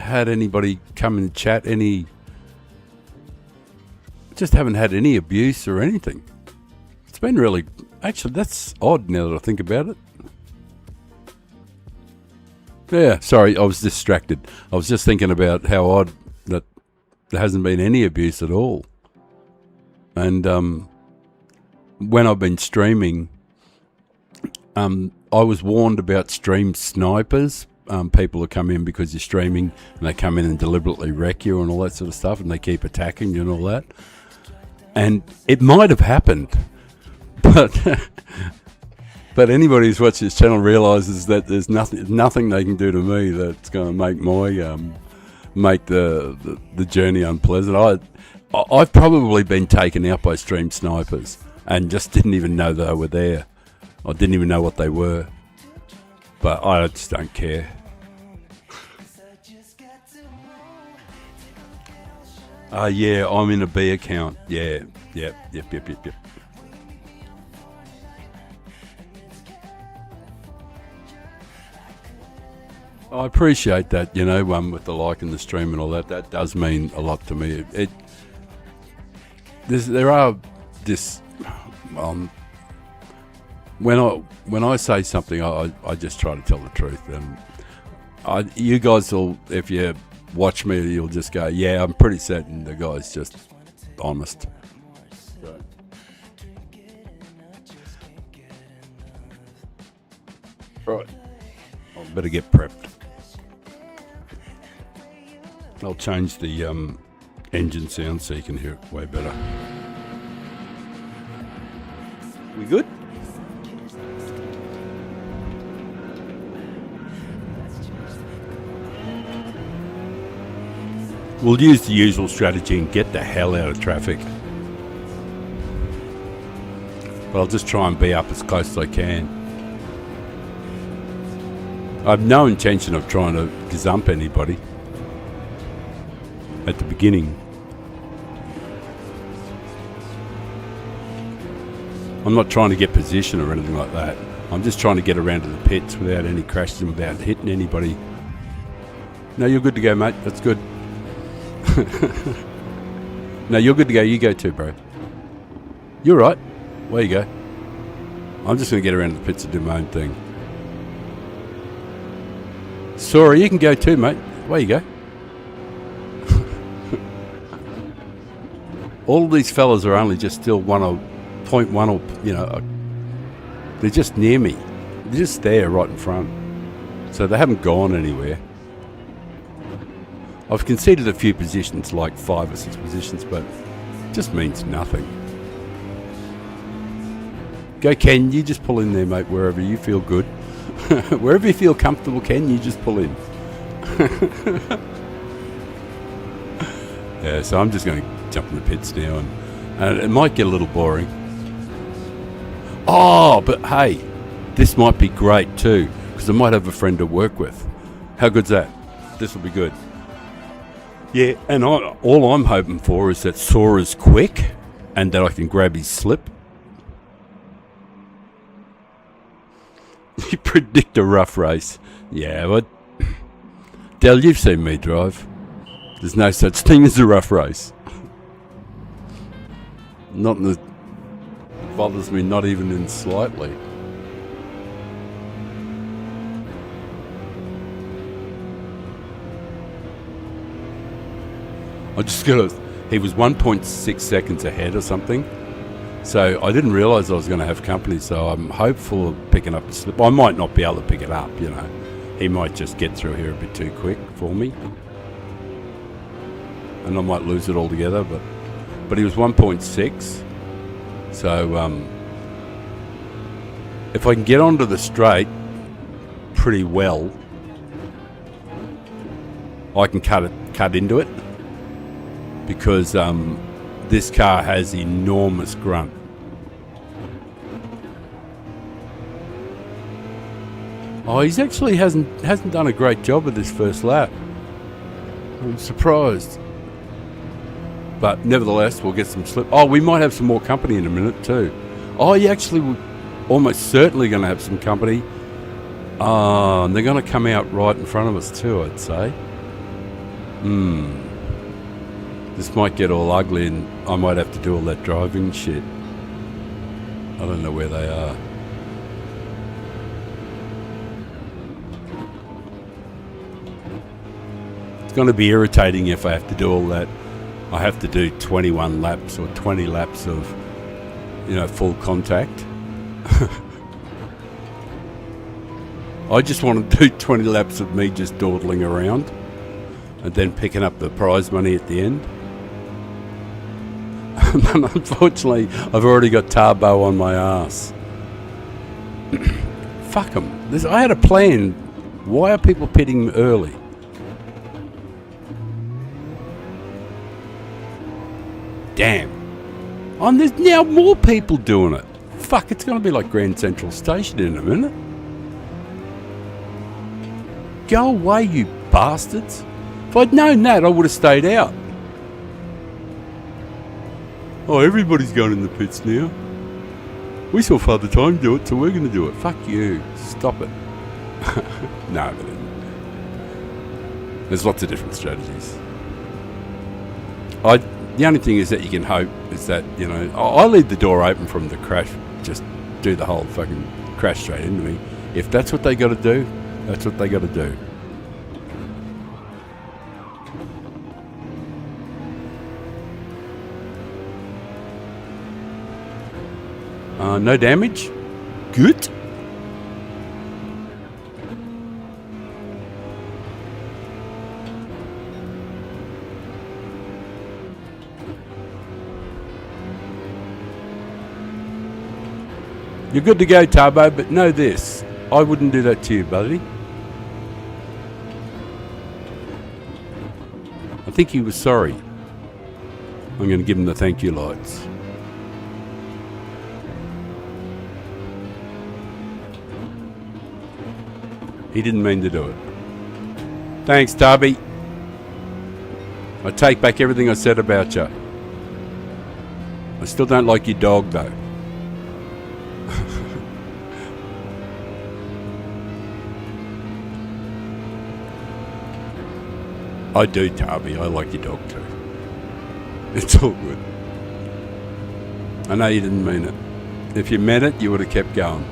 anybody come and chat just haven't had any abuse or anything. It's been really, actually, that's odd now that I think about it. Yeah, sorry, I was distracted. I was just thinking about how odd that there hasn't been any abuse at all. And when I've been streaming, I was warned about stream snipers. People who come in because you're streaming and they come in and deliberately wreck you and all that sort of stuff, and they keep attacking you and all that. And it might have happened, but anybody who's watched this channel realizes that there's nothing they can do to me that's going to make make the journey unpleasant. I've probably been taken out by stream snipers and just didn't even know they were there. I didn't even know what they were. But I just don't care. Yeah, I'm in a B account. Yeah, yep. I appreciate that, with the like and the stream and all that. That does mean a lot to me. When I say something, I just try to tell the truth. And you guys will, if you watch me, you'll just go, yeah, I'm pretty certain the guy's just honest. Right. I better get prepped. I'll change the engine sound so you can hear it way better. We good? We'll use the usual strategy and get the hell out of traffic. But I'll just try and be up as close as I can. I have no intention of trying to gazump anybody at the beginning. I'm not trying to get position or anything like that. I'm just trying to get around to the pits without any crashes and without hitting anybody. No, you're good to go, mate. That's good. No, you're good to go. You go too, bro. You're right. Where you go? I'm just going to get around to the pits and do my own thing. Sorry, you can go too, mate. Where you go? All of these fellas are only just still 0.1 or, they're just near me. They're just there right in front. So they haven't gone anywhere. I've conceded a few positions, like 5 or 6 positions, but it just means nothing. Go, Ken. You just pull in there, mate. Wherever you feel good, wherever you feel comfortable, Ken. You just pull in. Yeah. So I'm just going to jump in the pits now, and it might get a little boring. Oh, but hey, this might be great too, because I might have a friend to work with. How good's that? This will be good. Yeah, and all I'm hoping for is that Sora's quick and that I can grab his slip. You predict a rough race. Yeah, but Del, you've seen me drive. There's no such thing as a rough race. Not in the... bothers me, not even in slightly. I just got he was 1.6 seconds ahead or something. So I didn't realise I was going to have company, so I'm hopeful of picking up a slip. I might not be able to pick it up, you know. He might just get through here a bit too quick for me. And I might lose it altogether, but he was 1.6. So if I can get onto the straight pretty well, I can cut into it, because this car has enormous grunt. Oh, he's actually hasn't done a great job of this first lap. I'm surprised. But nevertheless, we'll get some slip. Oh, we might have some more company in a minute too. Oh, you actually we're almost certainly going to have some company. And they're going to come out right in front of us too, I'd say. This might get all ugly and I might have to do all that driving shit. I don't know where they are. It's going to be irritating if I have to do all that. I have to do 21 laps or 20 laps of, you know, full contact. I just want to do 20 laps of me just dawdling around and then picking up the prize money at the end. And unfortunately, I've already got Tarbo on my ass. Fuck them. I had a plan. Why are people pitting early? Damn. And there's now more people doing it. Fuck, it's going to be like Grand Central Station in a minute. Go away, you bastards. If I'd known that, I would have stayed out. Oh, everybody's going in the pits now. We saw Father Time do it, so we're going to do it. Fuck you. Stop it. No, but there's lots of different strategies. The only thing is that you can hope is that, you know, I leave the door open from the crash, just do the whole fucking crash straight into me. If that's what they got to do, that's what they got to do. No damage. Good. You're good to go, Tarbo, but know this. I wouldn't do that to you, buddy. I think he was sorry. I'm going to give him the thank you lights. He didn't mean to do it. Thanks, Darby. I take back everything I said about you. I still don't like your dog, though. I do, Darby. I like your dog, too. It's all good. I know you didn't mean it. If you meant it, you would have kept going.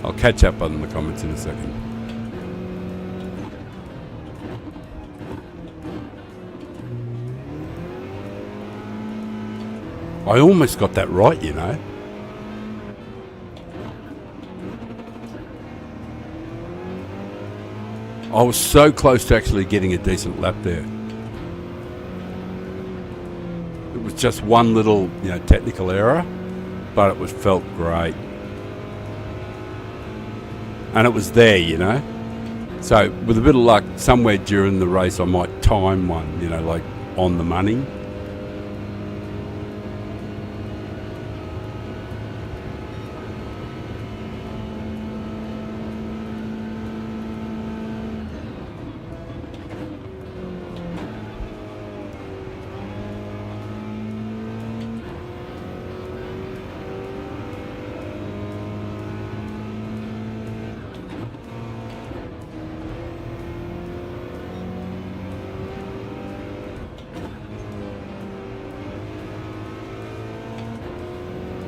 I'll catch up on the comments in a second. I almost got that right, you know. I was so close to actually getting a decent lap there. It was just one little, technical error, but it felt great. And it was there, So with a bit of luck, somewhere during the race I might time one, like on the money.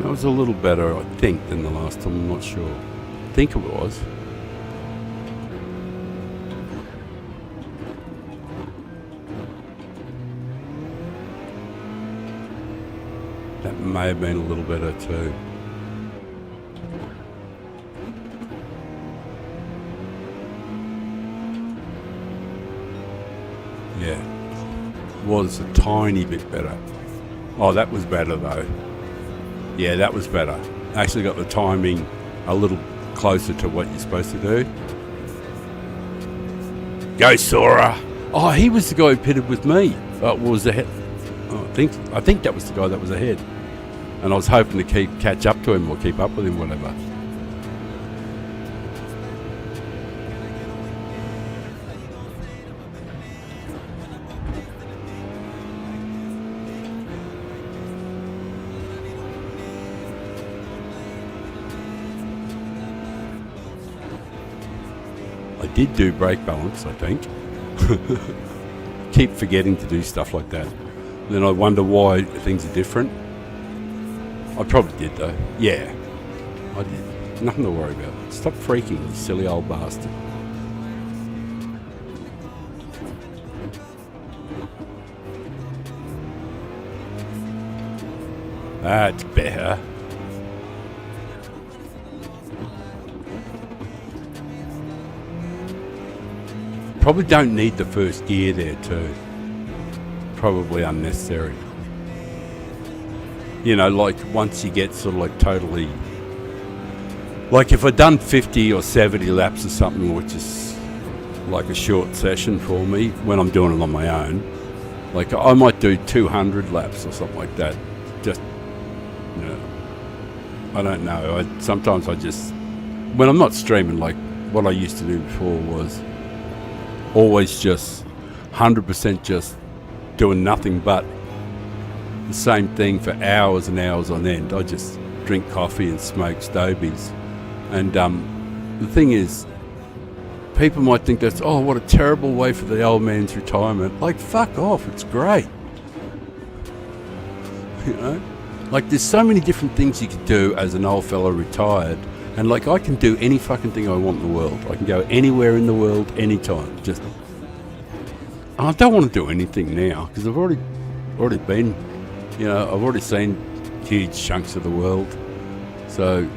That was a little better, I think, than the last time. I'm not sure. I think it was. That may have been a little better too. Yeah. Was a tiny bit better. Oh, that was better though. Yeah, that was better. Actually got the timing a little closer to what you're supposed to do. Go, Sora! Oh, he was the guy who pitted with me. Was ahead. Oh, I think that was the guy that was ahead. And I was hoping to catch up to him or keep up with him, whatever. I did do brake balance, I think. Keep forgetting to do stuff like that. Then I wonder why things are different. I probably did though. Yeah, I did. Nothing to worry about. Stop freaking, you silly old bastard. That's better. Probably don't need the first gear there too. Probably unnecessary. Like once you get sort of like totally... Like if I'd done 50 or 70 laps or something, which is like a short session for me when I'm doing it on my own, like I might do 200 laps or something like that. Just, I don't know. Sometimes I just... When I'm not streaming, like what I used to do before was always just 100% just doing nothing but the same thing for hours and hours on end. I just drink coffee and smoke stobies. And the thing is, people might think that's, oh, what a terrible way for the old man's retirement. Like, fuck off, it's great. Like there's so many different things you could do as an old fella retired. And like I can do any fucking thing I want in the world. I can go anywhere in the world, anytime. Just, I don't want to do anything now because I've already been, I've already seen huge chunks of the world. So,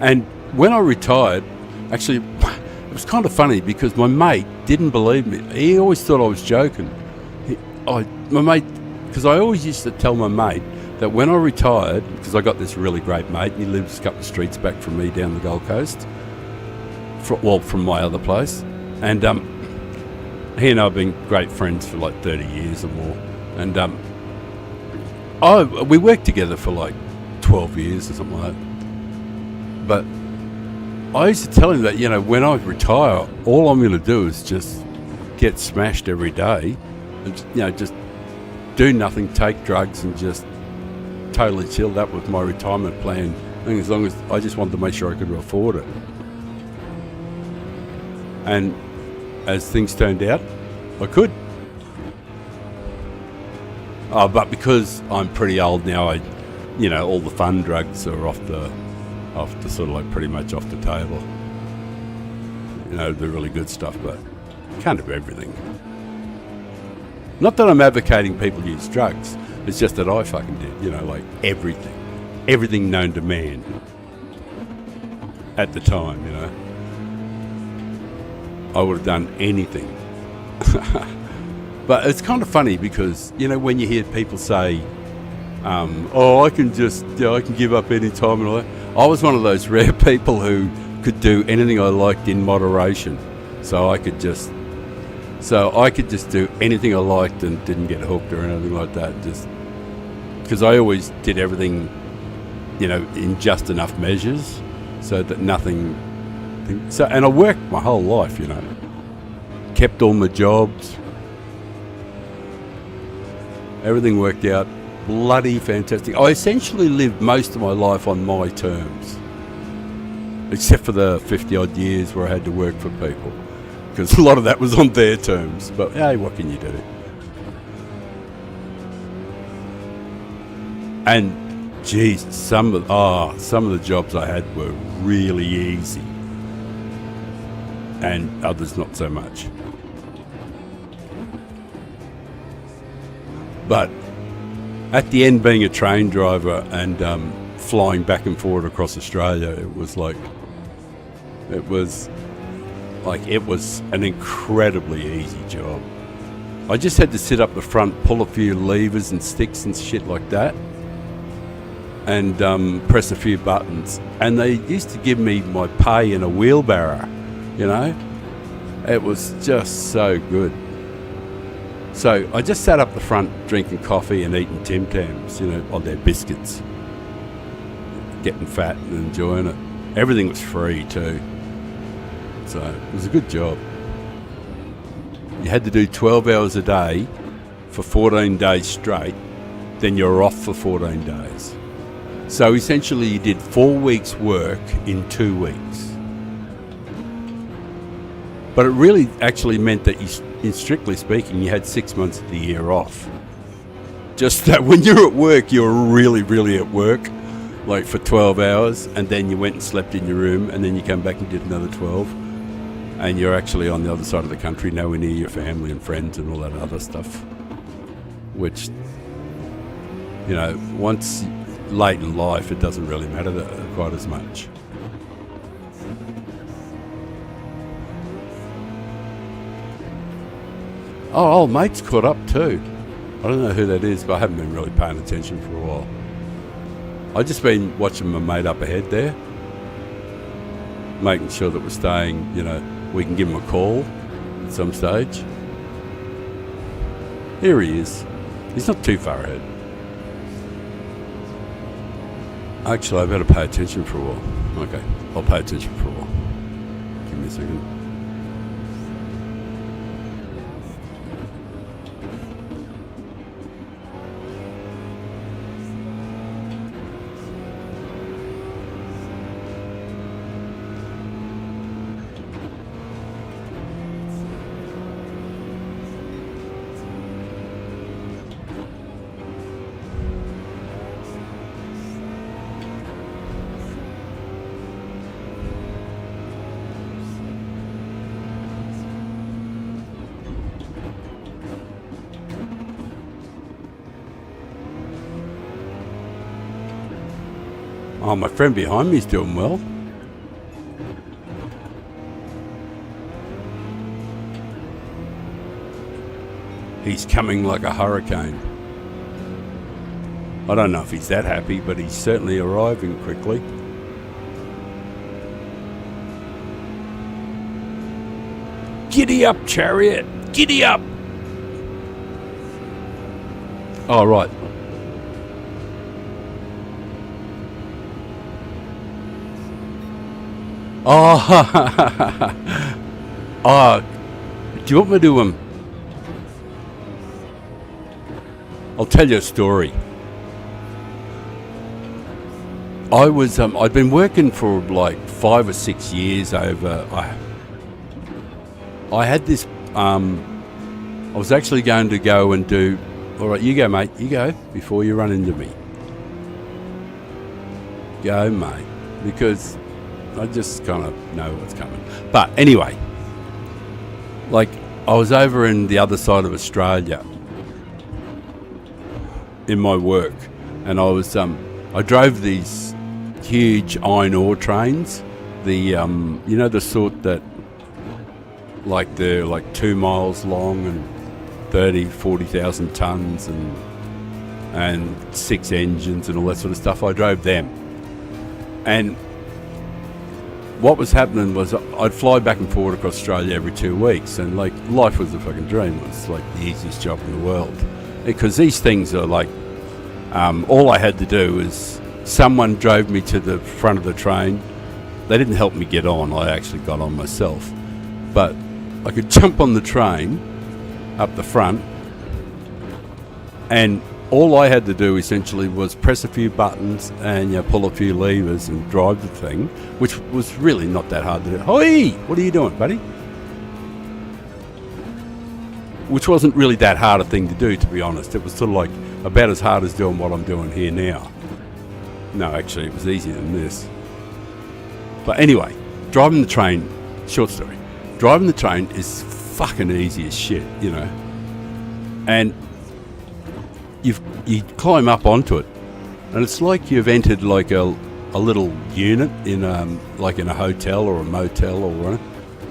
and when I retired, actually, it was kind of funny because my mate didn't believe me. He always thought I was joking. My mate, because I always used to tell my mate that when I retired, because I got this really great mate, and he lives a couple of streets back from me down the Gold Coast, from my other place, and he and I have been great friends for like 30 years or more, and we worked together for like 12 years or something like that. But I used to tell him that, when I retire, all I'm going to do is just get smashed every day, and just do nothing, take drugs, and just totally chilled up with my retirement plan. And as long as I just wanted to make sure I could afford it. And as things turned out, I could. But because I'm pretty old now, you know, all the fun drugs are off the sort of like pretty much off the table. You know, the really good stuff, but you can't do everything. Not that I'm advocating people use drugs. It's just that I fucking did, you know, like everything. Everything known to man. At the time, you know. I would have done anything. But it's kind of funny because, you know, when you hear people say, I can just, you know, I can give up any time and all that. I was one of those rare people who could do anything I liked in moderation. So I could just do anything I liked and didn't get hooked or anything like that. Just because I always did everything, you know, in just enough measures, so that nothing. So, and I worked my whole life, you know, kept all my jobs. Everything worked out bloody fantastic. I essentially lived most of my life on my terms, except for the 50 odd years where I had to work for people, because a lot of that was on their terms. But hey, what can you do? And geez, some of the jobs I had were really easy, and others not so much. But at the end, being a train driver and flying back and forward across Australia, it was an incredibly easy job. I just had to sit up the front, pull a few levers and sticks and shit like that, and press a few buttons. And they used to give me my pay in a wheelbarrow, you know. It was just so good. So I just sat up the front drinking coffee and eating Tim Tams, you know, on their biscuits, getting fat and enjoying it. Everything was free too. So it was a good job. You had to do 12 hours a day for 14 days straight, then you're off for 14 days. So essentially you did 4 weeks work in 2 weeks. But it really actually meant that strictly speaking, you had 6 months of the year off. Just that when you're at work, you're really, really at work, like for 12 hours, and then you went and slept in your room, and then you come back and did another 12, and you're actually on the other side of the country, nowhere near your family and friends and all that other stuff. Which, you know, once late in life, it doesn't really matter quite as much. Oh, old mate's caught up too. I don't know who that is, but I haven't been really paying attention for a while. I've just been watching my mate up ahead there, making sure that we're staying, you know, we can give him a call at some stage. Here he is. He's not too far ahead. Actually, I better pay attention for a while. Okay, I'll pay attention for a while. Give me a second. Oh, my friend behind me is doing well. He's coming like a hurricane. I don't know if he's that happy, but he's certainly arriving quickly. Giddy up, chariot! Giddy up! Oh, right. Oh, oh, do you want me to, I'll tell you a story. I'd been working for like 5 or 6 years over, I had this, I was actually going to go and do, all right, you go, mate, you go, before you run into me. go, mate, because I just kind of know what's coming. But anyway, like, I was over in the other side of Australia in my work, and I drove these huge iron ore trains, the the sort that, like, they're like 2 miles long and 40,000 tons and 6 engines and all that sort of stuff. I drove them, and what was happening was I'd fly back and forward across Australia every 2 weeks, and like, life was a fucking dream. It was like the easiest job in the world, because these things are like, all I had to do was, someone drove me to the front of the train. They didn't help me get on, I actually got on myself, but I could jump on the train up the front, and all I had to do essentially was press a few buttons and pull a few levers and drive the thing, which was really not that hard to do. Hoi! What are you doing, buddy? Which wasn't really that hard a thing to do, to be honest. It was sort of like about as hard as doing what I'm doing here now. No, actually, it was easier than this. But anyway, driving the train, short story, driving the train is fucking easy as shit, and you climb up onto it, and it's like you've entered like a little unit in in a hotel or a motel, or a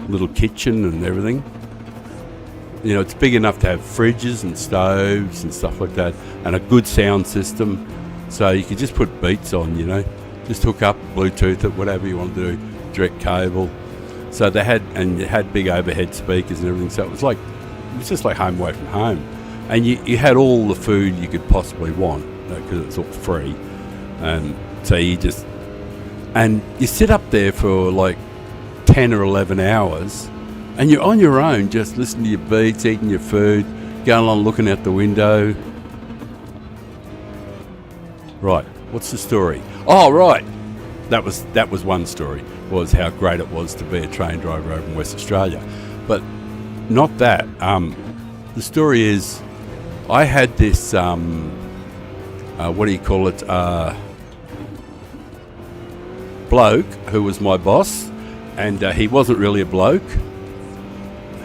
little kitchen and everything. It's big enough to have fridges and stoves and stuff like that, and a good sound system, so you could just put beats on, just hook up Bluetooth it, whatever you want to do, direct cable. So they had big overhead speakers and everything, so it was just like home away from home. And you had all the food you could possibly want, because it's all free. And so you sit up there for like 10 or 11 hours, and you're on your own, just listening to your beats, eating your food, going along looking out the window. Right, what's the story? Oh, right. That was one story, was how great it was to be a train driver over in West Australia. But not that. The story is, I had this, bloke who was my boss, and he wasn't really a bloke.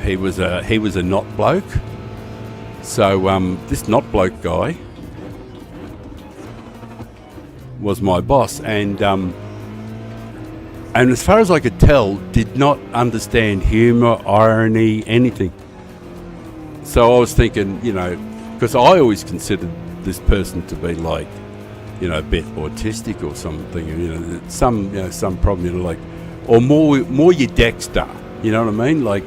He was a not bloke. So this not bloke guy was my boss, and as far as I could tell, did not understand humour, irony, anything. So I was thinking, because I always considered this person to be like, a bit autistic or something, some problem, like, or more your Dexter, you know what I mean? Like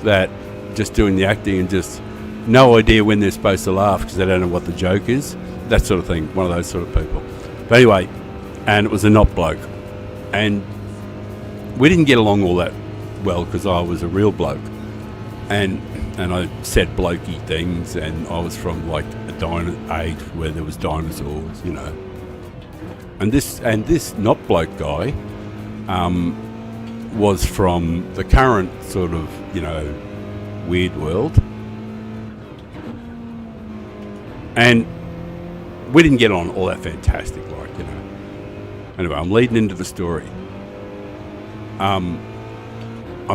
that, just doing the acting and just no idea when they're supposed to laugh because they don't know what the joke is, that sort of thing, one of those sort of people. But anyway, and it was a not bloke, and we didn't get along all that well because I was a real bloke, and I said blokey things, and I was from like a age where there was dinosaurs, and this not bloke guy was from the current sort of weird world, and we didn't get on all that fantastic, Anyway, I'm leading into the story. I'm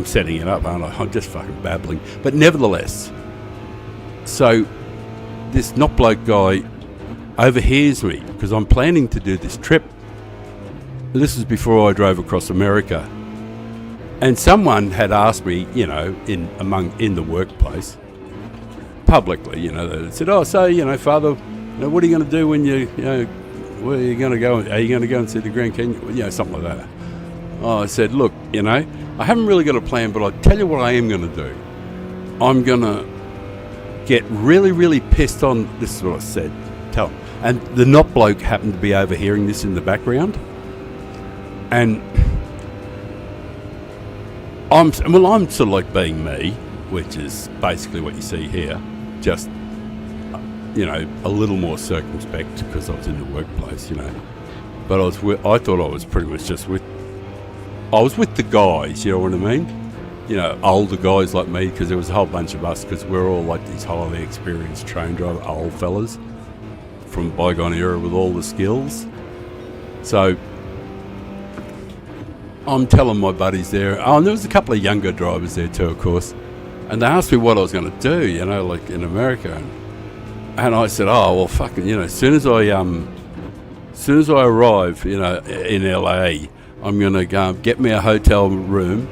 setting it up, aren't I? I'm just fucking babbling. But nevertheless, so this not bloke guy overhears me because I'm planning to do this trip. This was before I drove across America. And someone had asked me, in the workplace, publicly, they said, "Oh, so, Father, what are you going to do when where are you going to go? Are you going to go and see the Grand Canyon?" Something like that. Oh, I said, "Look, I haven't really got a plan, but I'll tell you what I am going to do. I'm going to get really, really pissed on," this is what I said, tell him. And the not bloke happened to be overhearing this in the background. And I'm sort of like being me, which is basically what you see here, just, a little more circumspect because I was in the workplace, But I thought I was pretty much just with the guys, you know what I mean? Older guys like me, because there was a whole bunch of us, because we're all like these highly experienced train driver, old fellas from bygone era with all the skills. So I'm telling my buddies there. Oh, and there was a couple of younger drivers there too, of course. And they asked me what I was going to do, you know, like in America. And I said, oh, well, fucking, you know, as soon as I arrive, you know, in LA, I'm going to go get me a hotel room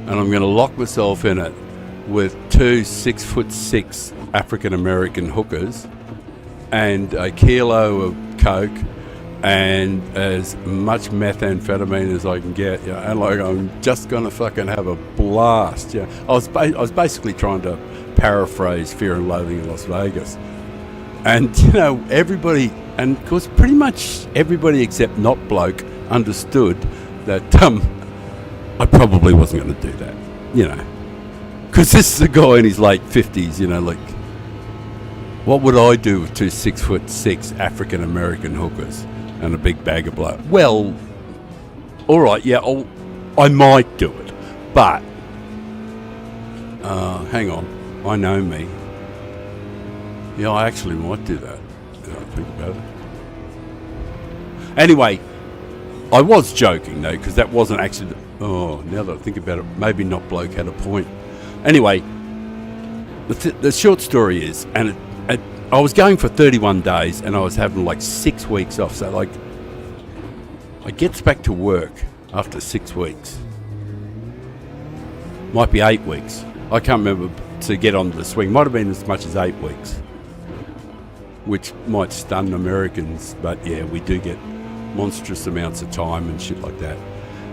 and I'm going to lock myself in it with 2 6'6" African American hookers and a kilo of coke and as much methamphetamine as I can get, you know, and like I'm just gonna fucking have a blast. Yeah, I was basically trying to paraphrase Fear and Loathing in Las Vegas, and you know everybody, and of course pretty much everybody except Not Bloke understood that I probably wasn't going to do that, you know, because this is a guy in his late 50s, you know, like what would I do with 2 6'6" African American hookers and a big bag of blow? Well, all right, yeah, I might do it, but hang on, I know me. Yeah, I actually might do that. Now I think about it. Anyway, I was joking though, because that wasn't actually. Now that I think about it, maybe Not Bloke had a point. Anyway, the short story is, and I was going for 31 days and I was having like 6 weeks off. So like, I gets back to work after 6 weeks. Might be 8 weeks. I can't remember to get onto the swing. Might have been as much as 8 weeks, which might stun Americans. But yeah, we do get monstrous amounts of time and shit like that.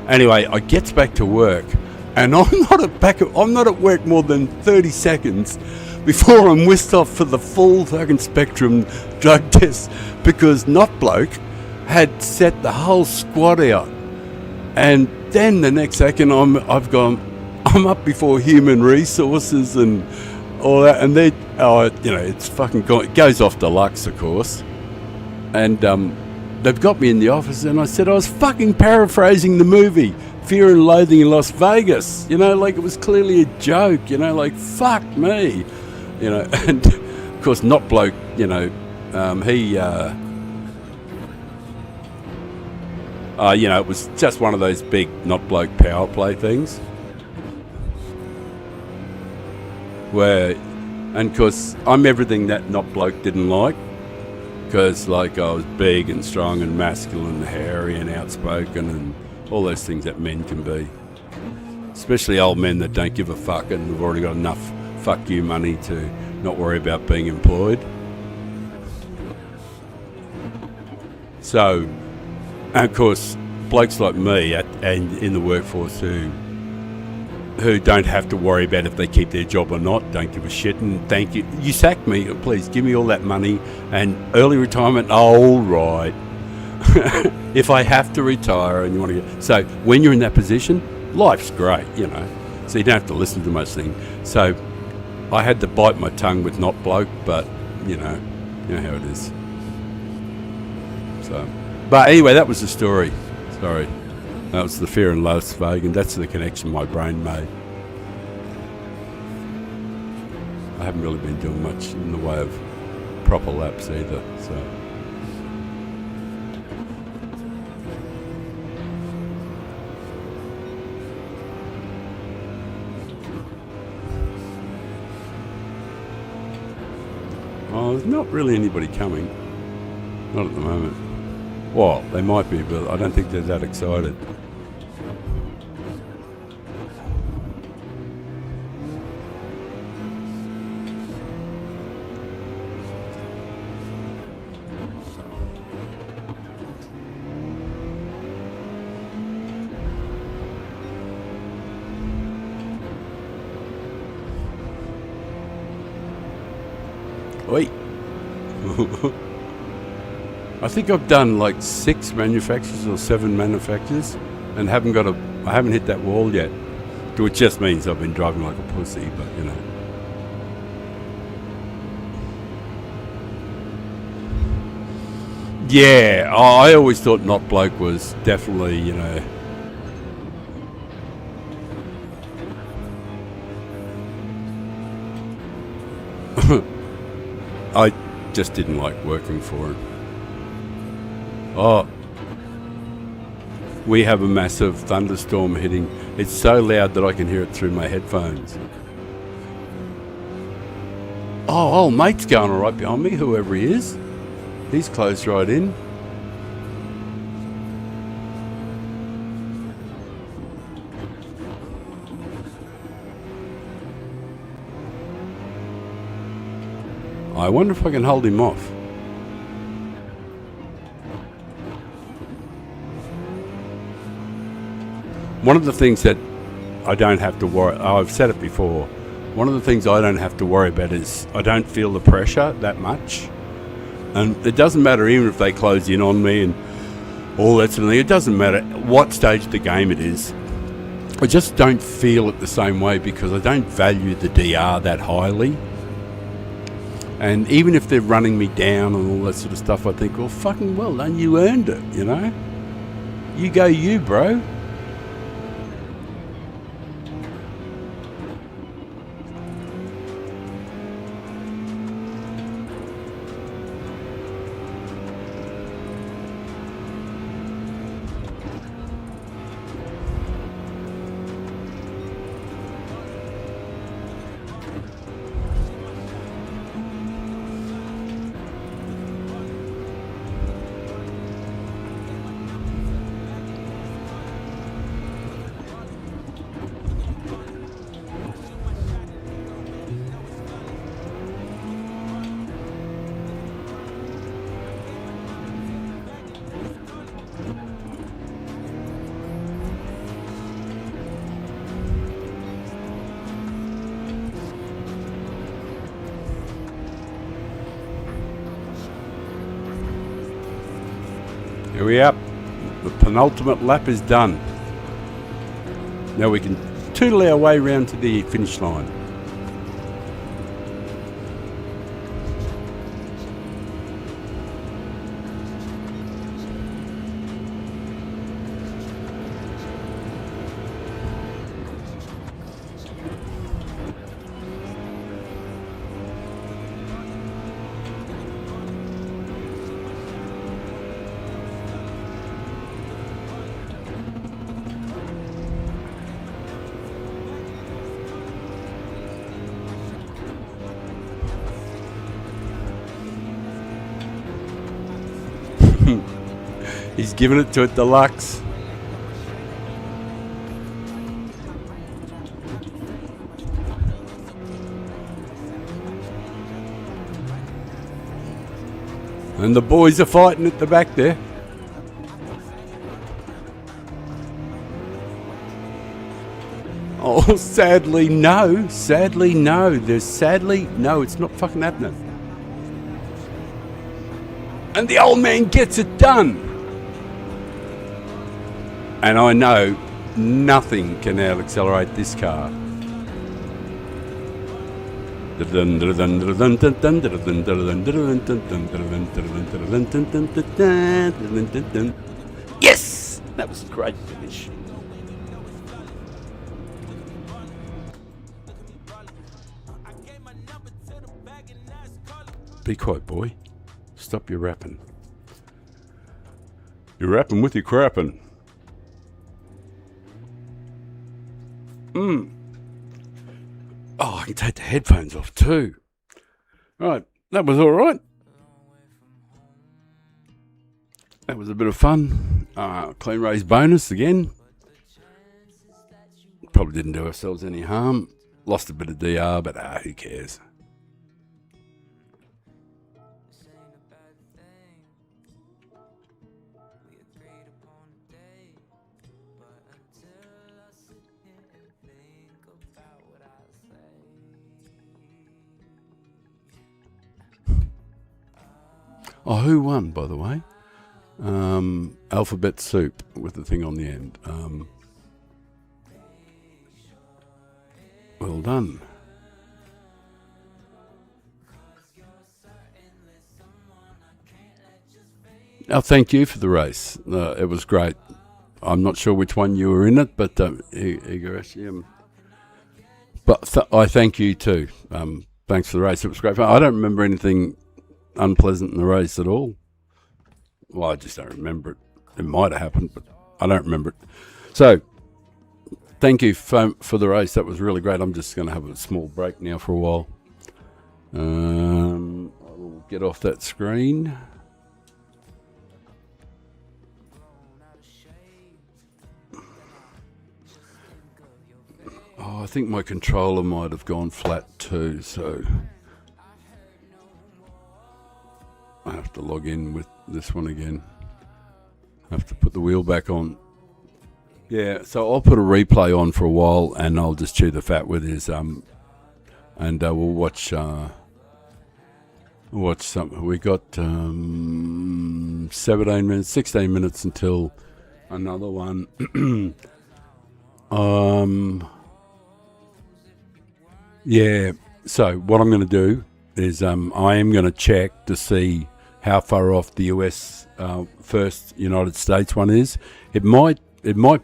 Anyway, I gets back to work and I'm not at work more than 30 seconds before I'm whisked off for the full fucking spectrum drug test because Not Bloke had set the whole squad out. And then the next second I'm up before Human Resources and all that, and they, you know, it's fucking it goes off deluxe, of course. And they've got me in the office, and I said I was fucking paraphrasing the movie Fear and Loathing in Las Vegas. You know, like it was clearly a joke. You know, like fuck me. You know, and of course, Not Bloke, you know, he, you know, it was just one of those big Not Bloke power play things. Where, and of course, I'm everything that Not Bloke didn't like. Because, like, I was big and strong and masculine and hairy and outspoken and all those things that men can be. Especially old men that don't give a fuck and have already got enough fuck you money to not worry about being employed. So, and of course, blokes like me and in the workforce who don't have to worry about if they keep their job or not, don't give a shit, and thank you. You sacked me, please give me all that money and early retirement, all right. If I have to retire and you want to get... So when you're in that position, life's great, you know, so you don't have to listen to much thing. So I had to bite my tongue with Not Bloke, but you know how it is. So, but anyway, that was the story. Sorry. That was the Fear and Las Vegas. That's the connection my brain made. I haven't really been doing much in the way of proper laps either, so. Oh, there's not really anybody coming. Not at the moment. Well, they might be, but I don't think they're that excited. Oi. I think I've done like 6 manufacturers or 7 manufacturers and I haven't hit that wall yet, which just means I've been driving like a pussy, but you know. Yeah, I always thought Not Bloke was definitely, you know, I just didn't like working for him. Oh, we have a massive thunderstorm hitting. It's so loud that I can hear it through my headphones. Oh, old mate's going all right behind me, whoever he is. He's close right in. I wonder if I can hold him off. One of the things that I don't have to worry, I've said it before, one of the things I don't have to worry about is I don't feel the pressure that much. And it doesn't matter even if they close in on me and all that sort of thing. It doesn't matter what stage of the game it is. I just don't feel it the same way because I don't value the DR that highly. And even if they're running me down and all that sort of stuff, I think, well, fucking well done, you earned it, you know? You go you, bro. Here we are. The penultimate lap is done. Now we can tootle our way round to the finish line. He's giving it to it deluxe. And the boys are fighting at the back there. Oh, sadly no. Sadly no. There's sadly no. It's not fucking happening. And the old man gets it done. And I know nothing can out accelerate this car. Yes! That was a great finish. Be quiet, boy. Stop your rapping. You're rapping with your crapping. Oh, I can take the headphones off too. Right, that was all right. That was a bit of fun. Clean race bonus again. Probably didn't do ourselves any harm. Lost a bit of DR, but who cares? Oh, who won, by the way? Alphabet Soup with the thing on the end. Well done. Oh, thank you for the race. It was great. I'm not sure which one you were in it, but but I thank you too. Thanks for the race. It was great fun. I don't remember anything unpleasant in the race at all. Well, I just don't remember it. It might have happened, but I don't remember it. So, thank you for the race. That was really great. I'm just going to have a small break now for a while. I will get off that screen. Oh, I think my controller might have gone flat too, so I have to log in with this one again. I have to put the wheel back on. Yeah, so I'll put a replay on for a while, and I'll just chew the fat with his and we'll watch something. We got 17 minutes, 16 minutes until another one. Yeah, so what I'm going to do is I am going to check to see how far off the US first United States one is. It might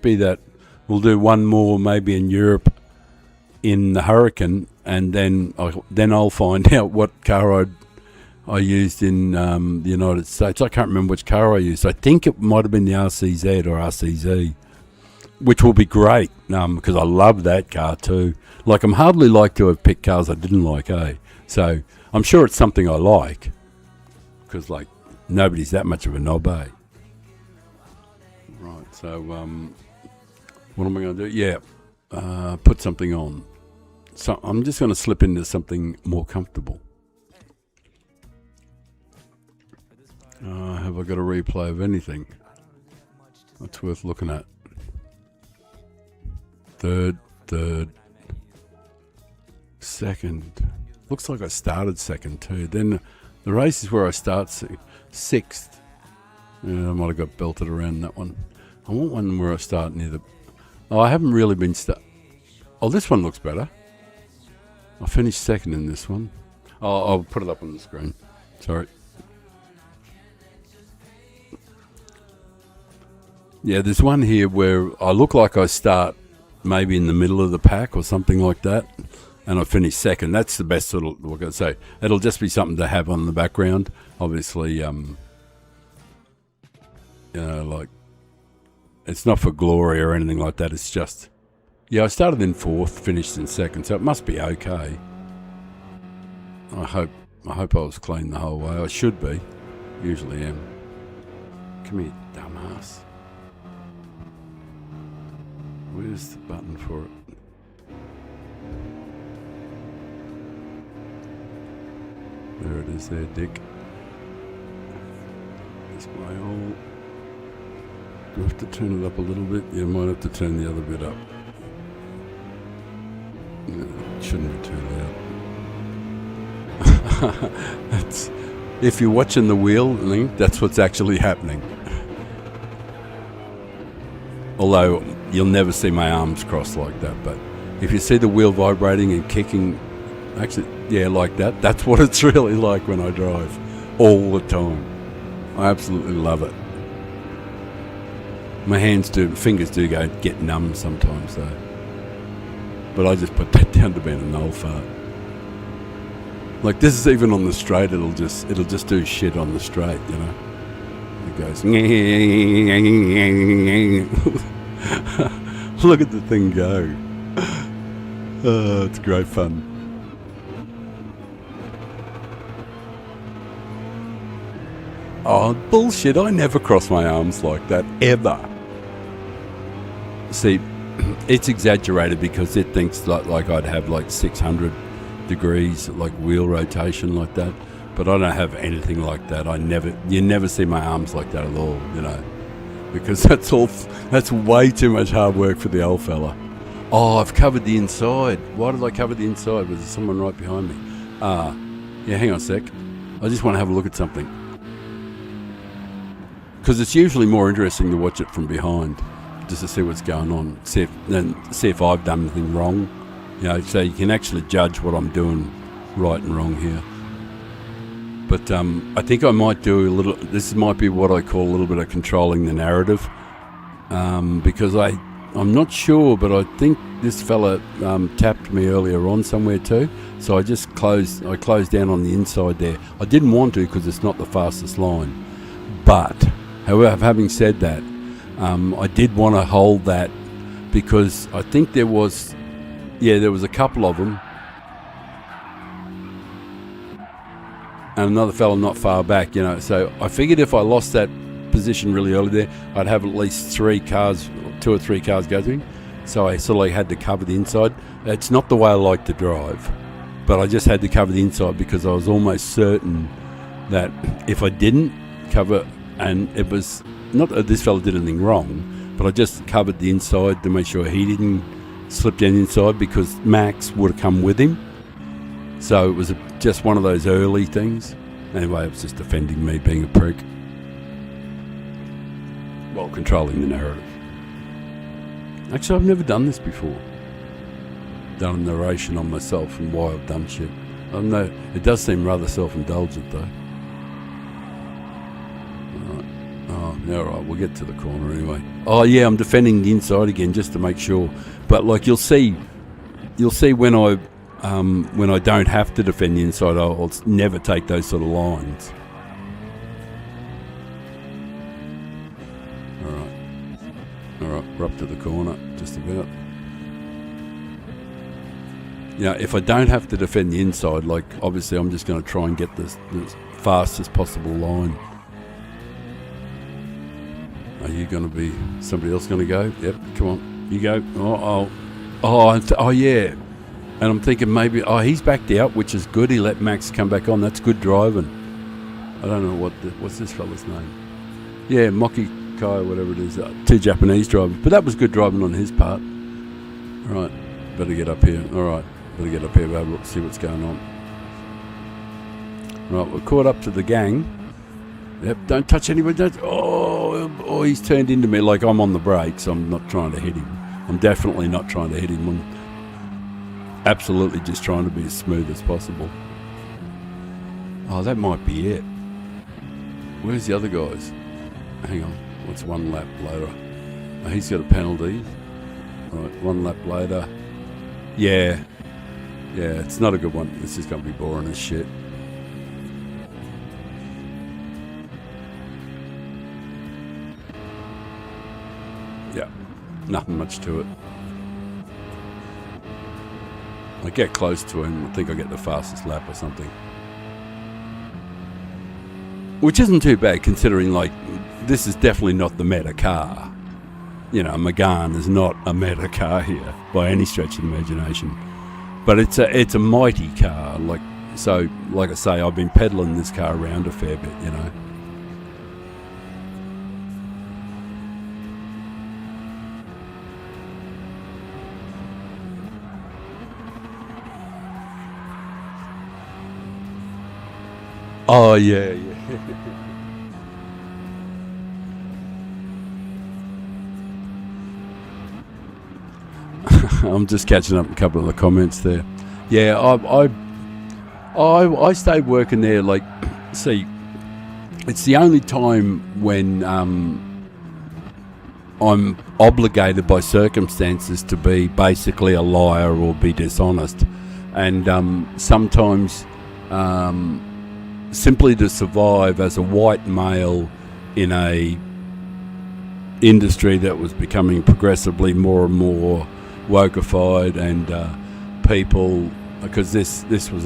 be that we'll do one more maybe in Europe in the Hurricane, and then I'll find out what car I used in the United States. I can't remember which car I used. I think it might have been the RCZ or RCZ, which will be great because I love that car too. Like, I'm hardly like to have picked cars I didn't like, So I'm sure it's something I like, because like nobody's that much of a knob, Right. So what am I going to do? Yeah, put something on. So I'm just going to slip into something more comfortable. Have I got a replay of anything that's worth looking at? Third, second. Looks like I started second too. Then the race is where I start sixth. Yeah, I might have got belted around that one. I want one where I start near the... Oh, I haven't really been... Oh, this one looks better. I finished second in this one. Oh, I'll put it up on the screen. Sorry. Yeah, there's one here where I look like I start maybe in the middle of the pack or something like that, and I finish second. That's the best sort of, what can I say? It'll just be something to have on the background. Obviously, like, it's not for glory or anything like that. It's just, yeah, I started in fourth, finished in second, so it must be okay. I hope I was clean the whole way. I should be. Usually am. Come here, dumbass. Where's the button for it? There it is there, Dick. It's my old... Do I have to turn it up a little bit? Yeah, I might have to turn the other bit up. No, it shouldn't be too loud. That's, if you're watching the wheel, Link, that's what's actually happening. Although you'll never see my arms crossed like that, but if you see the wheel vibrating and kicking, actually, yeah, like that, that's what it's really like when I drive, all the time. I absolutely love it. My fingers do get numb sometimes though. But I just put that down to being an old fart. Like, this is even on the straight, it'll just do shit on the straight, you know. It goes. Look at the thing go. Oh, it's great fun. Oh, bullshit. I never cross my arms like that, ever. See, it's exaggerated because it thinks like I'd have like 600 degrees, like wheel rotation like that. But I don't have anything like that. You never see my arms like that at all, you know. Because that's way too much hard work for the old fella. Oh, I've covered the inside. Why did I cover the inside? Was there someone right behind me? Yeah, hang on a sec. I just want to have a look at something. Because it's usually more interesting to watch it from behind, just to see what's going on, see if I've done anything wrong. You know, so you can actually judge what I'm doing right and wrong here. But I think I might do a little, this might be what I call a little bit of controlling the narrative, because I'm not sure, but I think this fella tapped me earlier on somewhere too, so I closed down on the inside there. I didn't want to because it's not the fastest line, but however, having said that, I did want to hold that because I think there was a couple of them, and another fella not far back, so I figured if I lost that position really early there, I'd have at least 2 or 3 cars go through. So I sort of had to cover the inside. It's not the way I like to drive, but I just had to cover the inside because I was almost certain that if I didn't cover, and it was not that this fella did anything wrong, but I just covered the inside to make sure he didn't slip down inside, because Max would have come with him. So it was just one of those early things. Anyway, it was just defending me being a prick while controlling the narrative. Actually, I've never done this before. Done a narration on myself and why I've done shit. I don't know. It does seem rather self-indulgent, though. Alright, we'll get to the corner anyway. Oh yeah, I'm defending the inside again just to make sure. But like you'll see when I don't have to defend the inside, I'll never take those sort of lines. Alright, we're up to the corner, just about. If I don't have to defend the inside, like obviously I'm just going to try and get the fastest possible line. Are you going to be... somebody else going to go? Yep, come on. You go. Oh, yeah. And I'm thinking maybe... oh, he's backed out, which is good. He let Max come back on. That's good driving. I don't know what's this fella's name. Yeah, Moki Kai, whatever it is. 2 Japanese drivers. But that was good driving on his part. Right. Better get up here. All right. Better get up here, have a look, see what's going on. Right, we're caught up to the gang. Yep, don't touch anybody. Oh, he's turned into me like I'm on the brakes. I'm not trying to hit him. I'm definitely not trying to hit him. I'm absolutely just trying to be as smooth as possible. Oh, that might be it. Where's the other guys? Hang on. What's 1 lap later? Oh, he's got a penalty. Right, 1 lap later. Yeah, it's not a good one. This is going to be boring as shit. Yeah, nothing much to it. I get close to him. I think I get the fastest lap or something. Which isn't too bad considering, like, this is definitely not the meta car. Megane is not a meta car here by any stretch of the imagination. But it's a mighty car. Like I say, I've been peddling this car around a fair bit, Oh, yeah. I'm just catching up a couple of the comments there. Yeah, I stayed working there. Like, see, it's the only time when I'm obligated by circumstances to be basically a liar or be dishonest, and sometimes simply to survive as a white male in a industry that was becoming progressively more and more wokeified, and people, because this was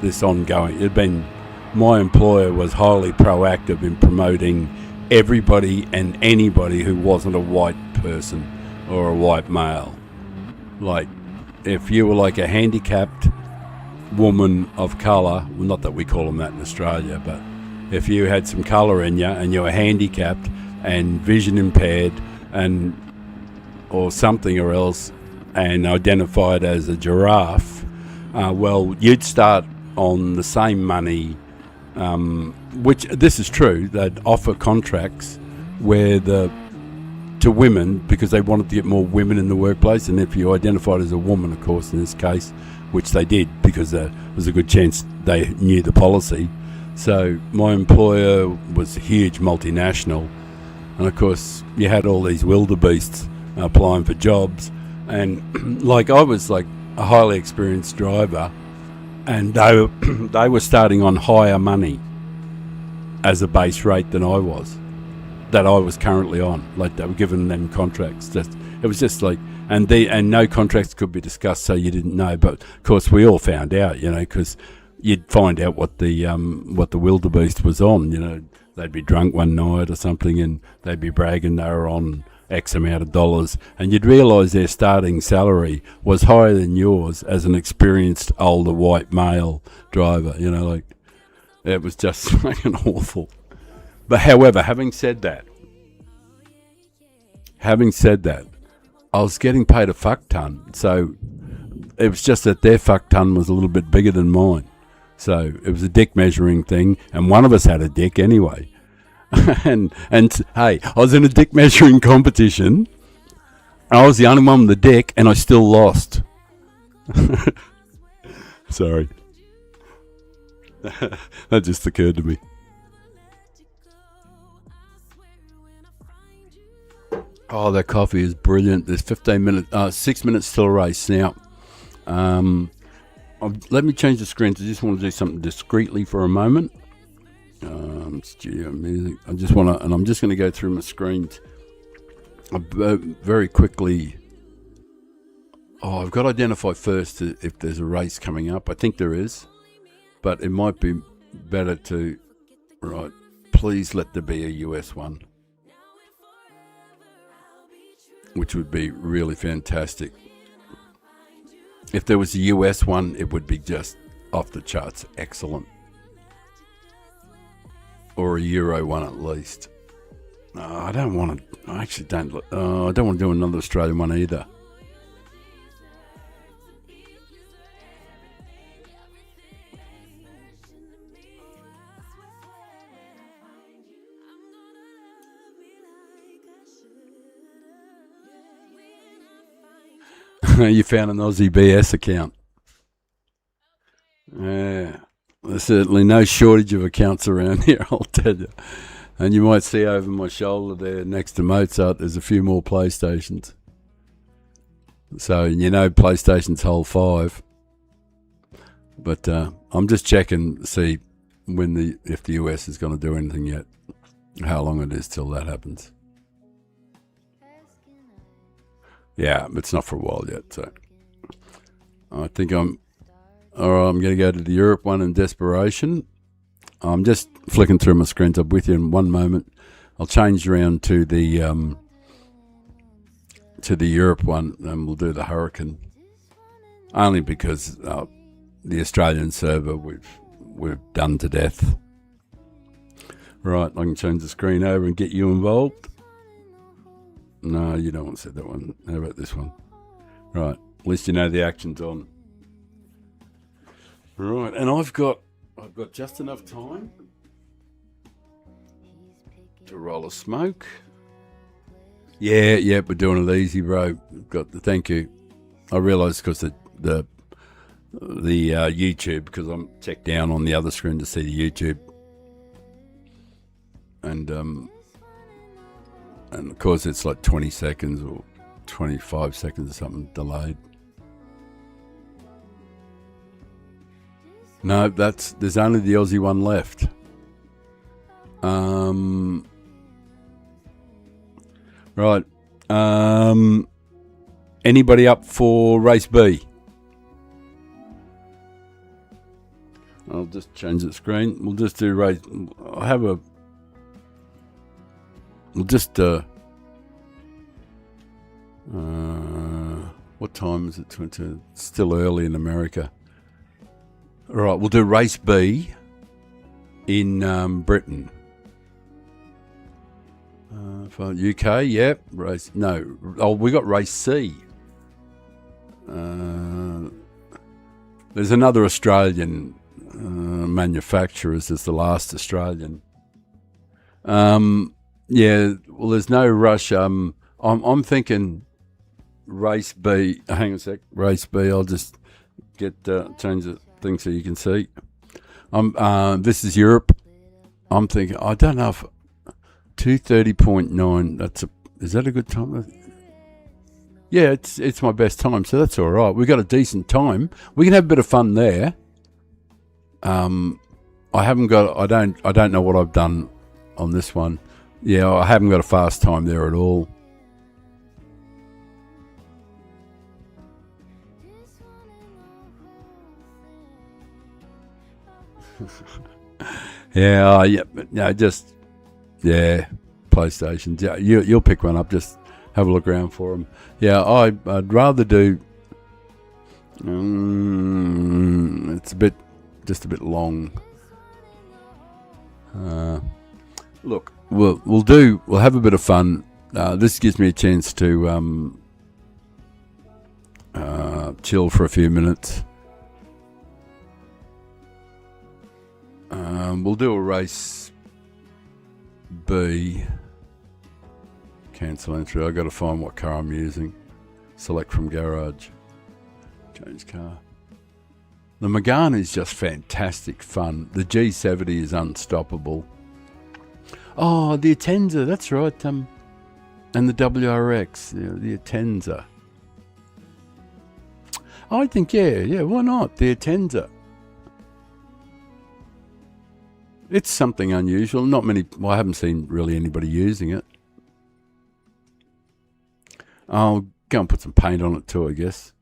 this ongoing, it had been, my employer was highly proactive in promoting everybody and anybody who wasn't a white person or a white male. Like, if you were like a handicapped woman of colour, well, not that we call them that in Australia, but if you had some colour in you and you were handicapped and vision impaired and or something or else, and identified as a giraffe, well, you'd start on the same money, which, this is true, they'd offer contracts where to women, because they wanted to get more women in the workplace, and if you identified as a woman, of course, in this case, which they did, because there was a good chance they knew the policy. So my employer was a huge multinational, and of course you had all these wildebeests applying for jobs, and like I was like a highly experienced driver, and they were starting on higher money as a base rate than I was. that I was currently on. Like, they were giving them contracts. It was just like, and no contracts could be discussed, so you didn't know. But of course, we all found out, because you'd find out what the wildebeest was on. They'd be drunk one night or something, and they'd be bragging they were on X amount of dollars, and you'd realise their starting salary was higher than yours as an experienced older white male driver. Like, it was just fucking awful. But however, having said that, I was getting paid a fuck ton, so it was just that their fuck ton was a little bit bigger than mine. So it was a dick measuring thing, and one of us had a dick anyway. and hey, I was in a dick measuring competition. I was the only one with the dick, and I still lost. Sorry. That just occurred to me. Oh, that coffee is brilliant. There's 6 minutes till a race now. Let me change the screen. I just want to do something discreetly for a moment. Studio music. I'm just going to go through my screens very quickly. Oh, I've got to identify first if there's a race coming up. I think there is, but it might be better to. Right, please let there be a US one, which would be really fantastic. If there was a US one, it would be just off the charts excellent. Or a Euro one at least. I don't want to. I actually don't. I don't want to do another Australian one either. You found an Aussie BS account. Yeah. There's certainly no shortage of accounts around here, I'll tell you. And you might see over my shoulder there next to Mozart, there's a few more PlayStations. So, PlayStations hold 5. But I'm just checking to see if the US is going to do anything yet. How long it is till that happens. Yeah, it's not for a while yet. So I think I'm going to go to the Europe one in desperation. I'm just flicking through my screens. I'm with you in one moment. I'll change around to the Europe one, and we'll do the Hurricane. Only because the Australian server we've done to death. Right, I can change the screen over and get you involved. No, you don't want to see that one. How about this one? Right, at least you know the action's on. Right, and I've got just enough time to roll a smoke. Yeah, we're doing it easy, bro. Thank you. I realised because the YouTube, because I'm checked down on the other screen to see the YouTube, and of course it's like 20 seconds or 25 seconds or something delayed. No, there's only the Aussie one left. Right. Anybody up for race B? I'll just change the screen. We'll just do race. We'll just what time is it? It's still early in America. All right, we'll do race B in Britain. For UK, yep. Race no. Oh, we got race C. There's another Australian manufacturer. Is the last Australian? Yeah. Well, there's no rush. I'm thinking race B. Hang on a sec. Race B. I'll just change the thing so you can see. This is Europe. I'm thinking. I don't know if 2:30.9. Is that a good time? Yeah, it's my best time, so that's all right. We got a decent time. We can have a bit of fun there. I don't know what I've done on this one. Yeah, I haven't got a fast time there at all. Yeah, but no, just PlayStations. Yeah, you'll pick one up. Just have a look around for them. Yeah, I'd rather do. It's just a bit long. Look, we'll have a bit of fun. This gives me a chance to chill for a few minutes. We'll do a race B. Cancel entry. I've got to find what car I'm using. Select from garage. Change car. The Megane is just fantastic fun. The G70 is unstoppable. Oh, the Atenza, that's right. And the WRX, the Atenza. I think, yeah, why not? The Atenza. It's something unusual. Not many, well, I haven't seen really anybody using it. I'll go and put some paint on it too, I guess.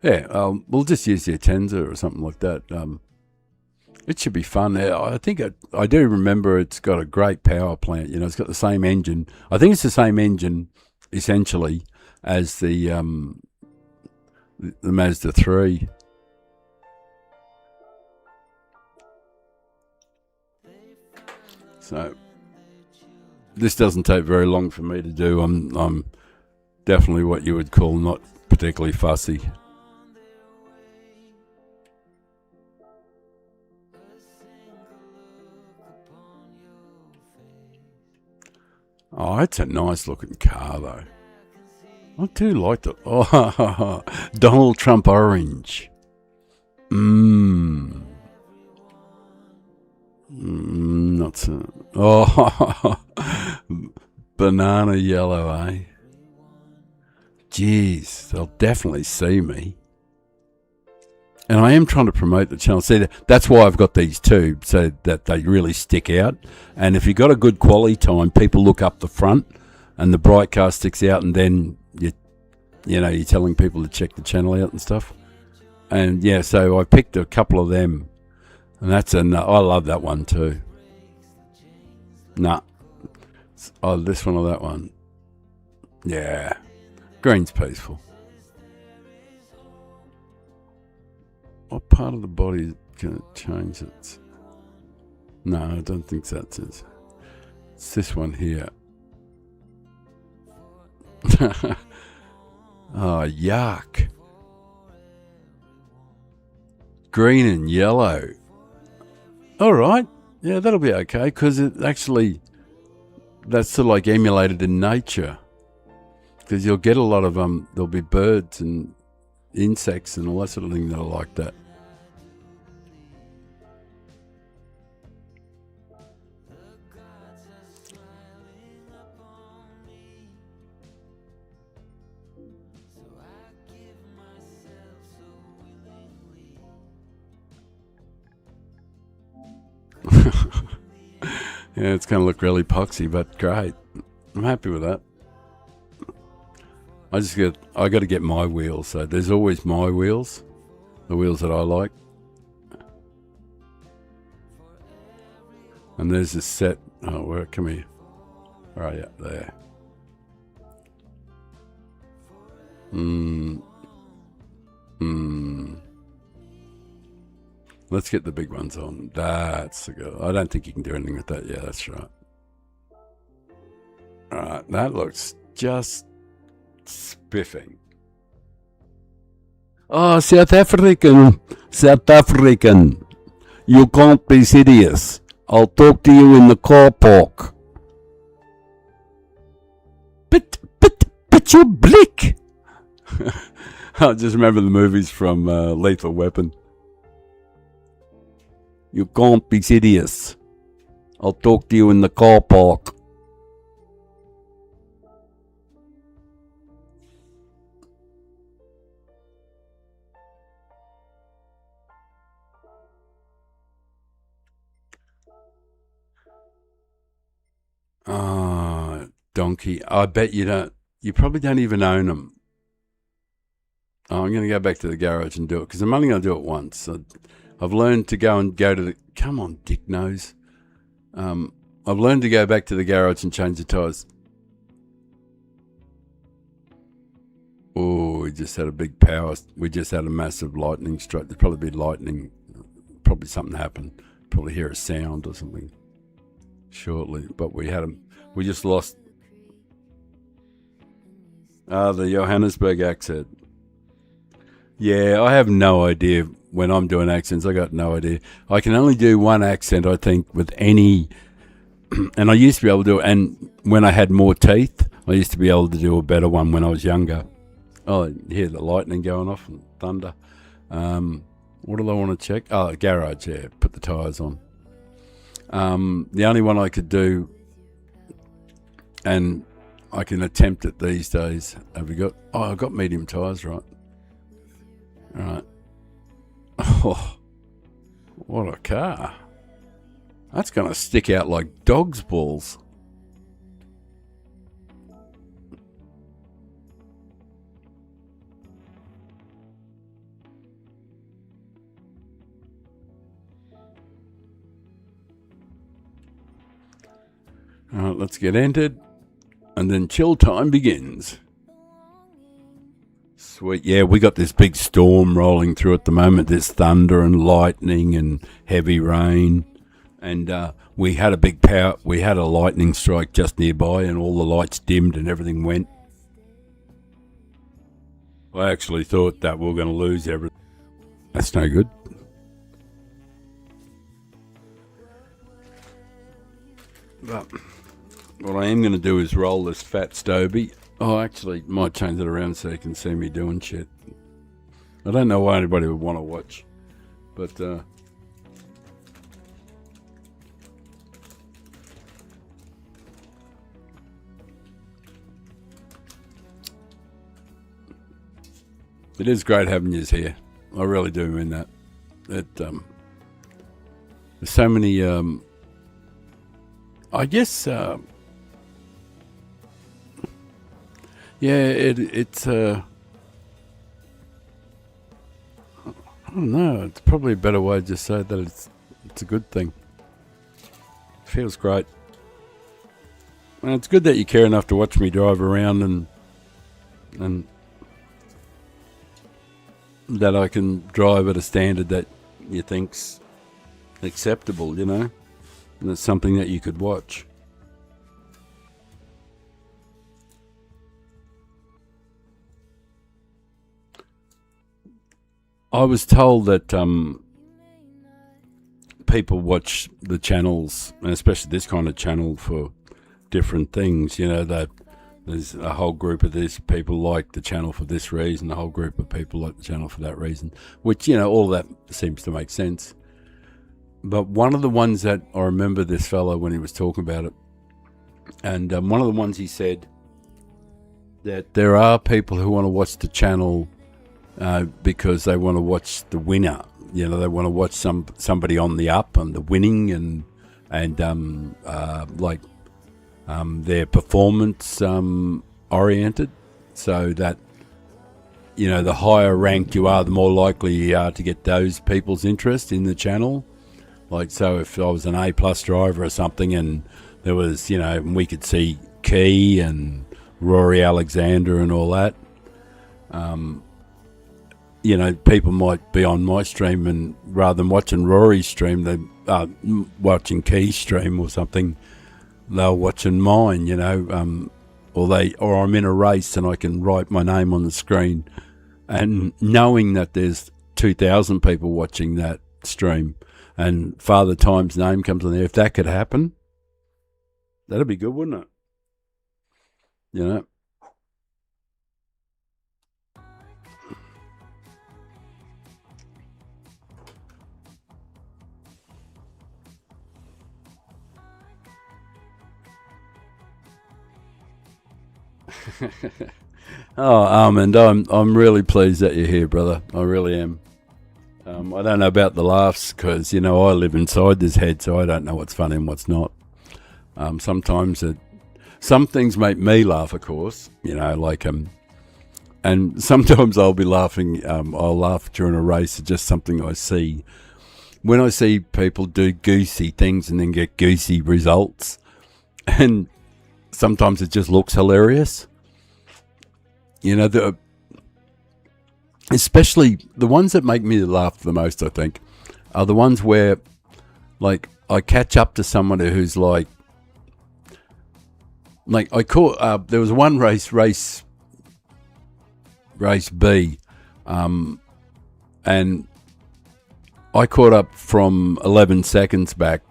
Yeah, we'll just use the Atenza or something like that. It should be fun. I think I do remember it's got a great power plant. It's got the same engine. I think it's the same engine, essentially, as the Mazda 3. So this doesn't take very long for me to do. I'm definitely what you would call not particularly fussy. Oh, it's a nice looking car though. I do like the Donald Trump orange. Not so. Oh, banana yellow, eh? Jeez, they'll definitely see me. And I am trying to promote the channel. See, that's why I've got these two, so that they really stick out. And if you've got a good quality time, people look up the front and the bright car sticks out, and then you're telling people to check the channel out and stuff. And yeah, so I picked a couple of them, and I love that one too. Nah. Oh, this one or that one. Yeah. Green's peaceful. What part of the body is going to change it? No, I don't think that's it. It's this one here. Oh, yuck. Green and yellow. All right. Yeah, that'll be okay, because that's sort of like emulated in nature. Because you'll get a lot of there'll be birds and insects and all that sort of thing that are like that. Yeah, it's going to look really poxy, but great. I'm happy with that. I got to get my wheels. So there's always my wheels, the wheels that I like. And there's this set. Oh, come here. All right, yeah, there. Let's get the big ones on. That's the good. I don't think you can do anything with that. Yeah, that's right. All right, that looks just spiffing. Oh, South African. You can't be serious. I'll talk to you in the car park. But you're blick. I just remember the movies from Lethal Weapon. You can't be serious. I'll talk to you in the car park. donkey. I bet you don't. You probably don't even own them. Oh, I'm going to go back to the garage and do it because I'm only going to do it once. I've learned to go to the. Come on, dick nose. I've learned to go back to the garage and change the tyres. Oh, we just had a big power. We just had a massive lightning strike. There'd probably be lightning. Probably something happened. Probably hear a sound or something shortly. But we had them. We just lost. The Johannesburg accent. Yeah, I have no idea when I'm doing accents. I got no idea. I can only do one accent, I think, with any. And I used to be able to do it. And when I had more teeth, I used to be able to do a better one when I was younger. Oh, you hear the lightning going off and thunder. What do I want to check? Oh, garage, yeah. Put the tyres on. The only one I could do, and I can attempt it these days. Have we got? Oh, I've got medium tyres, right? All right. Oh, what a car. That's going to stick out like dog's balls. All right, let's get entered. And then chill time begins. Sweet. Yeah, we got this big storm rolling through at the moment. There's thunder and lightning and heavy rain. And we had a lightning strike just nearby and all the lights dimmed and everything went. I actually thought that we were going to lose everything. That's no good. But what I am going to do is roll this fat Stoby. Oh, actually, might change it around so you can see me doing shit. I don't know why anybody would want to watch, but it is great having you here. I really do mean that. There's so many. I guess. Yeah, it's I don't know. It's probably a better way to just say that it's a good thing. Feels great. And it's good that you care enough to watch me drive around and that I can drive at a standard that you think's acceptable, you know, and it's something that you could watch. I was told that people watch the channels, and especially this kind of channel, for different things. You know, that there's a whole group of this people like the channel for this reason, a whole group of people like the channel for that reason, which, you know, all that seems to make sense. But one of the ones that I remember this fellow when he was talking about it, and one of the ones he said that there are people who want to watch the channel because they want to watch the winner. You know, they want to watch somebody on the up and the winning and their performance oriented, so that, you know, the higher ranked you are, the more likely you are to get those people's interest in the channel. Like, so if I was an A+ driver or something, and there was, you know, we could see Key and Rory Alexander and all that. You know, people might be on my stream, and rather than watching Rory's stream, they're watching Key's stream or something. They're watching mine, you know, or I'm in a race and I can write my name on the screen, and knowing that there's 2,000 people watching that stream, and Father Time's name comes on there. If that could happen, that'd be good, wouldn't it? You know. Oh, Armand, I'm really pleased that you're here, brother. I really am. I don't know about the laughs because, you know, I live inside this head, so I don't know what's funny and what's not. Sometimes some things make me laugh, of course, you know, like, and sometimes I'll be laughing, I'll laugh during a race at just something I see. When I see people do goosey things and then get goosey results, and sometimes it just looks hilarious. You know, especially the ones that make me laugh the most, I think, are the ones where, like, I catch up to someone who's like I caught, there was one race B, and I caught up from 11 seconds back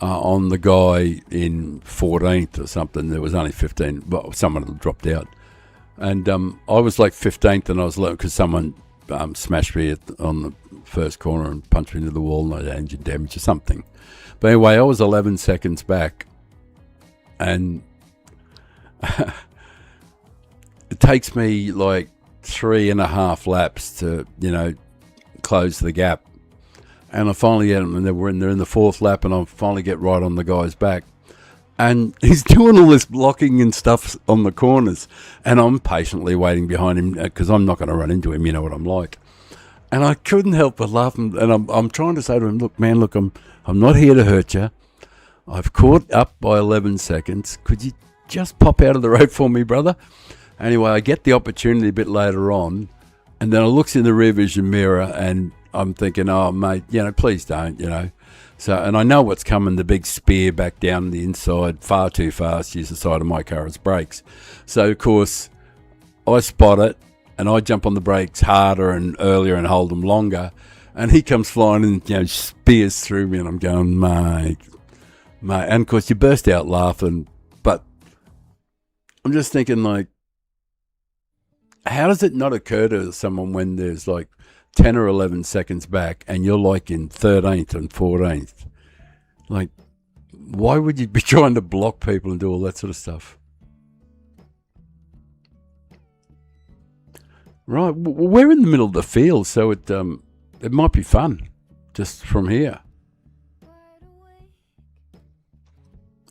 on the guy in 14th or something. There was only 15, but someone had dropped out. And I was like 15th, and I was low because someone smashed me on the first corner and punched me into the wall, and I had engine damage or something. But anyway, I was 11 seconds back, and it takes me like 3.5 laps to, you know, close the gap. And I finally get them, and they're in the fourth lap, and I finally get right on the guy's back. And he's doing all this blocking and stuff on the corners, and I'm patiently waiting behind him because I'm not going to run into him. You know what I'm like. And I couldn't help but laugh, and I'm trying to say to him, "Look, man, look, I'm not here to hurt you. I've caught up by 11 seconds. Could you just pop out of the road for me, brother?" Anyway, I get the opportunity a bit later on, and then I looks in the rear vision mirror, and I'm thinking, "Oh, mate, you know, please don't, you know." So, and I know what's coming, the big spear back down the inside, far too fast, use the side of my car as brakes. So, of course, I spot it, and I jump on the brakes harder and earlier and hold them longer, and he comes flying and, you know, spears through me, and I'm going, mate. And, of course, you burst out laughing, but I'm just thinking, like, how does it not occur to someone when there's, like, 10 or 11 seconds back and you're like in 13th and 14th? Like, why would you be trying to block people and do all that sort of stuff? Right, we're in the middle of the field, so it might be fun just from here.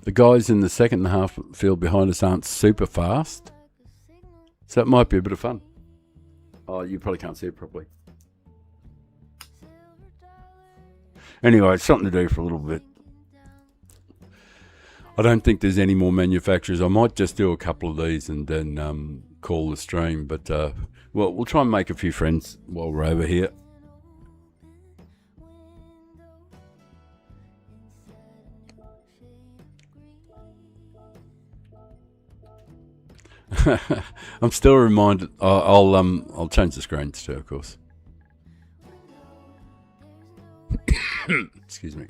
The guys in the second half field behind us aren't super fast, so it might be a bit of fun. Oh, you probably can't see it properly. Anyway, it's something to do for a little bit. I don't think there's any more manufacturers. I might just do a couple of these and then call the stream. But, well, we'll try and make a few friends while we're over here. I'm still reminded. I'll change the screens too, of course. Excuse me.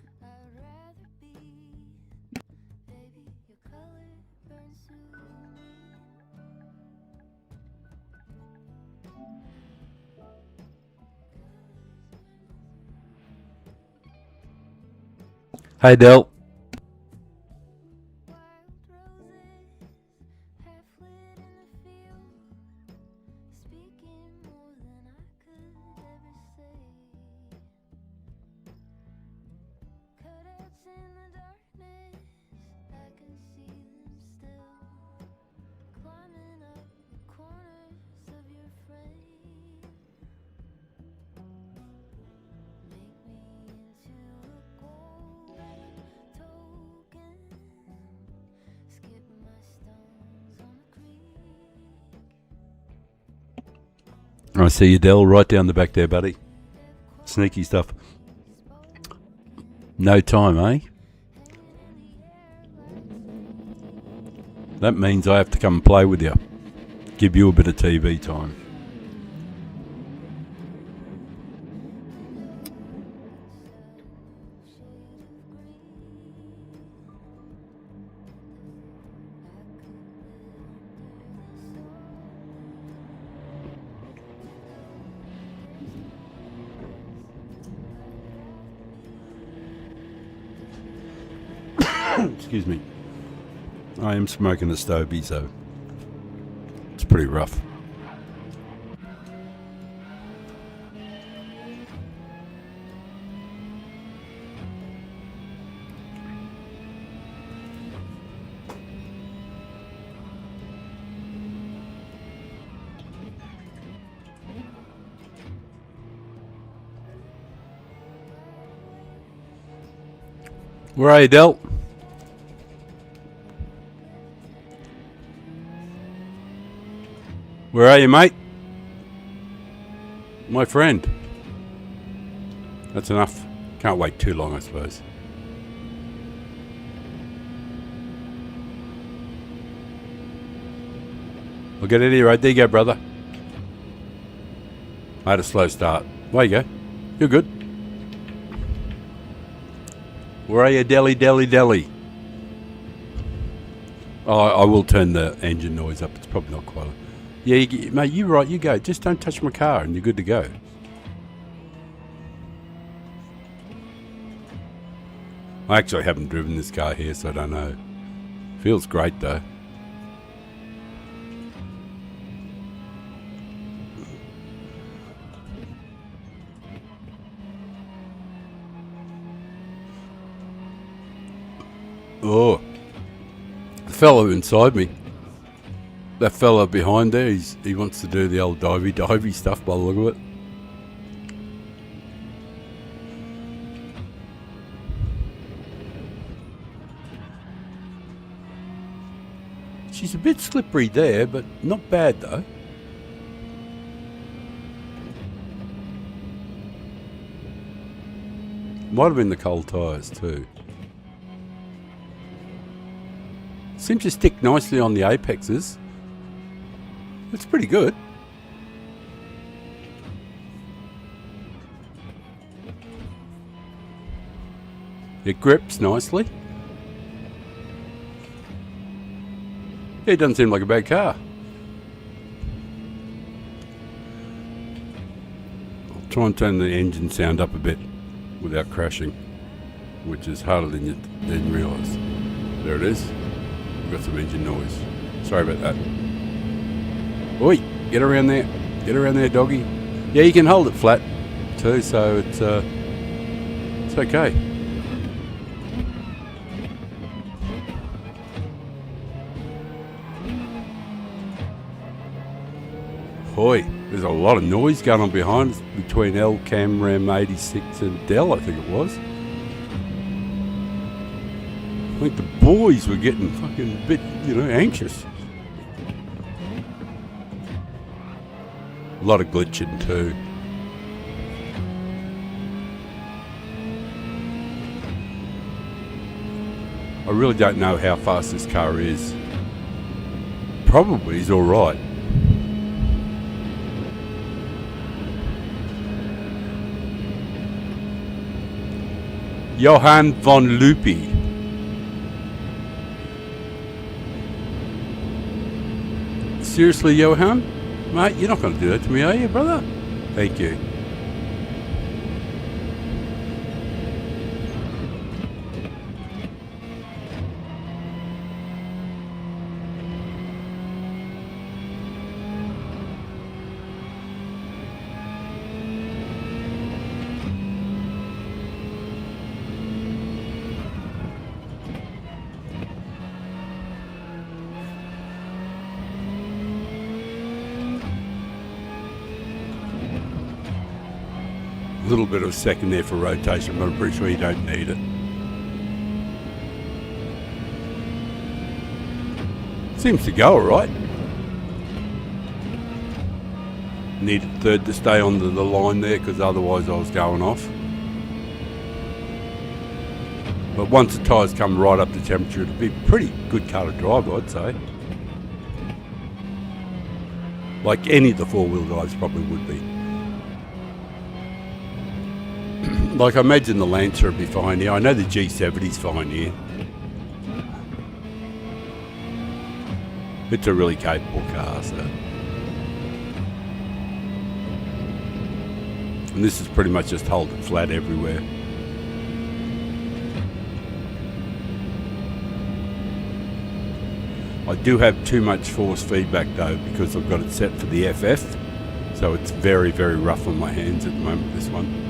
Hey, Del. I see you, Del, right down the back there, buddy. Sneaky stuff. No time, eh? That means I have to come and play with you. Give you a bit of TV time. Excuse me. I am smoking a Stobie, so it's pretty rough. Where are you, Del? Where are you, mate? My friend. That's enough. Can't wait too long, I suppose. I'll get it here, right? There you go, brother. I had a slow start. There you go. You're good. Where are you, Deli? Oh, I will turn the engine noise up. It's probably not quite. Yeah, mate, you're right. You go. Just don't touch my car and you're good to go. I actually haven't driven this car here, so I don't know. Feels great, though. Oh, the fellow inside me, that fellow behind there, he wants to do the old divey stuff by the look of it. She's a bit slippery there, but not bad though. Might have been the cold tyres too. Seems to stick nicely on the apexes. It's pretty good. It grips nicely. Yeah, it doesn't seem like a bad car. I'll try and turn the engine sound up a bit without crashing, which is harder than you didn't realise. There it is. Got some engine noise. Sorry about that. Oi, get around there. Get around there, doggy. Yeah, you can hold it flat too, so it's okay. Boy, there's a lot of noise going on behind us between L Camram 86 and Dell, I think it was. I think the boys were getting fucking a bit, anxious. A lot of glitching too. I really don't know how fast this car is. Probably is alright. Johan von Lupi. Seriously, Johan? Mate, you're not going to do that to me, are you, brother? Thank you. A little bit of a second there for rotation, but I'm pretty sure you don't need it. Seems to go alright. Needed third to stay on the line there because otherwise I was going off. But once the tyres come right up to temperature, it'll be a pretty good car to drive, I'd say. Like any of the four-wheel drives probably would be. Like I imagine the Lancer would be fine here. I know the G7 is fine here. It's a really capable car, so. And this is pretty much just hold it flat everywhere. I do have too much force feedback though because I've got it set for the FF. So it's very, very rough on my hands at the moment, this one.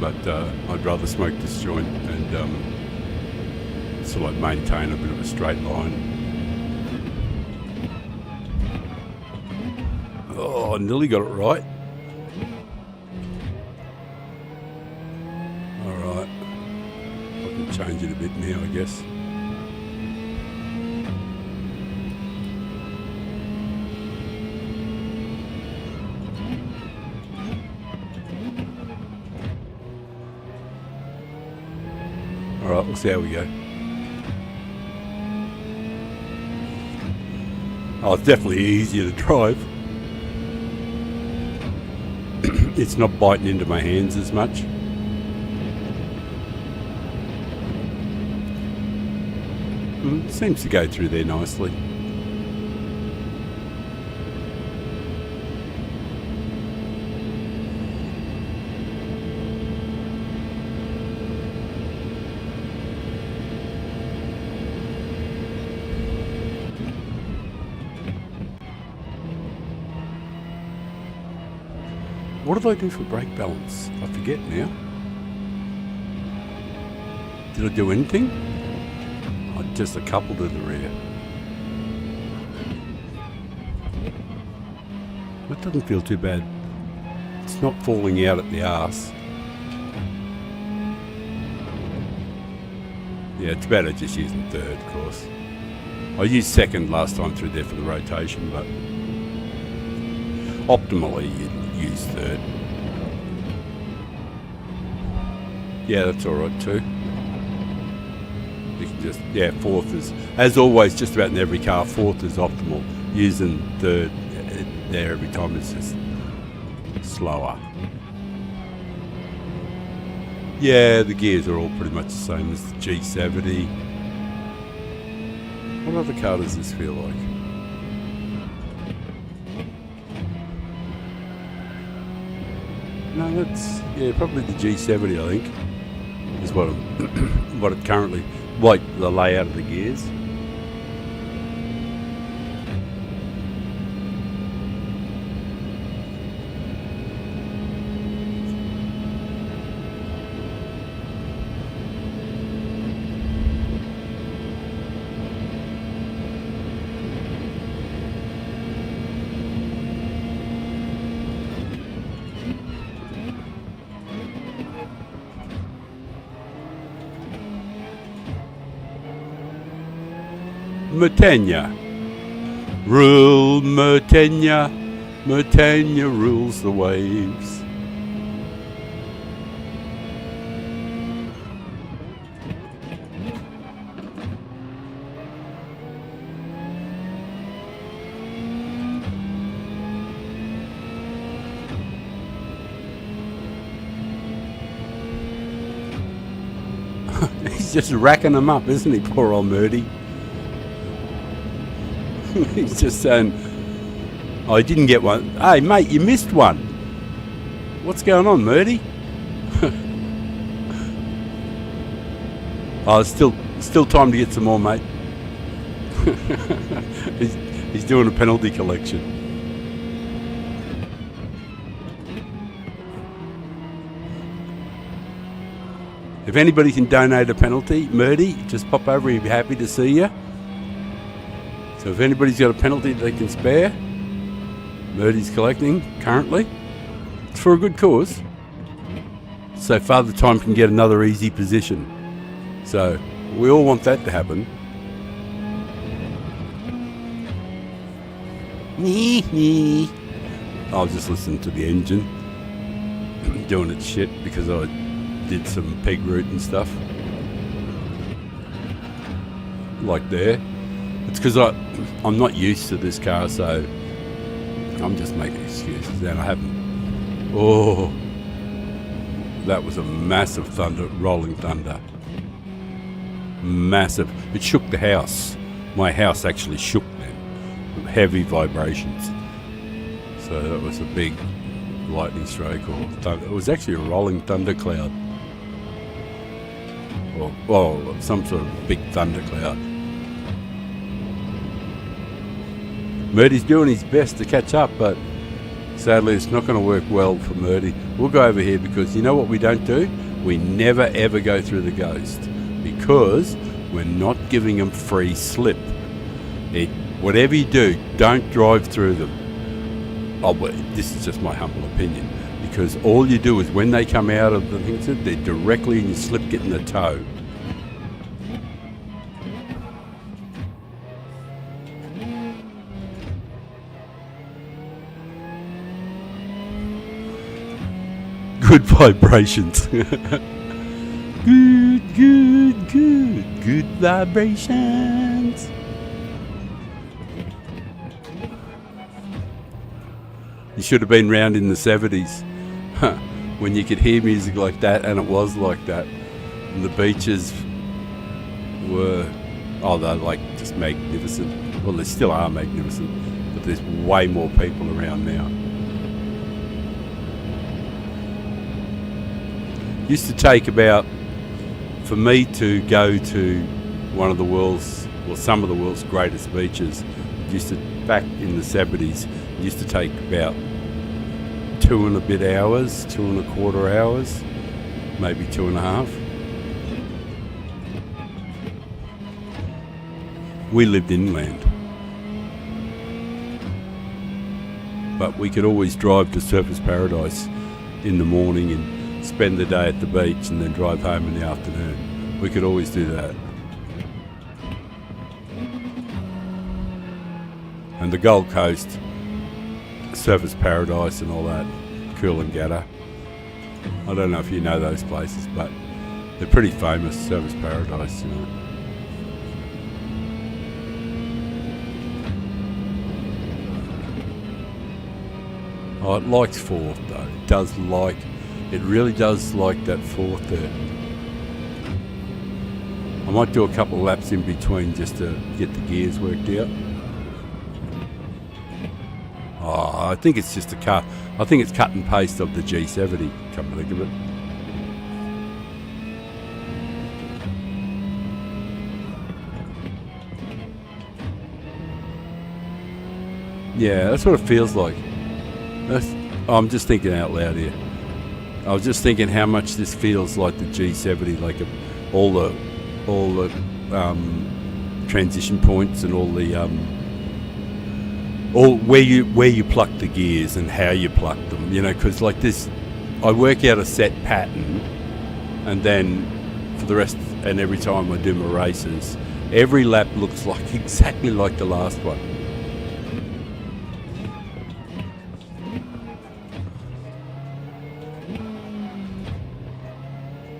But I'd rather smoke this joint and sort of maintain a bit of a straight line. Oh, I nearly got it right. Alright. I can change it a bit now, I guess. Alright, we'll see how we go. Oh, it's definitely easier to drive. It's not biting into my hands as much. Seems to go through there nicely. What did I do for brake balance? I forget now. Did I do anything? Oh, just a couple to the rear. That doesn't feel too bad. It's not falling out at the arse. Yeah, it's better just using third, of course. I used second last time through there for the rotation, but optimally you use third. Yeah, that's alright too. You can just, yeah, fourth is, as always, just about in every car, fourth is optimal. Using third there every time is just slower. Yeah, the gears are all pretty much the same as the G70. What other car does this feel like? No, that's, yeah, probably the G70, I think, is what what it currently, like the layout of the gears. Murtagna. Rule Murtagna. Murtagna rules the waves. He's just racking them up, isn't he, poor old Murdy? He's just saying, oh, I didn't get one. Hey, mate, you missed one. What's going on, Murdy? Oh, still time to get some more, mate. he's doing a penalty collection. If anybody can donate a penalty, Murdy, just pop over. He'd be happy to see you. So if anybody's got a penalty they can spare, Murdy's collecting currently. It's for a good cause. So Father Time can get another easy position. So we all want that to happen. I was just listening to the engine doing its shit because I did some peg route and stuff. Like there. It's because I'm not used to this car, so I'm just making excuses, and I haven't. Oh, that was a massive thunder, rolling thunder. Massive. It shook the house. My house actually shook then. Heavy vibrations. So that was a big lightning stroke or thunder. It was actually a rolling thundercloud. Well, some sort of big thundercloud. Murdy's doing his best to catch up, but sadly it's not going to work well for Murdy. We'll go over here because you know what we don't do? We never ever go through the ghost because we're not giving them free slip. Whatever you do, don't drive through them. Oh, well, this is just my humble opinion, because all you do is when they come out of the thing, they're directly in your slip getting the toe. good vibrations. Good vibrations. You should have been round in the 70s when you could hear music like that, and it was like that. And the beaches were, oh, they're like just magnificent. Well, they still are magnificent, but there's way more people around now. Used to take about, for me to go to one of the world's, well, some of the world's greatest beaches, used to, back in the 70s, used to take about 2 and a bit hours, 2 and a quarter hours, maybe 2.5. We lived inland, but we could always drive to Surfers Paradise in the morning and spend the day at the beach and then drive home in the afternoon. We could always do that. And the Gold Coast, Surfers Paradise and all that, Coolangatta. I don't know if you know those places, but they're pretty famous, Surfers Paradise, you know. Oh, it likes Forth though. It does like, it really does like that Forth there. I might do a couple of laps in between just to get the gears worked out. Oh, I think it's just a cut. I think it's cut and paste of the G7, come to think of it. Yeah, that's what it feels like. I'm just thinking out loud here. I was just thinking how much this feels like the G70, like all the transition points and all where you pluck the gears and how you pluck them, you know, because like this, I work out a set pattern, and then for the rest, and every time I do my races, every lap looks like exactly like the last one.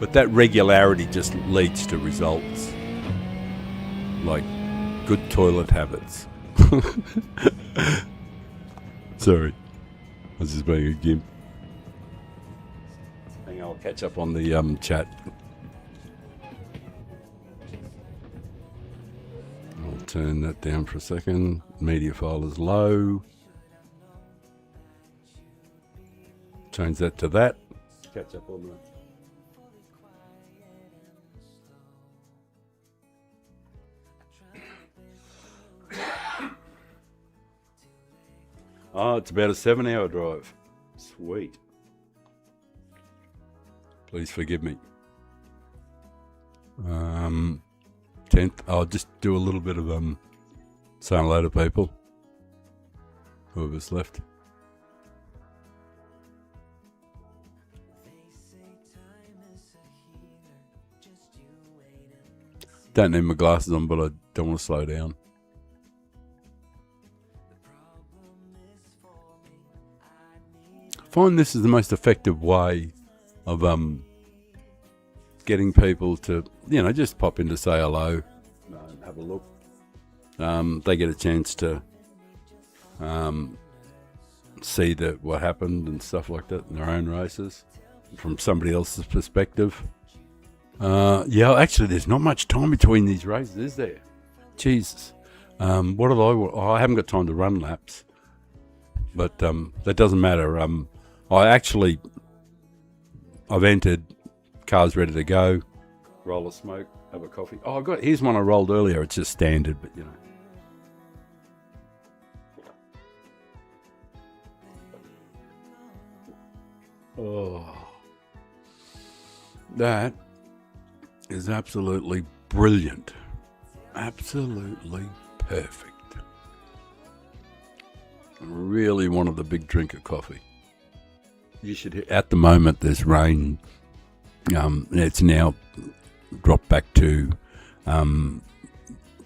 But that regularity just leads to results, like good toilet habits. Sorry, I was just being a gimp. Hang on, I'll catch up on the chat. I'll turn that down for a second. Media file is low. Change that to that. Catch up on that. Oh, it's about a 7-hour drive. Sweet. Please forgive me. 10th. I'll just do a little bit of saying hello to people. Whoever's left. Don't need my glasses on, but I don't want to slow down. I find this is the most effective way of getting people to, you know, just pop in to say hello and have a look. They get a chance to see what happened and stuff like that in their own races from somebody else's perspective. Yeah, actually, there's not much time between these races, is there? Jesus. What did I want? Oh, I haven't got time to run laps. But that doesn't matter. I've entered, car's ready to go, roll a smoke, have a coffee. Oh, here's one I rolled earlier. It's just standard, but you know. Oh, that is absolutely brilliant. Absolutely perfect. Really wanted a big drink of coffee. You should. At the moment, there's rain. It's now dropped back to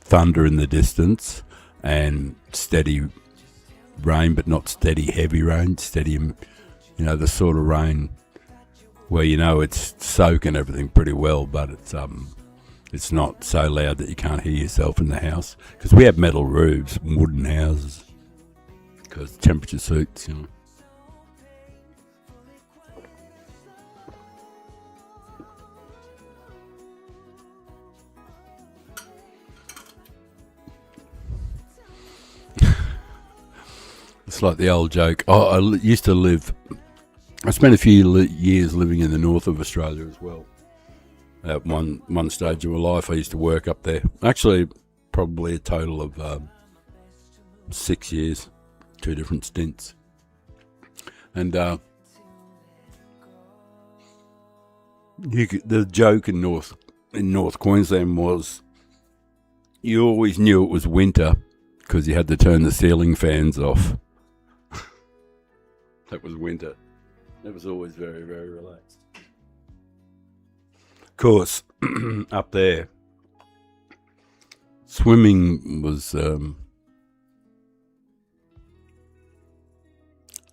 thunder in the distance and steady rain, but not steady heavy rain. Steady, you know, the sort of rain where you know it's soaking everything pretty well, but it's not so loud that you can't hear yourself in the house. Because we have metal roofs, wooden houses, because temperature suits, you know. It's like the old joke. Oh, used to live. I spent a few years living in the north of Australia as well. At one stage of my life, I used to work up there. Actually, probably a total of 6 years, 2 different stints. And the joke in North Queensland was you always knew it was winter because you had to turn the ceiling fans off. That was winter. It was always very, very relaxed. Of course, up there, swimming was,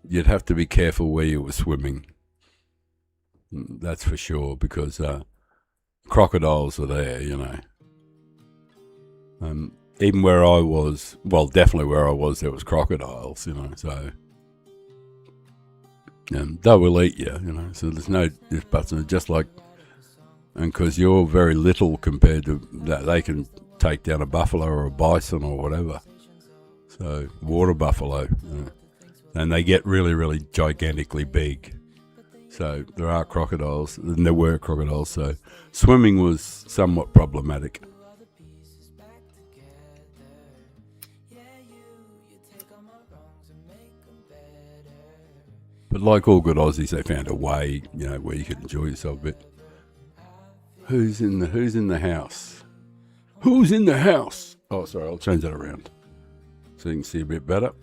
you'd have to be careful where you were swimming. That's for sure, because crocodiles are there, you know. Even where I was, well, definitely where I was, there was crocodiles, you know, so... And they will eat you, you know, so there's no ifs, buts, and just like, and because you're very little compared to that, they can take down a buffalo or a bison or whatever. So, water buffalo, you know, and they get really, really gigantically big. So, there are crocodiles, and there were crocodiles, so swimming was somewhat problematic. But like all good Aussies, they found a way, you know, where you could enjoy yourself a bit. Who's in the house? Who's in the house? Oh, sorry, I'll change that around so you can see a bit better.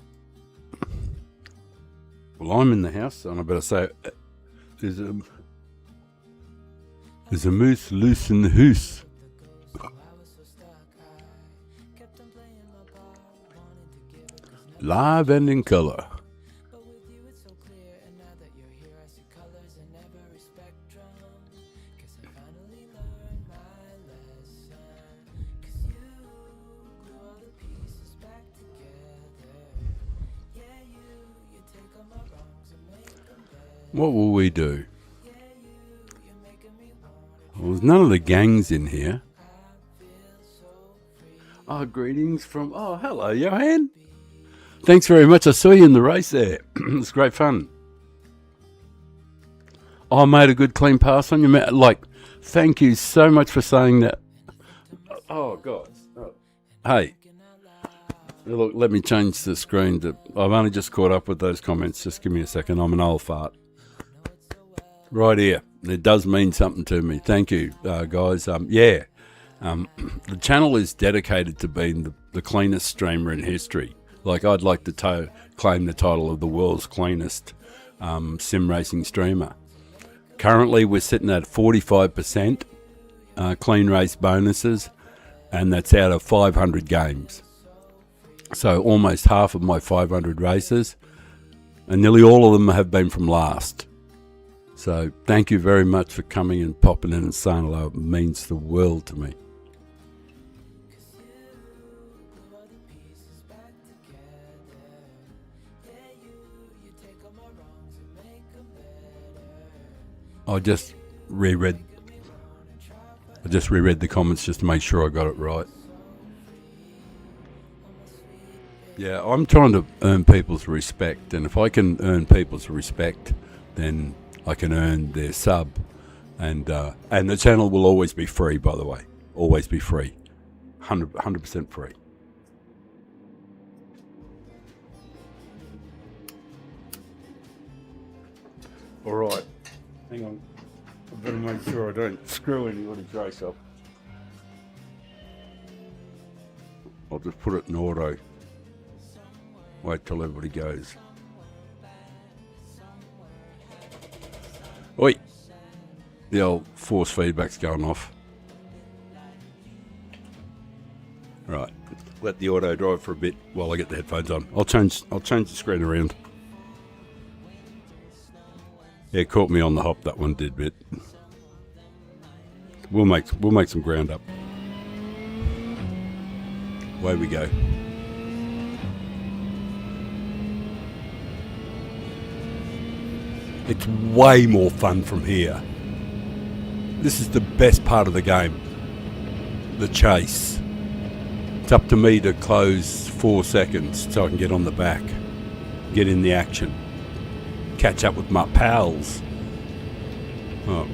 Well, I'm in the house, and I better say, there's a moose loose in the hoose. Live and in colour. What will we do? Well, there's none of the gangs in here. Oh, greetings from... Oh, hello, Johan. Thanks very much. I saw you in the race there. It's great fun. Oh, I made a good clean pass on you. Like, thank you so much for saying that. Oh, God. Oh. Hey. Look, let me change the screen. I've only just caught up with those comments. Just give me a second. I'm an old fart. Right here. It does mean something to me. Thank you, guys. The channel is dedicated to being the cleanest streamer in history. Like, I'd like to claim the title of the world's cleanest sim racing streamer. Currently, we're sitting at 45% clean race bonuses, and that's out of 500 games. So almost half of my 500 races, and nearly all of them have been from last. So thank you very much for coming and popping in and saying hello. It means the world to me. I just reread the comments just to make sure I got it right. Yeah, I'm trying to earn people's respect, and if I can earn people's respect, then I can earn their sub, and the channel will always be free, by the way. Always be free. 100% free. Alright. Hang on. I better make sure I don't screw anybody's race up. I'll just put it in auto. Wait till everybody goes. Oi! The old force feedback's going off. Right. Let the auto drive for a bit while I get the headphones on. I'll change the screen around. Yeah, it caught me on the hop, that one did, bit. We'll make some ground up. Away we go. It's way more fun from here. This is the best part of the game. The chase. It's up to me to close 4 seconds so I can get on the back. Get in the action. Catch up with my pals. Oh,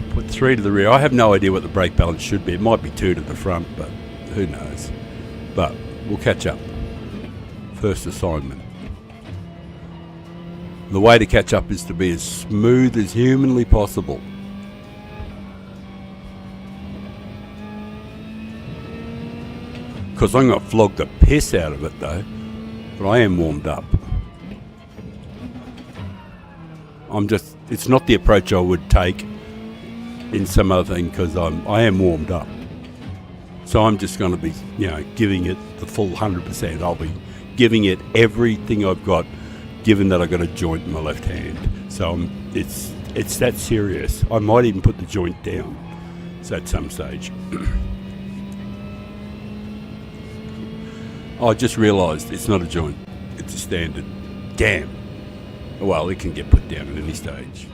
put 3 to the rear. I have no idea what the brake balance should be. It might be 2 to the front, but who knows. But we'll catch up. First assignment. The way to catch up is to be as smooth as humanly possible. Because I'm going to flog the piss out of it though. But I am warmed up. It's not the approach I would take in some other thing because I am warmed up. So I'm just going to be, giving it the full 100%. I'll be giving it everything I've got, given that I've got a joint in my left hand. So it's that serious. I might even put the joint down. So at some stage. I just realised it's not a joint. It's a standard. Damn. Well, it can get put down at any stage.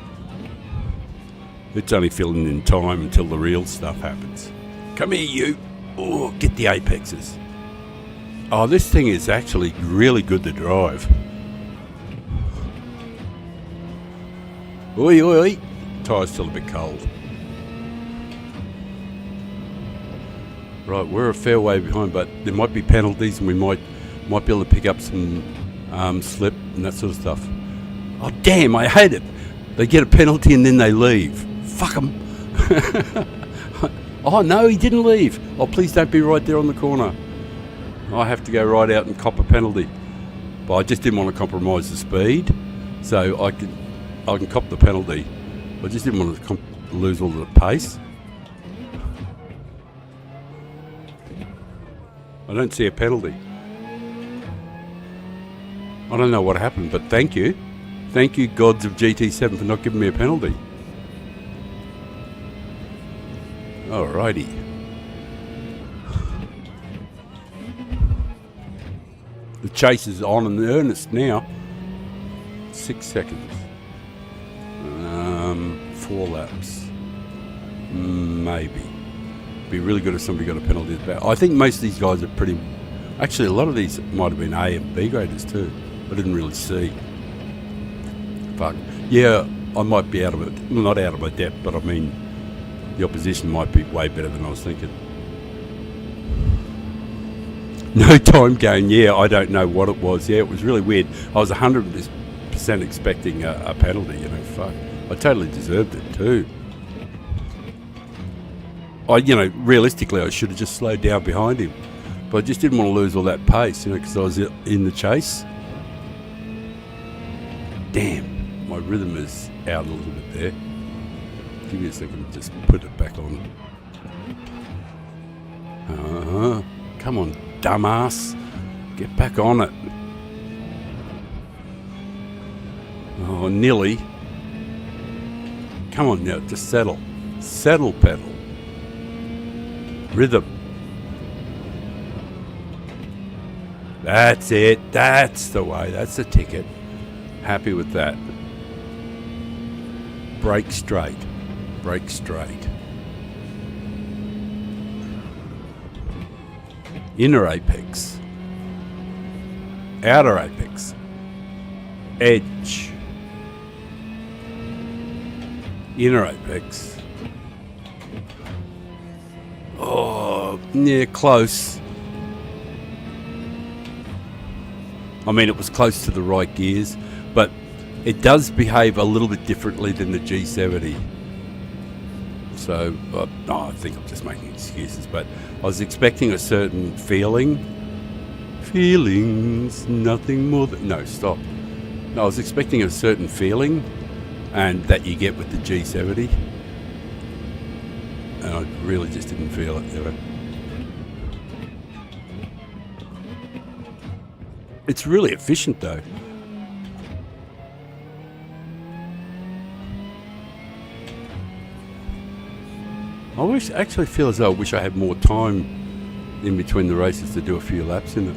It's only filling in time until the real stuff happens. Come here, you. Oh, get the apexes. Oh, this thing is actually really good to drive. Oi, oi, oi. Tyre's still a bit cold. Right, we're a fair way behind, but there might be penalties and we might be able to pick up some slip and that sort of stuff. Oh, damn, I hate it. They get a penalty and then they leave. Fuck them. Oh, no, he didn't leave. Oh, please don't be right there on the corner. I have to go right out and cop a penalty. But I just didn't want to compromise the speed, so I can cop the penalty. I just didn't want to lose all the pace. I don't see a penalty. I don't know what happened, but thank you. Thank you, gods of GT7, for not giving me a penalty. Alrighty. The chase is on in earnest now. 6 seconds. 4 laps. Maybe. Be really good if somebody got a penalty at the back. I think most of these guys are pretty... Actually, a lot of these might have been A and B graders too. I didn't really see. But yeah, I might be out of it. Not out of my depth, but I mean, the opposition might be way better than I was thinking. No time gain. Yeah, I don't know what it was. Yeah, it was really weird. I was 100% expecting a penalty. Fuck. I totally deserved it too. Realistically, I should have just slowed down behind him. But I just didn't want to lose all that pace, because I was in the chase. Damn, my rhythm is out a little bit there. Give me a second, just put it back on. Come on, dumbass. Get back on it. Oh, nearly. Come on now, just settle. Settle, pedal. Rhythm. That's it. That's the way. That's the ticket. Happy with that. Brake straight. Brake straight. Inner apex. Outer apex. Edge. Inner apex. Oh, yeah, close. I mean, it was close to the right gears, but it does behave a little bit differently than the G70. So, I think I'm just making excuses, but I was expecting a certain feeling. Feelings, nothing more than... No, stop. No, I was expecting a certain feeling, and that you get with the G70. And I really just didn't feel it, It's really efficient though. actually feel as though I wish I had more time in between the races to do a few laps in it.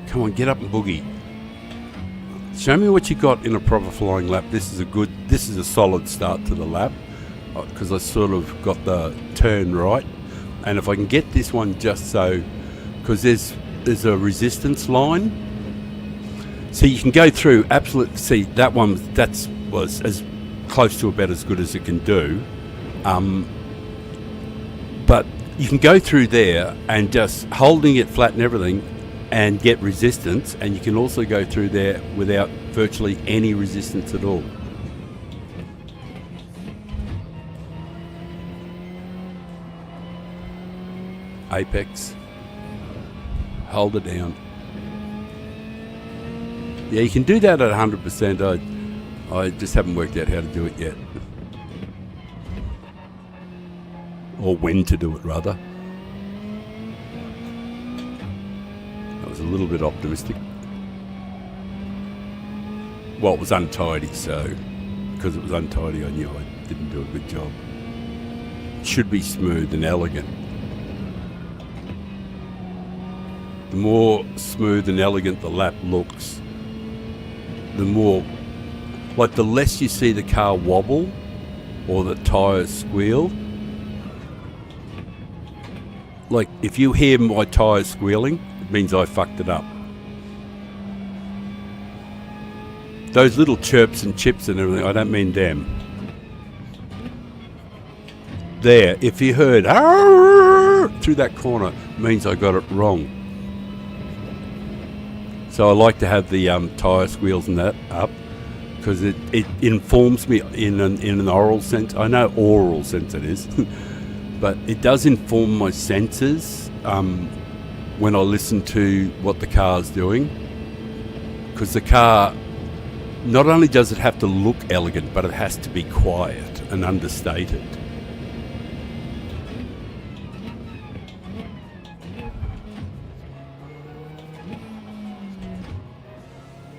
Come on, get up and boogie. Show me what you got in a proper flying lap. This is a solid start to the lap, because I sort of got the turn right. And if I can get this one just so, because there's a resistance line, so you can go through see that one, was as close to about as good as it can do. But you can go through there and just holding it flat and everything and get resistance, and you can also go through there without virtually any resistance at all. Apex, hold it down. Yeah, you can do that at 100%. I just haven't worked out how to do it yet, or when to do it rather. I was a little bit optimistic. Well, it was untidy, so because it was untidy I knew I didn't do a good job. It should be smooth and elegant. The more smooth and elegant the lap looks, the more, like, the less you see the car wobble or the tyres squeal. Like, if you hear my tyres squealing, it means I fucked it up. Those little chirps and chips and everything, I don't mean them. There, if you heard through that corner, it means I got it wrong. So I like to have the tyre squeals and that up, because it informs me in an oral sense. I know oral sense it is, but it does inform my senses when I listen to what the car's doing. Because the car, not only does it have to look elegant, but it has to be quiet and understated.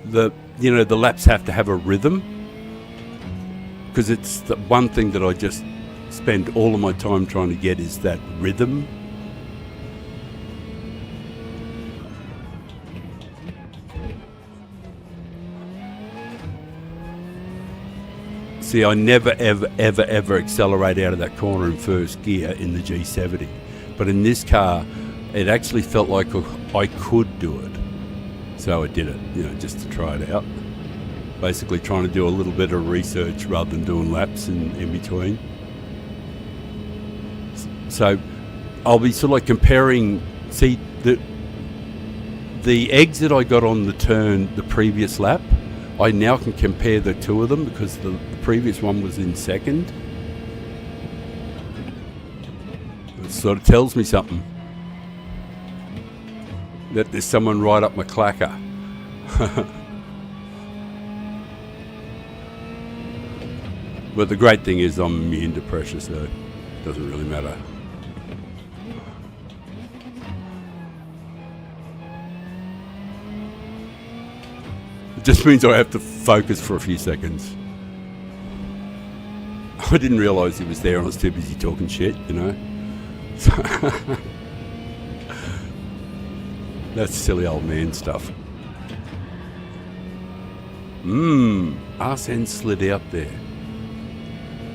The laps have to have a rhythm, because it's the one thing that I just spend all of my time trying to get, is that rhythm. See, I never ever accelerate out of that corner in first gear in the G70, but in this car it actually felt like I could do it. So I did it, just to try it out. Basically trying to do a little bit of research rather than doing laps in between. So I'll be sort of like comparing, see, the exit I got on the turn the previous lap, I now can compare the two of them, because the previous one was in second. It sort of tells me something. That there's someone right up my clacker. But the great thing is I'm immune to pressure, so it doesn't really matter. It just means I have to focus for a few seconds. I didn't realise he was there, and I was too busy talking shit, So that's silly old man stuff. Arse end slid out there.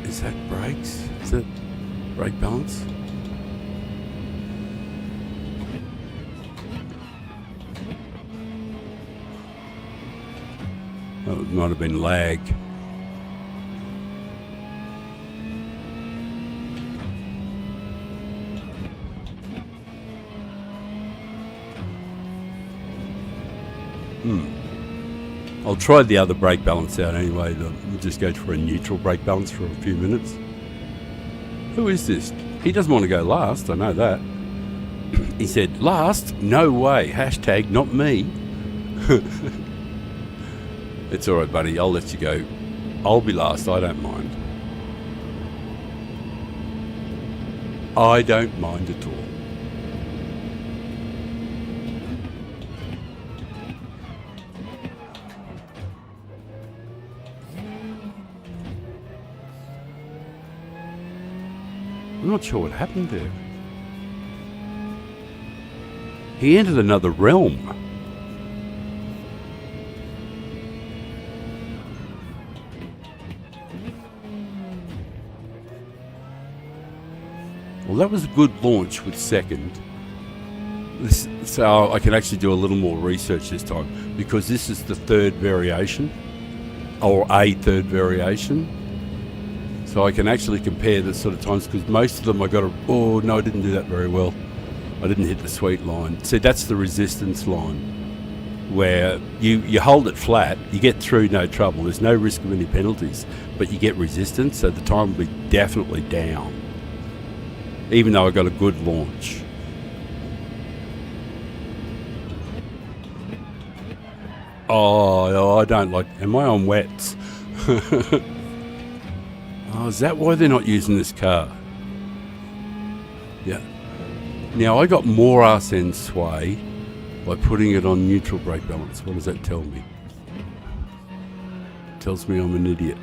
Is that brakes? Is that brake balance? Oh, it might have been lag. I'll try the other brake balance out anyway. We'll just go for a neutral brake balance for a few minutes. Who is this? He doesn't want to go last, I know that. He said, last? No way. Hashtag not me. It's alright, buddy. I'll let you go. I'll be last. I don't mind. I don't mind at all. I'm not sure what happened there. He entered another realm. Well, that was a good launch with second. So I can actually do a little more research this time, because this is the third variation, or a third variation. So I can actually compare the sort of times, because most of them I got a, oh no, I didn't do that very well. I didn't hit the sweet line. See, that's the resistance line, where you hold it flat, you get through no trouble, there's no risk of any penalties, but you get resistance, so the time will be definitely down, even though I got a good launch. Oh, I don't like, am I on wets? Oh, is that why they're not using this car? Yeah. Now, I got more arse end sway by putting it on neutral brake balance. What does that tell me? It tells me I'm an idiot.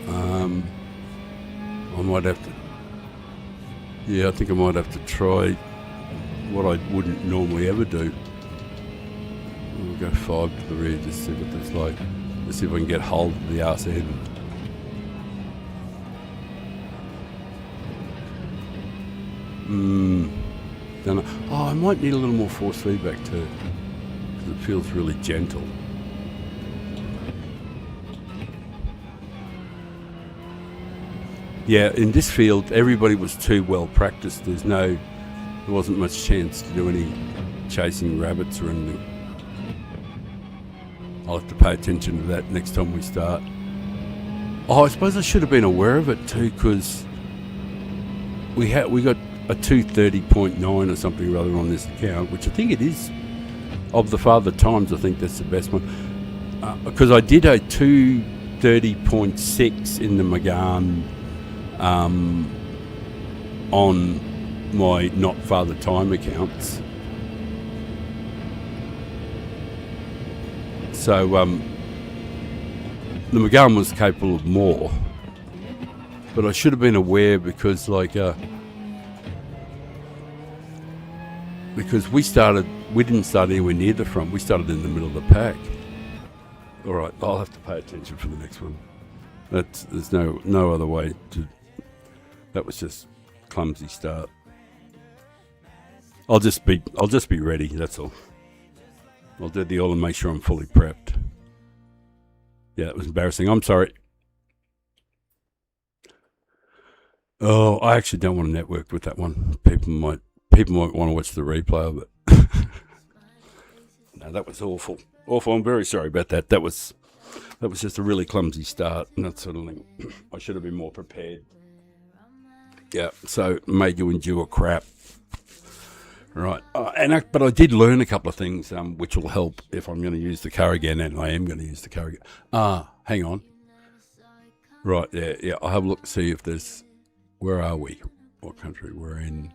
I might have to... Yeah, I think I might have to try what I wouldn't normally ever do. We'll go 5 to the rear, just see what that's like. Let's see if I can get hold of the arse end. Don't know. Oh, I might need a little more force feedback too, because it feels really gentle. Yeah, in this field, everybody was too well practiced. There wasn't much chance to do any chasing rabbits or anything. I'll have to pay attention to that next time we start. Oh, I suppose I should have been aware of it too, because we got a 230.9 or something rather on this account, which I think it is. Of the father times, I think that's the best one. Because I did a 230.6 in the Gran on my not father time accounts. So the Gran was capable of more, but I should have been aware, because because we didn't start anywhere near the front. We started in the middle of the pack. All right, I'll have to pay attention for the next one. There's no other way to. That was just clumsy start. I'll just be ready. That's all. I'll do the oil and make sure I'm fully prepped. Yeah, it was embarrassing. I'm sorry. Oh, I actually don't want to network with that one. People might want to watch the replay of it. No, that was awful. Awful. I'm very sorry about that. That was just a really clumsy start and that sort of thing. I should have been more prepared. Yeah, so made you endure crap. Right. But I did learn a couple of things which will help if I'm going to use the car again, and I am going to use the car again. Hang on. Right, yeah. I'll have a look, see if there's... Where are we? What country? We're in...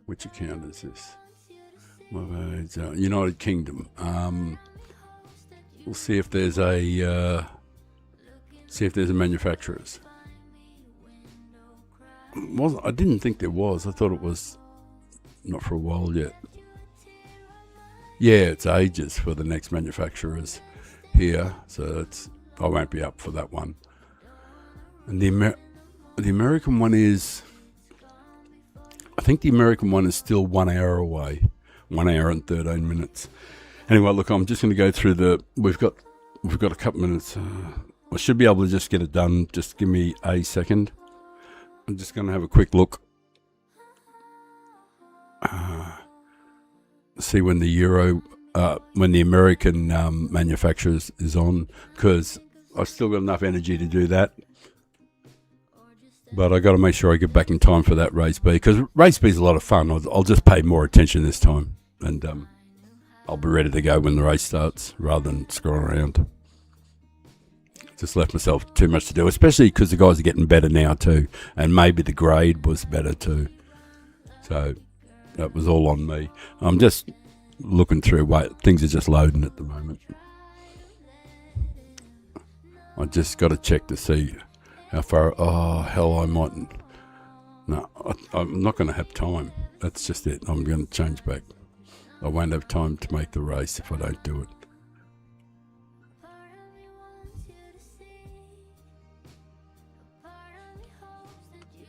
Which account is this? United Kingdom. We'll see if there's a manufacturer's. I didn't think there was. I thought it was not for a while yet. Yeah, it's ages for the next manufacturers here, so I won't be up for that one. And the American one is... I think the American one is still 1 hour away. 1 hour and 13 minutes. Anyway, look, I'm just going to go through we've got a couple minutes. I should be able to just get it done. Just give me a second. I'm just going to have a quick look. See when the American manufacturers is on, because I've still got enough energy to do that. But I got to make sure I get back in time for that race B, because race B is a lot of fun. I'll just pay more attention this time, and I'll be ready to go when the race starts rather than scrolling around. Just left myself too much to do, especially because the guys are getting better now too, and maybe the grade was better too. So that was all on me. I'm just looking through. Things are just loading at the moment. I just got to check to see How far? Oh, hell, I mightn't. No, I'm not going to have time. That's just it. I'm going to change back. I won't have time to make the race if I don't do it.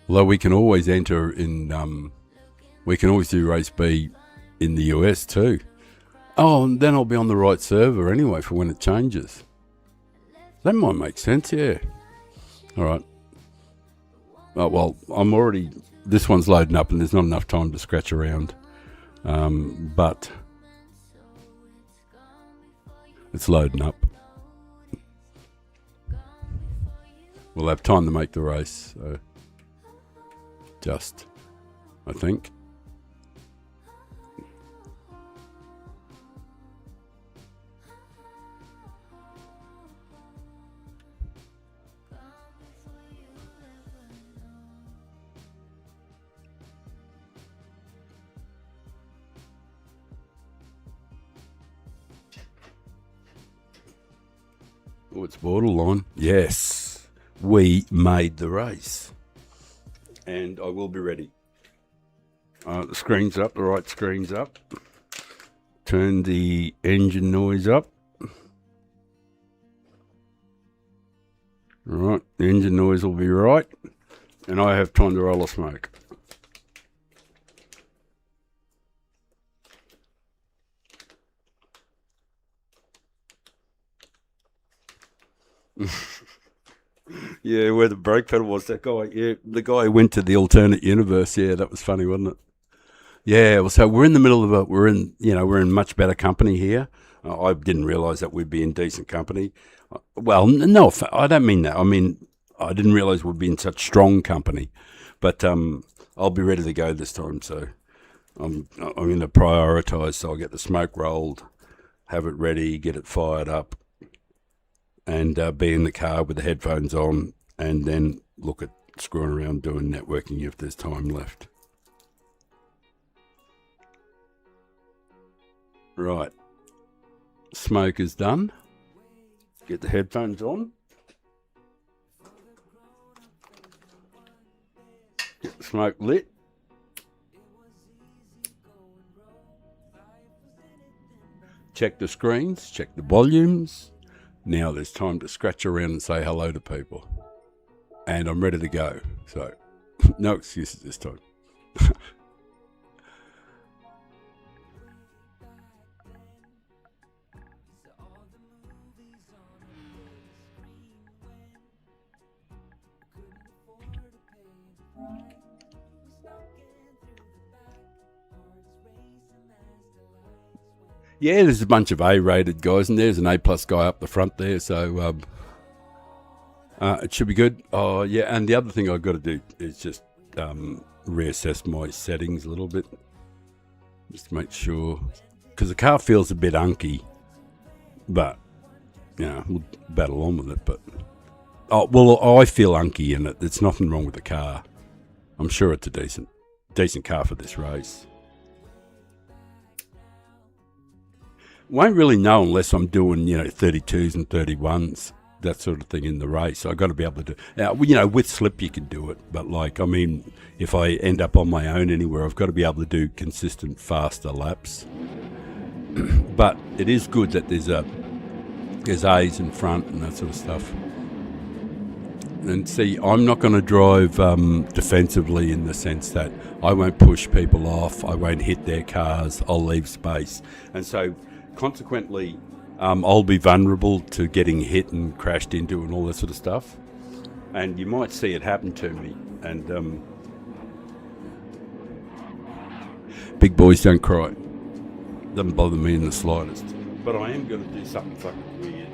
Although we can always enter in, we can always do race B in the US too. Oh, and then I'll be on the right server anyway for when it changes. That might make sense, yeah. All right. Oh, well, I'm already... This one's loading up and there's not enough time to scratch around. But it's loading up. We'll have time to make the race. So just, I think. Oh, it's borderline. Yes, we made the race. And I will be ready. The screen's up, the right screen's up. Turn the engine noise up. Right, the engine noise will be right. And I have time to roll a smoke. Yeah, where the brake pedal was, that guy. Yeah, the guy who went to the alternate universe. Yeah, that was funny, wasn't it? Yeah, well, so we're in the middle of it. We're in much better company here. I didn't realise that we'd be in decent company. Well, no, I don't mean that. I mean, I didn't realise we'd be in such strong company. But I'll be ready to go this time. So I'm going to prioritise. So I'll get the smoke rolled, have it ready, get it fired up, and be in the car with the headphones on, and then look at screwing around doing networking if there's time left. Right. Smoke is done. Get the headphones on. Get the smoke lit. Check the screens, check the volumes. Now there's time to scratch around and say hello to people. And I'm ready to go. So, no excuses this time. Yeah, there's a bunch of A-rated guys, and there's an A-plus guy up the front there, so it should be good. Oh, yeah, and the other thing I've got to do is just reassess my settings a little bit, just to make sure, because the car feels a bit unky, but, we'll battle on with it, but, I feel unky in it. There's nothing wrong with the car. I'm sure it's a decent car for this race. Won't really know unless I'm doing, 32s and 31s, that sort of thing in the race. I've got to be able to do, with slip you can do it. But if I end up on my own anywhere, I've got to be able to do consistent, faster laps. But it is good that there's A's in front and that sort of stuff. And see, I'm not going to drive defensively in the sense that I won't push people off, I won't hit their cars, I'll leave space. And so consequently, I'll be vulnerable to getting hit and crashed into and all that sort of stuff. And you might see it happen to me. And big boys don't cry. Doesn't bother me in the slightest. But I am going to do something fucking weird.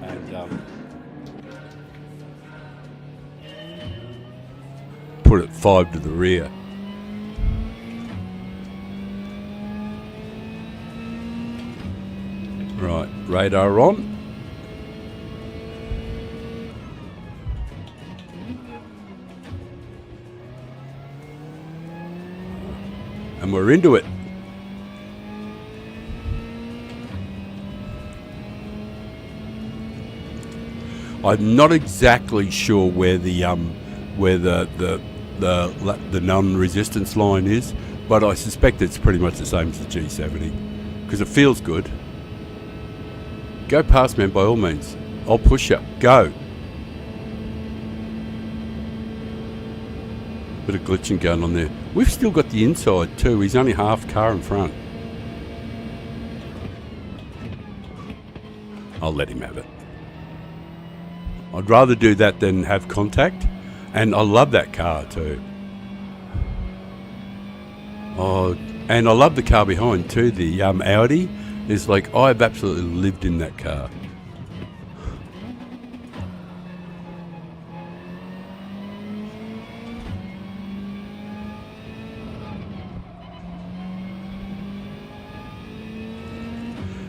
And put it 5 to the rear. Right, radar on. And we're into it. I'm not exactly sure where the non-resistance line is, but I suspect it's pretty much the same as the G70 because it feels good. Go past, man, by all means. I'll push you. Go. Bit of glitching going on there. We've still got the inside too. He's only half car in front. I'll let him have it. I'd rather do that than have contact. And I love that car too. Oh, and I love the car behind too. The Audi is like, I've absolutely lived in that car.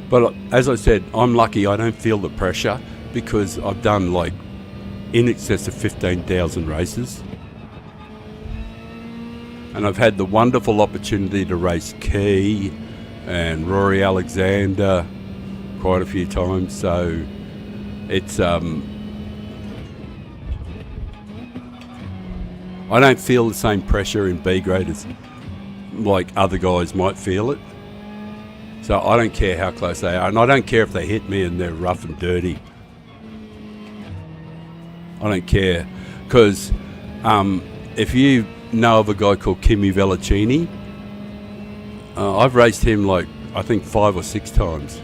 But as I said, I'm lucky I don't feel the pressure because I've done like in excess of 15,000 races. And I've had the wonderful opportunity to race Key and Rory Alexander quite a few times. So it's, I don't feel the same pressure in B grade as like other guys might feel it. So I don't care how close they are, and I don't care if they hit me and they're rough and dirty. I don't care, because if you know of a guy called Kimi Vellicini, I've raced him like I think 5 or 6 times,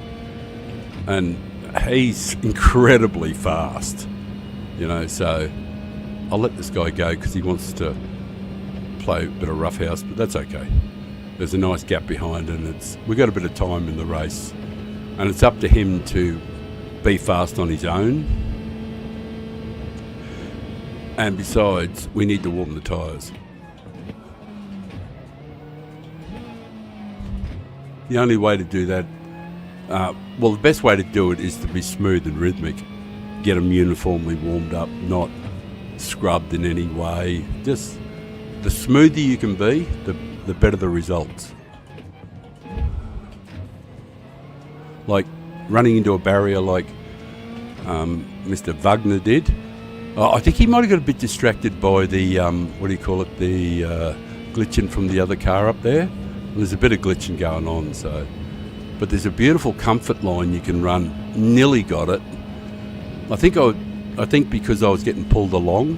and he's incredibly fast, you know. So I'll let this guy go because he wants to play a bit of roughhouse, but that's okay. There's a nice gap behind, and we've got a bit of time in the race, and it's up to him to be fast on his own. And besides, we need to warm the tyres. The only way to do that, well, the best way to do it is to be smooth and rhythmic. Get them uniformly warmed up, not scrubbed in any way. Just the smoother you can be, the better the results. Like running into a barrier like Mr. Wagner did. I think he might have got a bit distracted by the, what do you call it, the glitching from the other car up there. There's a bit of glitching going on, so. But there's a beautiful comfort line you can run. Nearly got it. I think because I was getting pulled along.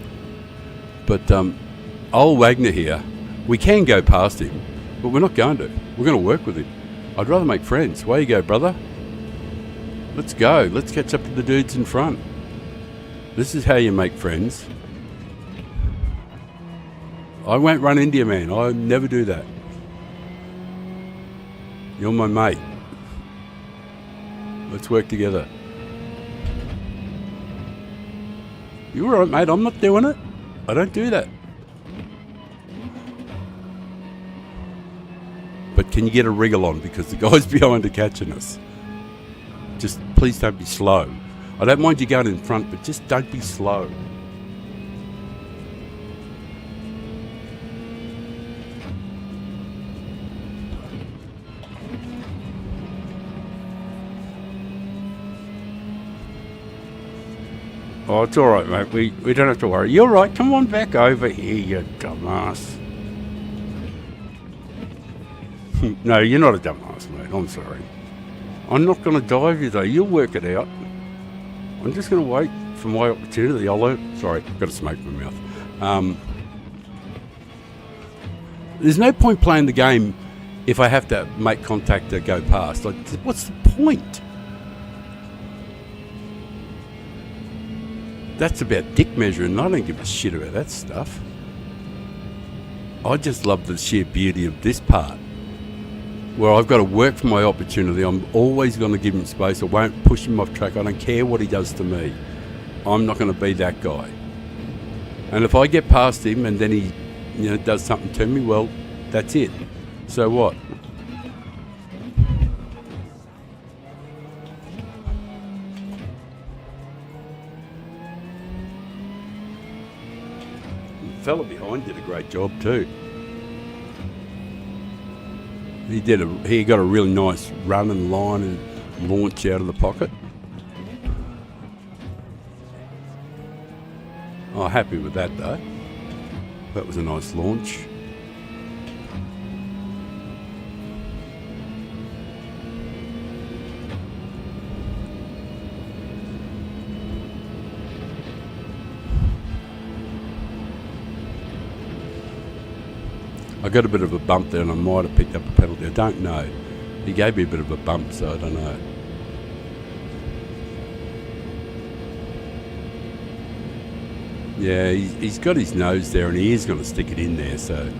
But old Wagner here, we can go past him, but we're not going to. We're going to work with him. I'd rather make friends. Way you go, brother. Let's go. Let's catch up to the dudes in front. This is how you make friends. I won't run into you, man. I never do that. You're my mate. Let's work together. You all right, mate? I'm not doing it. I don't do that. But can you get a wriggle on, because the guys behind are catching us. Just please don't be slow. I don't mind you going in front, but just don't be slow. Oh, it's all right, mate. We don't have to worry. You're right. Come on back over here, you dumbass. No, you're not a dumbass, mate. I'm sorry. I'm not going to dive you, though. You'll work it out. I'm just going to wait for my opportunity. Sorry, I've got a smoke in my mouth. There's no point playing the game if I have to make contact to go past. Like, what's the point? That's about dick measuring. I don't give a shit about that stuff. I just love the sheer beauty of this part, where I've got to work for my opportunity. I'm always going to give him space. I won't push him off track. I don't care what he does to me. I'm not going to be that guy. And if I get past him and then he, does something to me, well, that's it. So what? The fella behind did a great job too. He got a really nice run and line and launch out of the pocket. Oh, happy with that though. That was a nice launch. I got a bit of a bump there and I might have picked up a penalty. I don't know. He gave me a bit of a bump, so I don't know. Yeah, he's got his nose there and he is going to stick it in there, so...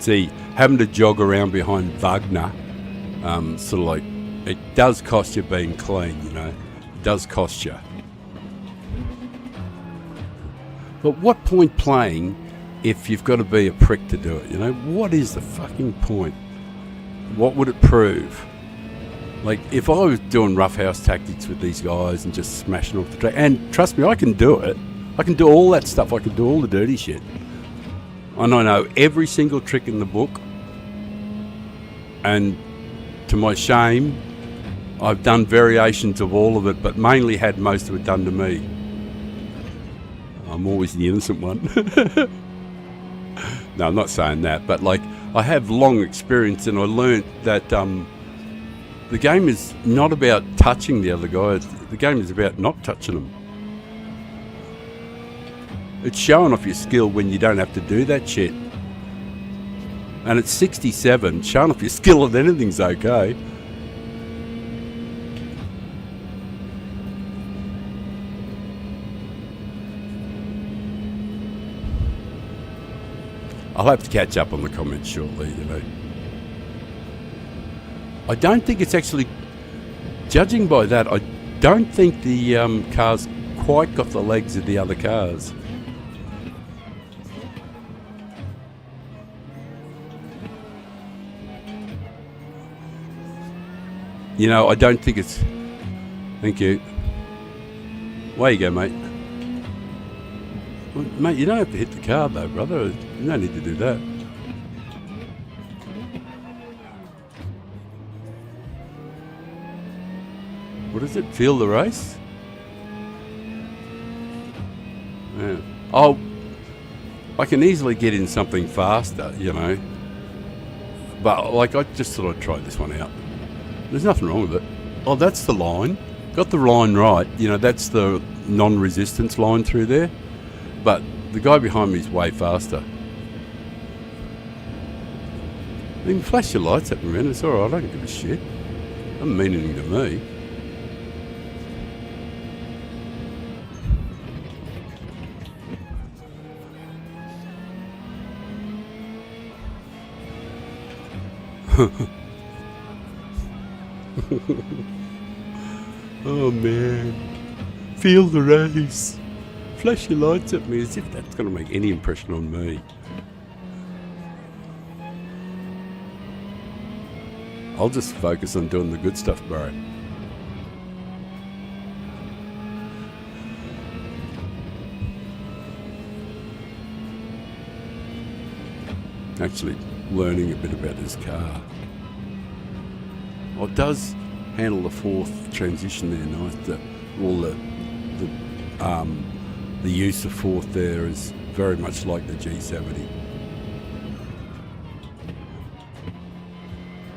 See, having to jog around behind Wagner, sort of like, it does cost you being clean, you know. It does cost you. But what point playing if you've got to be a prick to do it, you know? What is the fucking point? What would it prove? Like, if I was doing roughhouse tactics with these guys and just smashing off the track, and trust me, I can do it. I can do all that stuff. I can do all the dirty shit. And I know every single trick in the book. And to my shame, I've done variations of all of it, but mainly had most of it done to me. I'm always the innocent one. No, I'm not saying that, but like, I have long experience and I learnt that the game is not about touching the other guy, the game is about not touching them. It's showing off your skill when you don't have to do that shit. And at 67, showing off your skill at anything's okay. I'll have to catch up on the comments shortly, you know. I don't think it's actually, judging by that, I don't think the car's quite got the legs of the other cars. You know, I don't think it's... Thank you. Away you go, mate. Well, mate, you don't have to hit the car though, brother. You don't need to do that. What is it? Feel the race? Yeah. Oh, I can easily get in something faster, you know. But, like, I just thought I'd try this one out. There's nothing wrong with it. Oh, that's the line. Got the line right. You know, that's the non-resistance line through there. But the guy behind me is way faster. You can flash your lights at me, man. It's alright. I don't give a shit. Doesn't mean anything to me. Oh man, feel the race. Flash your lights at me as if that's going to make any impression on me. I'll just focus on doing the good stuff, bro. Actually learning a bit about this car. Oh, it does handle the fourth transition there nice. The use of fourth there is very much like the G70.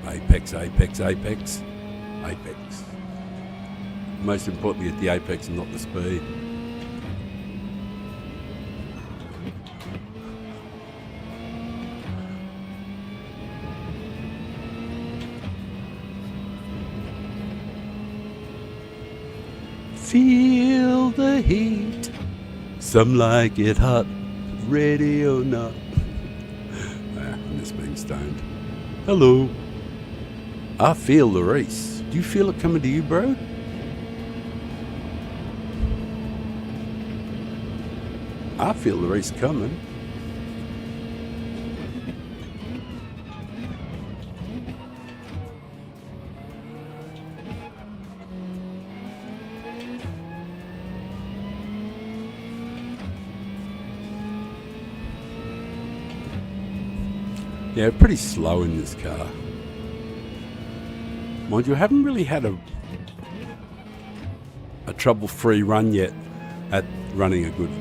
Apex, apex, apex, apex. Most importantly at the apex and not the speed. Feel the heat. Some like it hot, ready or not. I'm just being stoned. Hello. I feel the race. Do you feel it coming to you, bro? I feel the race coming. Yeah, pretty slow in this car. Mind you, I haven't really had a trouble-free run yet at running a good,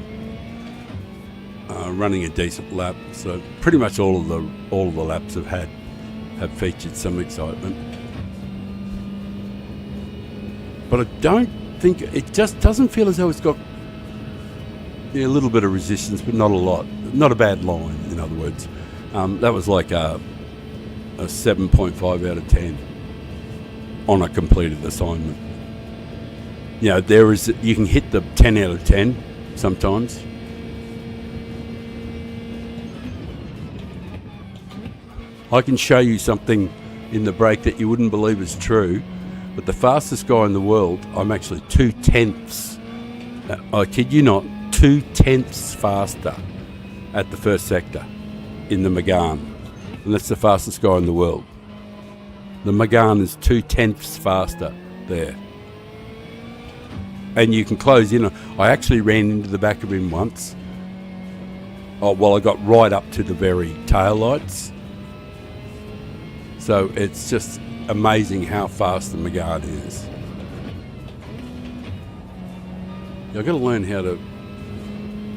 running a decent lap. So pretty much all of the laps have featured some excitement. But I don't think it just doesn't feel as though it's got a little bit of resistance, but not a lot. Not a bad line, in other words. That was like a 7.5 out of 10 on a completed assignment. You know, you can hit the 10 out of 10 sometimes. I can show you something in the brake that you wouldn't believe is true, but the fastest guy in the world, I'm actually 2/10. I kid you not, 2/10 faster at the first sector in the Megane, and that's the fastest guy in the world. The Megane is 2/10 faster there, and you can close in. I actually ran into the back of him once. I got right up to the very tail lights. So it's just amazing how fast the Megane is. I've got to learn how to.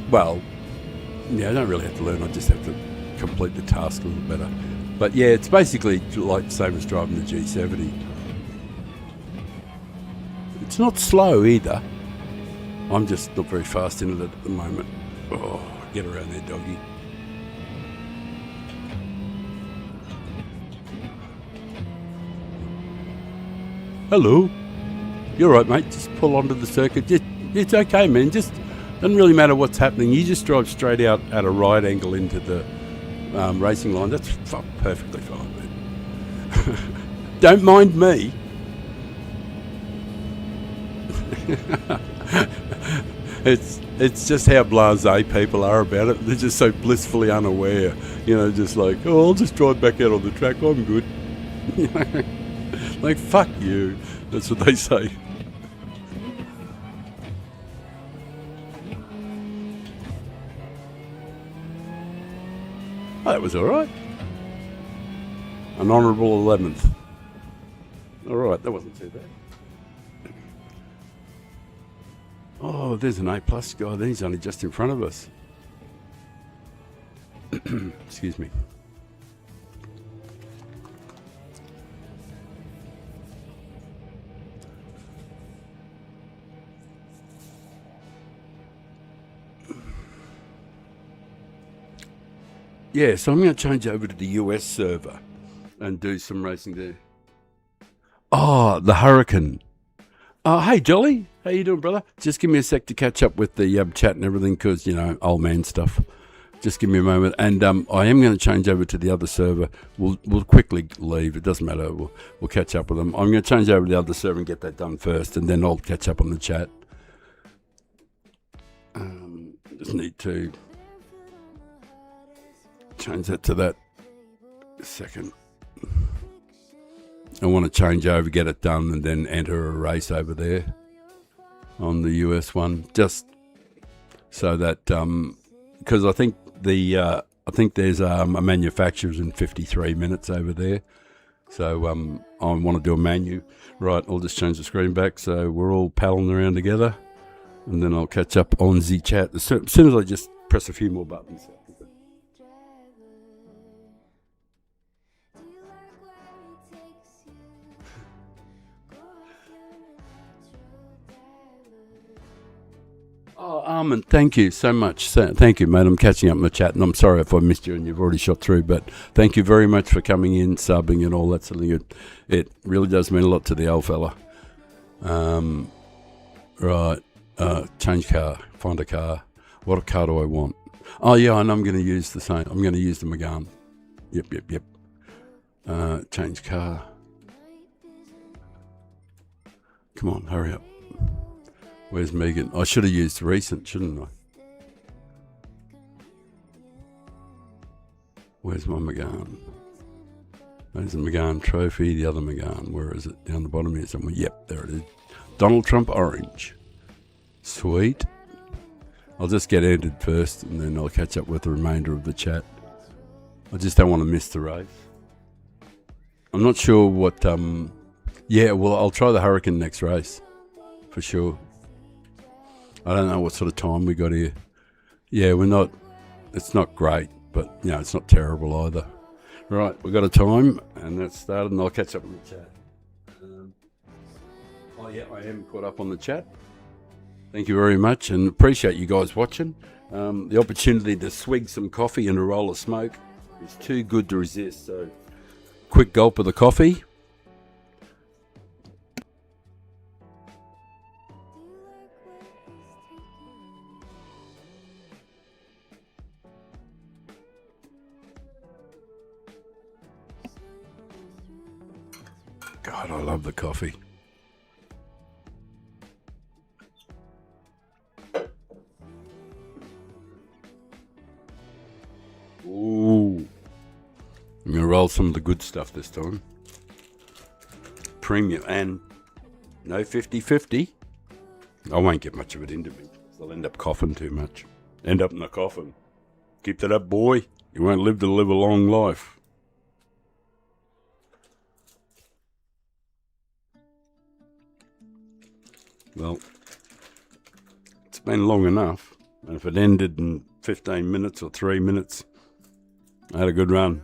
Well, yeah, I don't really have to learn. I just have to complete the task a little better. But yeah, it's basically like the same as driving the G70. It's not slow either. I'm just not very fast in it at the moment. Oh, get around there, doggy. Hello. You're right, mate. Just pull onto the circuit. It's okay, man. Just doesn't really matter what's happening. You just drive straight out at a right angle into the racing line. That's perfectly fine, man. Don't mind me. It's just how blasé people are about it. They're just so blissfully unaware. You know, just like, oh, I'll just drive back out on the track. I'm good. Like, fuck you. That's what they say. Oh, that was all right. An honourable 11th. All right, that wasn't too bad. Oh, there's an A+ guy. He's only just in front of us. Excuse me. Yeah, so I'm going to change over to the US server and do some racing there. Oh, the Hurricane. Hey, Jolly. How you doing, brother? Just give me a sec to catch up with the chat and everything because, you know, old man stuff. Just give me a moment. And I am going to change over to the other server. We'll quickly leave. It doesn't matter. We'll catch up with them. I'm going to change over to the other server and get that done first, and then I'll catch up on the chat. Just need to change that to that. A second. I want to change over, get it done, and then enter a race over there on the US one, just so that because I think there's a manufacturer's in 53 minutes over there, so I want to do a menu. Right, I'll just change the screen back so we're all palling around together, and then I'll catch up on the chat as soon as I just press a few more buttons. Oh, Armand, thank you so much. Thank you, mate. I'm catching up in the chat, and I'm sorry if I missed you and you've already shot through, but thank you very much for coming in, subbing and all that sort of thing. It really does mean a lot to the old fella. Right. Change car. Find a car. What car do I want? Oh, yeah, and I'm going to use the same. I'm going to use the Megane. Yep. Change car. Come on, hurry up. Where's Megan? I should have used recent, shouldn't I? Where's my Megane? There's the Megane trophy, the other Megane. Where is it? Down the bottom here somewhere. Yep, there it is. Donald Trump orange. Sweet. I'll just get ended first, and then I'll catch up with the remainder of the chat. I just don't want to miss the race. I'm not sure what. Yeah, well, I'll try the Hurricane next race for sure. I don't know what sort of time we got here. Yeah, we're not. It's not great, but it's not terrible either. Right, we got a time, and that's started, and I'll catch up in the chat. Oh yeah, I am caught up on the chat. Thank you very much, and appreciate you guys watching. The opportunity to swig some coffee and a roll of smoke is too good to resist. So, quick gulp of the coffee. God, I love the coffee. Ooh. I'm going to roll some of the good stuff this time. Premium and no 50-50. I won't get much of it into me. I'll end up coughing too much. End up in the coffin. Keep that up, boy. You won't live to live a long life. Well, it's been long enough. And if it ended in 15 minutes or 3 minutes, I had a good run.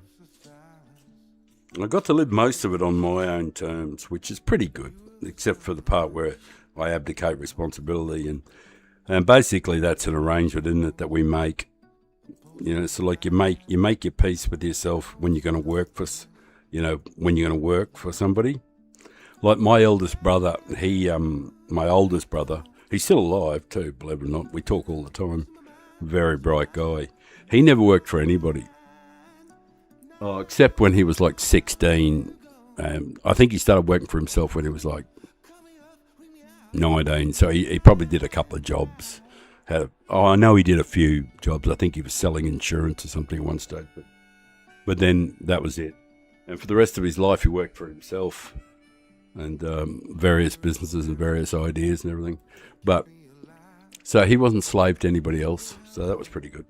I got to live most of it on my own terms, which is pretty good, except for the part where I abdicate responsibility. And basically that's an arrangement, isn't it, that we make. So like you make your peace with yourself when you're going to work for, when you're going to work for somebody. Like my eldest brother, my oldest brother, he's still alive too, believe it or not. We talk all the time. Very bright guy. He never worked for anybody. Oh, except when he was like 16. I think he started working for himself when he was like 19. So he probably did a couple of jobs. I know he did a few jobs. I think he was selling insurance or something at one stage. But then that was it. And for the rest of his life, he worked for himself. And various businesses and various ideas and everything. But, so he wasn't slave to anybody else. So that was pretty good.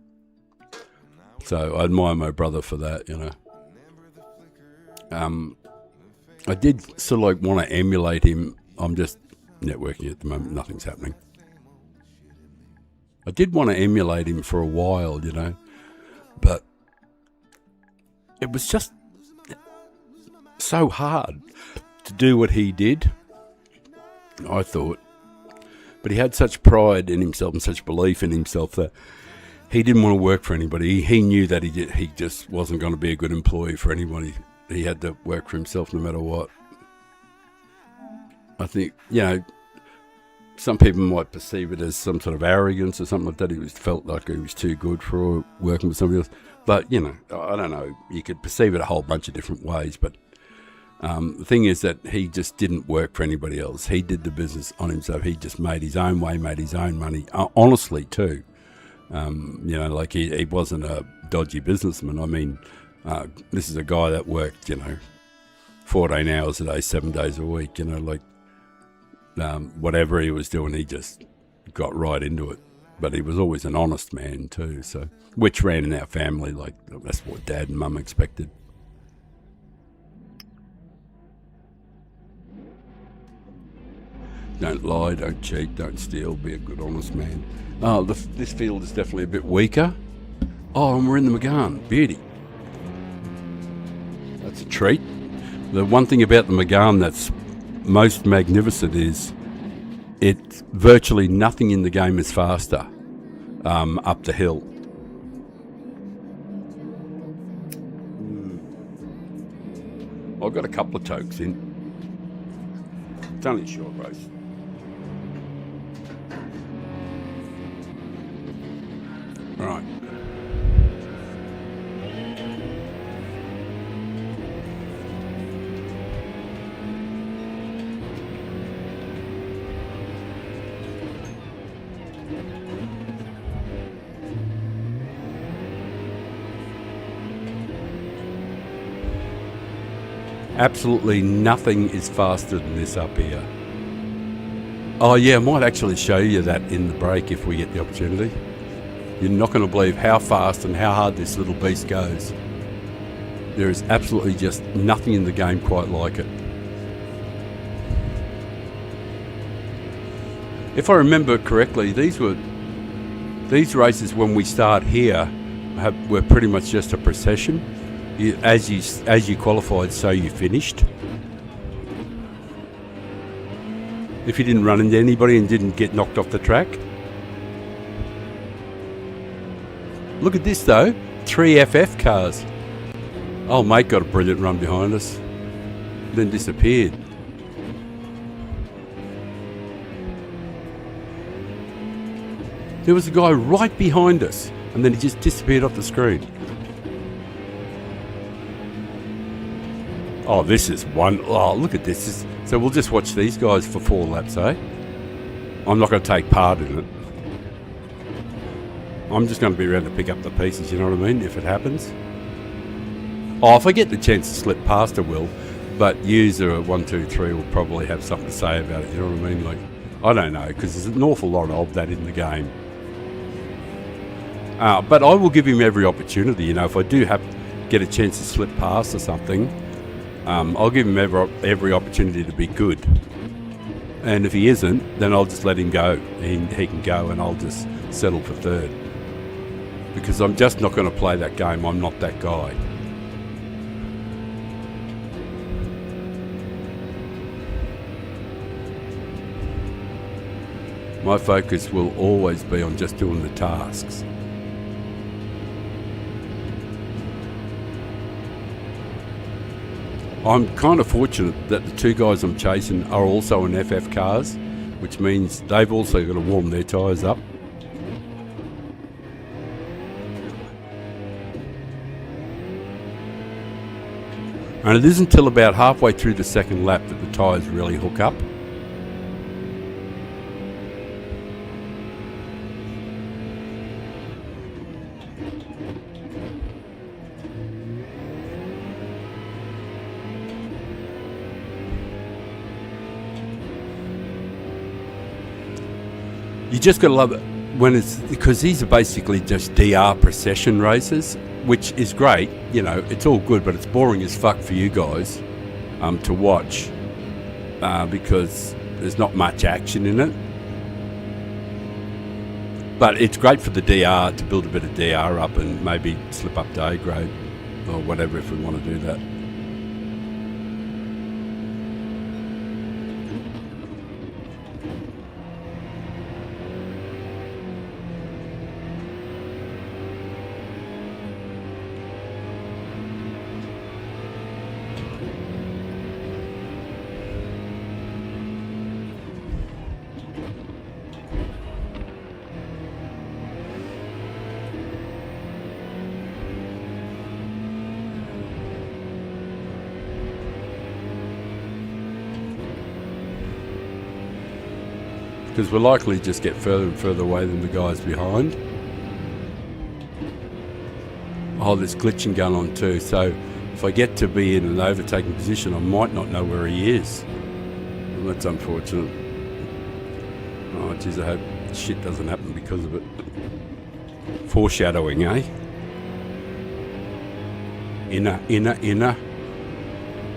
So I admire my brother for that, I did sort of like want to emulate him. I'm just networking at the moment. Nothing's happening. I did want to emulate him for a while, But it was just so hard to do what he did, I thought. But he had such pride in himself and such belief in himself that he didn't want to work for anybody. He knew that he just wasn't going to be a good employee for anybody. He had to work for himself no matter what. I think, some people might perceive it as some sort of arrogance or something like that. He felt like he was too good for working with somebody else. But, I don't know. You could perceive it a whole bunch of different ways. But the thing is that he just didn't work for anybody else. He did the business on himself. He just made his own way, made his own money, honestly too. Like he wasn't a dodgy businessman. I mean, this is a guy that worked, 14 hours a day, 7 days a week, whatever he was doing, he just got right into it. But he was always an honest man too, so which ran in our family, like that's what Dad and Mum expected. Don't lie, don't cheat, don't steal, be a good honest man. Oh, this field is definitely a bit weaker. Oh, and we're in the McGarn. Beauty. That's a treat. The one thing about the McGarn that's most magnificent is it's virtually nothing in the game is faster up the hill. I've got a couple of tokes in. It's only a short race. Right. Absolutely nothing is faster than this up here. Oh yeah, I might actually show you that in the break if we get the opportunity. You're not going to believe how fast and how hard this little beast goes. There is absolutely just nothing in the game quite like it. If I remember correctly, these races when we start here were pretty much just a procession. As you qualified, so you finished. If you didn't run into anybody and didn't get knocked off the track. Look at this though, 3 FF cars. Oh mate got a brilliant run behind us, then disappeared. There was a guy right behind us and then he just disappeared off the screen. Oh, this is one. Oh, look at this. So we'll just watch these guys for 4 laps, eh? I'm not going to take part in it. I'm just going to be around to pick up the pieces, you know what I mean, if it happens. Oh, if I get the chance to slip past, I will. But user 123 will probably have something to say about it, you know what I mean? Like, I don't know, because there's an awful lot of that in the game. But I will give him every opportunity, you know, if I do get a chance to slip past or something, I'll give him every opportunity to be good. And if he isn't, then I'll just let him go. He can go and I'll just settle for 3rd. Because I'm just not going to play that game. I'm not that guy. My focus will always be on just doing the tasks. I'm kind of fortunate that the 2 guys I'm chasing are also in FF cars, which means they've also got to warm their tyres up. And it isn't until about halfway through the 2nd lap that the tyres really hook up. You just got to love it when it's, because these are basically just DR procession races, which is great, you know, it's all good, but it's boring as fuck for you guys to watch because there's not much action in it. But it's great for the DR to build a bit of DR up and maybe slip up to A grade or whatever if we want to do that. Because we're likely to just get further and further away than the guys behind. Oh, there's glitching going on too, so if I get to be in an overtaking position, I might not know where he is. Well, that's unfortunate. Oh, geez, I hope shit doesn't happen because of it. Foreshadowing, eh? Inner.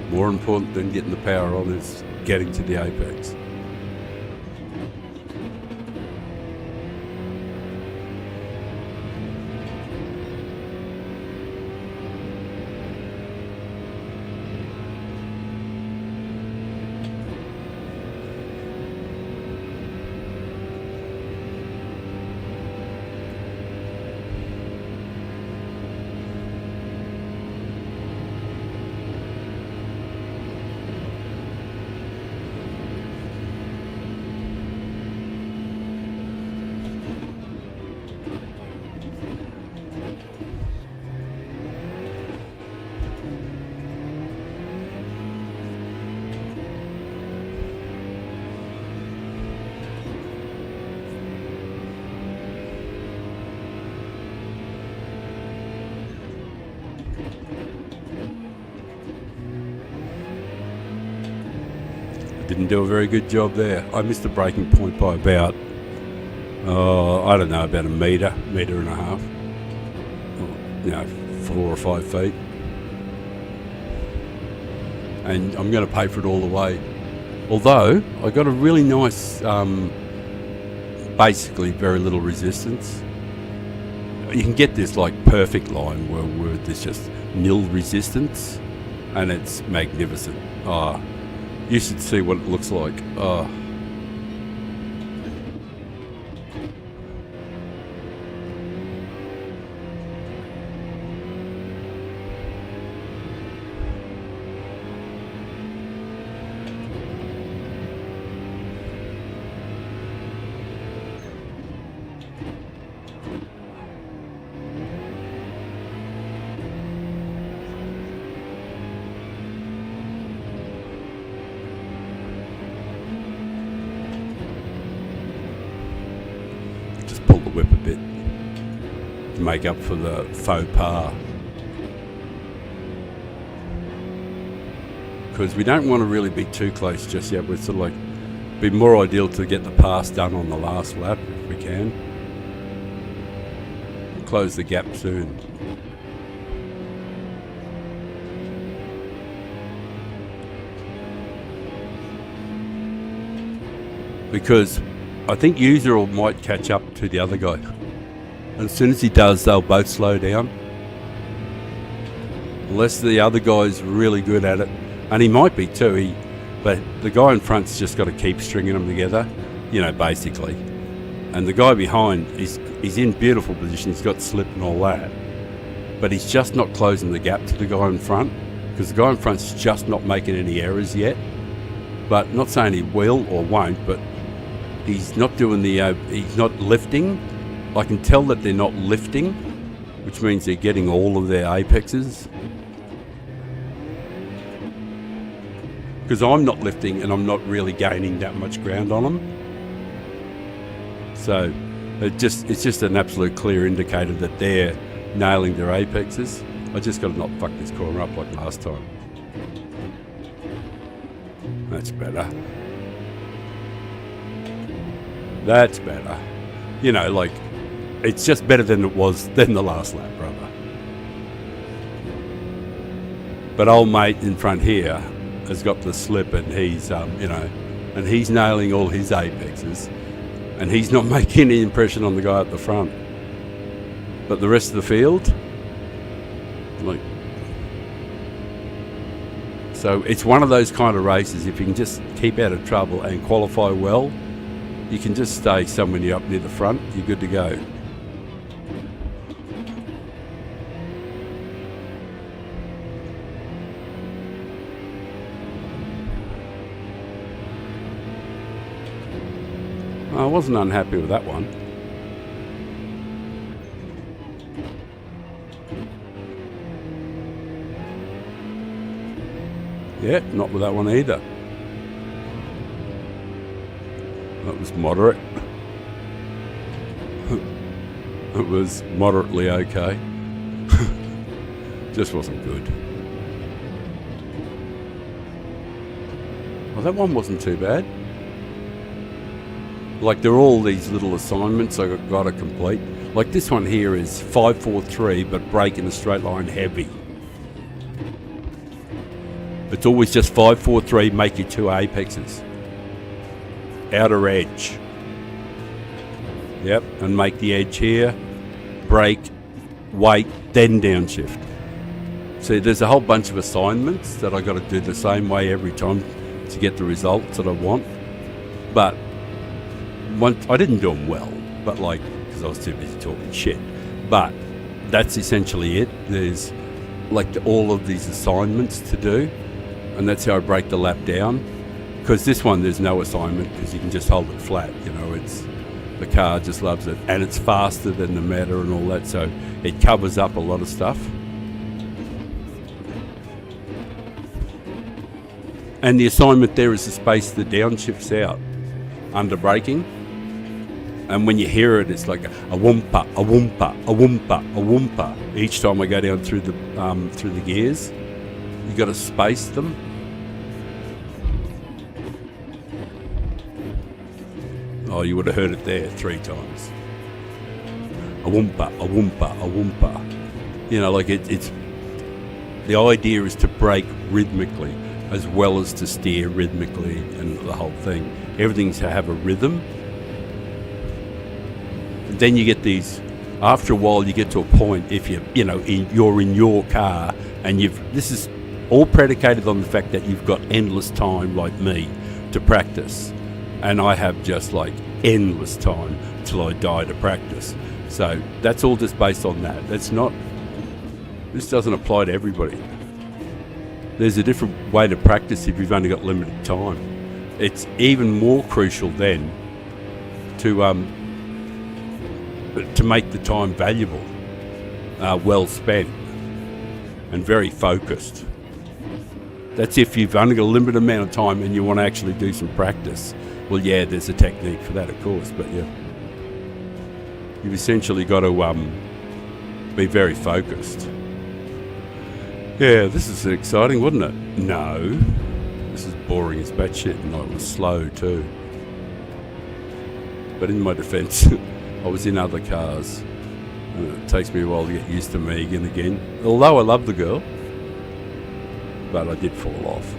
More important than getting the power on is getting to the apex. Didn't do a very good job there. I missed the braking point by about, I don't know, about a metre and a half. You know, 4 or 5 feet. and I'm going to pay for it all the way. Although I got a really nice, basically very little resistance. You can get this like perfect line where there's just nil resistance, and it's magnificent. You should see what it looks like. Just pull the whip a bit to make up for the faux pas. Because we don't want to really be too close just yet. We're sort of like, be more ideal to get the pass done on the last lap if we can. Close the gap soon. Because I think user might catch up to the other guy. And as soon as he does, they'll both slow down. Unless the other guy's really good at it. And he might be too. But the guy in front's just got to keep stringing them together, basically. And the guy behind, he's in beautiful position. He's got slip and all that. But he's just not closing the gap to the guy in front. Because the guy in front's just not making any errors yet. But not saying he will or won't, but he's not doing he's not lifting. I can tell that they're not lifting, which means they're getting all of their apexes. Because I'm not lifting and I'm not really gaining that much ground on them. So it's just an absolute clear indicator that they're nailing their apexes. I just got to not fuck this corner up like last time. That's better. That's better. It's just better than it was than the last lap, brother. But old mate in front here has got the slip, and he's, and he's nailing all his apexes, and he's not making any impression on the guy at the front. But the rest of the field, so it's one of those kind of races, if you can just keep out of trouble and qualify well, you can just stay somewhere up near the front, you're good to go. I wasn't unhappy with that one. Yeah, not with that one either. That was moderate. It was moderately okay. Just wasn't good. Well, that one wasn't too bad. Like, there are all these little assignments I've got to complete. Like this one here is 5-4-3, but brake in a straight line heavy. It's always just 5-4-3, make your two apexes. Outer edge. Yep, and make the edge here. Brake, wait, then downshift. See, there's a whole bunch of assignments that I got to do the same way every time to get the results that I want. But I didn't do them well, but because I was too busy talking shit. But that's essentially it. There's all of these assignments to do, and that's how I break the lap down. Because this one, there's no assignment, because you can just hold it flat. The car just loves it, and it's faster than the Meta and all that, so it covers up a lot of stuff. And the assignment there is to space the downshifts out under braking. And when you hear it, it's like a whoompa, a whoompa, a whoompa, a whoompa. Each time I go down through the gears, you got to space them. Oh, you would have heard it there 3 times. A whoompa, a whoompa, a whoompa. It's the idea is to brake rhythmically. as well as to steer rhythmically and the whole thing. Everything's to have a rhythm. And then you get these, after a while you get to a point, if you're in your car and this is all predicated on the fact that you've got endless time, like me, to practice. And I have just like endless time till I die to practice. So that's all just based on that. This doesn't apply to everybody. There's a different way to practice if you've only got limited time. It's even more crucial then to make the time valuable, well spent, and very focused. That's if you've only got a limited amount of time and you want to actually do some practice. Well, yeah, there's a technique for that, of course, but yeah, you've essentially got to be very focused. Yeah, this is exciting, wasn't it? No, this is boring as batshit, and it was slow too. But in my defence, I was in other cars. It takes me a while to get used to Megan again. Although I love the girl, but I did fall off.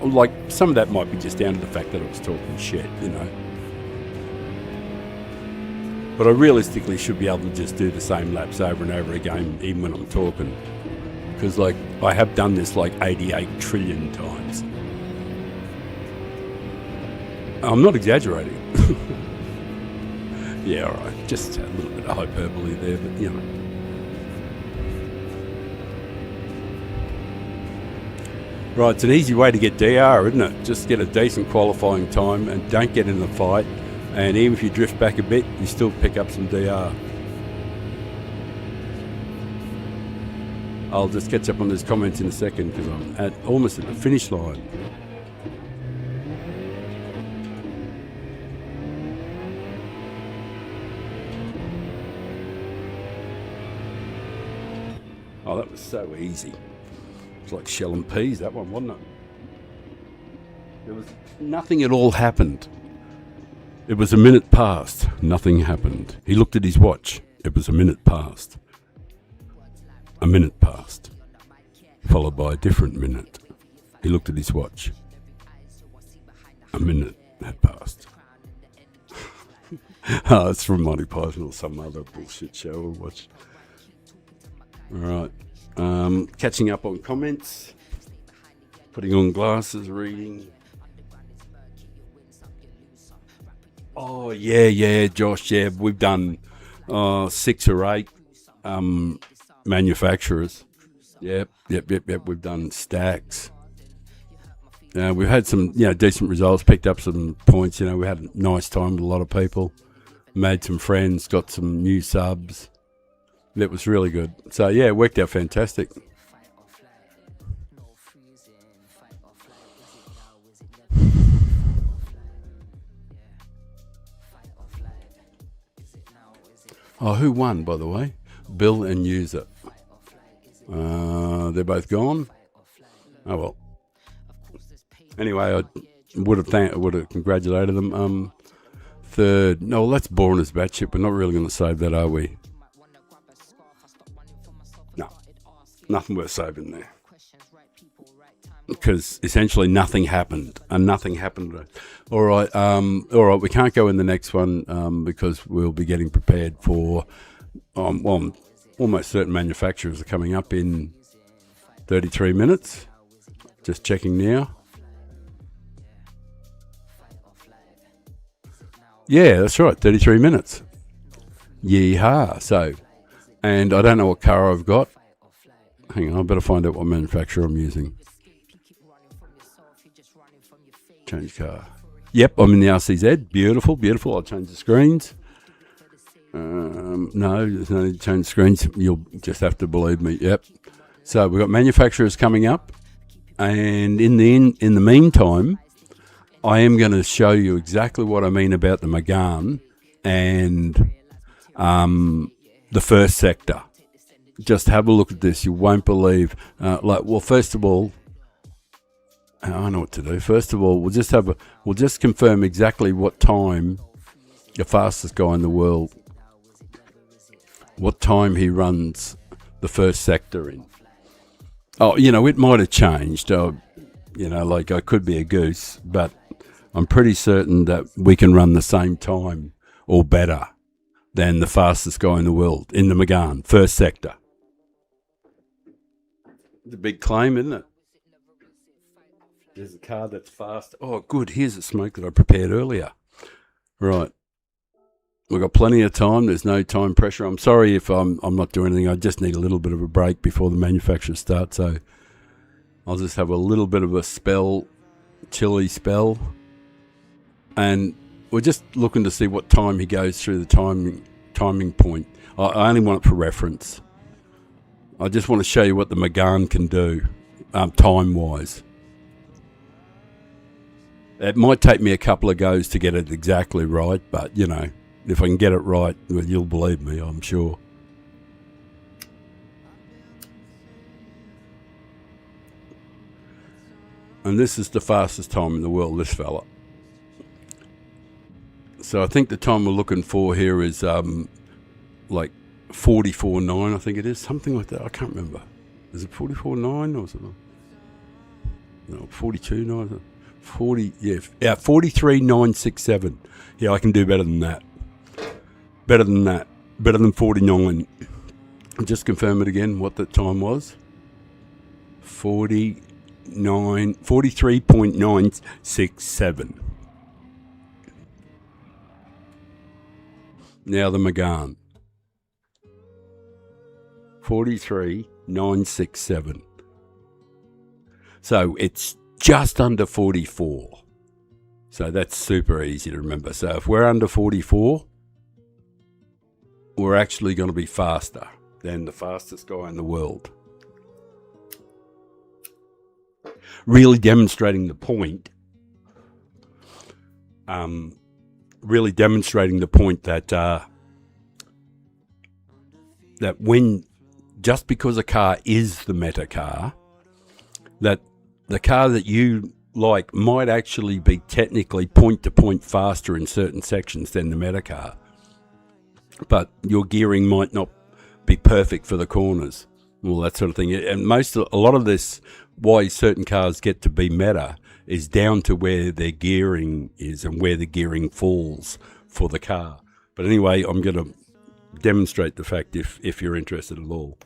Like, some of that might be just down to the fact that I was talking shit, But I realistically should be able to just do the same laps over and over again, even when I'm talking. Because, like, I have done this like 88 trillion times. I'm not exaggerating. Yeah, alright. Just a little bit of hyperbole there, but, Right, it's an easy way to get DR, isn't it? Just get a decent qualifying time and don't get in the fight. And even if you drift back a bit, you still pick up some DR. I'll just catch up on those comments in a second because I'm almost at the finish line. Oh, that was so easy. It's like shell and peas, that one, wasn't it? There was nothing at all happened. It was a minute past. Nothing happened. He looked at his watch. It was a minute past. A minute passed. Followed by a different minute. He looked at his watch. A minute had passed. Oh, it's from Monty Python or some other bullshit show we'll watch. Alright. Catching up on comments. Putting on glasses, reading. Oh, yeah, Josh, yeah. We've done 6 or 8 manufacturers. Yep. We've done stacks. We've had some, decent results, picked up some points. We had a nice time with a lot of people. Made some friends, got some new subs. It was really good. So, yeah, it worked out fantastic. Oh, who won, by the way? Bill and User. They're both gone. Oh, well. Anyway, I would have congratulated them. Third. No, well, that's boring as batshit. We're not really going to save that, are we? No. Nothing worth saving there. Because essentially nothing happened. And nothing happened. All right, we can't go in the next one because we'll be getting prepared for, almost certain manufacturers are coming up in 33 minutes. Just checking now. Yeah, that's right, 33 minutes. Yeehaw. So, and I don't know what car I've got. Hang on, I better find out what manufacturer I'm using. Change car. Yep, I'm in the RCZ. Beautiful. I'll change the screens. No, there's no need to change screens. You'll just have to believe me. Yep. So we've got manufacturers coming up, and in the meantime, I am going to show you exactly what I mean about the Megane and the first sector. Just have a look at this. You won't believe. First of all, I know what to do. First of all, we'll just confirm exactly what time the fastest guy in the world, what time he runs the first sector in. Oh, you know, it might have changed. You know, like I could be a goose, but I'm pretty certain that we can run the same time or better than the fastest guy in the world in the Megane, first sector. It's a big claim, isn't it? There's a car that's fast. Oh, good. Here's the smoke that I prepared earlier. Right. We've got plenty of time. There's no time pressure. I'm sorry if I'm not doing anything. I just need a little bit of a break before the manufacturer starts. So I'll just have a little bit of a spell, chilly spell. And we're just looking to see what time he goes through the timing point. I only want it for reference. I just want to show you what the Megane can do time-wise. It might take me a couple of goes to get it exactly right, but, you know, if I can get it right, well, you'll believe me, I'm sure. And this is the fastest time in the world, this fella. So I think the time we're looking for here is like 44.9, I think it is. Something like that. I can't remember. Is it 44.9 or something? No, 42.9. 40, yeah, 43.967. Yeah, I can do better than that. Better than that. Better than 49. Just confirm it again, what the time was. 43.967. Now the Megane. 43.967. So it's just under 44. So that's super easy to remember. So if we're under 44, we're actually going to be faster than the fastest guy in the world. Really demonstrating the point. Really demonstrating the point that that when just because a car is the meta car, that the car that you like might actually be technically point to point faster in certain sections than the meta car, but your gearing might not be perfect for the corners, all that sort of thing. And a lot of this, why certain cars get to be meta, is down to where their gearing is and where the gearing falls for the car. But anyway, I'm going to demonstrate the fact if you're interested at all.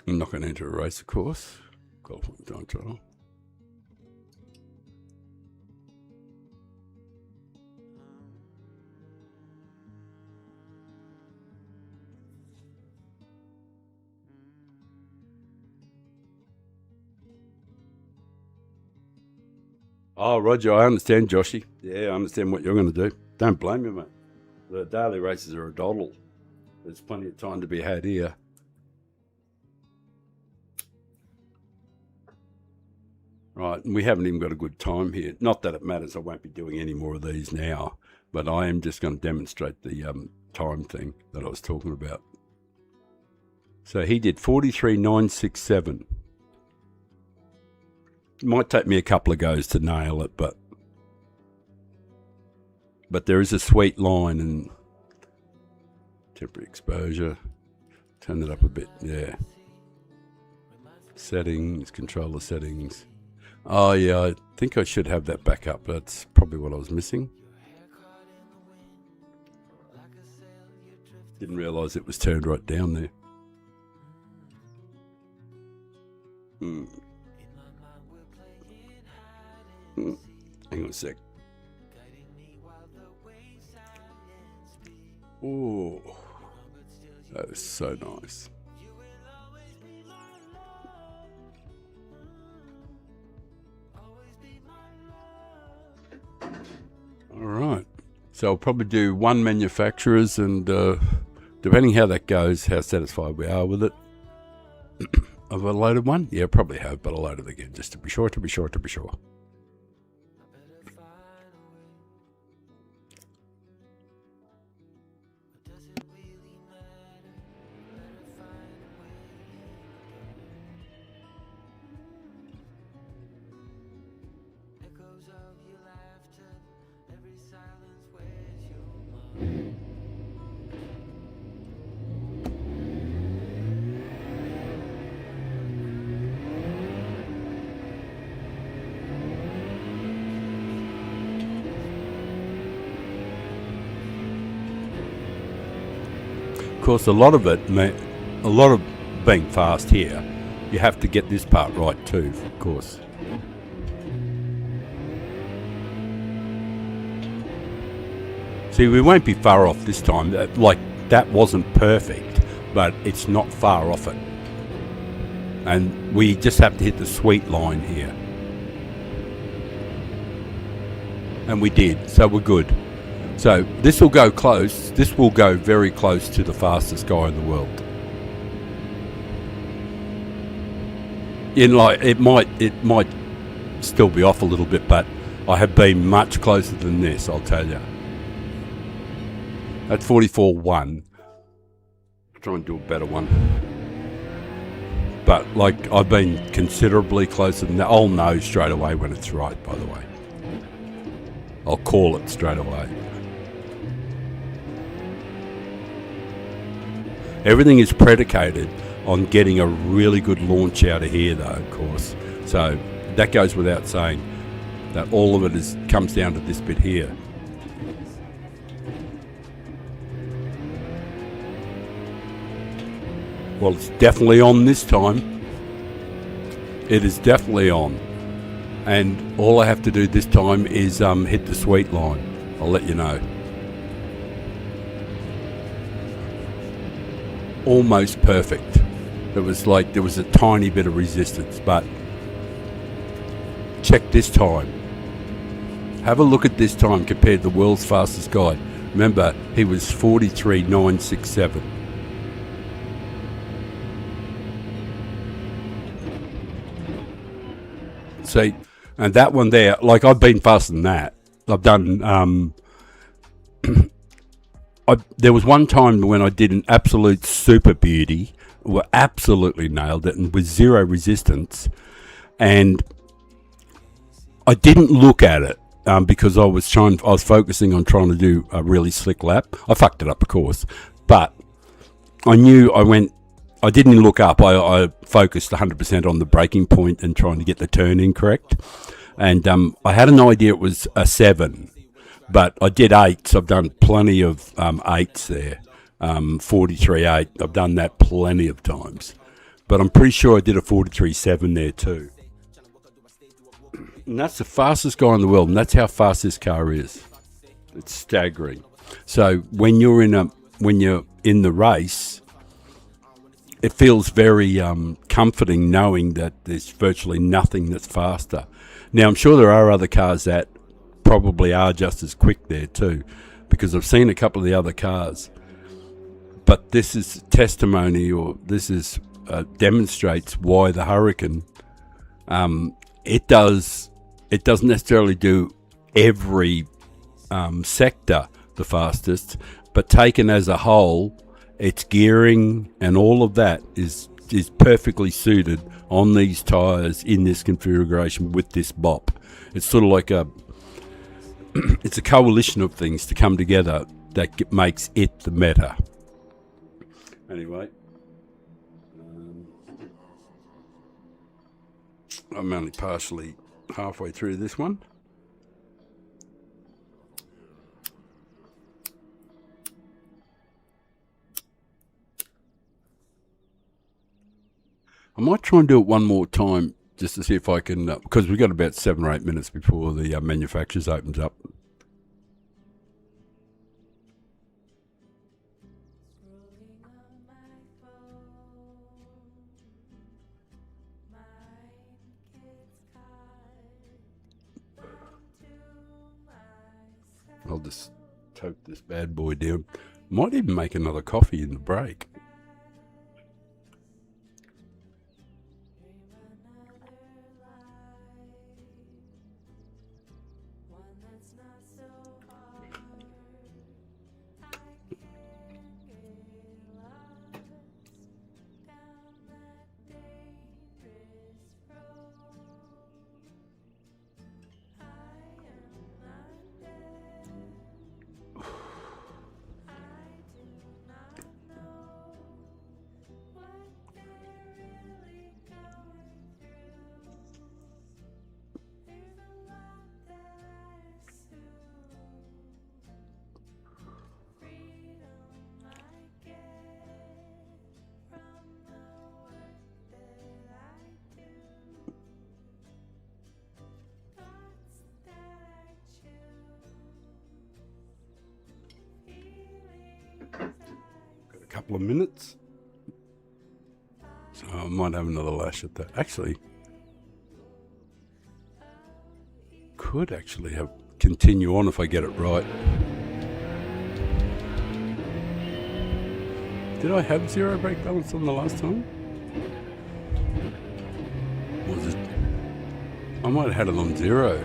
I'm not going to enter a race, of course. Don't try. Oh, Roger, I understand, Joshy. Yeah, I understand what you're going to do. Don't blame me, mate. The daily races are a doddle. There's plenty of time to be had here. Right, and we haven't even got a good time here. Not that it matters, I won't be doing any more of these now, but I am just going to demonstrate the time thing that I was talking about. So he did 43.967. It might take me a couple of goes to nail it, but there is a sweet line. And temporary exposure, turn it up a bit, yeah. Settings, controller settings. Oh yeah, I think I should have that back up. That's probably what I was missing. Didn't realise it was turned right down there. Hang on a sec. Oh, that is so nice. All right. So I'll probably do one manufacturer's, and depending how that goes, how satisfied we are with it. Have I loaded one? Yeah, probably have, but I'll load it again just to be sure. course, a lot of being fast here, you have to get this part right too, of course. See, we won't be far off this time. Like, that wasn't perfect, but it's not far off it. And we just have to hit the sweet line here. And we did, so we're good. So this will go close. This will go very close to the fastest guy in the world. It might still be off a little bit, but I have been much closer than this, I'll tell you. At 44.1. Try and do a better one. But like, I've been considerably closer than that. I'll know straight away when it's right, by the way. I'll call it straight away. Everything is predicated on getting a really good launch out of here, though, of course. So that goes without saying, that all of it comes down to this bit here. Well, it's definitely on this time. It is definitely on. And all I have to do this time is hit the sweet line. I'll let you know. Almost perfect. It was like there was a tiny bit of resistance, but check this time. Have a look at this time compared to the world's fastest guy. Remember, he was 43.967. See, and that one there, like, I've been faster than that. I've done, there was one time when I did an absolute super beauty, absolutely nailed it, and with zero resistance, and I didn't look at it because I was focusing on trying to do a really slick lap. I fucked it up, of course, but I knew I didn't look up. I focused 100% on the braking point and trying to get the turn in correct. And I had an idea it was a 7, but I did 8s. I've done plenty of 8s there. 43.8. I've done that plenty of times. But I'm pretty sure I did a 43.7 there too. And that's the fastest guy in the world, and that's how fast this car is. It's staggering. So when you're in the race, it feels very comforting knowing that there's virtually nothing that's faster. Now, I'm sure there are other cars that probably are just as quick there too, because I've seen a couple of the other cars. But this is testimony, or this is demonstrates why the Hurricane, it doesn't necessarily do every sector the fastest, but taken as a whole, its gearing and all of that is perfectly suited on these tyres in this configuration with this bop. It's sort of like it's a coalition of things to come together that makes it the meta. Anyway, I'm only partially halfway through this one. I might try and do it one more time just to see if I can, because we've got about 7 or 8 minutes before the manufacturers opens up. I'll just tote this bad boy down. Might even make another coffee in the break. a couple of minutes. So I might have another lash at that. Actually, could actually have continue on if I get it right. Did I have zero brake balance on the last time? Was it? I might have had it on zero.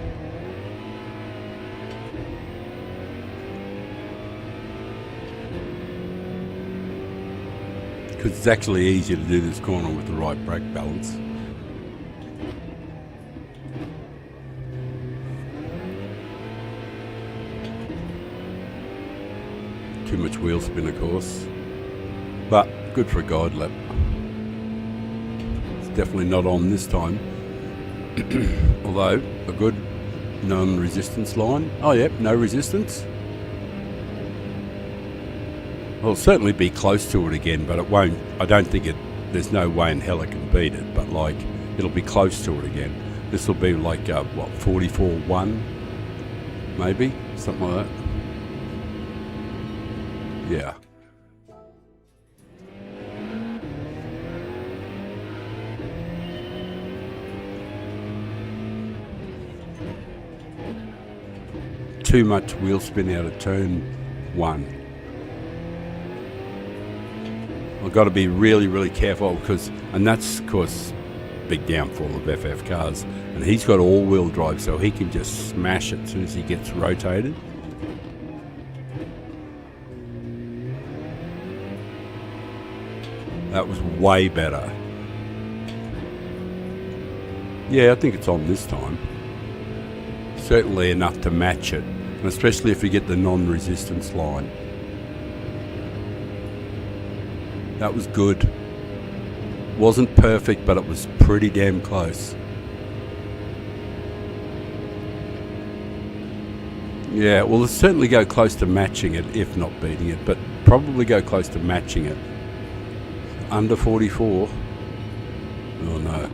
Because it's actually easier to do this corner with the right brake balance. Too much wheel spin, of course. But good for a guide lap. It's definitely not on this time. Although, a good non-resistance line. Oh yep, no resistance. Well, it'll certainly be close to it again, but it won't. I don't think it. There's no way in hell it can beat it. But like, it'll be close to it again. This will be like what, 44.1, maybe something like that. Yeah. Too much wheel spin out of turn 1. I've got to be really, really careful and that's of course big downfall of FF cars. And he's got all-wheel drive, so he can just smash it as soon as he gets rotated. That was way better. Yeah, I think it's on this time. Certainly enough to match it, and especially if you get the non-resistance line. That was good. Wasn't perfect, but it was pretty damn close. Yeah, well, let's certainly go close to matching it, if not beating it, but probably go close to matching it. Under 44. Oh no.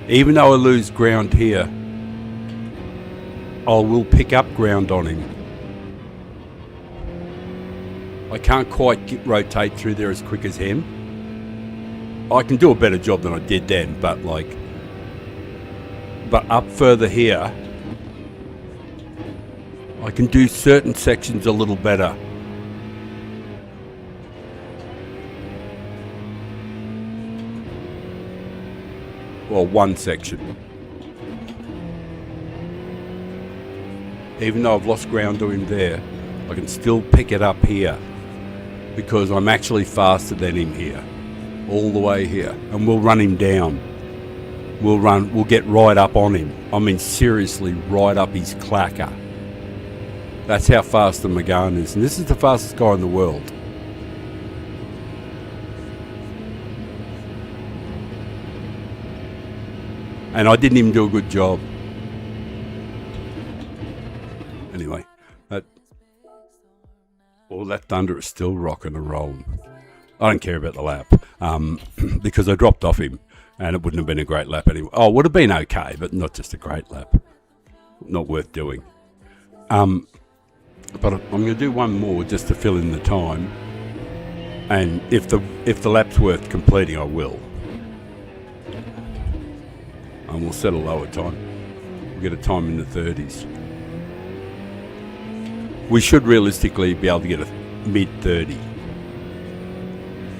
Even though I lose ground here, I will pick up ground on him. I can't quite rotate through there as quick as him. I can do a better job than I did then, but up further here, I can do certain sections a little better. Well, one section. Even though I've lost ground to him there, I can still pick it up here because I'm actually faster than him here, all the way here, and we'll run him down. We'll get right up on him. I mean, seriously, right up his clacker. That's how fast the Megane is, and this is the fastest guy in the world. And I didn't even do a good job. Anyway, all that thunder is still rocking and rolling. I don't care about the lap because I dropped off him and it wouldn't have been a great lap anyway. Oh, it would have been okay, but not just a great lap. Not worth doing. But I'm going to do one more just to fill in the time. And if the lap's worth completing, I will. And we'll set a lower time. We'll get a time in the 30s. We should realistically be able to get a mid-30.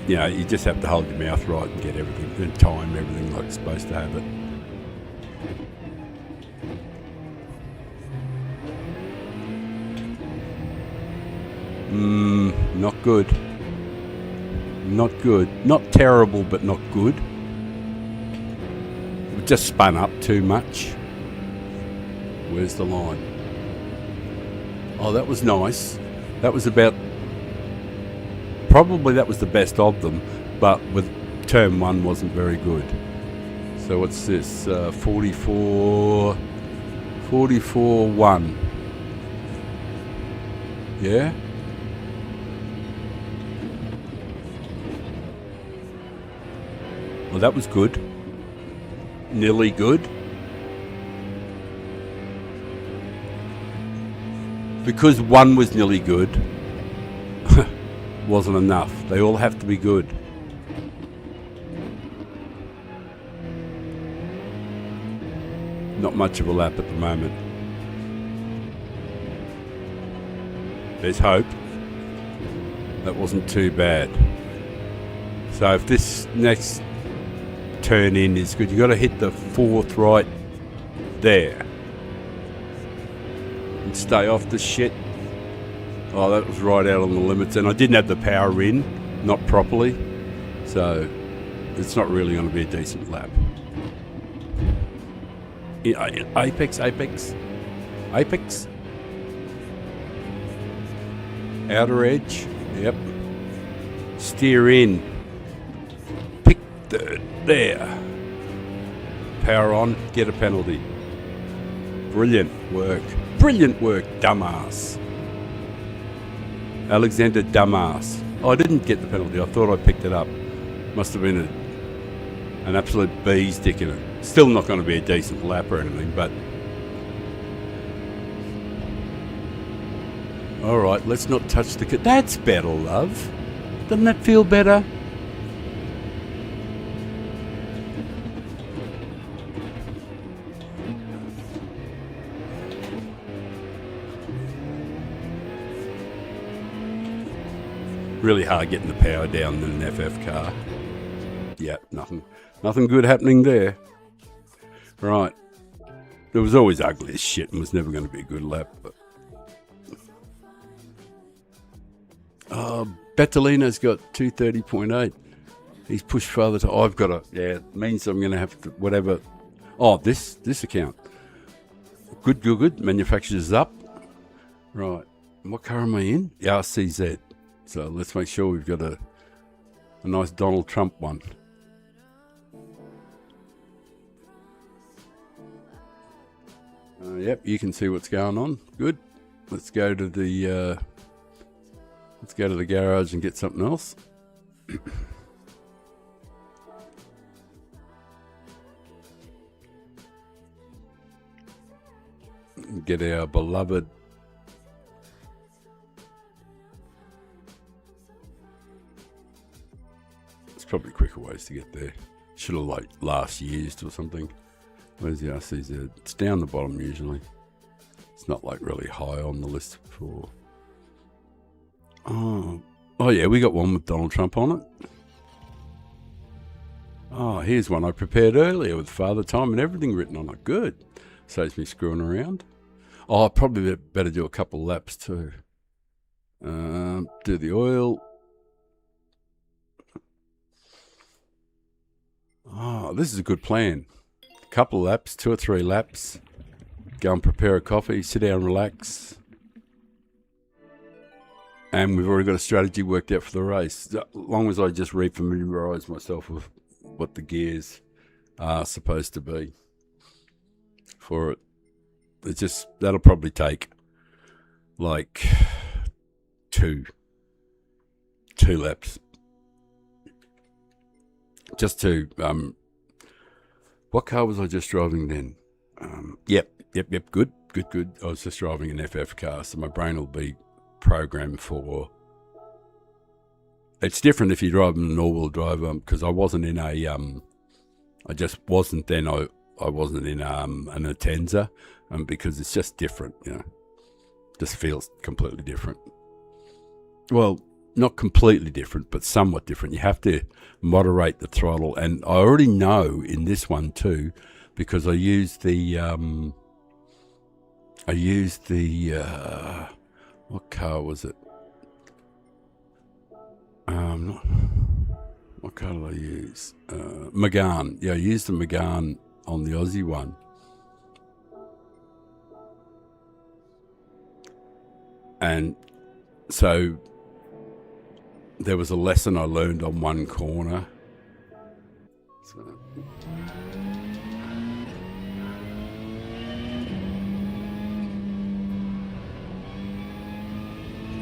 You know, you just have to hold your mouth right and get everything, and time everything like it's supposed to have it. Not good. Not good. Not terrible, but not good. It just spun up too much. Where's the line? Oh, that was nice. That was about probably that was the best of them, but with turn 1 wasn't very good. So what's this? 44-1. Yeah? Well, that was good. Nearly good. Because 1 was nearly good, wasn't enough. They all have to be good. Not much of a lap at the moment. There's hope. That wasn't too bad. So if this next turn in is good, you got to hit the 4th right there and stay off the shit. Oh, that was right out on the limits, and I didn't have the power in, not properly, so it's not really going to be a decent lap. Apex. Outer edge. Yep. Steer in. Pick there. Power on. Get a penalty. Brilliant work. Brilliant work, dumbass. Alexander dumbass. Oh, I didn't get the penalty. I thought I picked it up. Must have been an absolute bee's dick in it. Still not going to be a decent lap or anything, but... Alright, let's not touch the... That's better, love. Doesn't that feel better? Really hard getting the power down in an FF car. Yeah, nothing good happening there. Right. It was always ugly as shit and was never going to be a good lap. But... Bettelino's got 230.8. He's pushed further to... I've got a... Yeah, it means I'm going to have to... Whatever... Oh, this account. Good. Manufacturer's up. Right. What car am I in? The RCZ. So let's make sure we've got a nice Donald Trump one. Yep, you can see what's going on. Good. Let's go to the garage and get something else. Get our beloved probably quicker ways to get there. Should have like last used or something. Where's the RCZ? It's down the bottom usually. It's not like really high on the list for... Oh yeah, we got one with Donald Trump on it. Oh, here's one I prepared earlier with Father Time and everything written on it. Good. Saves me screwing around. Oh, I probably better do a couple laps too. Do the oil. Oh, this is a good plan. Couple of laps, 2 or 3 laps. Go and prepare a coffee, sit down, relax. And we've already got a strategy worked out for the race. As long as I just refamiliarise myself with what the gears are supposed to be for it. It's just, that'll probably take like two laps. Just to, what car was I just driving then? Yep, good. I was just driving an FF car, so my brain will be programmed for... It's different if you're driving an all-wheel drive, because I wasn't in a, I just wasn't then, I wasn't in an Atenza, because it's just different, you know. Just feels completely different. Well, not completely different, but somewhat different. You have to moderate the throttle, and I already know in this one too, because I used the what car was it? What car did I use? Megane. Yeah, I used the Megane on the Aussie one. And so there was a lesson I learned on one corner. So,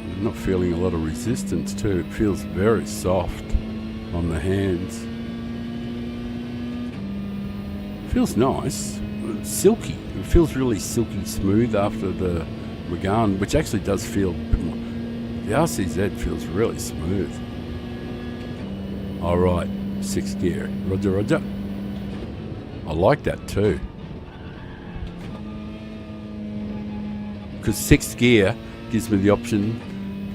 I'm not feeling a lot of resistance too. It feels very soft on the hands. Feels nice. It's silky. It feels really silky smooth after the Gran, which actually does feel a bit more. The RCZ feels really smooth. Alright, 6th gear. Roger, roger. I like that too. Because 6th gear gives me the option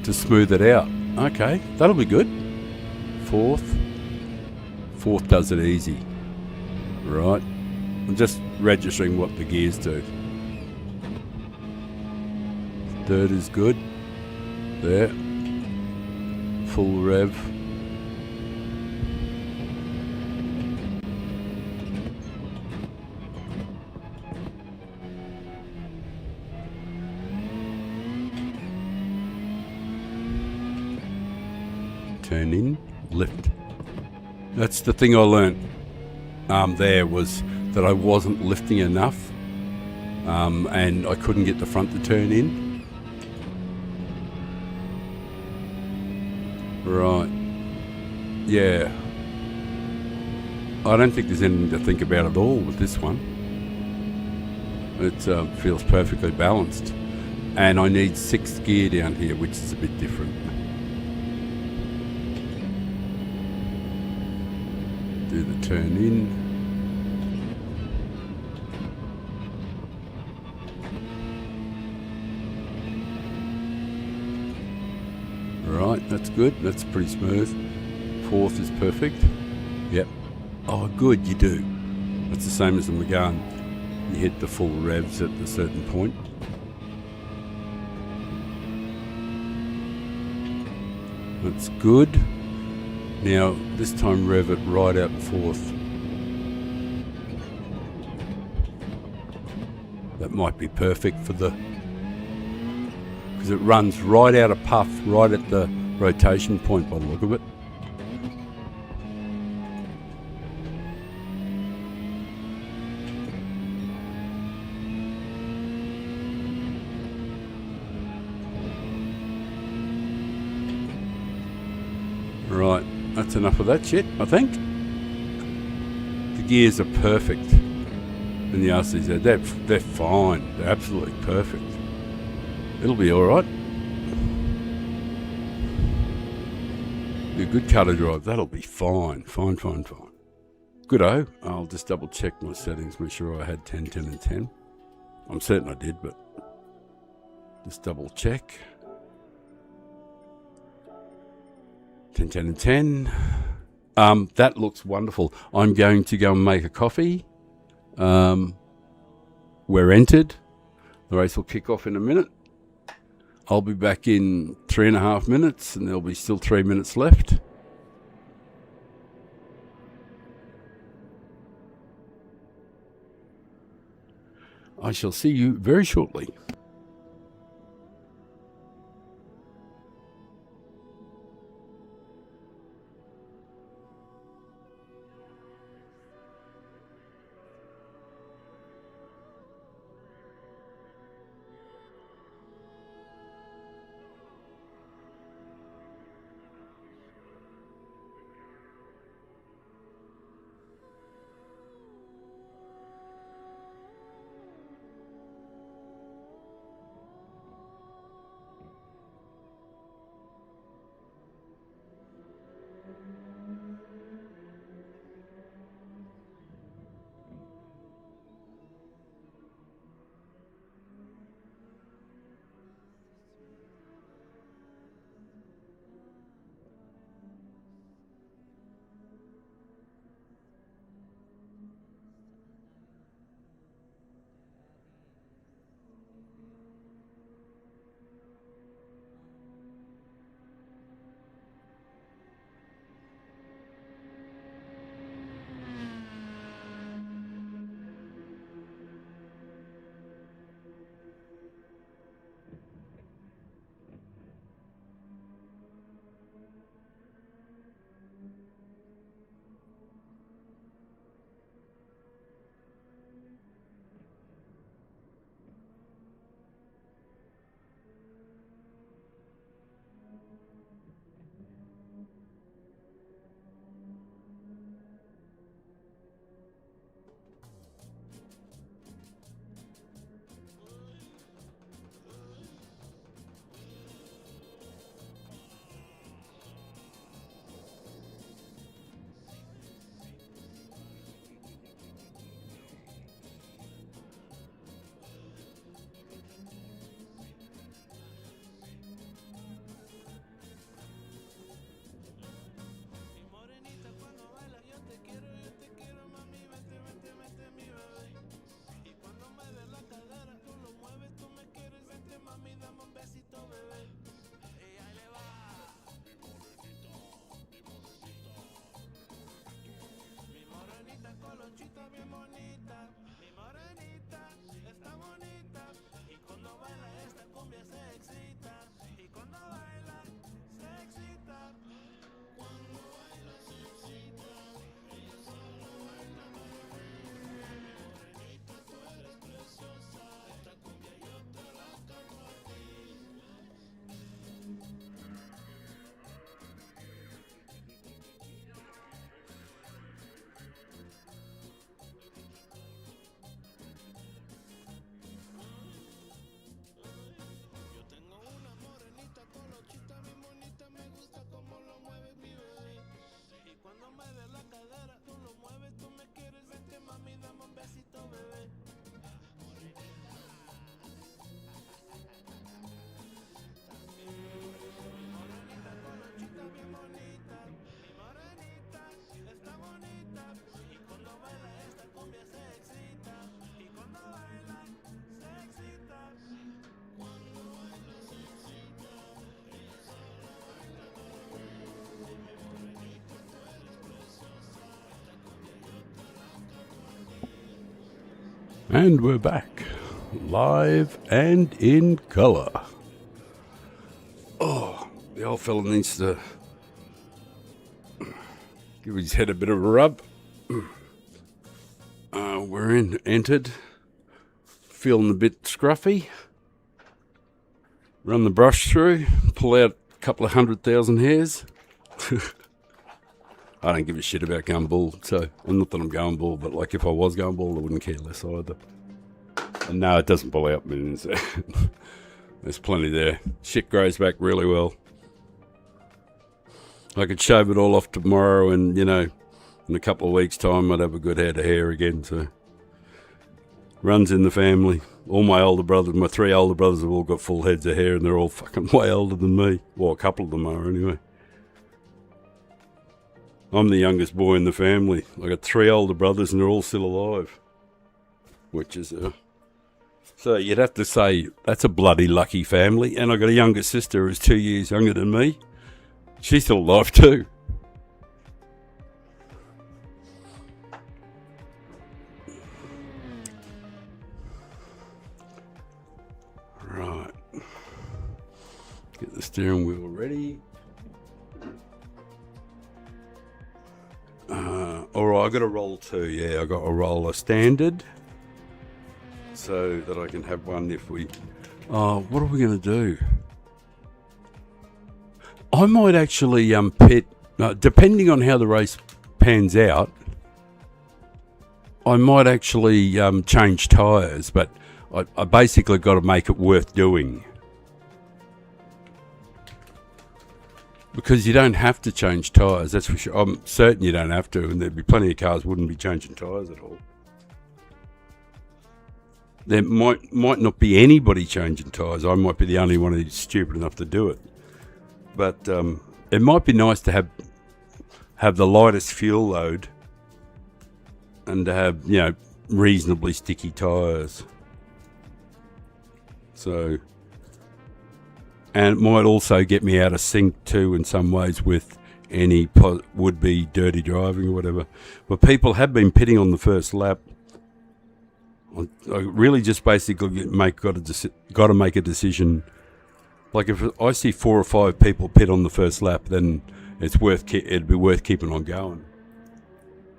to smooth it out. Okay, that'll be good. 4th. 4th does it easy. Right. I'm just registering what the gears do. 3rd is good. There. Full rev. Turn in, lift. That's the thing I learnt there, was that I wasn't lifting enough, and I couldn't get the front to turn in. Right. Yeah. I don't think there's anything to think about at all with this one. It feels perfectly balanced. And I need 6th gear down here, which is a bit different. Do the turn in. Right, that's good. That's pretty smooth. 4th is perfect. Yep. Oh, good, you do. It's the same as the Gran. You hit the full revs at a certain point. That's good. Now, this time rev it right out 4th. That might be perfect for the... because it runs right out of puff, right at the rotation point by the look of it. Right, that's enough of that shit, I think. The gears are perfect in the RCZ. They're fine. They're absolutely perfect. It'll be alright. Be a good cutter drive. That'll be fine. Fine, fine, fine. Good-o. I'll just double check my settings, make sure I had 10, 10 and 10. I'm certain I did, but just double check. 10, 10 and 10. That looks wonderful. I'm going to go and make a coffee. We're entered. The race will kick off in a minute. I'll be back in 3.5 minutes, and there'll be still 3 minutes left. I shall see you very shortly. colochita bien bonita. Mi morenita está bonita. Y cuando baila esta cumbia se excita. Y cuando baila se excita. Cuando baila se excita. Ella solo baila para mí. Morenita, tú eres preciosa. Esta cumbia yo te la canto a ti. Yo tengo una morenita colochita bien bonita, me gusta como lo mueve mi bebé. Y cuando me des la cadera, tú lo mueves, tú me quieres ver que mami, dame un besito, bebé. Mi morenita colochita bien bonita, mi morenita está bonita. Y cuando baila esta cumbia se excita. Y cuando baila se excita. Cuando baila se excita. Ella solo baila para mí. Mi morenita, tú eres preciosa. Esta cumbia yo te la canto a ti. And we're back, live and in colour. Oh, the old fella needs to give his head a bit of a rub. We're entered, feeling a bit scruffy. Run the brush through, pull out a couple of 100,000 hairs. I don't give a shit about going bald, so not that I'm going bald, but like if I was going bald, I wouldn't care less either. And no, it doesn't pull out millions. There's plenty there. Shit grows back really well. I could shave it all off tomorrow, and in a couple of weeks' time, I'd have a good head of hair again. So, runs in the family. All my older brothers, my 3 older brothers, have all got full heads of hair, and they're all fucking way older than me. Well, a couple of them are anyway. I'm the youngest boy in the family. I got 3 older brothers, and they're all still alive, which is so you'd have to say that's a bloody lucky family. And I got a younger sister who's 2 years younger than me. She's still alive too. Right. Get the steering wheel ready. Alright, I got a roll too. Yeah, I got a roller standard, so that I can have one if we. What are we going to do? I might actually pit, depending on how the race pans out. I might actually change tyres, but I basically got to make it worth doing. Because you don't have to change tyres, that's for sure. I'm certain you don't have to, and there'd be plenty of cars wouldn't be changing tyres at all. There might not be anybody changing tyres. I might be the only one who's stupid enough to do it. But it might be nice to have the lightest fuel load and to have, reasonably sticky tyres. So... And it might also get me out of sync too in some ways with any would-be dirty driving or whatever. But people have been pitting on the first lap. I really just basically got to make a decision. Like if I see 4 or 5 people pit on the first lap, then it'd be worth keeping on going.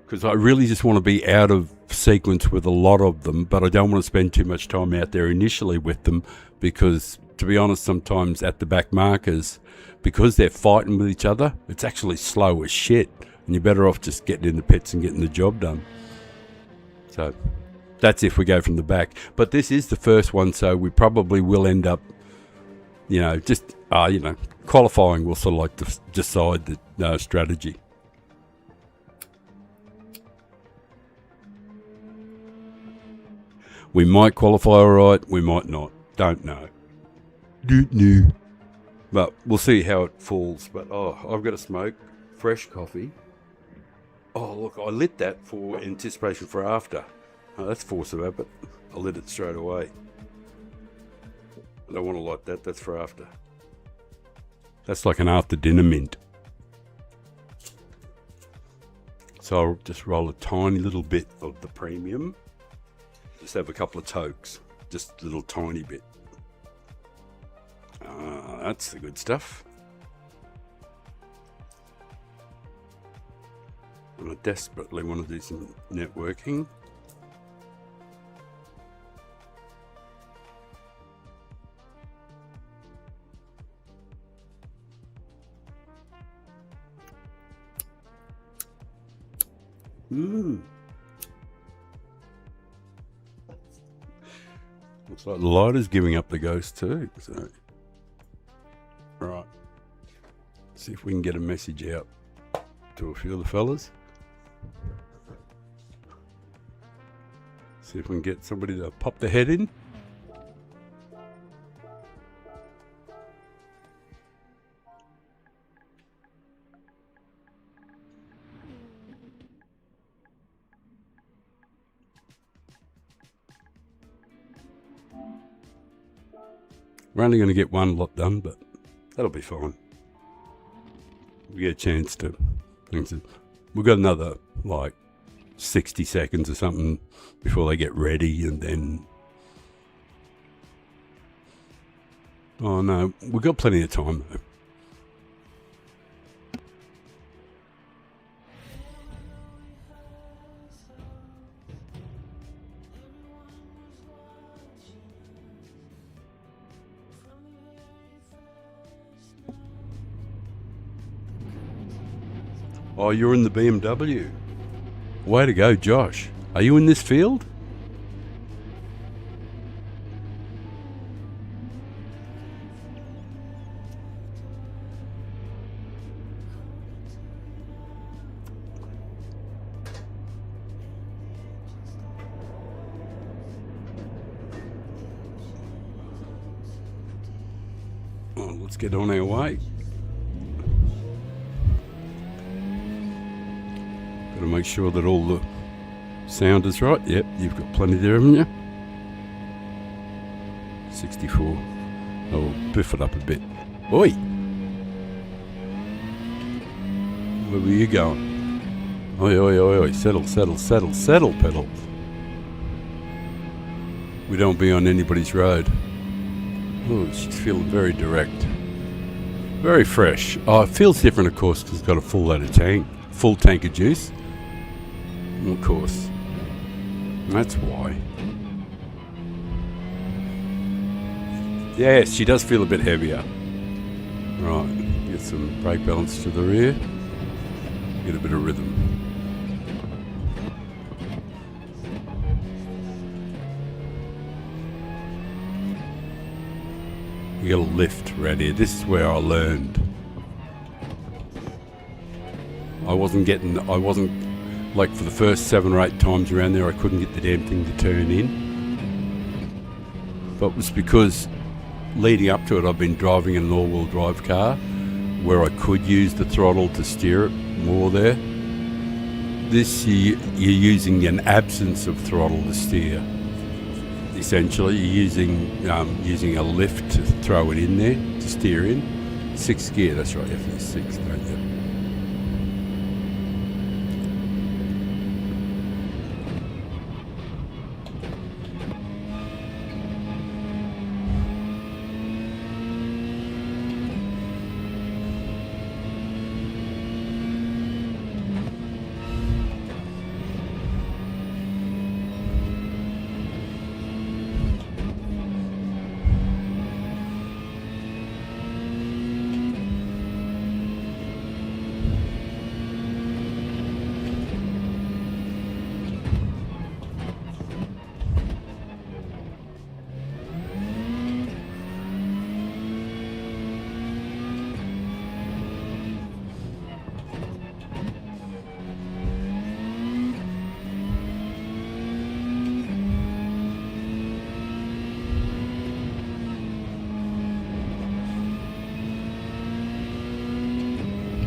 Because I really just want to be out of sequence with a lot of them, but I don't want to spend too much time out there initially with them because... To be honest, sometimes at the back markers, because they're fighting with each other, it's actually slow as shit. And you're better off just getting in the pits and getting the job done. So that's if we go from the back. But this is the first one, so we probably will end up, qualifying will sort of like decide the strategy. We might qualify all right, we might not. Don't know. But we'll see how it falls. But I've got to smoke fresh coffee. Oh look, I lit that for anticipation for after. That's force of habit. I lit it straight away. I don't want to light that. That's for after. That's like an after dinner mint. So I'll just roll a tiny little bit of the premium. Just have a couple of tokes, just a little tiny bit. That's the good stuff. And I desperately want to do some networking. Looks like the light is giving up the ghost too. So, right. See if we can get a message out to a few of the fellas. See if we can get somebody to pop their head in. We're only going to get one lot done, but that'll be fine. We get a chance to. We've got another like 60 seconds or something before they get ready, and then. Oh no, we've got plenty of time though. Oh, you're in the BMW. Way to go, Josh. Are you in this field? Oh, let's get on our way. Got to make sure that all the sound is right. Yep, you've got plenty there, haven't you? 64. I'll biff it up a bit. Oi! Where were you going? Oi, oi, oi, oi. Settle, settle, settle, settle, pedal. We don't be on anybody's road. Oh, she's feeling very direct. Very fresh. Oh, it feels different, of course, because it's got a full load of tank. Full tank of juice. Of course. That's why. Yes, she does feel a bit heavier. Right, get some brake balance to the rear. Get a bit of rhythm. You got a lift right here. This is where I learned. I wasn't like for the first 7 or 8 times around there, I couldn't get the damn thing to turn in. But it was because leading up to it, I've been driving an all-wheel drive car where I could use the throttle to steer it more there. This, you're using an absence of throttle to steer. Essentially, you're using a lift to throw it in there, to steer in. 6th gear, that's right, you have to use 6, don't you?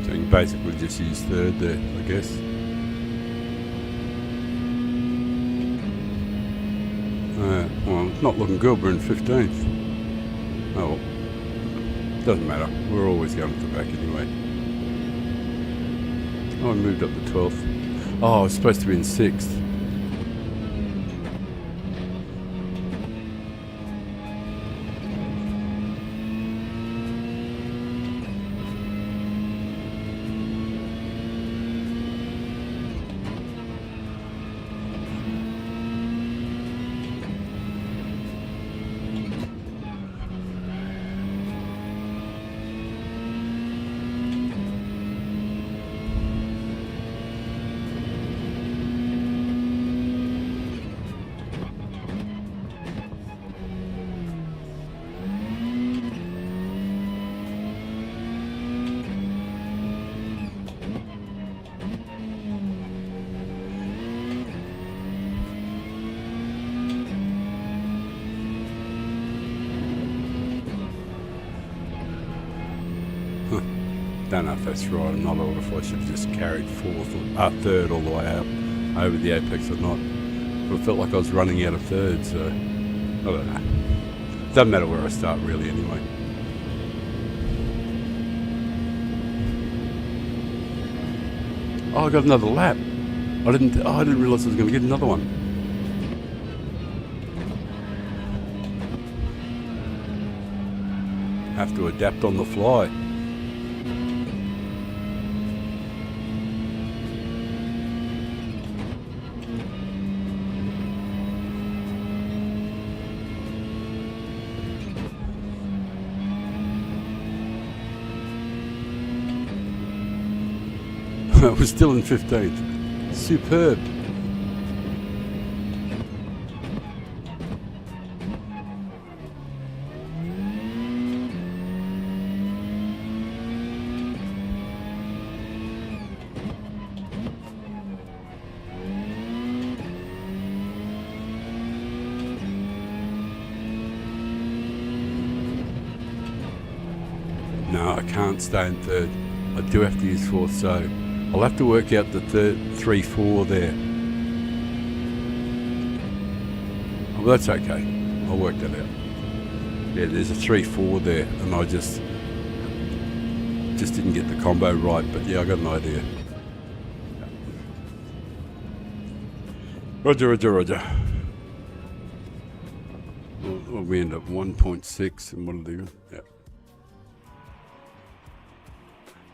So you can basically just use 3rd there, I guess. Well, it's not looking good, we're in 15th. Oh well, doesn't matter, we're always going to the back anyway. Oh, I moved up to 12th. Oh, I was supposed to be in 6th. Don't know if that's right or not, or if I should have just carried 4th or 3rd all the way up over the apex or not. But I felt like I was running out of 3rd, so I don't know. Doesn't matter where I start really anyway. Oh, I got another lap. I didn't realise I was going to get another one. Have to adapt on the fly. We're still in 15th. Superb. No, I can't stay in 3rd. I do have to use 4th, so I'll have to work out the 3-4 there. Oh, well, that's okay. I'll work that out. Yeah, there's a 3-4 there, and I just didn't get the combo right, but yeah, I got an idea. Roger. Well, we end up 1.6, and what'll do? Yeah.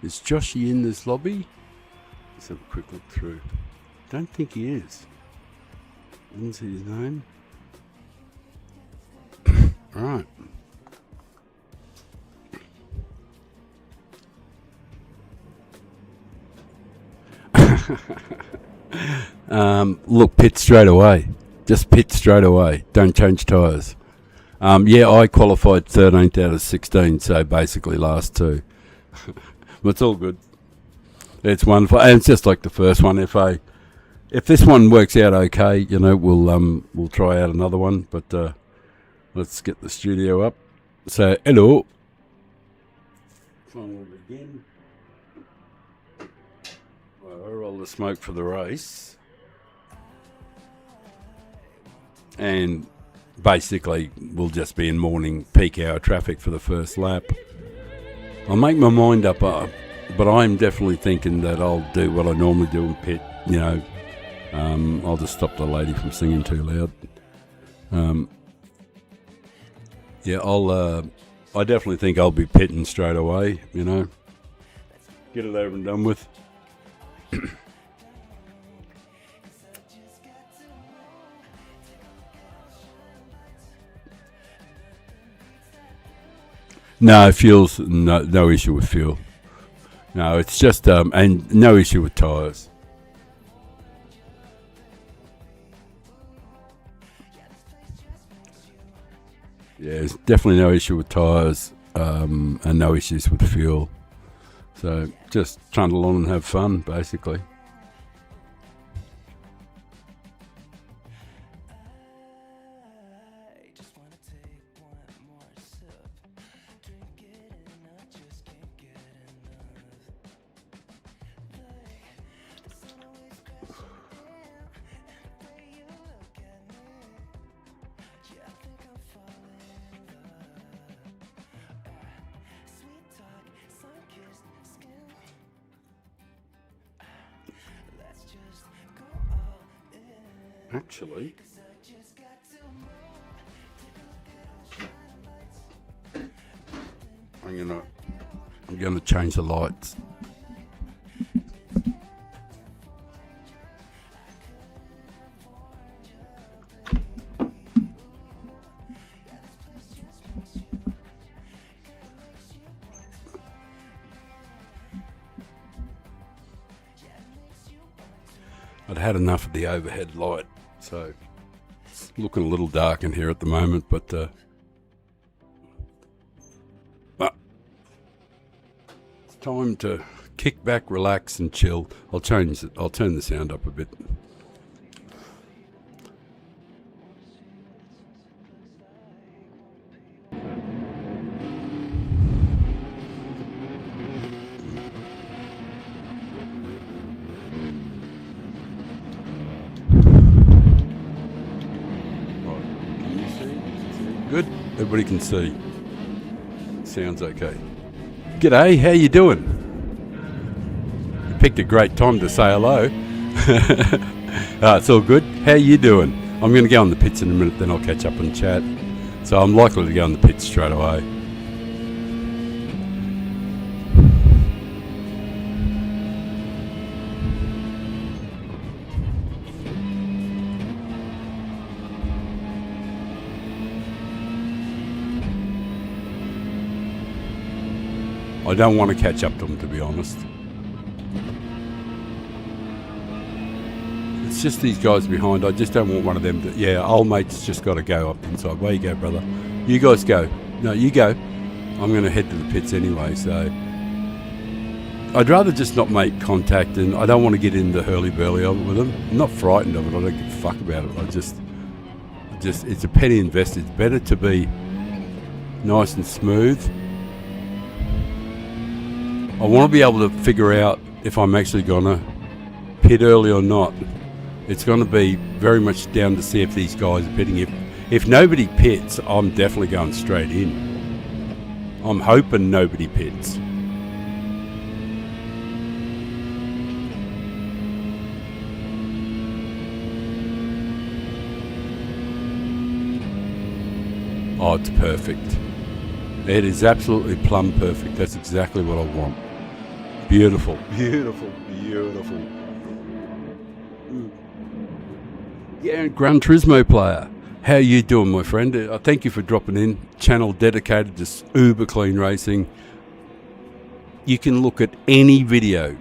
Is Joshy in this lobby? Let's have a quick look through. Don't think he is. Didn't see his name. Right. Look, pit straight away. Just pit straight away. Don't change tyres. Yeah, I qualified 13th out of 16, so basically last 2. But it's all good. It's wonderful, and it's just like the first one. If this one works out okay, you know, we'll try out another one. But let's get the studio up. So hello. We'll begin. Well, roll the smoke for the race, and basically we'll just be in morning peak hour traffic for the first lap. I'll make my mind up. But I'm definitely thinking that I'll do what I normally do in pit. You know, I'll just stop the lady from singing too loud. Yeah, I definitely think I'll be pitting straight away. You know, get it over and done with. No, fuel's no issue with fuel. No, it's just and no issue with tyres. Yeah, there's definitely no issue with tyres and no issues with fuel. So just trundle on and have fun, basically. Actually, I'm gonna change the lights. I'd had enough of the overhead light, so it's looking a little dark in here at the moment, but it's time to kick back, relax and chill. I'll turn the sound up a bit. Good. Everybody can see. Sounds okay. G'day, how you doing? You picked a great time to say hello. It's all good. How you doing? I'm going to go on the pits in a minute, then I'll catch up and chat. So I'm likely to go on the pits straight away. I don't want to catch up to them, to be honest. It's just these guys behind. I just don't want one of them to... Yeah, old mate's just got to go up inside. Where you go, brother? You guys go. No, you go. I'm going to head to the pits anyway, so... I'd rather just not make contact, and I don't want to get in the hurly-burly of it with them. I'm not frightened of it. I don't give a fuck about it. I just... It's a petty invest. It's better to be nice and smooth. I want to be able to figure out if I'm actually going to pit early or not. It's going to be very much down to see if these guys are pitting. If nobody pits, I'm definitely going straight in. I'm hoping nobody pits. Oh, it's perfect. It is absolutely plumb perfect. That's exactly what I want. Beautiful, beautiful, beautiful. Yeah, Gran Turismo player. How you doing, my friend? Thank you for dropping in. Channel dedicated to uber clean racing. You can look at any video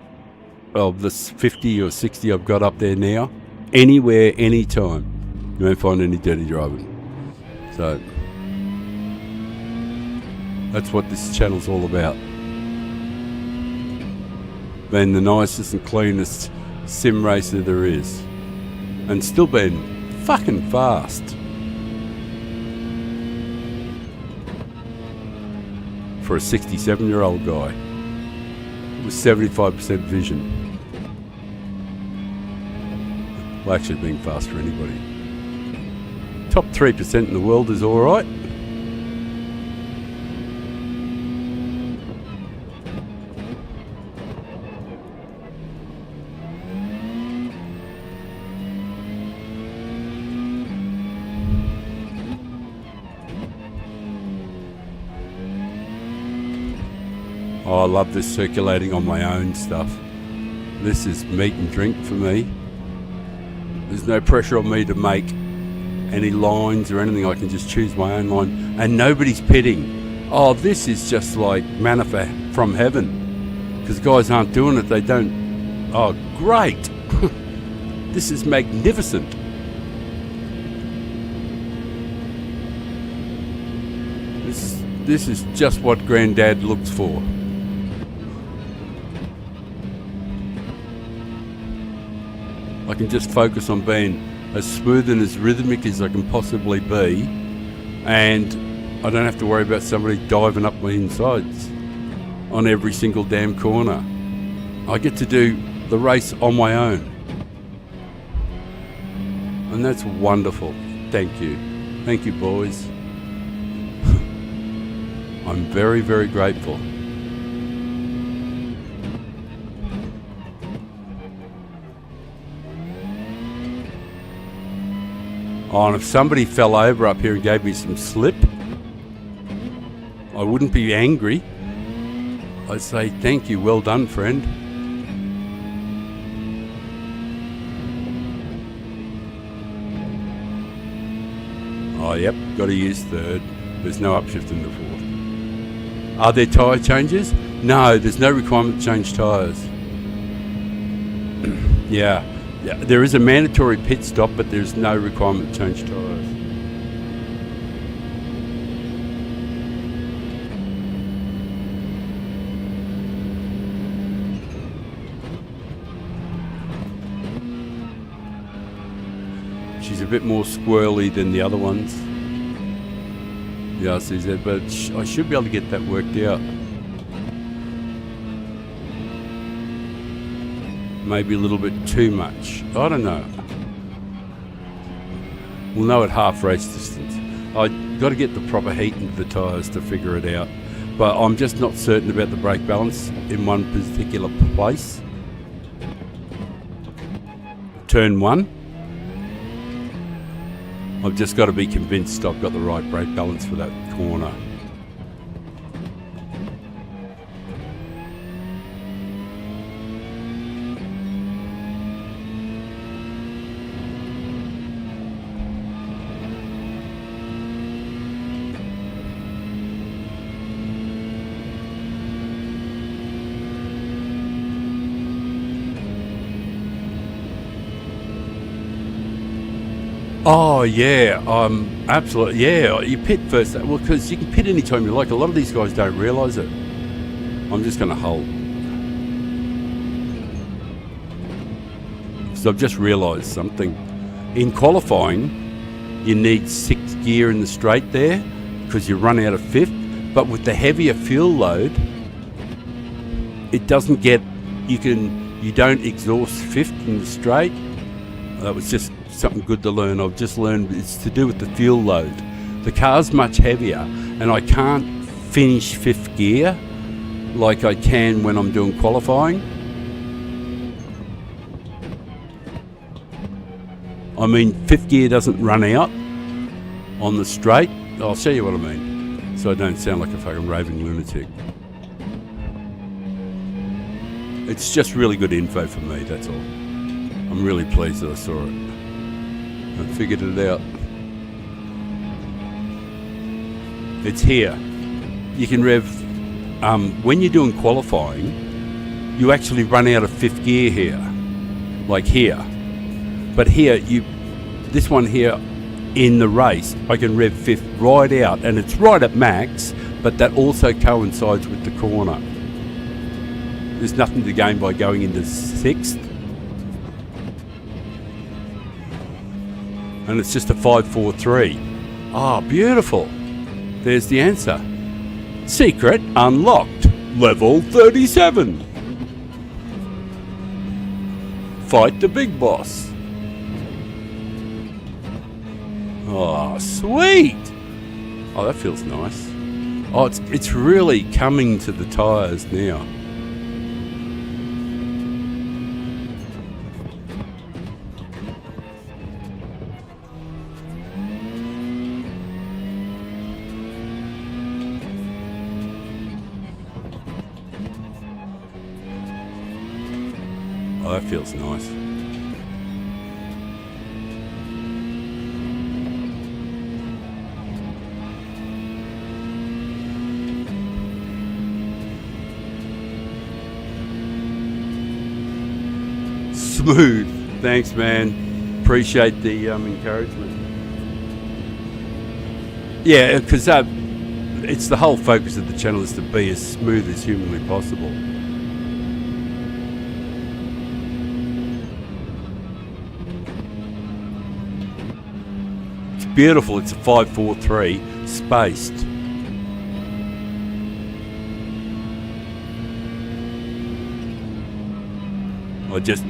of this 50 or 60 I've got up there now. Anywhere, anytime. You won't find any dirty driving. So... that's what this channel's all about. Being the nicest and cleanest sim racer there is. And still being fucking fast. For a 67-year-old guy. With 75% vision. Well, actually being fast for anybody. Top 3% in the world is alright. Oh, I love this circulating on my own stuff. This is meat and drink for me. There's no pressure on me to make any lines or anything. I can just choose my own line. And nobody's pitting. Oh, this is just like manna from heaven. Because guys aren't doing it. They don't... Oh, great. This is magnificent. This is just what Granddad looks for. I can just focus on being as smooth and as rhythmic as I can possibly be, and I don't have to worry about somebody diving up my insides on every single damn corner. I get to do the race on my own, and that's wonderful. Thank you boys. I'm very, very grateful. Oh, and if somebody fell over up here and gave me some slip, I wouldn't be angry. I'd say, thank you, well done, friend. Oh, yep, got to use third. There's no upshift in the fourth. Are there tyre changes? No, there's no requirement to change tyres. Yeah, there is a mandatory pit stop, but there's no requirement to change tyres. She's a bit more squirrely than the other ones. Yeah, I see that, but I should be able to get that worked out. Maybe a little bit too much. I don't know. We'll know at half race distance. I got to get the proper heat into the tyres to figure it out. But I'm just not certain about the brake balance in one particular place. Turn 1. I've just got to be convinced I've got the right brake balance for that corner. Oh yeah, absolutely. Yeah, you pit first. Well, because you can pit anytime you like. A lot of these guys don't realise it. I'm just going to hold. So I've just realised something. In qualifying, you need 6th gear in the straight there because you run out of 5th. But with the heavier fuel load, it doesn't get. You don't exhaust 5th in the straight. That was just something good to learn. I've just learned it's to do with the fuel load. The car's much heavier and I can't finish 5th gear like I can when I'm doing qualifying. I mean, 5th gear doesn't run out on the straight. I'll show you what I mean so I don't sound like a fucking raving lunatic. It's just really good info for me, that's all. I'm really pleased that I saw it. I figured it out. It's here. You can rev, when you're doing qualifying, you actually run out of 5th gear here, like here. But here, this one here in the race, I can rev 5th right out, and it's right at max, but that also coincides with the corner. There's nothing to gain by going into 6th. And it's just a 5-4-3. Ah, beautiful. There's the answer. Secret unlocked. Level 37. Fight the big boss. Oh, sweet. Oh, that feels nice. Oh, it's really coming to the tyres now. Oh, that feels nice. Smooth. Thanks, man. Appreciate the encouragement. Yeah, because it's the whole focus of the channel is to be as smooth as humanly possible. Beautiful. It's a 5-4-3 spaced. I just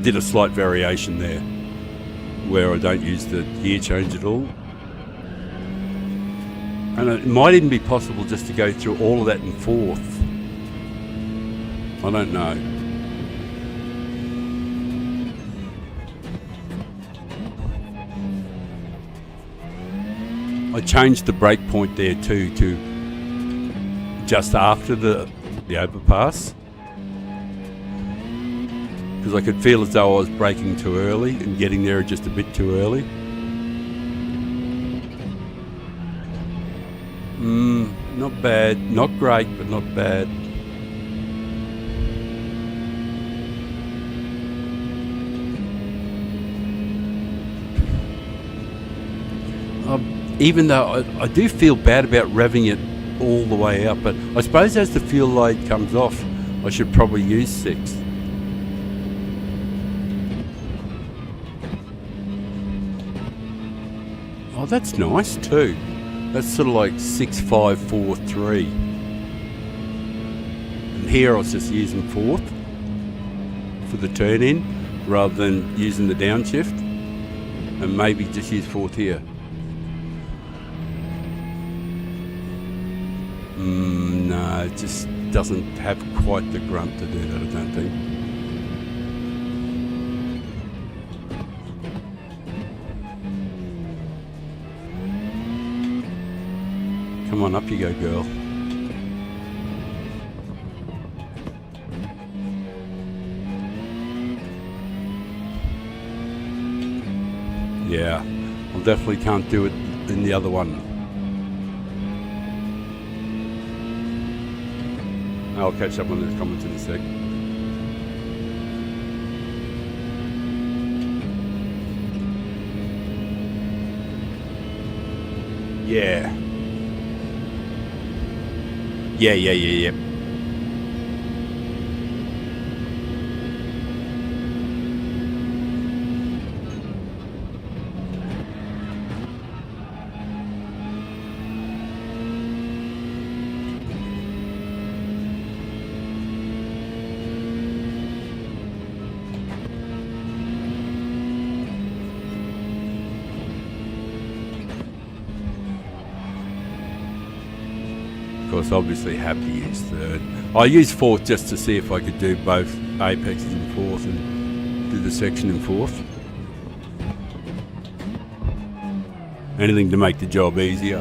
did a slight variation there where I don't use the gear change at all. And it might even be possible just to go through all of that in 4th. I don't know. I changed the brake point there too to just after the overpass, because I could feel as though I was braking too early and getting there just a bit too early. Not bad, not great, but not bad. Even though I do feel bad about revving it all the way out, but I suppose as the fuel load comes off, I should probably use 6. Oh, that's nice too. That's sort of like 6, 5, 4, 3. And here I was just using 4th for the turn in rather than using the downshift, and maybe just use 4th here. No, it just doesn't have quite the grunt to do that, I don't think. Come on, up you go, girl. Yeah, I definitely can't do it in the other one. I'll catch up on those comments in a sec. Yeah. Yeah. Of course, obviously have to use 3rd. I used 4th just to see if I could do both apexes in 4th and do the section in 4th. Anything to make the job easier.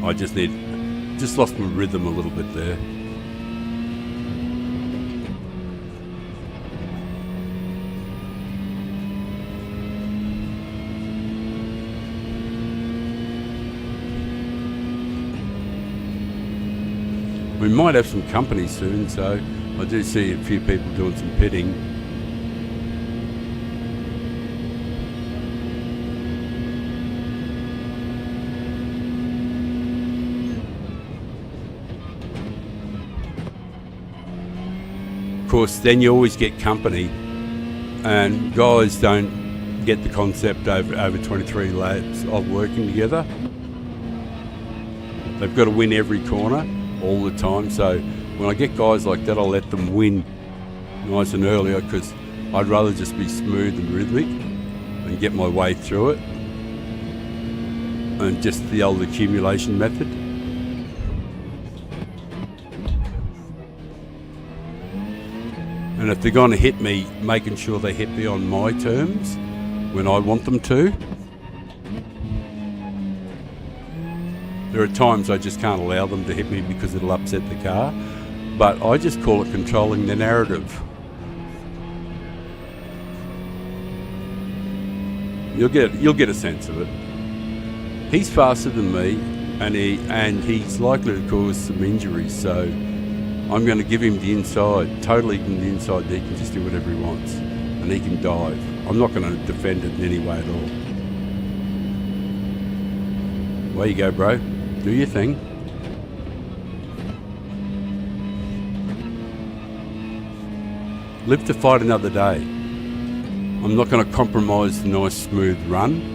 I just lost my rhythm a little bit there. We might have some company soon, so I do see a few people doing some pitting. Of course, then you always get company, and guys don't get the concept over 23 laps of working together. They've got to win every corner all the time, so when I get guys like that, I'll let them win nice and early, because I'd rather just be smooth and rhythmic and get my way through it, and just the old accumulation method. And if they're going to hit me, making sure they hit me on my terms when I want them to. There are times I just can't allow them to hit me because it'll upset the car, but I just call it controlling the narrative. You'll get a sense of it. He's faster than me, and he's likely to cause some injuries, so I'm going to give him the inside, totally give him the inside. He can just do whatever he wants, and he can dive. I'm not going to defend it in any way at all. Way you go, bro. Do your thing. Live to fight another day. I'm not going to compromise the nice smooth run.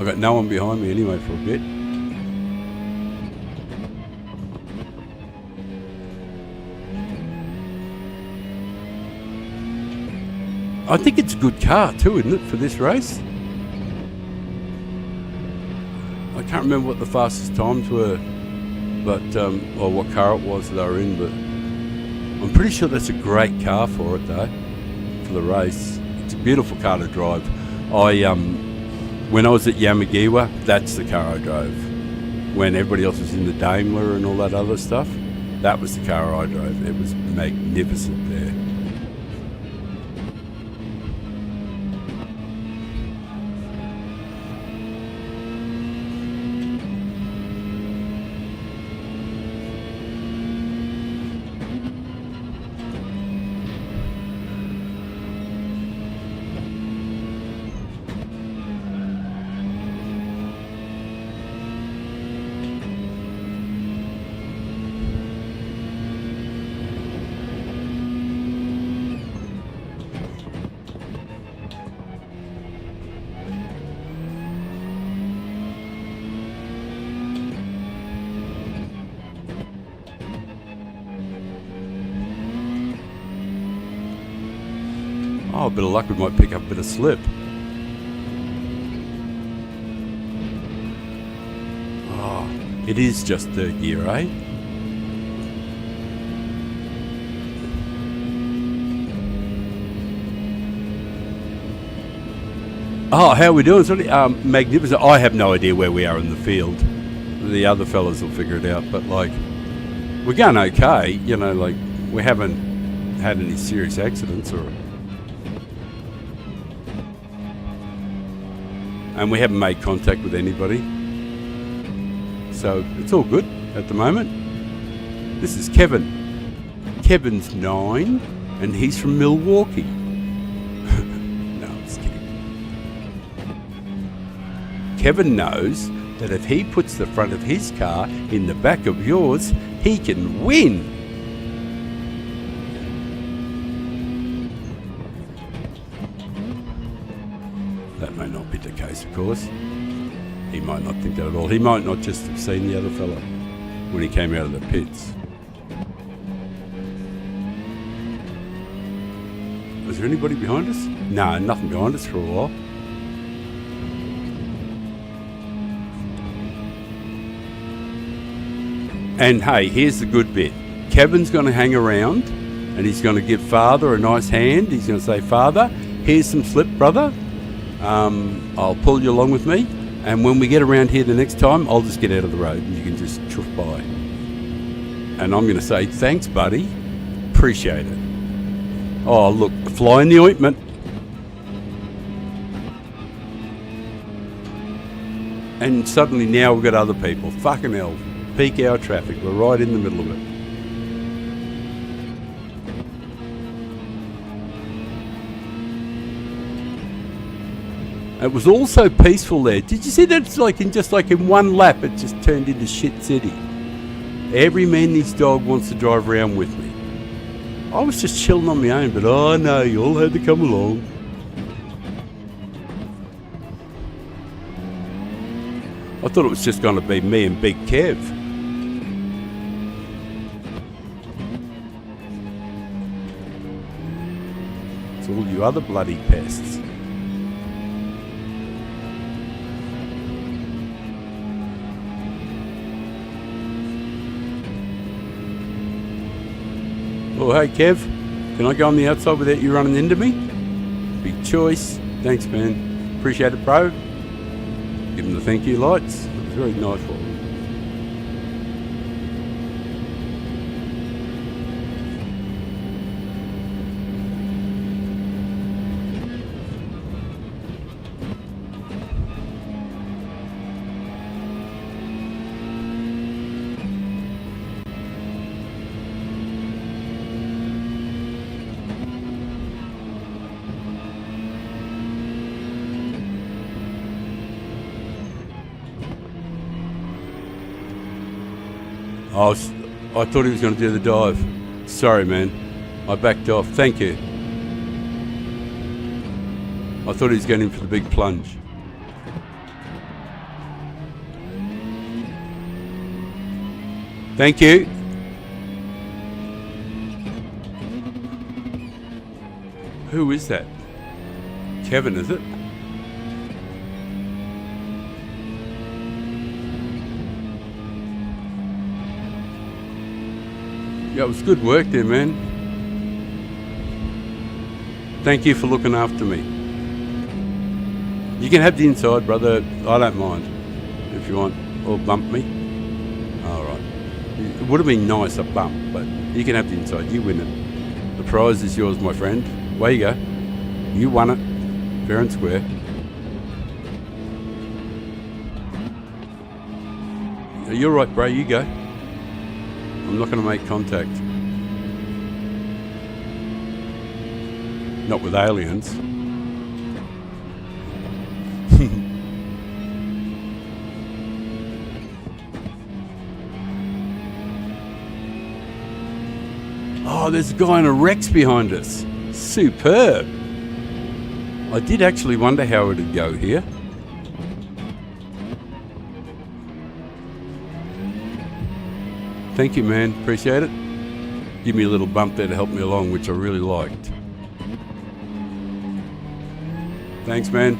I've got no one behind me anyway for a bit. I think it's a good car too, isn't it, for this race? I can't remember what the fastest times were, but or what car it was that they were in, but I'm pretty sure that's a great car for it though, for the race. It's a beautiful car to drive. When I was at Yamagiwa, that's the car I drove. When everybody else was in the Daimler and all that other stuff, that was the car I drove. It was magnificent there. Oh, a bit of luck, we might pick up a bit of slip. Oh, it is just third gear, eh? Oh, how are we doing? Sorry, magnificent. I have no idea where we are in the field. The other fellas will figure it out, but like, we're going okay. You know, like, we haven't had any serious accidents and we haven't made contact with anybody. So it's all good at the moment. This is Kevin. Kevin's 9 and he's from Milwaukee. No, I'm just kidding. Kevin knows that if he puts the front of his car in the back of yours, he can win. That may not be the case, of course. He might not think that at all. He might not just have seen the other fella when he came out of the pits. Is there anybody behind us? No, nothing behind us for a while. And hey, here's the good bit. Kevin's going to hang around and he's going to give Father a nice hand. He's going to say, Father, here's some slip, brother. I'll pull you along with me, and when we get around here the next time, I'll just get out of the road and you can just chuff by. And I'm going to say, thanks, buddy. Appreciate it. Oh, look, a fly in the ointment. And suddenly now we've got other people. Fucking hell. Peak hour traffic. We're right in the middle of it. It was all so peaceful there. Did you see that? It's like in one lap, it just turned into shit city. Every man and his dog wants to drive around with me. I was just chilling on my own, but oh no, you all had to come along. I thought it was just going to be me and Big Kev. It's all you other bloody pests. Oh, hey, Kev, can I go on the outside without you running into me? Big choice. Thanks, man. Appreciate it, bro. Give him the thank you lights. It was very nice for him. I thought he was going to do the dive. Sorry, man. I backed off. Thank you. I thought he was going in for the big plunge. Thank you. Who is that? Kevin, is it? Yeah, it was good work there, man. Thank you for looking after me. You can have the inside, brother. I don't mind if you want. Or bump me. Alright. It would have been nice, a bump, but you can have the inside. You win it. The prize is yours, my friend. Away you go. You won it. Fair and square. You're right, bro. You go. I'm not going to make contact. Not with aliens. Oh, there's a guy in a Rex behind us. Superb. I did actually wonder how it would go here. Thank you, man. Appreciate it. Give me a little bump there to help me along, which I really liked. Thanks, man.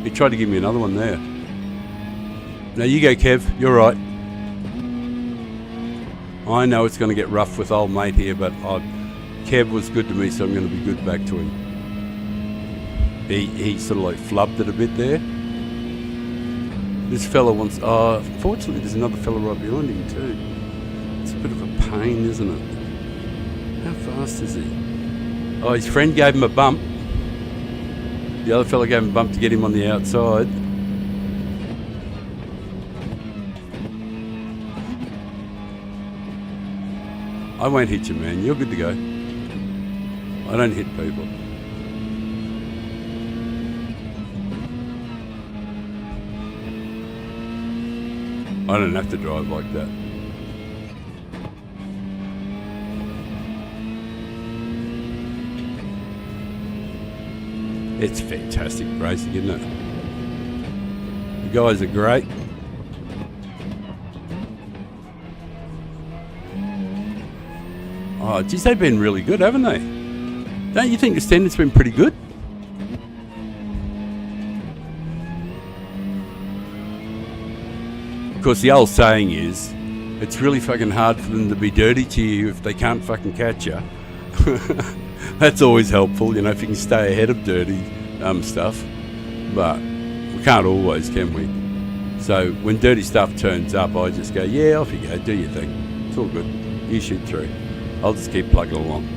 He tried to give me another one there. Now you go, Kev. You're right. I know it's going to get rough with old mate here, but Kev was good to me, so I'm going to be good back to him. He sort of like flubbed it a bit there. This fella wants... fortunately, there's another fella right behind him too. It's a bit of a pain, isn't it? How fast is he? Oh, his friend gave him a bump. The other fella gave him a bump to get him on the outside. I won't hit you, man. You're good to go. I don't hit people. I don't have to drive like that. It's fantastic racing, isn't it? The guys are great. Oh, geez, they've been really good, haven't they? Don't you think the standard's been pretty good? Of course, the old saying is, it's really fucking hard for them to be dirty to you if they can't fucking catch you. That's always helpful, you know, if you can stay ahead of dirty stuff. But we can't always, can we? So when dirty stuff turns up, I just go, yeah, off you go, do your thing. It's all good. You shoot through. I'll just keep plugging along.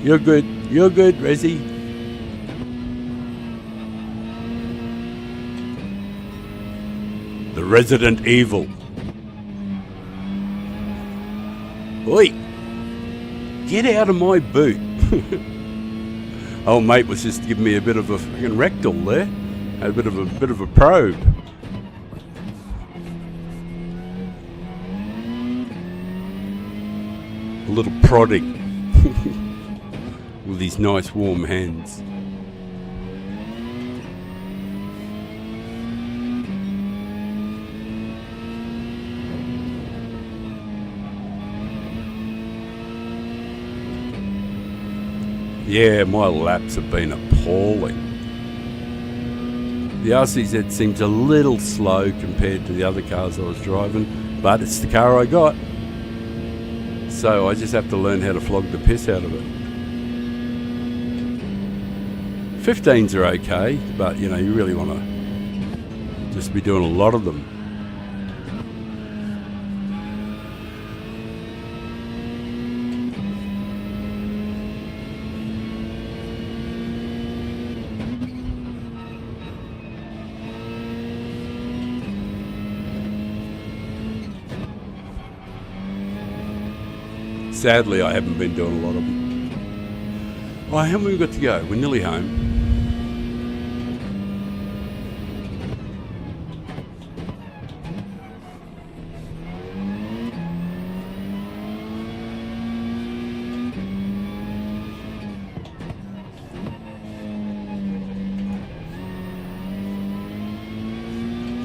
You're good, Rezzy. The Resident Evil. Oi! Get out of my boot. Old mate was just giving me a bit of a fucking rectal there. Had a bit of a probe. A little prodding. With these nice warm hands. Yeah, my laps have been appalling. The RCZ seems a little slow compared to the other cars I was driving, but it's the car I got. So I just have to learn how to flog the piss out of it. 15s are okay, but you know, you really want to just be doing a lot of them. Sadly, I haven't been doing a lot of them. Oh, how many we got to go? We're nearly home.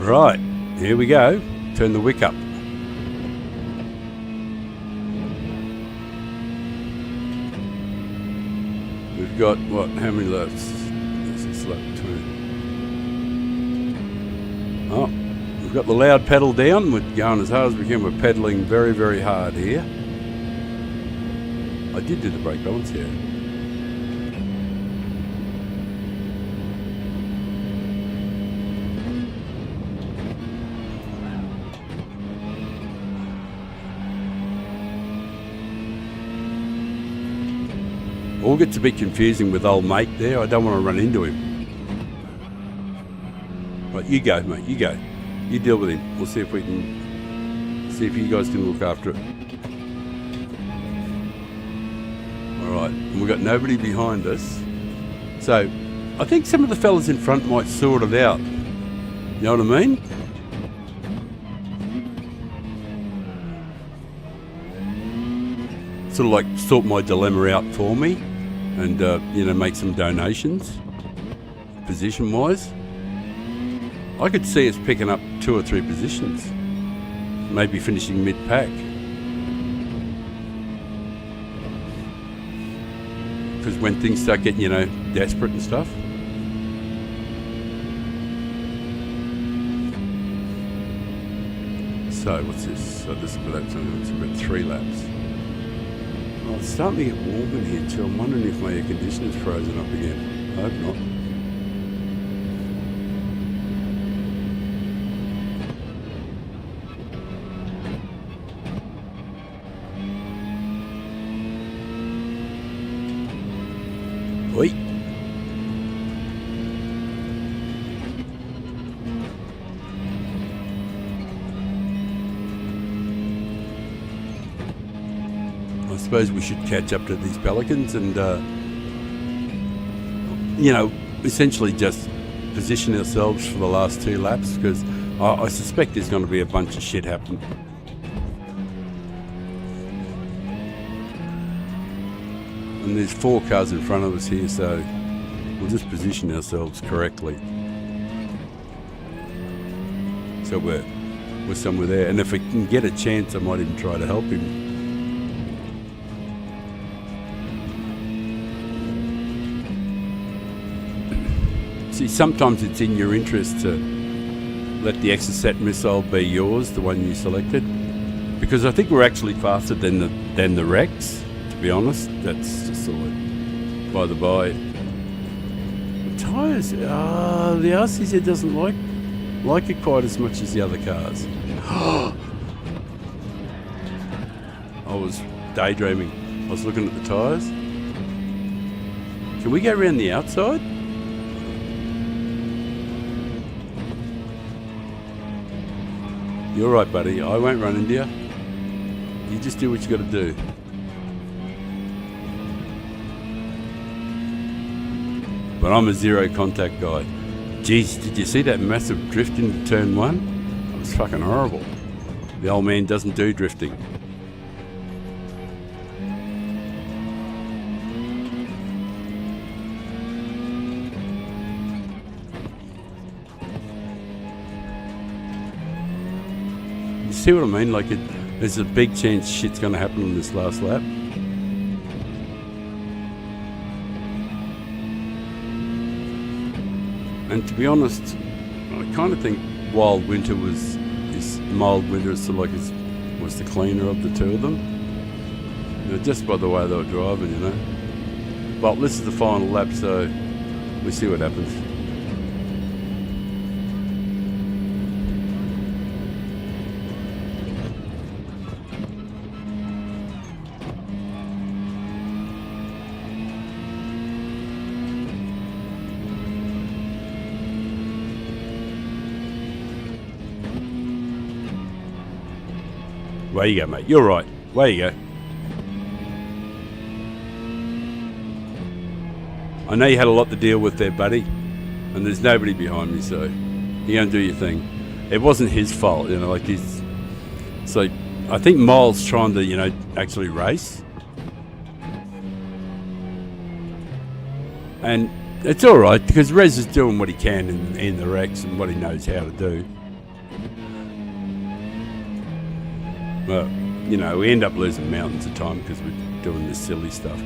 Right, here we go. Turn the wick up. We've got, what, how many laps? This is lap 2. Oh, we've got the loud pedal down. We're going as hard as we can. We're pedaling very, very hard here. I did do the brake balance here. All gets a bit confusing with old mate there. I don't want to run into him. Right, you go, mate. You go. You deal with him. We'll see if we can. See if you guys can look after it. All right, and we've got nobody behind us. So, I think some of the fellas in front might sort it out. You know what I mean? Sort of like sort my dilemma out for me. And, make some donations, position-wise. I could see us picking up 2 or 3 positions. Maybe finishing mid-pack. Because when things start getting, desperate and stuff. So, what's this? So this is about 3 laps. Oh, it's starting to get warm in here too. I'm wondering if my air conditioner's frozen up again. I hope not. Oi. I suppose we should catch up to these Pelicans and, essentially just position ourselves for the last 2 laps because I suspect there's going to be a bunch of shit happening. And there's 4 cars in front of us here, so we'll just position ourselves correctly. So we're somewhere there, and if we can get a chance, I might even try to help him. See, sometimes it's in your interest to let the GT7 missile be yours, the one you selected, because I think we're actually faster than the Rex. To be honest, that's just sort of by the by. The tyres, the RCZ doesn't like it quite as much as the other cars. I was daydreaming. I was looking at the tyres. Can we go around the outside? You're right, buddy. I won't run into you. You just do what you got to do. But I'm a zero contact guy. Jeez, did you see that massive drift into turn 1? That was fucking horrible. The old man doesn't do drifting. See what I mean? Like, there's a big chance shit's going to happen on this last lap. And to be honest, I kind of think Wild Winter was this mild winter, was the cleaner of the 2 of them. Just by the way they were driving, But this is the final lap, so we see what happens. Where you go, mate? You're right. Where you go? I know you had a lot to deal with there, buddy. And there's nobody behind me, so you're going to do your thing. It wasn't his fault, So I think Miles trying to, actually race. And it's all right, because Rez is doing what he can in the Rex and what he knows how to do. But, you know, we end up losing mountains of time because we're doing this silly stuff.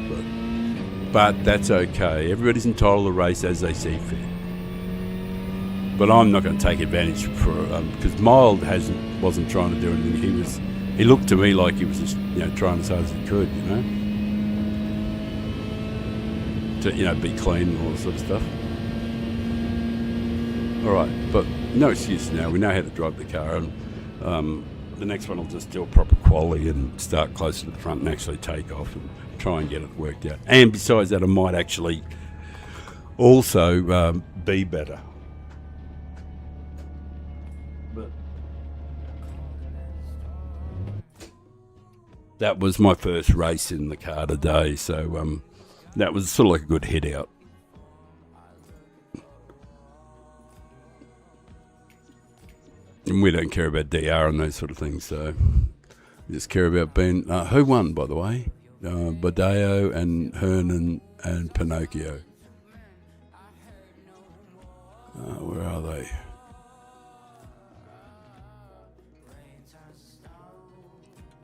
But that's okay. Everybody's entitled to race as they see fit. But I'm not going to take advantage for because Mild wasn't trying to do anything. He looked to me like he was just, you know, trying as hard as he could, you know, to, you know, be clean and all that sort of stuff. All right, but no excuse now. We know how to drive the car, and the next one will just do a proper quali and start closer to the front and actually take off and try and get it worked out. And besides that, I might actually also be better. But that was my first race in the car today, so that was sort of like a good hit out. And we don't care about DR and those sort of things, so we just care about being... who won, by the way? Badeo and Hernan and Pinocchio. Where are they?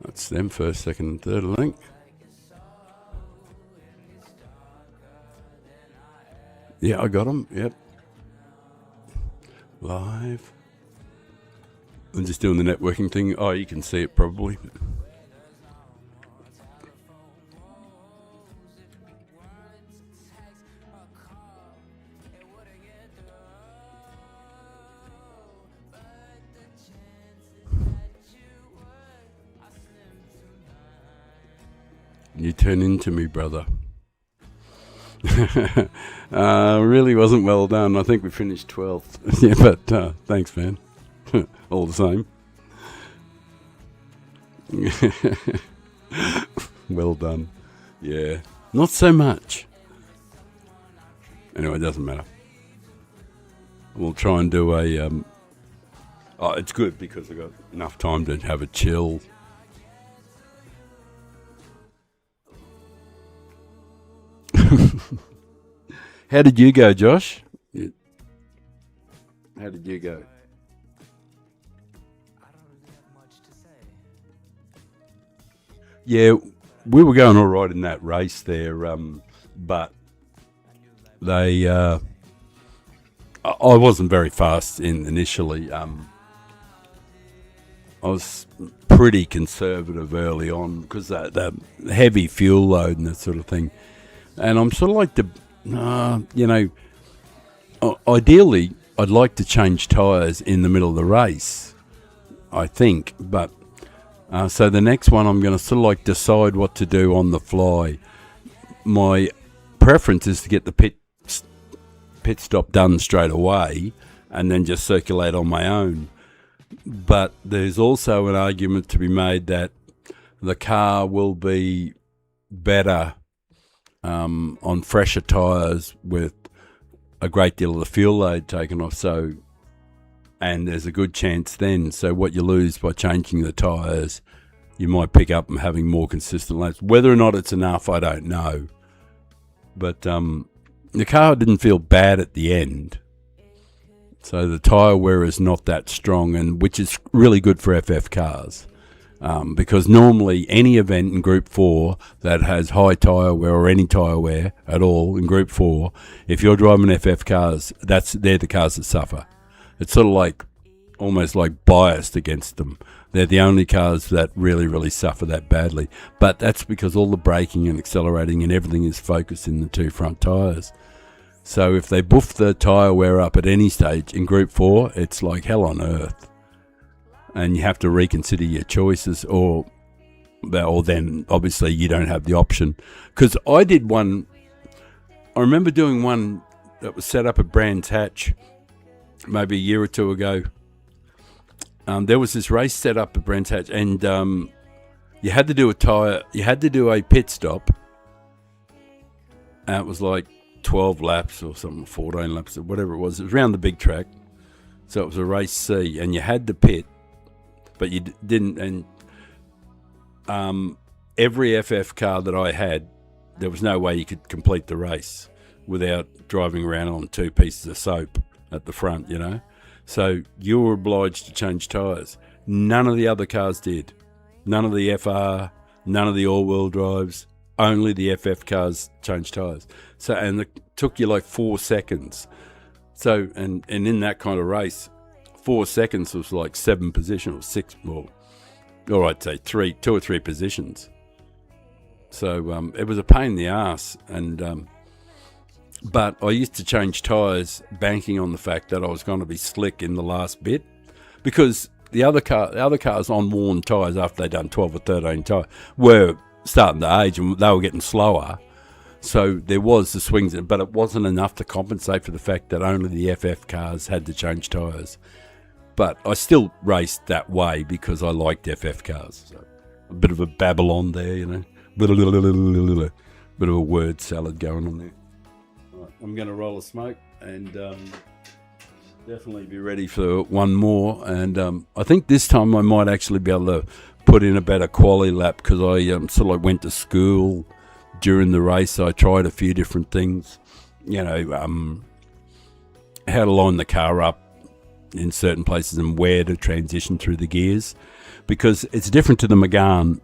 That's them first, second, and third, I think. Yeah, I got them. Yep. Live. I'm just doing the networking thing. Oh, you can see it probably. You turn into me, brother. Really wasn't well done. I think we finished 12th. Yeah, but thanks, man. All the same. Well done. Yeah. Not so much. Anyway, it doesn't matter. We'll try and do a... oh, it's good because I've got enough time to have a chill. How did you go, Josh? How did you go? Yeah, we were going all right in that race there, but they... I wasn't very fast initially. I was pretty conservative early on because that heavy fuel load and that sort of thing. And I'm sort of like you know, ideally, I'd like to change tyres in the middle of the race, I think. But so the next one, I'm going to sort of like decide what to do on the fly. My preference is to get the pit stop done straight away and then just circulate on my own. But there's also an argument to be made that the car will be better on fresher tyres with a great deal of the fuel load taken off. So, and there's a good chance then. So what you lose by changing the tyres, you might pick up and having more consistent laps. Whether or not it's enough, I don't know. But the car didn't feel bad at the end. So the tyre wear is not that strong, and which is really good for FF cars. Because normally any event in Group 4 that has high tyre wear or any tyre wear at all in Group 4, if you're driving FF cars, they're the cars that suffer. It's sort of like almost like biased against them. They're the only cars that really, really suffer that badly. But that's because all the braking and accelerating and everything is focused in the two front tyres. So if they boof the tyre wear up at any stage in Group 4, it's like hell on earth. And you have to reconsider your choices, or then obviously you don't have the option. Because I remember doing one that was set up at Brands Hatch maybe a year or two ago. There was this race set up at Brands Hatch, and you had to do a pit stop. And it was like 12 laps or something, 14 laps or whatever it was. It was around the big track. So it was a race C, and you had to pit. But you didn't, and every FF car that I had, there was no way you could complete the race without driving around on two pieces of soap at the front, you know. So you were obliged to change tyres. None of the other cars did. None of the FR, none of the all-wheel drives, only the FF cars change tyres. So, and it took you like 4 seconds. So, and in that kind of race, 4 seconds was like 7 positions, or 6, or I'd say 2 or 3 positions. So it was a pain in the ass, and but I used to change tyres banking on the fact that I was going to be slick in the last bit, because the other cars on worn tyres after they'd done 12 or 13 tyres were starting to age and they were getting slower. So there was the swings, but it wasn't enough to compensate for the fact that only the FF cars had to change tyres. But I still raced that way because I liked FF cars. So a bit of a Babylon there, you know. Bit of a word salad going on there. Right, I'm going to roll a smoke and definitely be ready for one more. And I think this time I might actually be able to put in a better quali lap, because I sort of like went to school during the race. I tried a few different things, you know, how to line the car up in certain places and where to transition through the gears, because it's different to the Megane.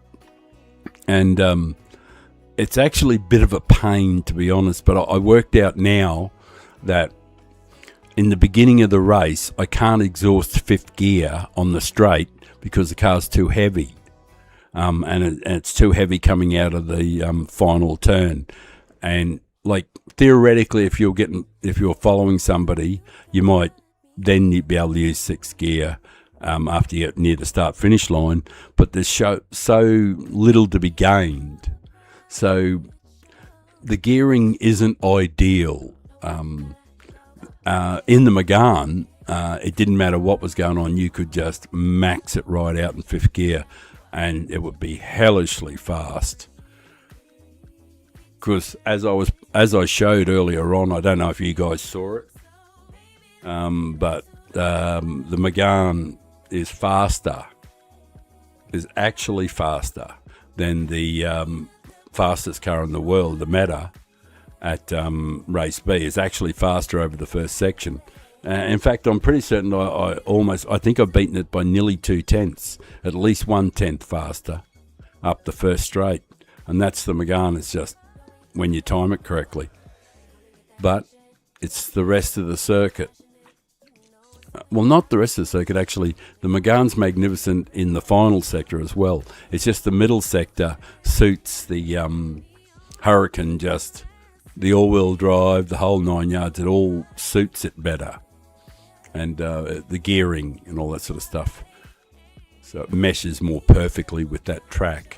And it's actually a bit of a pain, to be honest, but I worked out now that in the beginning of the race, I can't exhaust fifth gear on the straight because the car's too heavy. And it's too heavy coming out of the final turn. And like theoretically, if you're following somebody, you might then be able to use sixth gear after you get near the start-finish line, but there's so little to be gained. So the gearing isn't ideal. In the Megane, it didn't matter what was going on. You could just max it right out in fifth gear, and it would be hellishly fast. Because as I showed earlier on, I don't know if you guys saw it, but the Megane is actually faster than the fastest car in the world, the Meta, at race B. Is actually faster over the first section. In fact, I'm pretty certain I think I've beaten it by nearly 2/10, at least 1/10 faster up the first straight. And that's the Megane. It's just when you time it correctly. But it's the rest of the circuit. Well, not the rest of the circuit, actually. The Megane's magnificent in the final sector as well. It's just the middle sector suits the Hurricane, just the all-wheel drive, the whole 9 yards. It all suits it better. And the gearing and all that sort of stuff. So it meshes more perfectly with that track.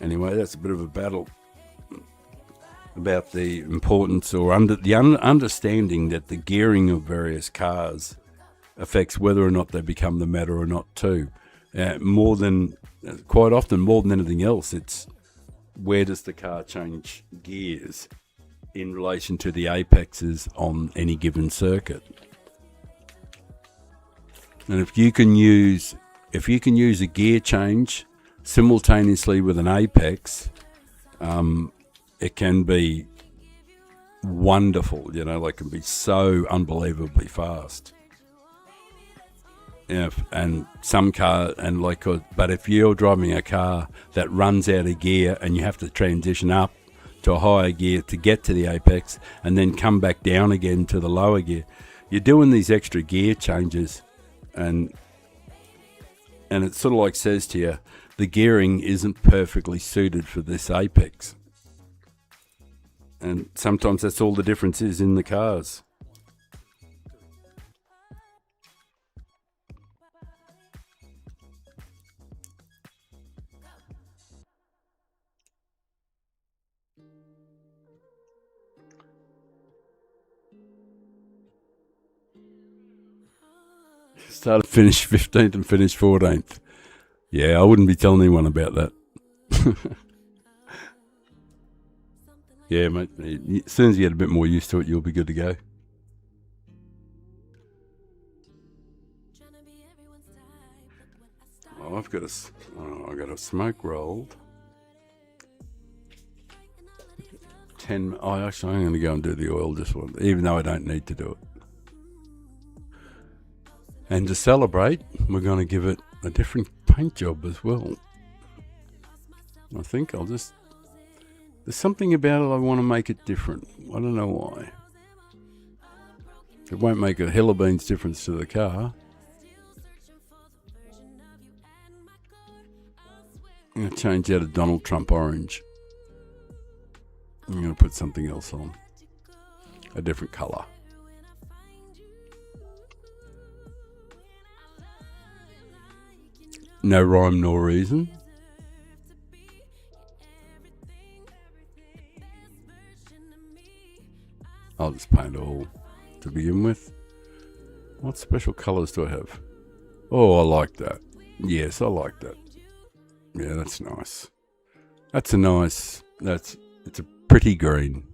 Anyway, that's a bit of a battle about the importance or understanding that the gearing of various cars affects whether or not they become the Meta or not too. Quite often, more than anything else, it's where does the car change gears in relation to the apexes on any given circuit. And if you can use a gear change simultaneously with an apex, it can be wonderful, you know, like it can be so unbelievably fast. And some car, and like, but if you're driving a car that runs out of gear and you have to transition up to a higher gear to get to the apex and then come back down again to the lower gear, you're doing these extra gear changes, and it sort of like says to you, the gearing isn't perfectly suited for this apex. And sometimes that's all the difference is in the cars. Started, finished 15th and finished 14th. Yeah, I wouldn't be telling anyone about that. Yeah, mate, as soon as you get a bit more used to it, you'll be good to go. Oh, I've got a smoke rolled. Actually, I'm going to go and do the oil this one, even though I don't need to do it. And to celebrate, we're going to give it a different paint job as well. I think I'll just... There's something about it I want to make it different. I don't know why. It won't make a hell of beans difference to the car. I'm going to change out of Donald Trump orange. I'm going to put something else on. A different colour. No rhyme nor reason. I'll just paint all to begin with. What special colours do I have? Oh, I like that. Yes, I like that. Yeah, that's nice. It's a pretty green.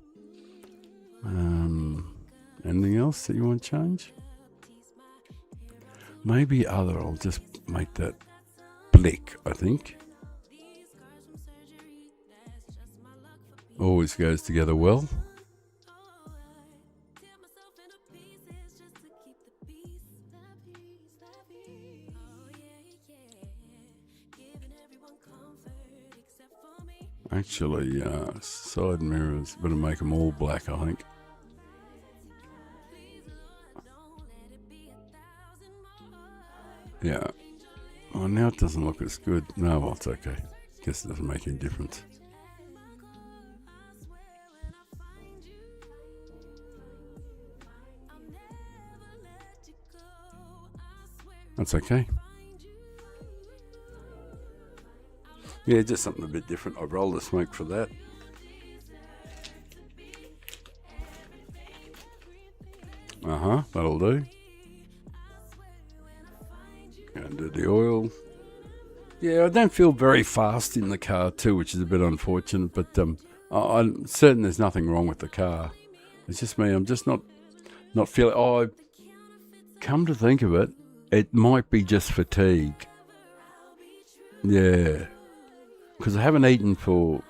Anything else that you want to change? Maybe other. I'll just make that black, I think. Always goes together well. Actually, side mirrors, better make them all black, I think. Yeah. Oh, now it doesn't look as good. No, well, it's okay. Guess it doesn't make any difference. That's okay. Yeah, just something a bit different. I roll the smoke for that. That'll do. And do the oil. Yeah, I don't feel very fast in the car too, which is a bit unfortunate, but I'm certain there's nothing wrong with the car. It's just me. I'm just not feeling... Oh, come to think of it, it might be just fatigue. Yeah. Because I haven't eaten for...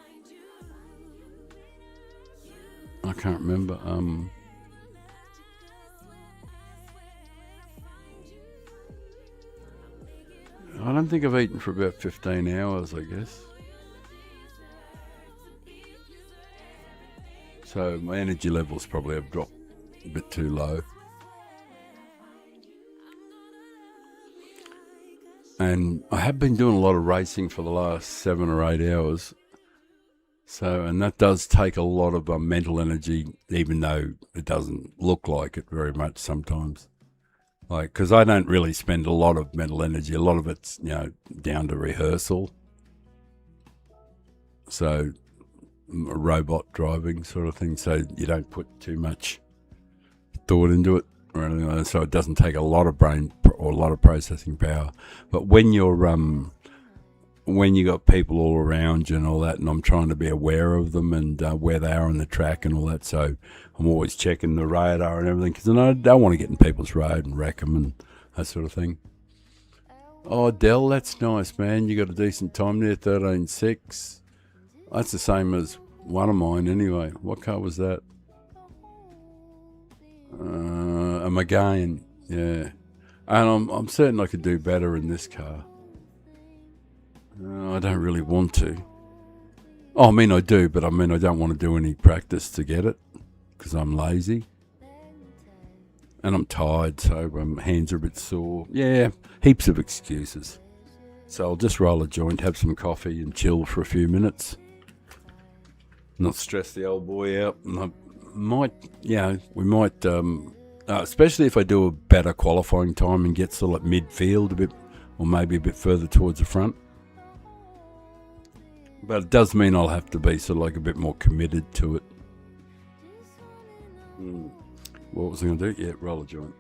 I can't remember. I don't think I've eaten for about 15 hours, I guess. So my energy levels probably have dropped a bit too low. And I have been doing a lot of racing for the last 7 or 8 hours. So, and that does take a lot of mental energy, even though it doesn't look like it very much sometimes. Like, because I don't really spend a lot of mental energy. A lot of it's, down to rehearsal. So, robot driving sort of thing. So you don't put too much thought into it or anything like that. So it doesn't take a lot of brain or a lot of processing power. But when you're when you got people all around you and all that, and I'm trying to be aware of them and where they are on the track and all that, so I'm always checking the radar and everything, because I don't want to get in people's road and wreck them and that sort of thing. Oh, Dell, that's nice, man. You got a decent time there, 13.6. That's the same as one of mine anyway. What car was that? A Magan, yeah. And I'm certain I could do better in this car. I don't really want to. Oh, I mean, I do, but I don't want to do any practice to get it because I'm lazy. And I'm tired, so my hands are a bit sore. Yeah, heaps of excuses. So I'll just roll a joint, have some coffee and chill for a few minutes. Not stress the old boy out. And I might, we might, especially if I do a better qualifying time and get sort of like midfield a bit, or maybe a bit further towards the front. But it does mean I'll have to be sort of like a bit more committed to it. What was I going to do? Yeah, roll a joint.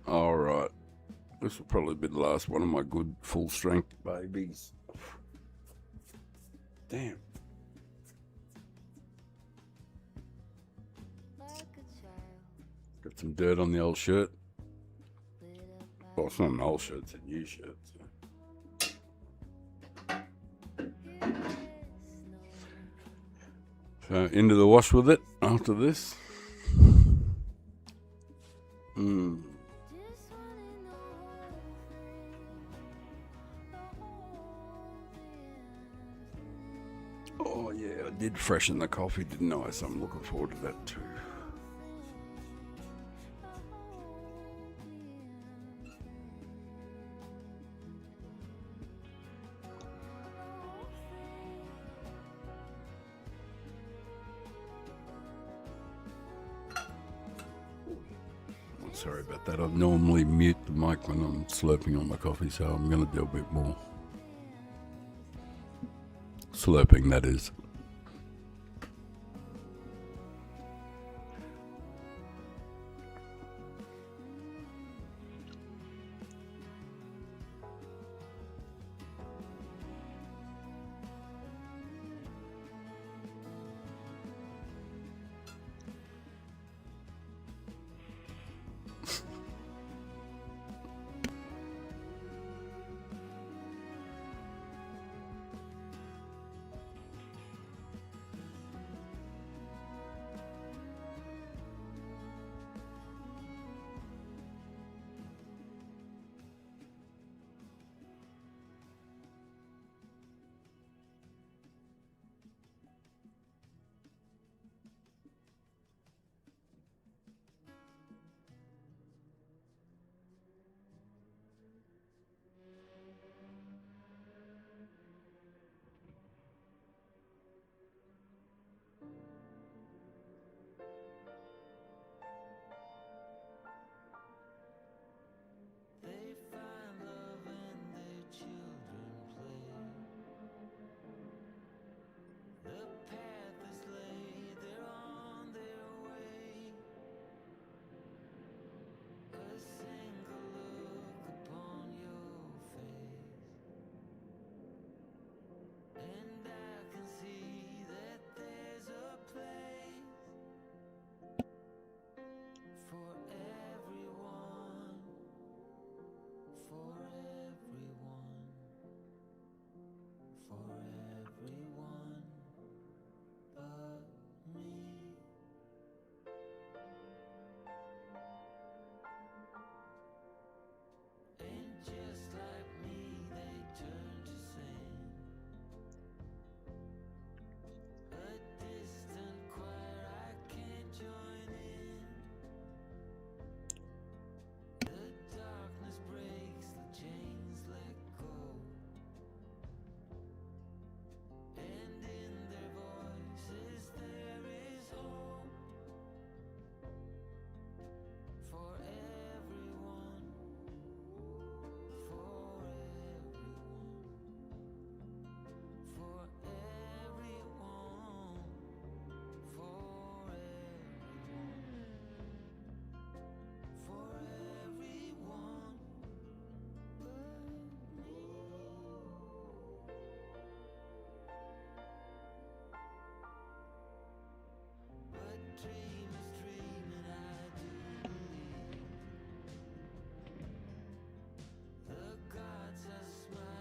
Alright. This will probably be the last one of my good full strength babies. Damn. Got some dirt on the old shirt. Well, it's not an old shirt, it's a new shirt. So into the wash with it after this. Oh yeah, I did freshen the coffee, didn't I? So I'm looking forward to that too. Sorry about that. I normally mute the mic when I'm slurping on my coffee, so I'm going to do a bit more slurping, that is.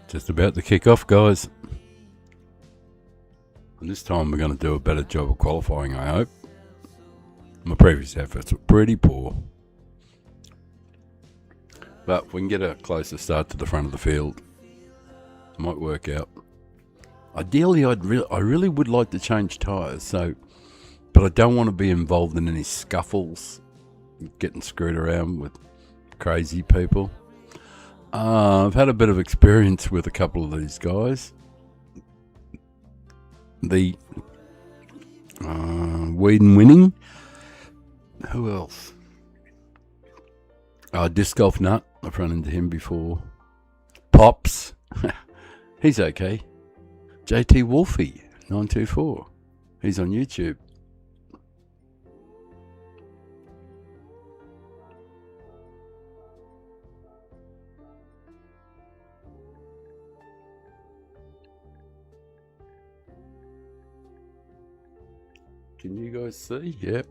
Just about to kick off, guys. And this time we're going to do a better job of qualifying, I hope. My previous efforts were pretty poor. But if we can get a closer start to the front of the field, it might work out. Ideally, I really would like to change tyres, but I don't want to be involved in any scuffles, getting screwed around with crazy people. I've had a bit of experience with a couple of these guys. The Whedon Winning. Who else? Disc Golf Nut. I've run into him before. Pops. He's okay. JT Wolfie 924. He's on YouTube. Can you guys see? Yep.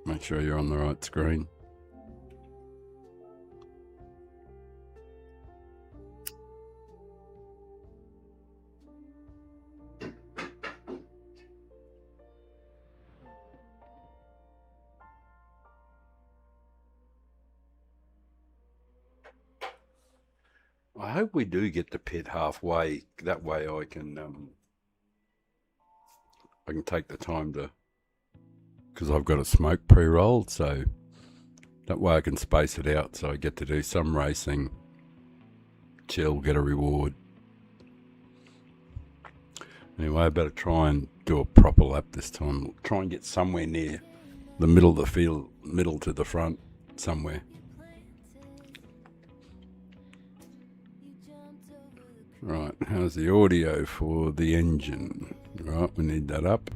Make sure you're on the right screen. I hope we do get the pit halfway. That way I can take the time to, because I've got a smoke pre-rolled, so that way I can space it out so I get to do some racing, chill, get a reward. Anyway, I better try and do a proper lap this time. Try and get somewhere near the middle of the field, middle to the front, somewhere. Right, how's the audio for the engine? Right, we need that up.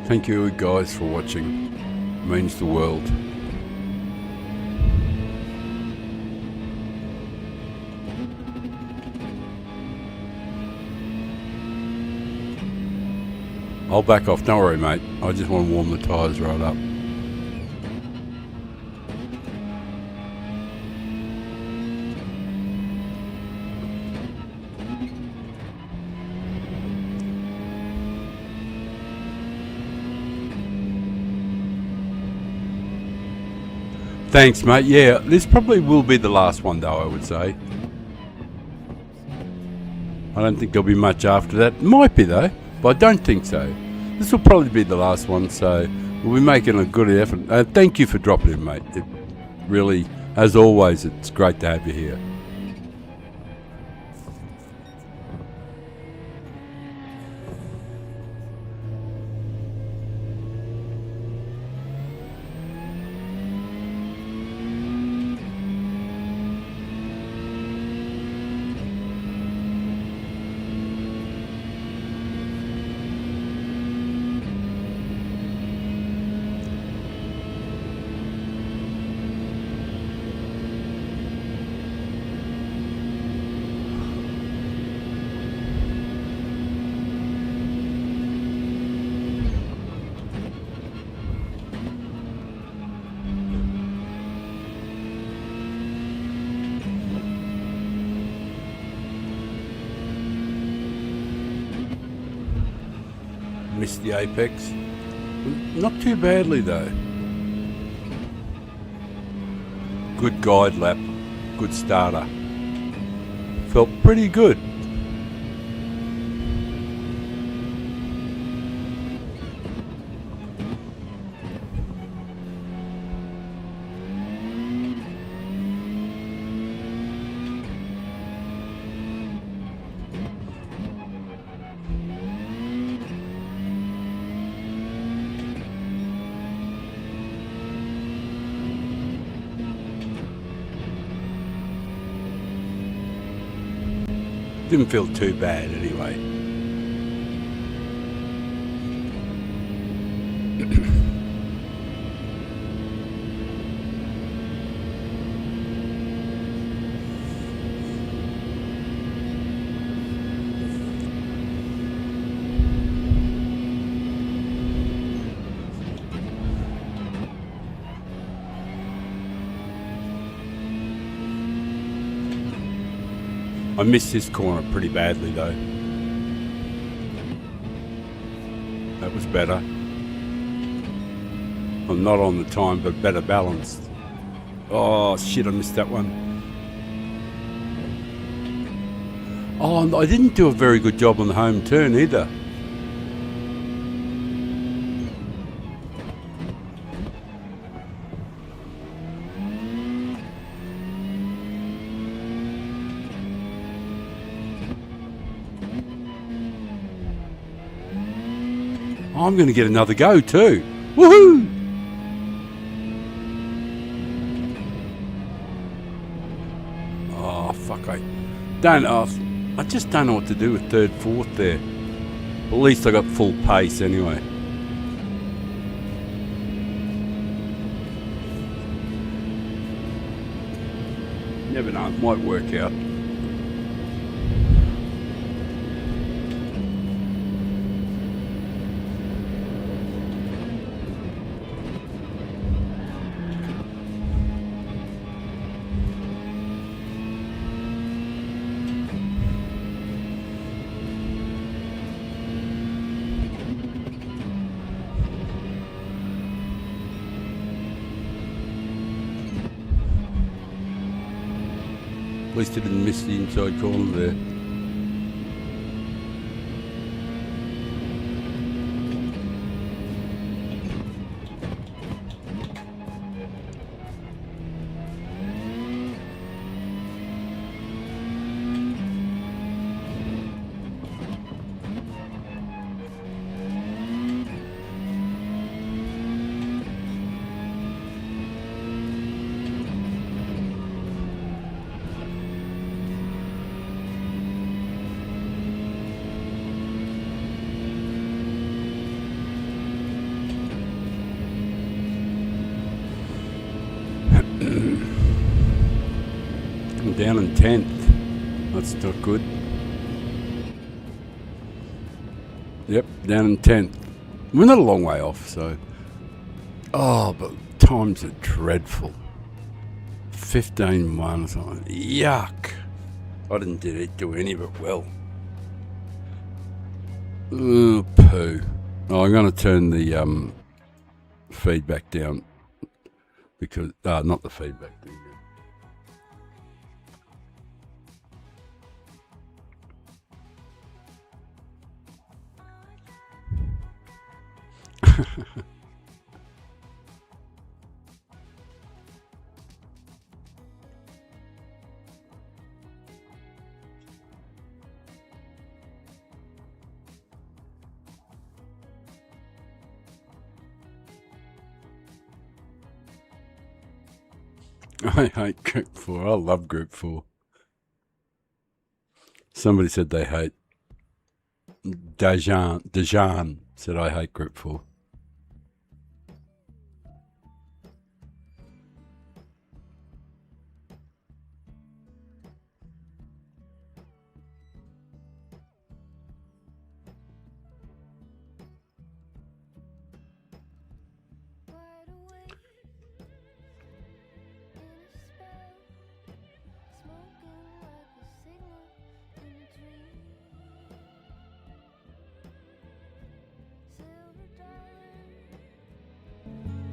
Thank you guys for watching. It means the world. I'll back off, don't worry mate. I just want to warm the tyres right up. Thanks, mate. Yeah, this probably will be the last one, though, I would say. I don't think there'll be much after that. Might be, though, but I don't think so. This will probably be the last one, so we'll be making a good effort. Thank you for dropping in, mate. It really, as always, it's great to have you here. Missed the apex. Not too badly though. Good guide lap. Good starter. Felt pretty good. Didn't feel too bad anyway. I missed this corner pretty badly though. That was better. I'm not on the time, but better balanced. Oh shit, I missed that one. Oh, I didn't do a very good job on the home turn either. I'm going to get another go too. Woohoo! fuck, I just don't know what to do with third, fourth there. At least I got full pace anyway. Never know, it might work out. At least I didn't miss the inside corner there. I'm down in 10th. That's not good. Yep, down in 10th. We're not a long way off, so... Oh, but times are dreadful. 15-1 or something. Yuck. I didn't do any of it well. Oh, poo. Oh, I'm going to turn the feedback down. Because... not the feedback thing. I hate Group 4. I love Group 4. Somebody said they hate... Dejan said I hate Group 4.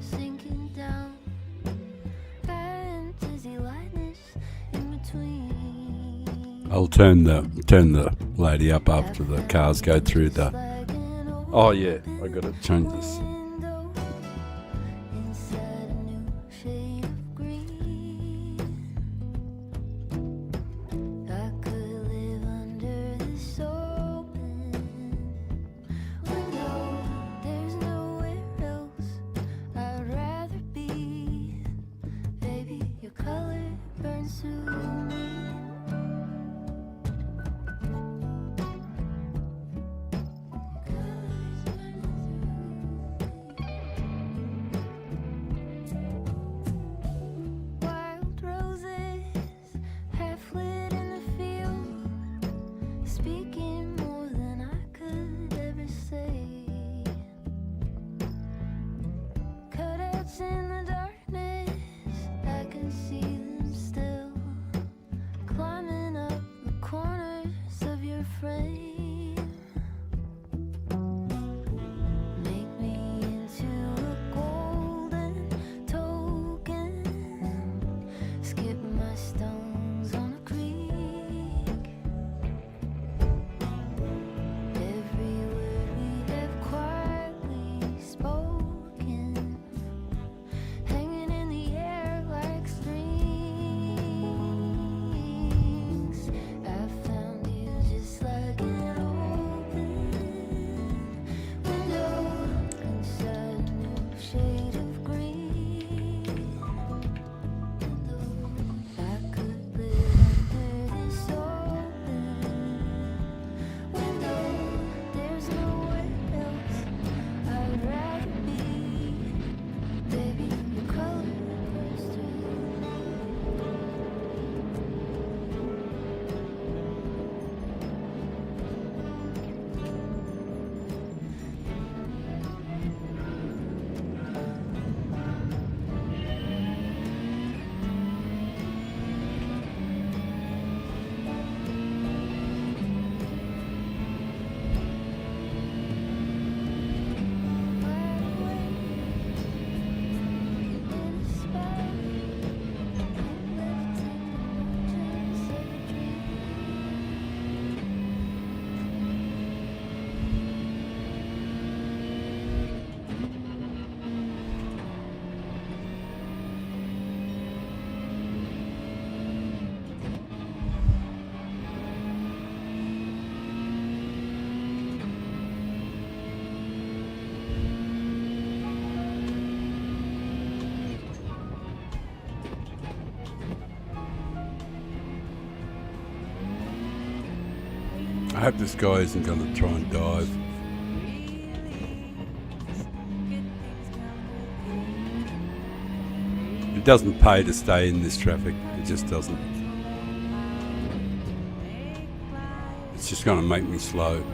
Sinking down, fantasy lightness in between. I'll turn the lady up after the cars go through the... Oh yeah, I gotta change this. Inside a new shade of green. I could live under this open window. There's nowhere else I'd rather be. Baby, your color burns through me. Wild roses, half lit in the field, speaking more than I could ever say. Cutouts in the darkness, I can see them still. I hope this guy isn't going to try and dive. It doesn't pay to stay in this traffic. It just doesn't. It's just going to make me slow.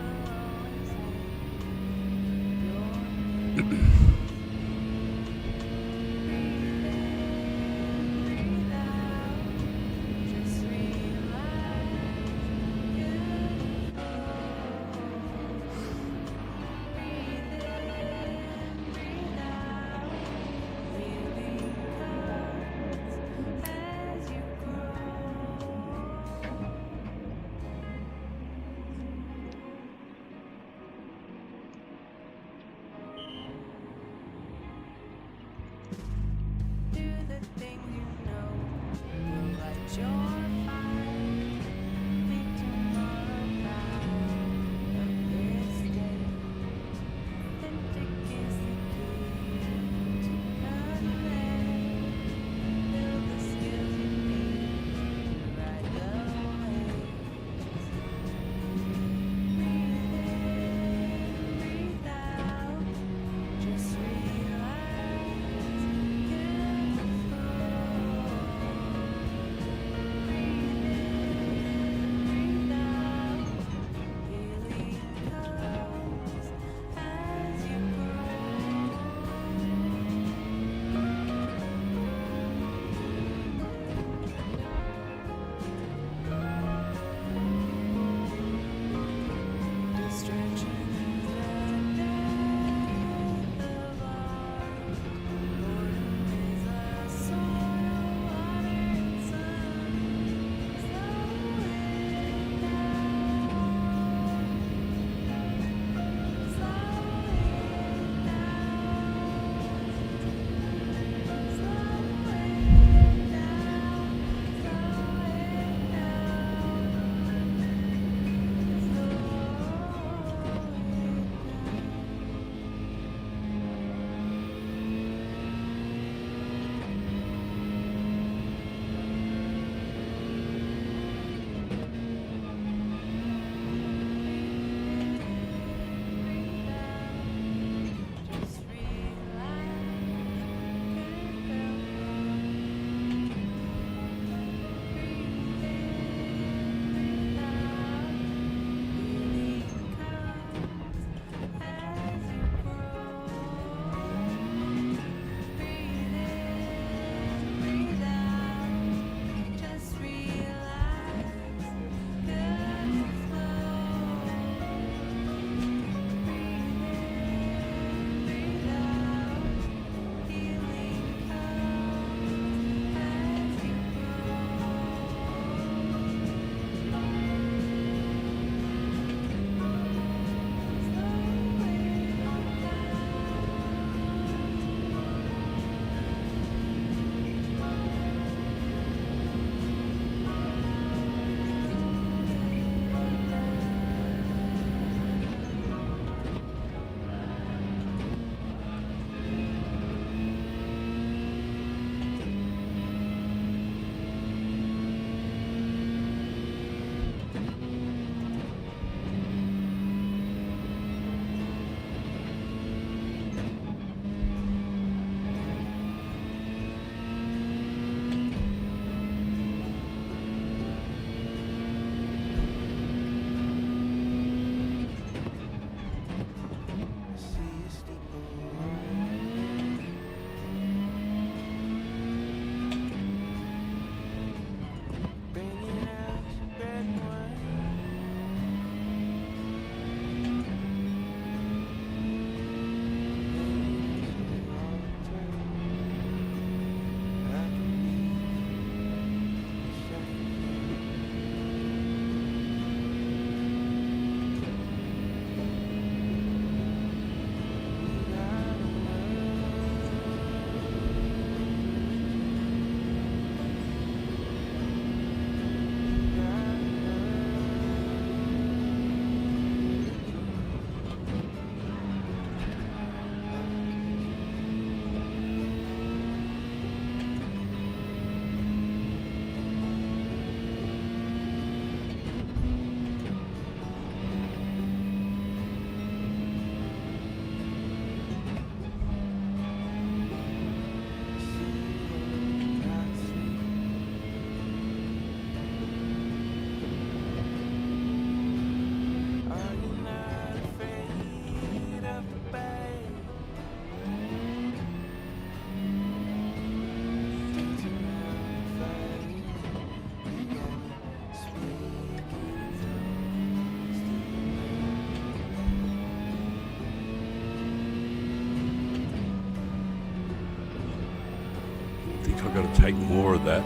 take more of that.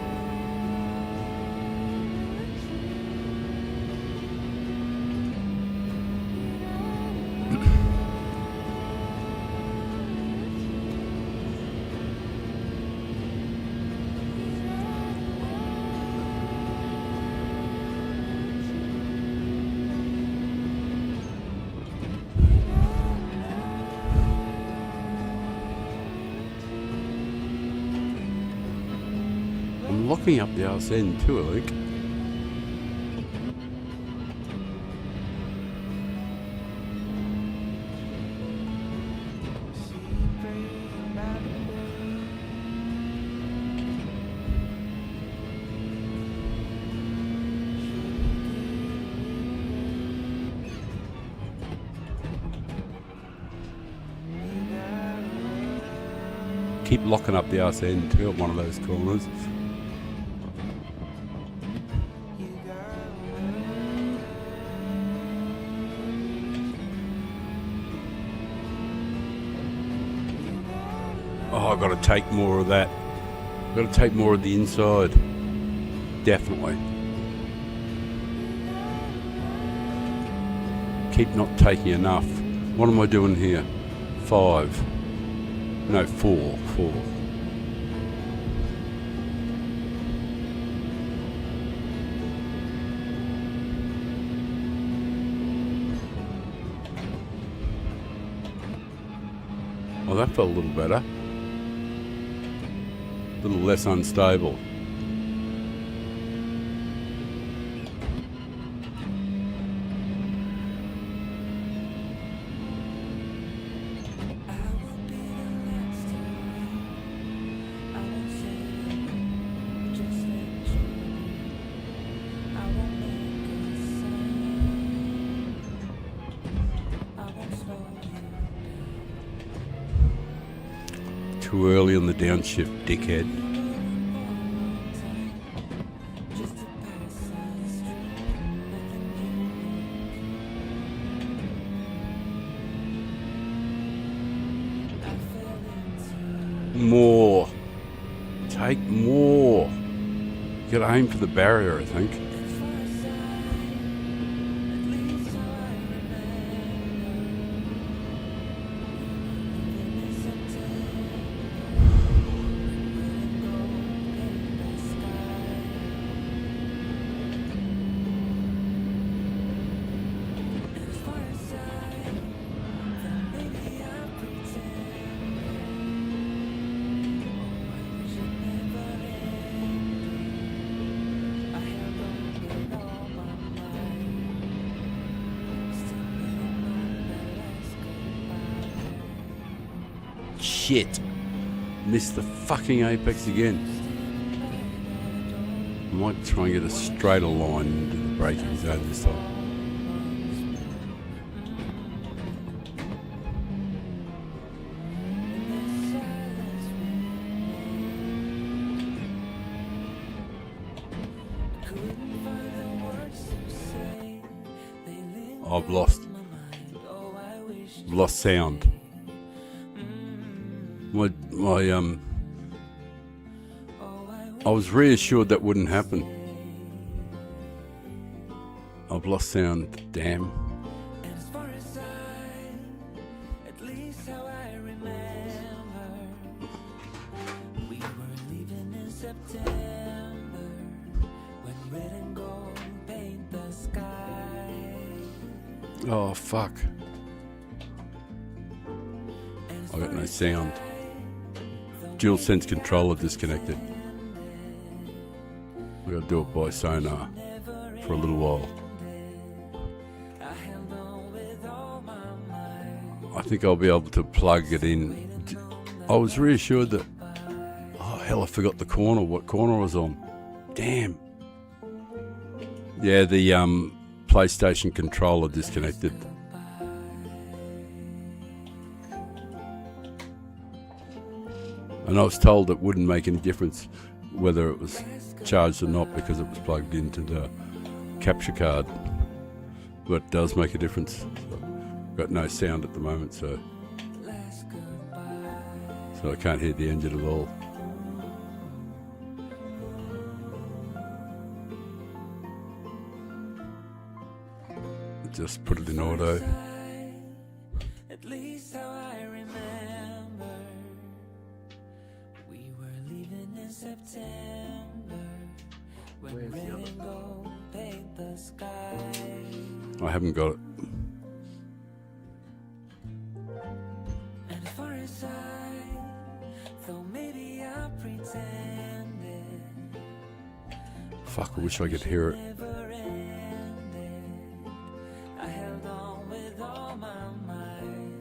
I'm locking up the arse end too, I think. Keep locking up the arse end too at one of those corners. Oh, I've got to take more of that. I've got to take more of the inside. Definitely. Keep not taking enough. What am I doing here? 5. No, 4. 4. Oh, that felt a little better. A little less unstable. Too early on the downshift, dickhead. More. Take more. You gotta aim for the barrier, I think. Shit. Missed the fucking apex again. I might try and get a straighter line into the braking zone this time. I've lost sound. I was reassured that wouldn't happen. I've lost sound, damn. Oh fuck. I got no sound. Dual sense controller disconnected. We gotta do it by sonar for a little while. I think I'll be able to plug it in. I was reassured that, oh hell, I forgot the corner, what corner I was on. Damn. Yeah, the PlayStation controller disconnected. And I was told it wouldn't make any difference whether it was charged or not because it was plugged into the capture card. But it does make a difference. So I've got no sound at the moment, so I can't hear the engine at all. just put it in auto. At least how I remember, we were leaving in September when red and gold paint the sky. I haven't got it. And far as I thought maybe I pretended, Fuck, I wish I could hear it. never ended. I held on with all my might,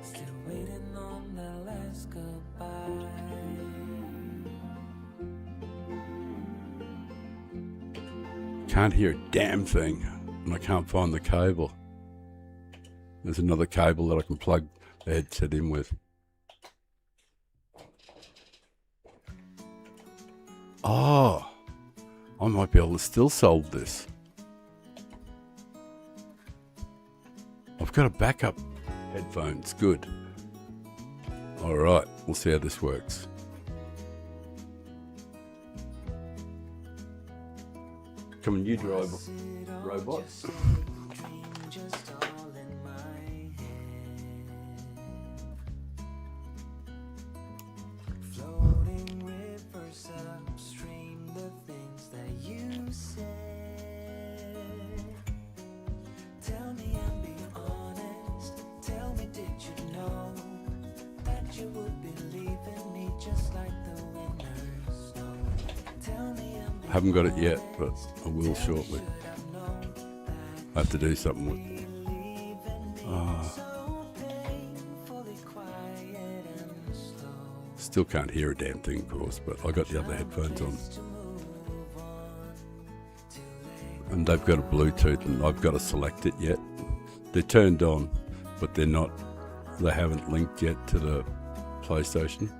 still waiting on the last goodbye. Can't hear a damn thing, and I can't find the cable. There's another cable that I can plug the headset in with. Oh, I might be able to still solve this. I've got a backup headphones. Good. All right, we'll see how this works. Come on, you drive, robot. Just all in my head. Floating rivers upstream, the things that you said. Tell me and be honest. Tell me, did you know that you would be leaving me just like the winter's snow? Tell me and be Haven't got it yet, but I will shortly. I have to do something with it. Still can't hear a damn thing, of course, but I got the other headphones on. And they've got a Bluetooth, and I've got to select it yet. They're turned on, but they're not. They haven't linked yet to the PlayStation.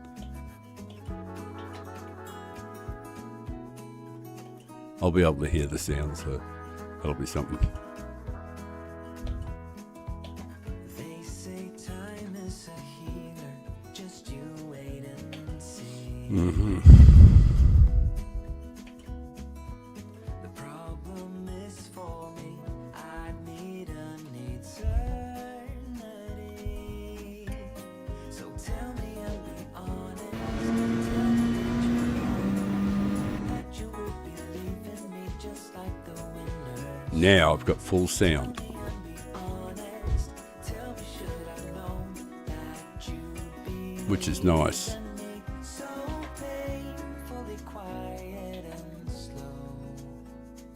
I'll be able to hear the sound, so that'll be something. They say time is a healer, just you wait and see. The problem is for me, I need an eternity. So tell me and be honest. Tell me that you would be leaving me just like the winter. Now I've got full sound. Which is nice.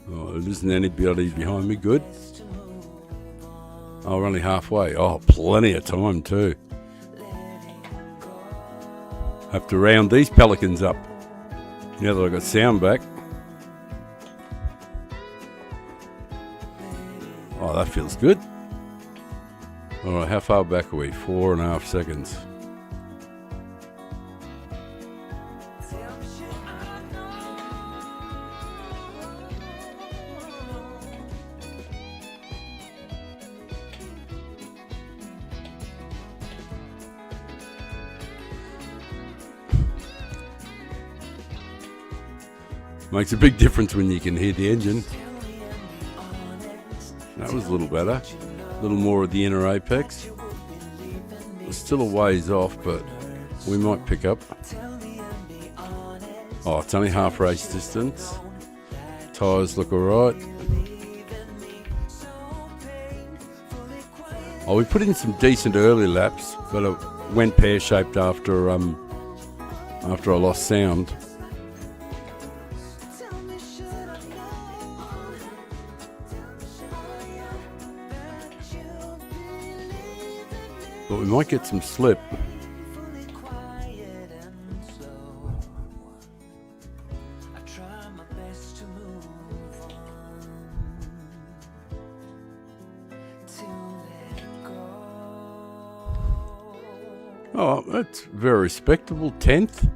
Oh, there isn't anybody behind me. Good. Oh, we're only halfway. Oh, plenty of time too. Have to round these pelicans up. Now that I've got sound back. Oh, that feels good. All right, how far back are we? 4.5 seconds. Makes a big difference when you can hear the engine. That was a little better. A little more of the inner apex. It's still a ways off, but we might pick up. Oh, it's only half race distance. Tyres look alright. Oh, we put in some decent early laps, but it went pear-shaped after I lost sound. But we might get some slip. Oh, that's very respectable. 10th.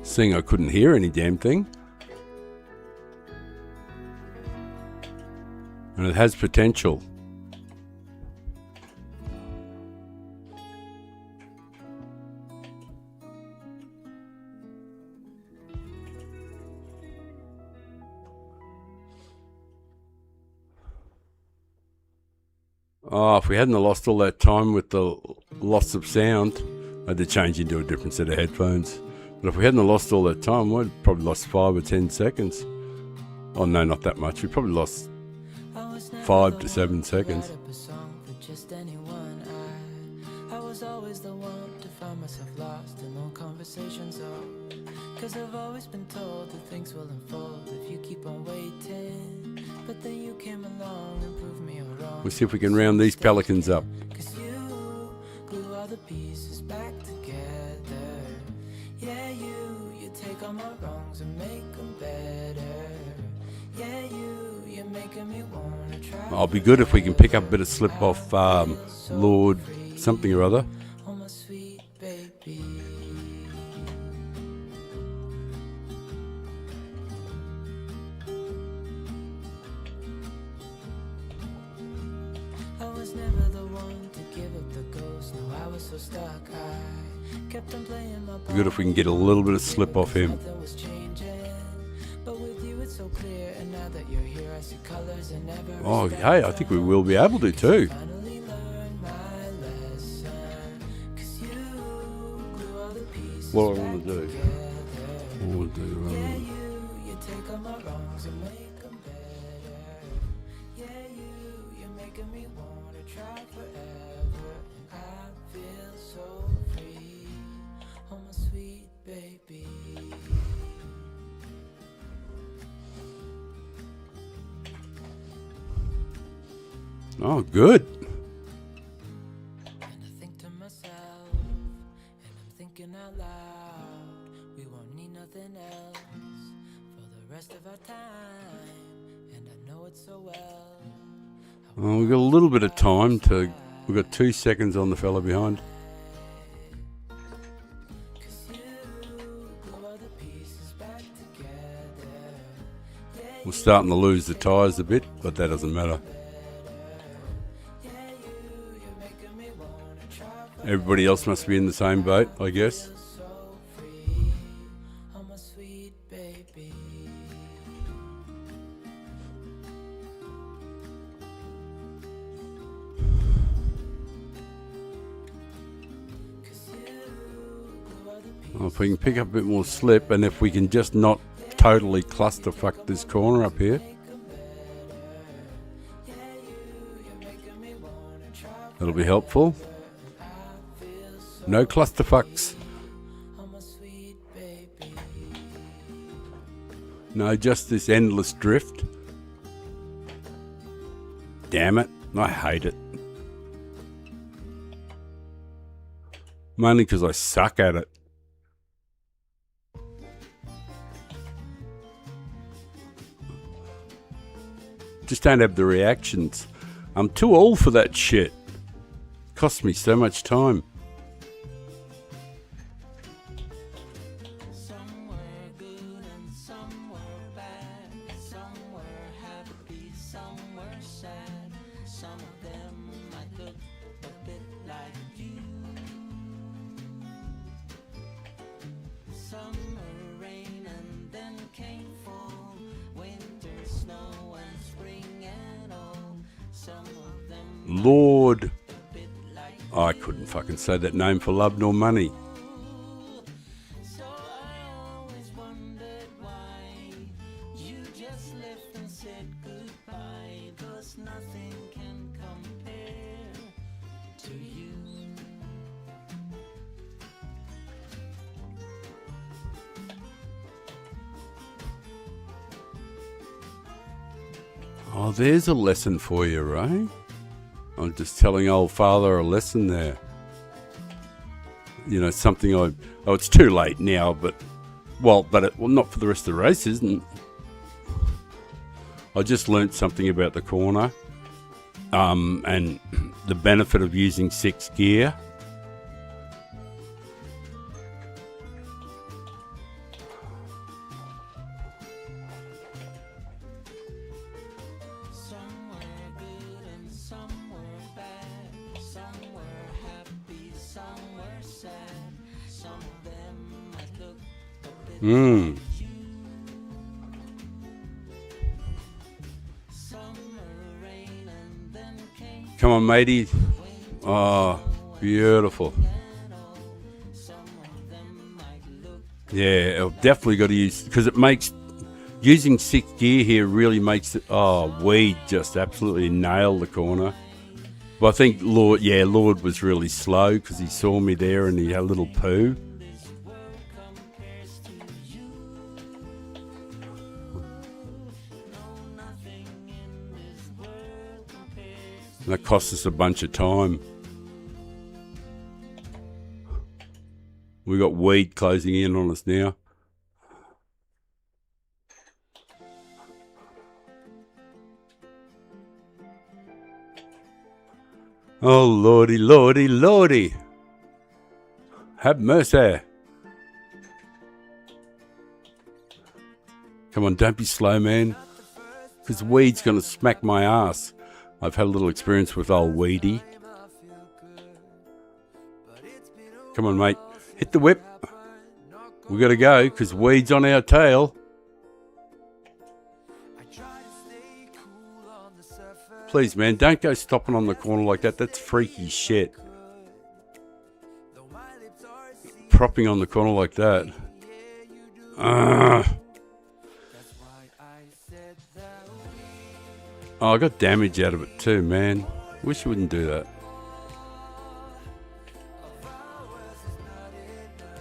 Seeing I couldn't hear any damn thing. And it has potential. Oh, if we hadn't have lost all that time with the loss of sound, I had to change into a different set of headphones. But if we hadn't have lost all that time, we'd probably lost 5 or 10 seconds. Oh no, not that much. We probably lost 5 to 7 seconds. I was always the one to find myself lost in long conversations. Cause I've always been told that things will unfold if you keep on waiting. But then you came along and proved me wrong. We'll see if we can round these pelicans up. Cause you glue all the pieces back together. Yeah, you take all my wrongs and make them better. Yeah, you're making me wanna try. I'll be good if we can pick up a bit of slip off Lord something or other. Oh, my sweet baby. I was never the one to give up the ghost. No, I was so stuck. I kept on playing my part. Good if we can get a little bit of slip off him. Nothing was changing, but with you it's so clear. And now that you're here, I see colors in every Oh, hey, I think we will be able to too. finally learned my lesson. 'Cause you glue all the pieces What do I want to back do? together. I want to do, Yeah, you take all my wrongs and make them better. Yeah, you're making me wanna try forever. And I feel so free. Oh, my sweet baby. oh, good. And I think to myself, and I'm thinking out loud, we won't need nothing else for the rest of our time. And I know it so well. Oh, we've got a little bit of time to. We've got 2 seconds on the fella behind. 'Cause you glue all the pieces back together. Yeah, We're starting to lose the tyres a bit, but that doesn't matter. you're making me wanna try Everybody else must be in the same boat, I guess. so free. Oh, my sweet baby. Well, if we can pick up a bit more slip, and if we can just not totally clusterfuck this corner up here, that'll be helpful. No clusterfucks. Oh, my sweet baby. No, just this endless drift. Damn it. I hate it. Mainly because I suck at it. Just don't have the reactions. I'm too old for that shit. Costs me so much time. Some were good and some were bad. Some were happy, some were sad. Some of them might look a bit like you. Summer rain and then came fall, winter snow and spring and all. Some of them Lord. a bit like I couldn't fucking say that name for love nor money. So I always wondered why you just left and said goodbye. 'Cause nothing can compare to you. Oh, there's a lesson for you, Ray. I'm just telling old father a lesson there. You know, something oh, it's too late now, but, well, not for the rest of the race, isn't it? I just learnt something about the corner, and the benefit of using 6 gear. Some were good and some were bad. Some were happy, some were sad. Some of them might look a bit Mm. like you. Summer rain and then came Come on, matey. Oh, beautiful. Yeah, I've definitely got to use, because it makes, using 6th gear here really makes it, weed just absolutely nailed the corner. But I think Lord was really slow because he saw me there and he had a little poo. And that cost us a bunch of time. We got weed closing in on us now. Oh, lordy, lordy, lordy. Have mercy. Come on, don't be slow, man. Because weed's going to smack my ass. I've had a little experience with old Weedy. Come on, mate. Hit the whip. We got to go because weed's on our tail. Please, man, don't go stopping on the corner like that. That's freaky shit. Propping on the corner like that. Oh, I got damage out of it too, man. Wish you wouldn't do that.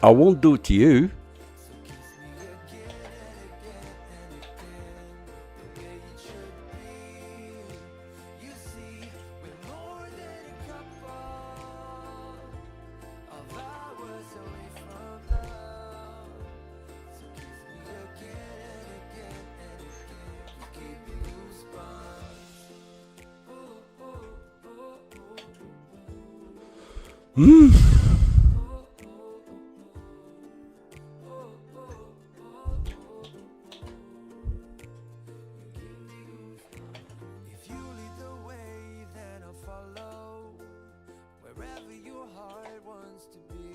I won't do it to you. If you lead the way, then I'll follow wherever your heart wants to be.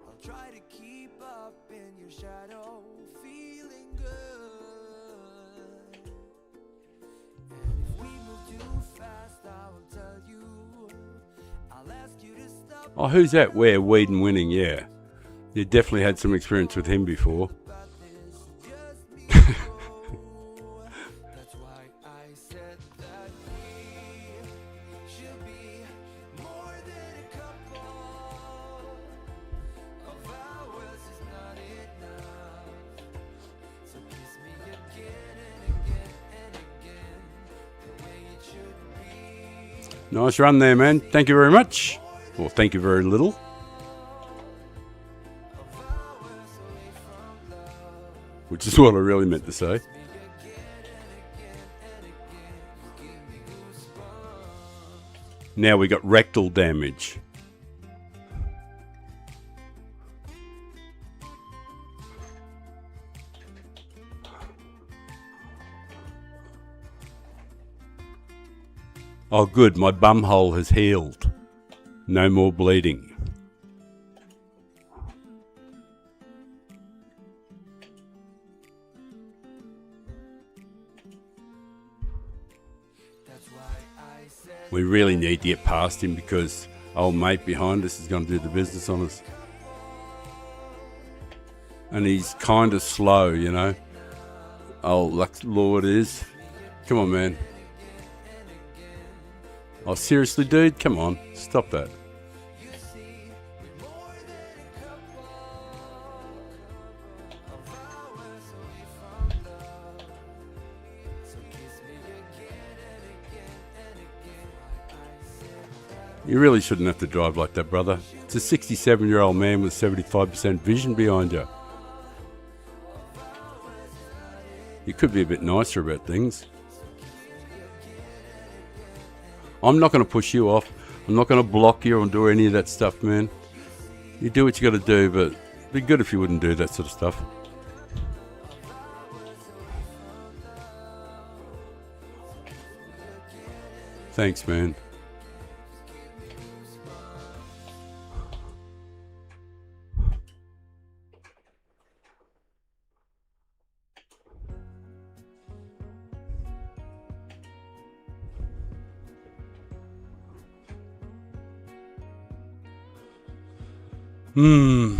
I'll try to keep up in your shadow, feeling good. And if we move too fast, I will tell you. I'll ask you to stop. Oh, who's that? Where? Weedon winning, yeah. You definitely had some experience with him before. That's why I said that we should be more than a couple. Of hours is not enough. So kiss me again and again and again, the way it should be. Nice run there, man. Thank you very much. Well, thank you very little. Which is what I really meant to say. Now we got rectal damage. Oh good, my bum hole has healed. No more bleeding. We really need to get past him because old mate behind us is going to do the business on us. And he's kind of slow, you know. Oh, Lord is. Come on, man. Oh, seriously, dude? Come on. Stop that. You really shouldn't have to drive like that, brother. It's a 67-year-old man with 75% vision behind you. You could be a bit nicer about things. I'm not going to push you off. I'm not going to block you or do any of that stuff, man. You do what you got to do, but it'd be good if you wouldn't do that sort of stuff. Thanks, man. Hmm.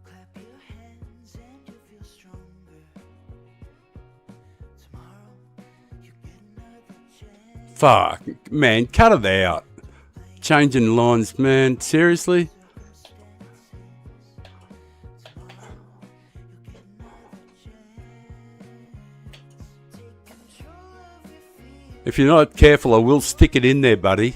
Clap your hands and you'll feel stronger. Tomorrow you get another chance. Fuck, man, cut it out. Changing lines, man. Seriously? If you're not careful, I will stick it in there, buddy.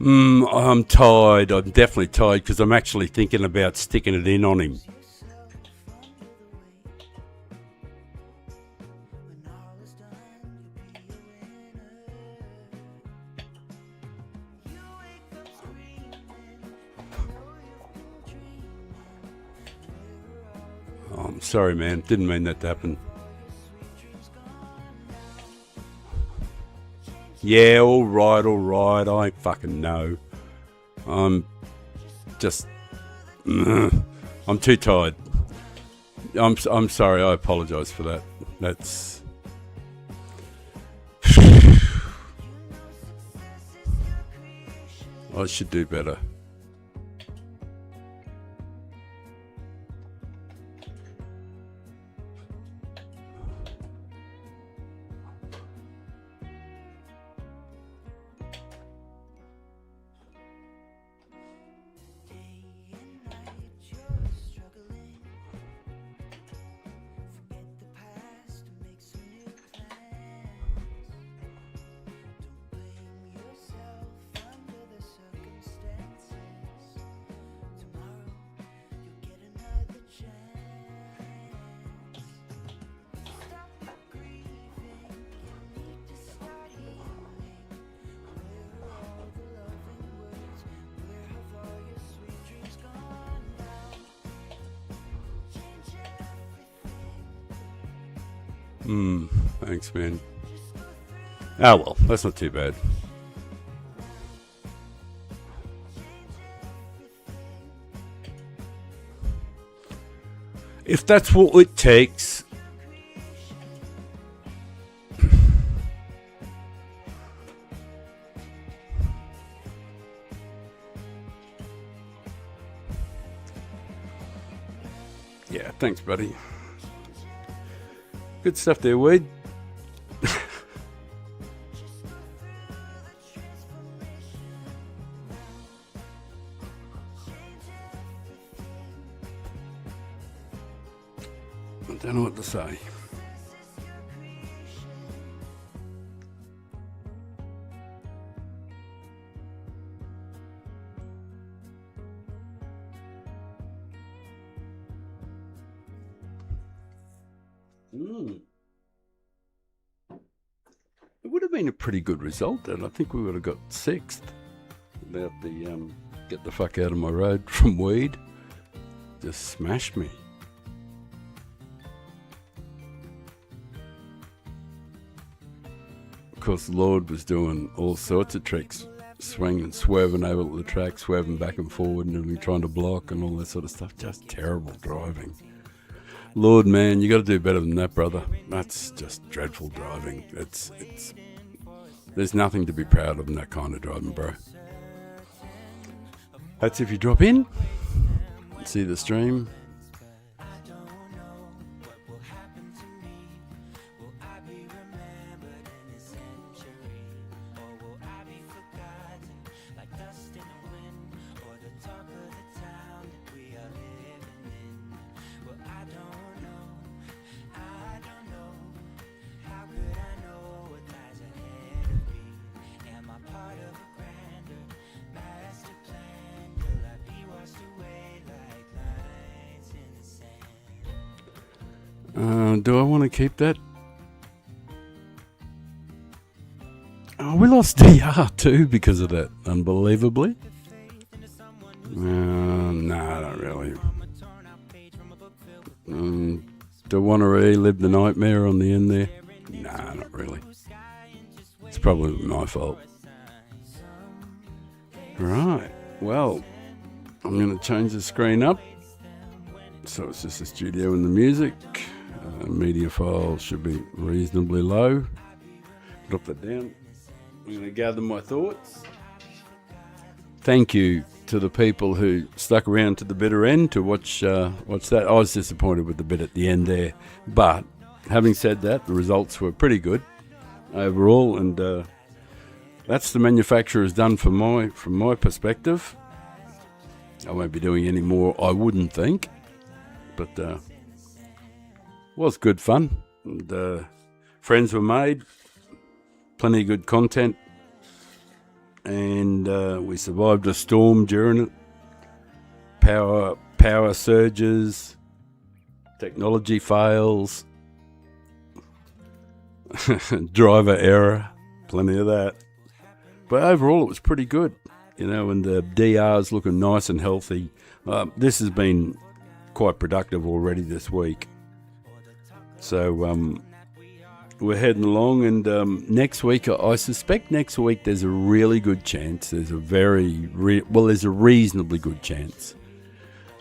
I'm tired. I'm definitely tired because I'm actually thinking about sticking it in on him. Oh, I'm sorry, man. Didn't mean that to happen. Yeah, all right. I fucking know. I'm just... I'm too tired. I'm sorry. I apologise for that. That's... I should do better. Thanks, man. Ah, well, that's not too bad. If that's what it takes. Yeah, thanks, buddy. Good stuff there, Wade. I don't know what to say. It would have been a pretty good result, and I think we would have got sixth without the get the fuck out of my road from weed. Just smashed me. Of course, Lord was doing all sorts of tricks, swinging, swerving over the track, swerving back and forward, and trying to block and all that sort of stuff. Just terrible driving. Lord, man, you got to do better than that, brother. That's just dreadful driving. It's. There's nothing to be proud of in that kind of driving, bro. That's if you drop in, see the stream. Do I want to keep that? Oh, we lost DR too because of that, unbelievably. No, not really. Do I want to relive the nightmare on the end there? Nah, not really. It's probably my fault. Right. Well, I'm going to change the screen up. So it's just the studio and the music. Media file should be reasonably low. Drop that down. I'm going to gather my thoughts. Thank you to the people who stuck around to the bitter end to watch that. I was disappointed with the bit at the end there. But having said that, the results were pretty good overall. And that's the manufacturer's done from my perspective. I won't be doing any more, I wouldn't think. But was good fun. And, friends were made. Plenty of good content. And we survived a storm during it. Power surges. Technology fails. Driver error. Plenty of that. But overall it was pretty good. You know, and the DR's looking nice and healthy. This has been quite productive already this week. So we're heading along, and next week, I suspect next week there's a really good chance. There's a there's a reasonably good chance.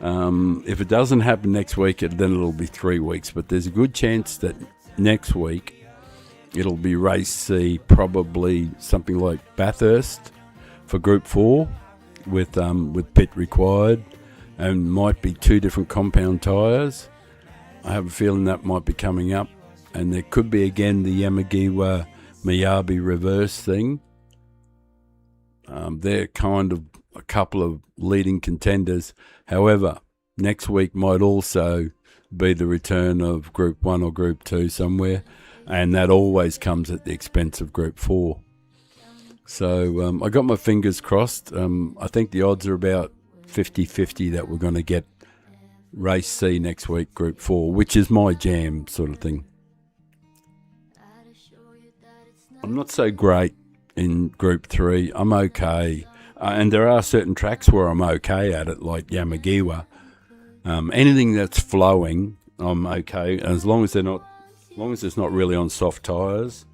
If it doesn't happen next week, then it'll be 3 weeks. But there's a good chance that next week it'll be race C, probably something like Bathurst for Group 4 with pit required, and might be 2 different compound tyres. I have a feeling that might be coming up, and there could be again the Yamagiwa Miyabi reverse thing. They're kind of a couple of leading contenders. However, next week might also be the return of Group 1 or Group 2 somewhere, and that always comes at the expense of Group 4. So I got my fingers crossed. I think the odds are about 50-50 that we're going to get Race C next week, Group 4, which is my jam sort of thing. I'm not so great in Group 3. I'm okay. And there are certain tracks where I'm okay at it, like Yamagiwa. Anything that's flowing, I'm okay. As long as it's not really on soft tyres,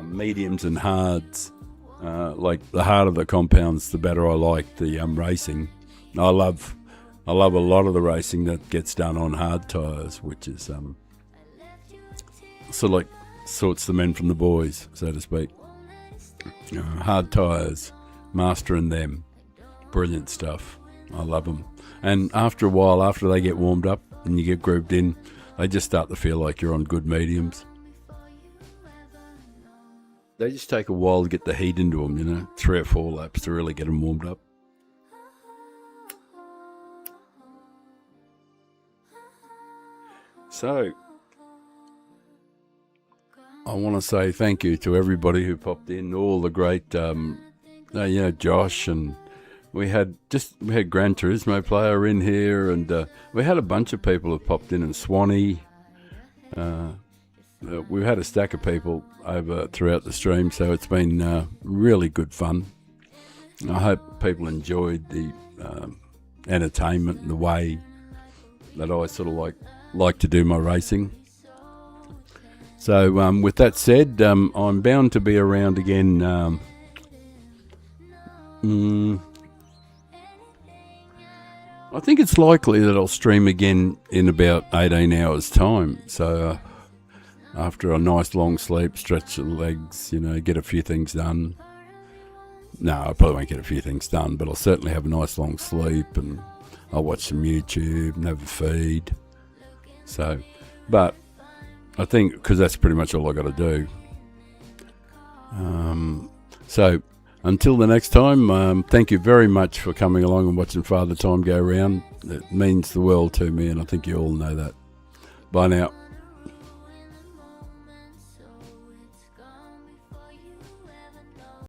mediums and hards. Like the harder the compounds, the better I like the racing. I love a lot of the racing that gets done on hard tyres, which is sort of like sorts the men from the boys, so to speak. Hard tyres, mastering them, brilliant stuff. I love them. And after a while, after they get warmed up and you get grouped in, they just start to feel like you're on good mediums. They just take a while to get the heat into them, you know, 3 or 4 laps to really get them warmed up. So, I want to say thank you to everybody who popped in, all the great, Josh, and we had Gran Turismo player in here, and we had a bunch of people who popped in, and Swanee. We've had a stack of people over throughout the stream, so it's been really good fun. I hope people enjoyed the entertainment and the way that I sort of like to do my racing. So with that said, I'm bound to be around again. I think it's likely that I'll stream again in about 18 hours' time. So after a nice long sleep, stretch the legs, get a few things done. No, I probably won't get a few things done, but I'll certainly have a nice long sleep, and I'll watch some YouTube and have a feed. So, but I think because that's pretty much all I got to do. So until the next time, thank you very much for coming along and watching Father Time go around. It means the world to me, and I think you all know that. Bye now.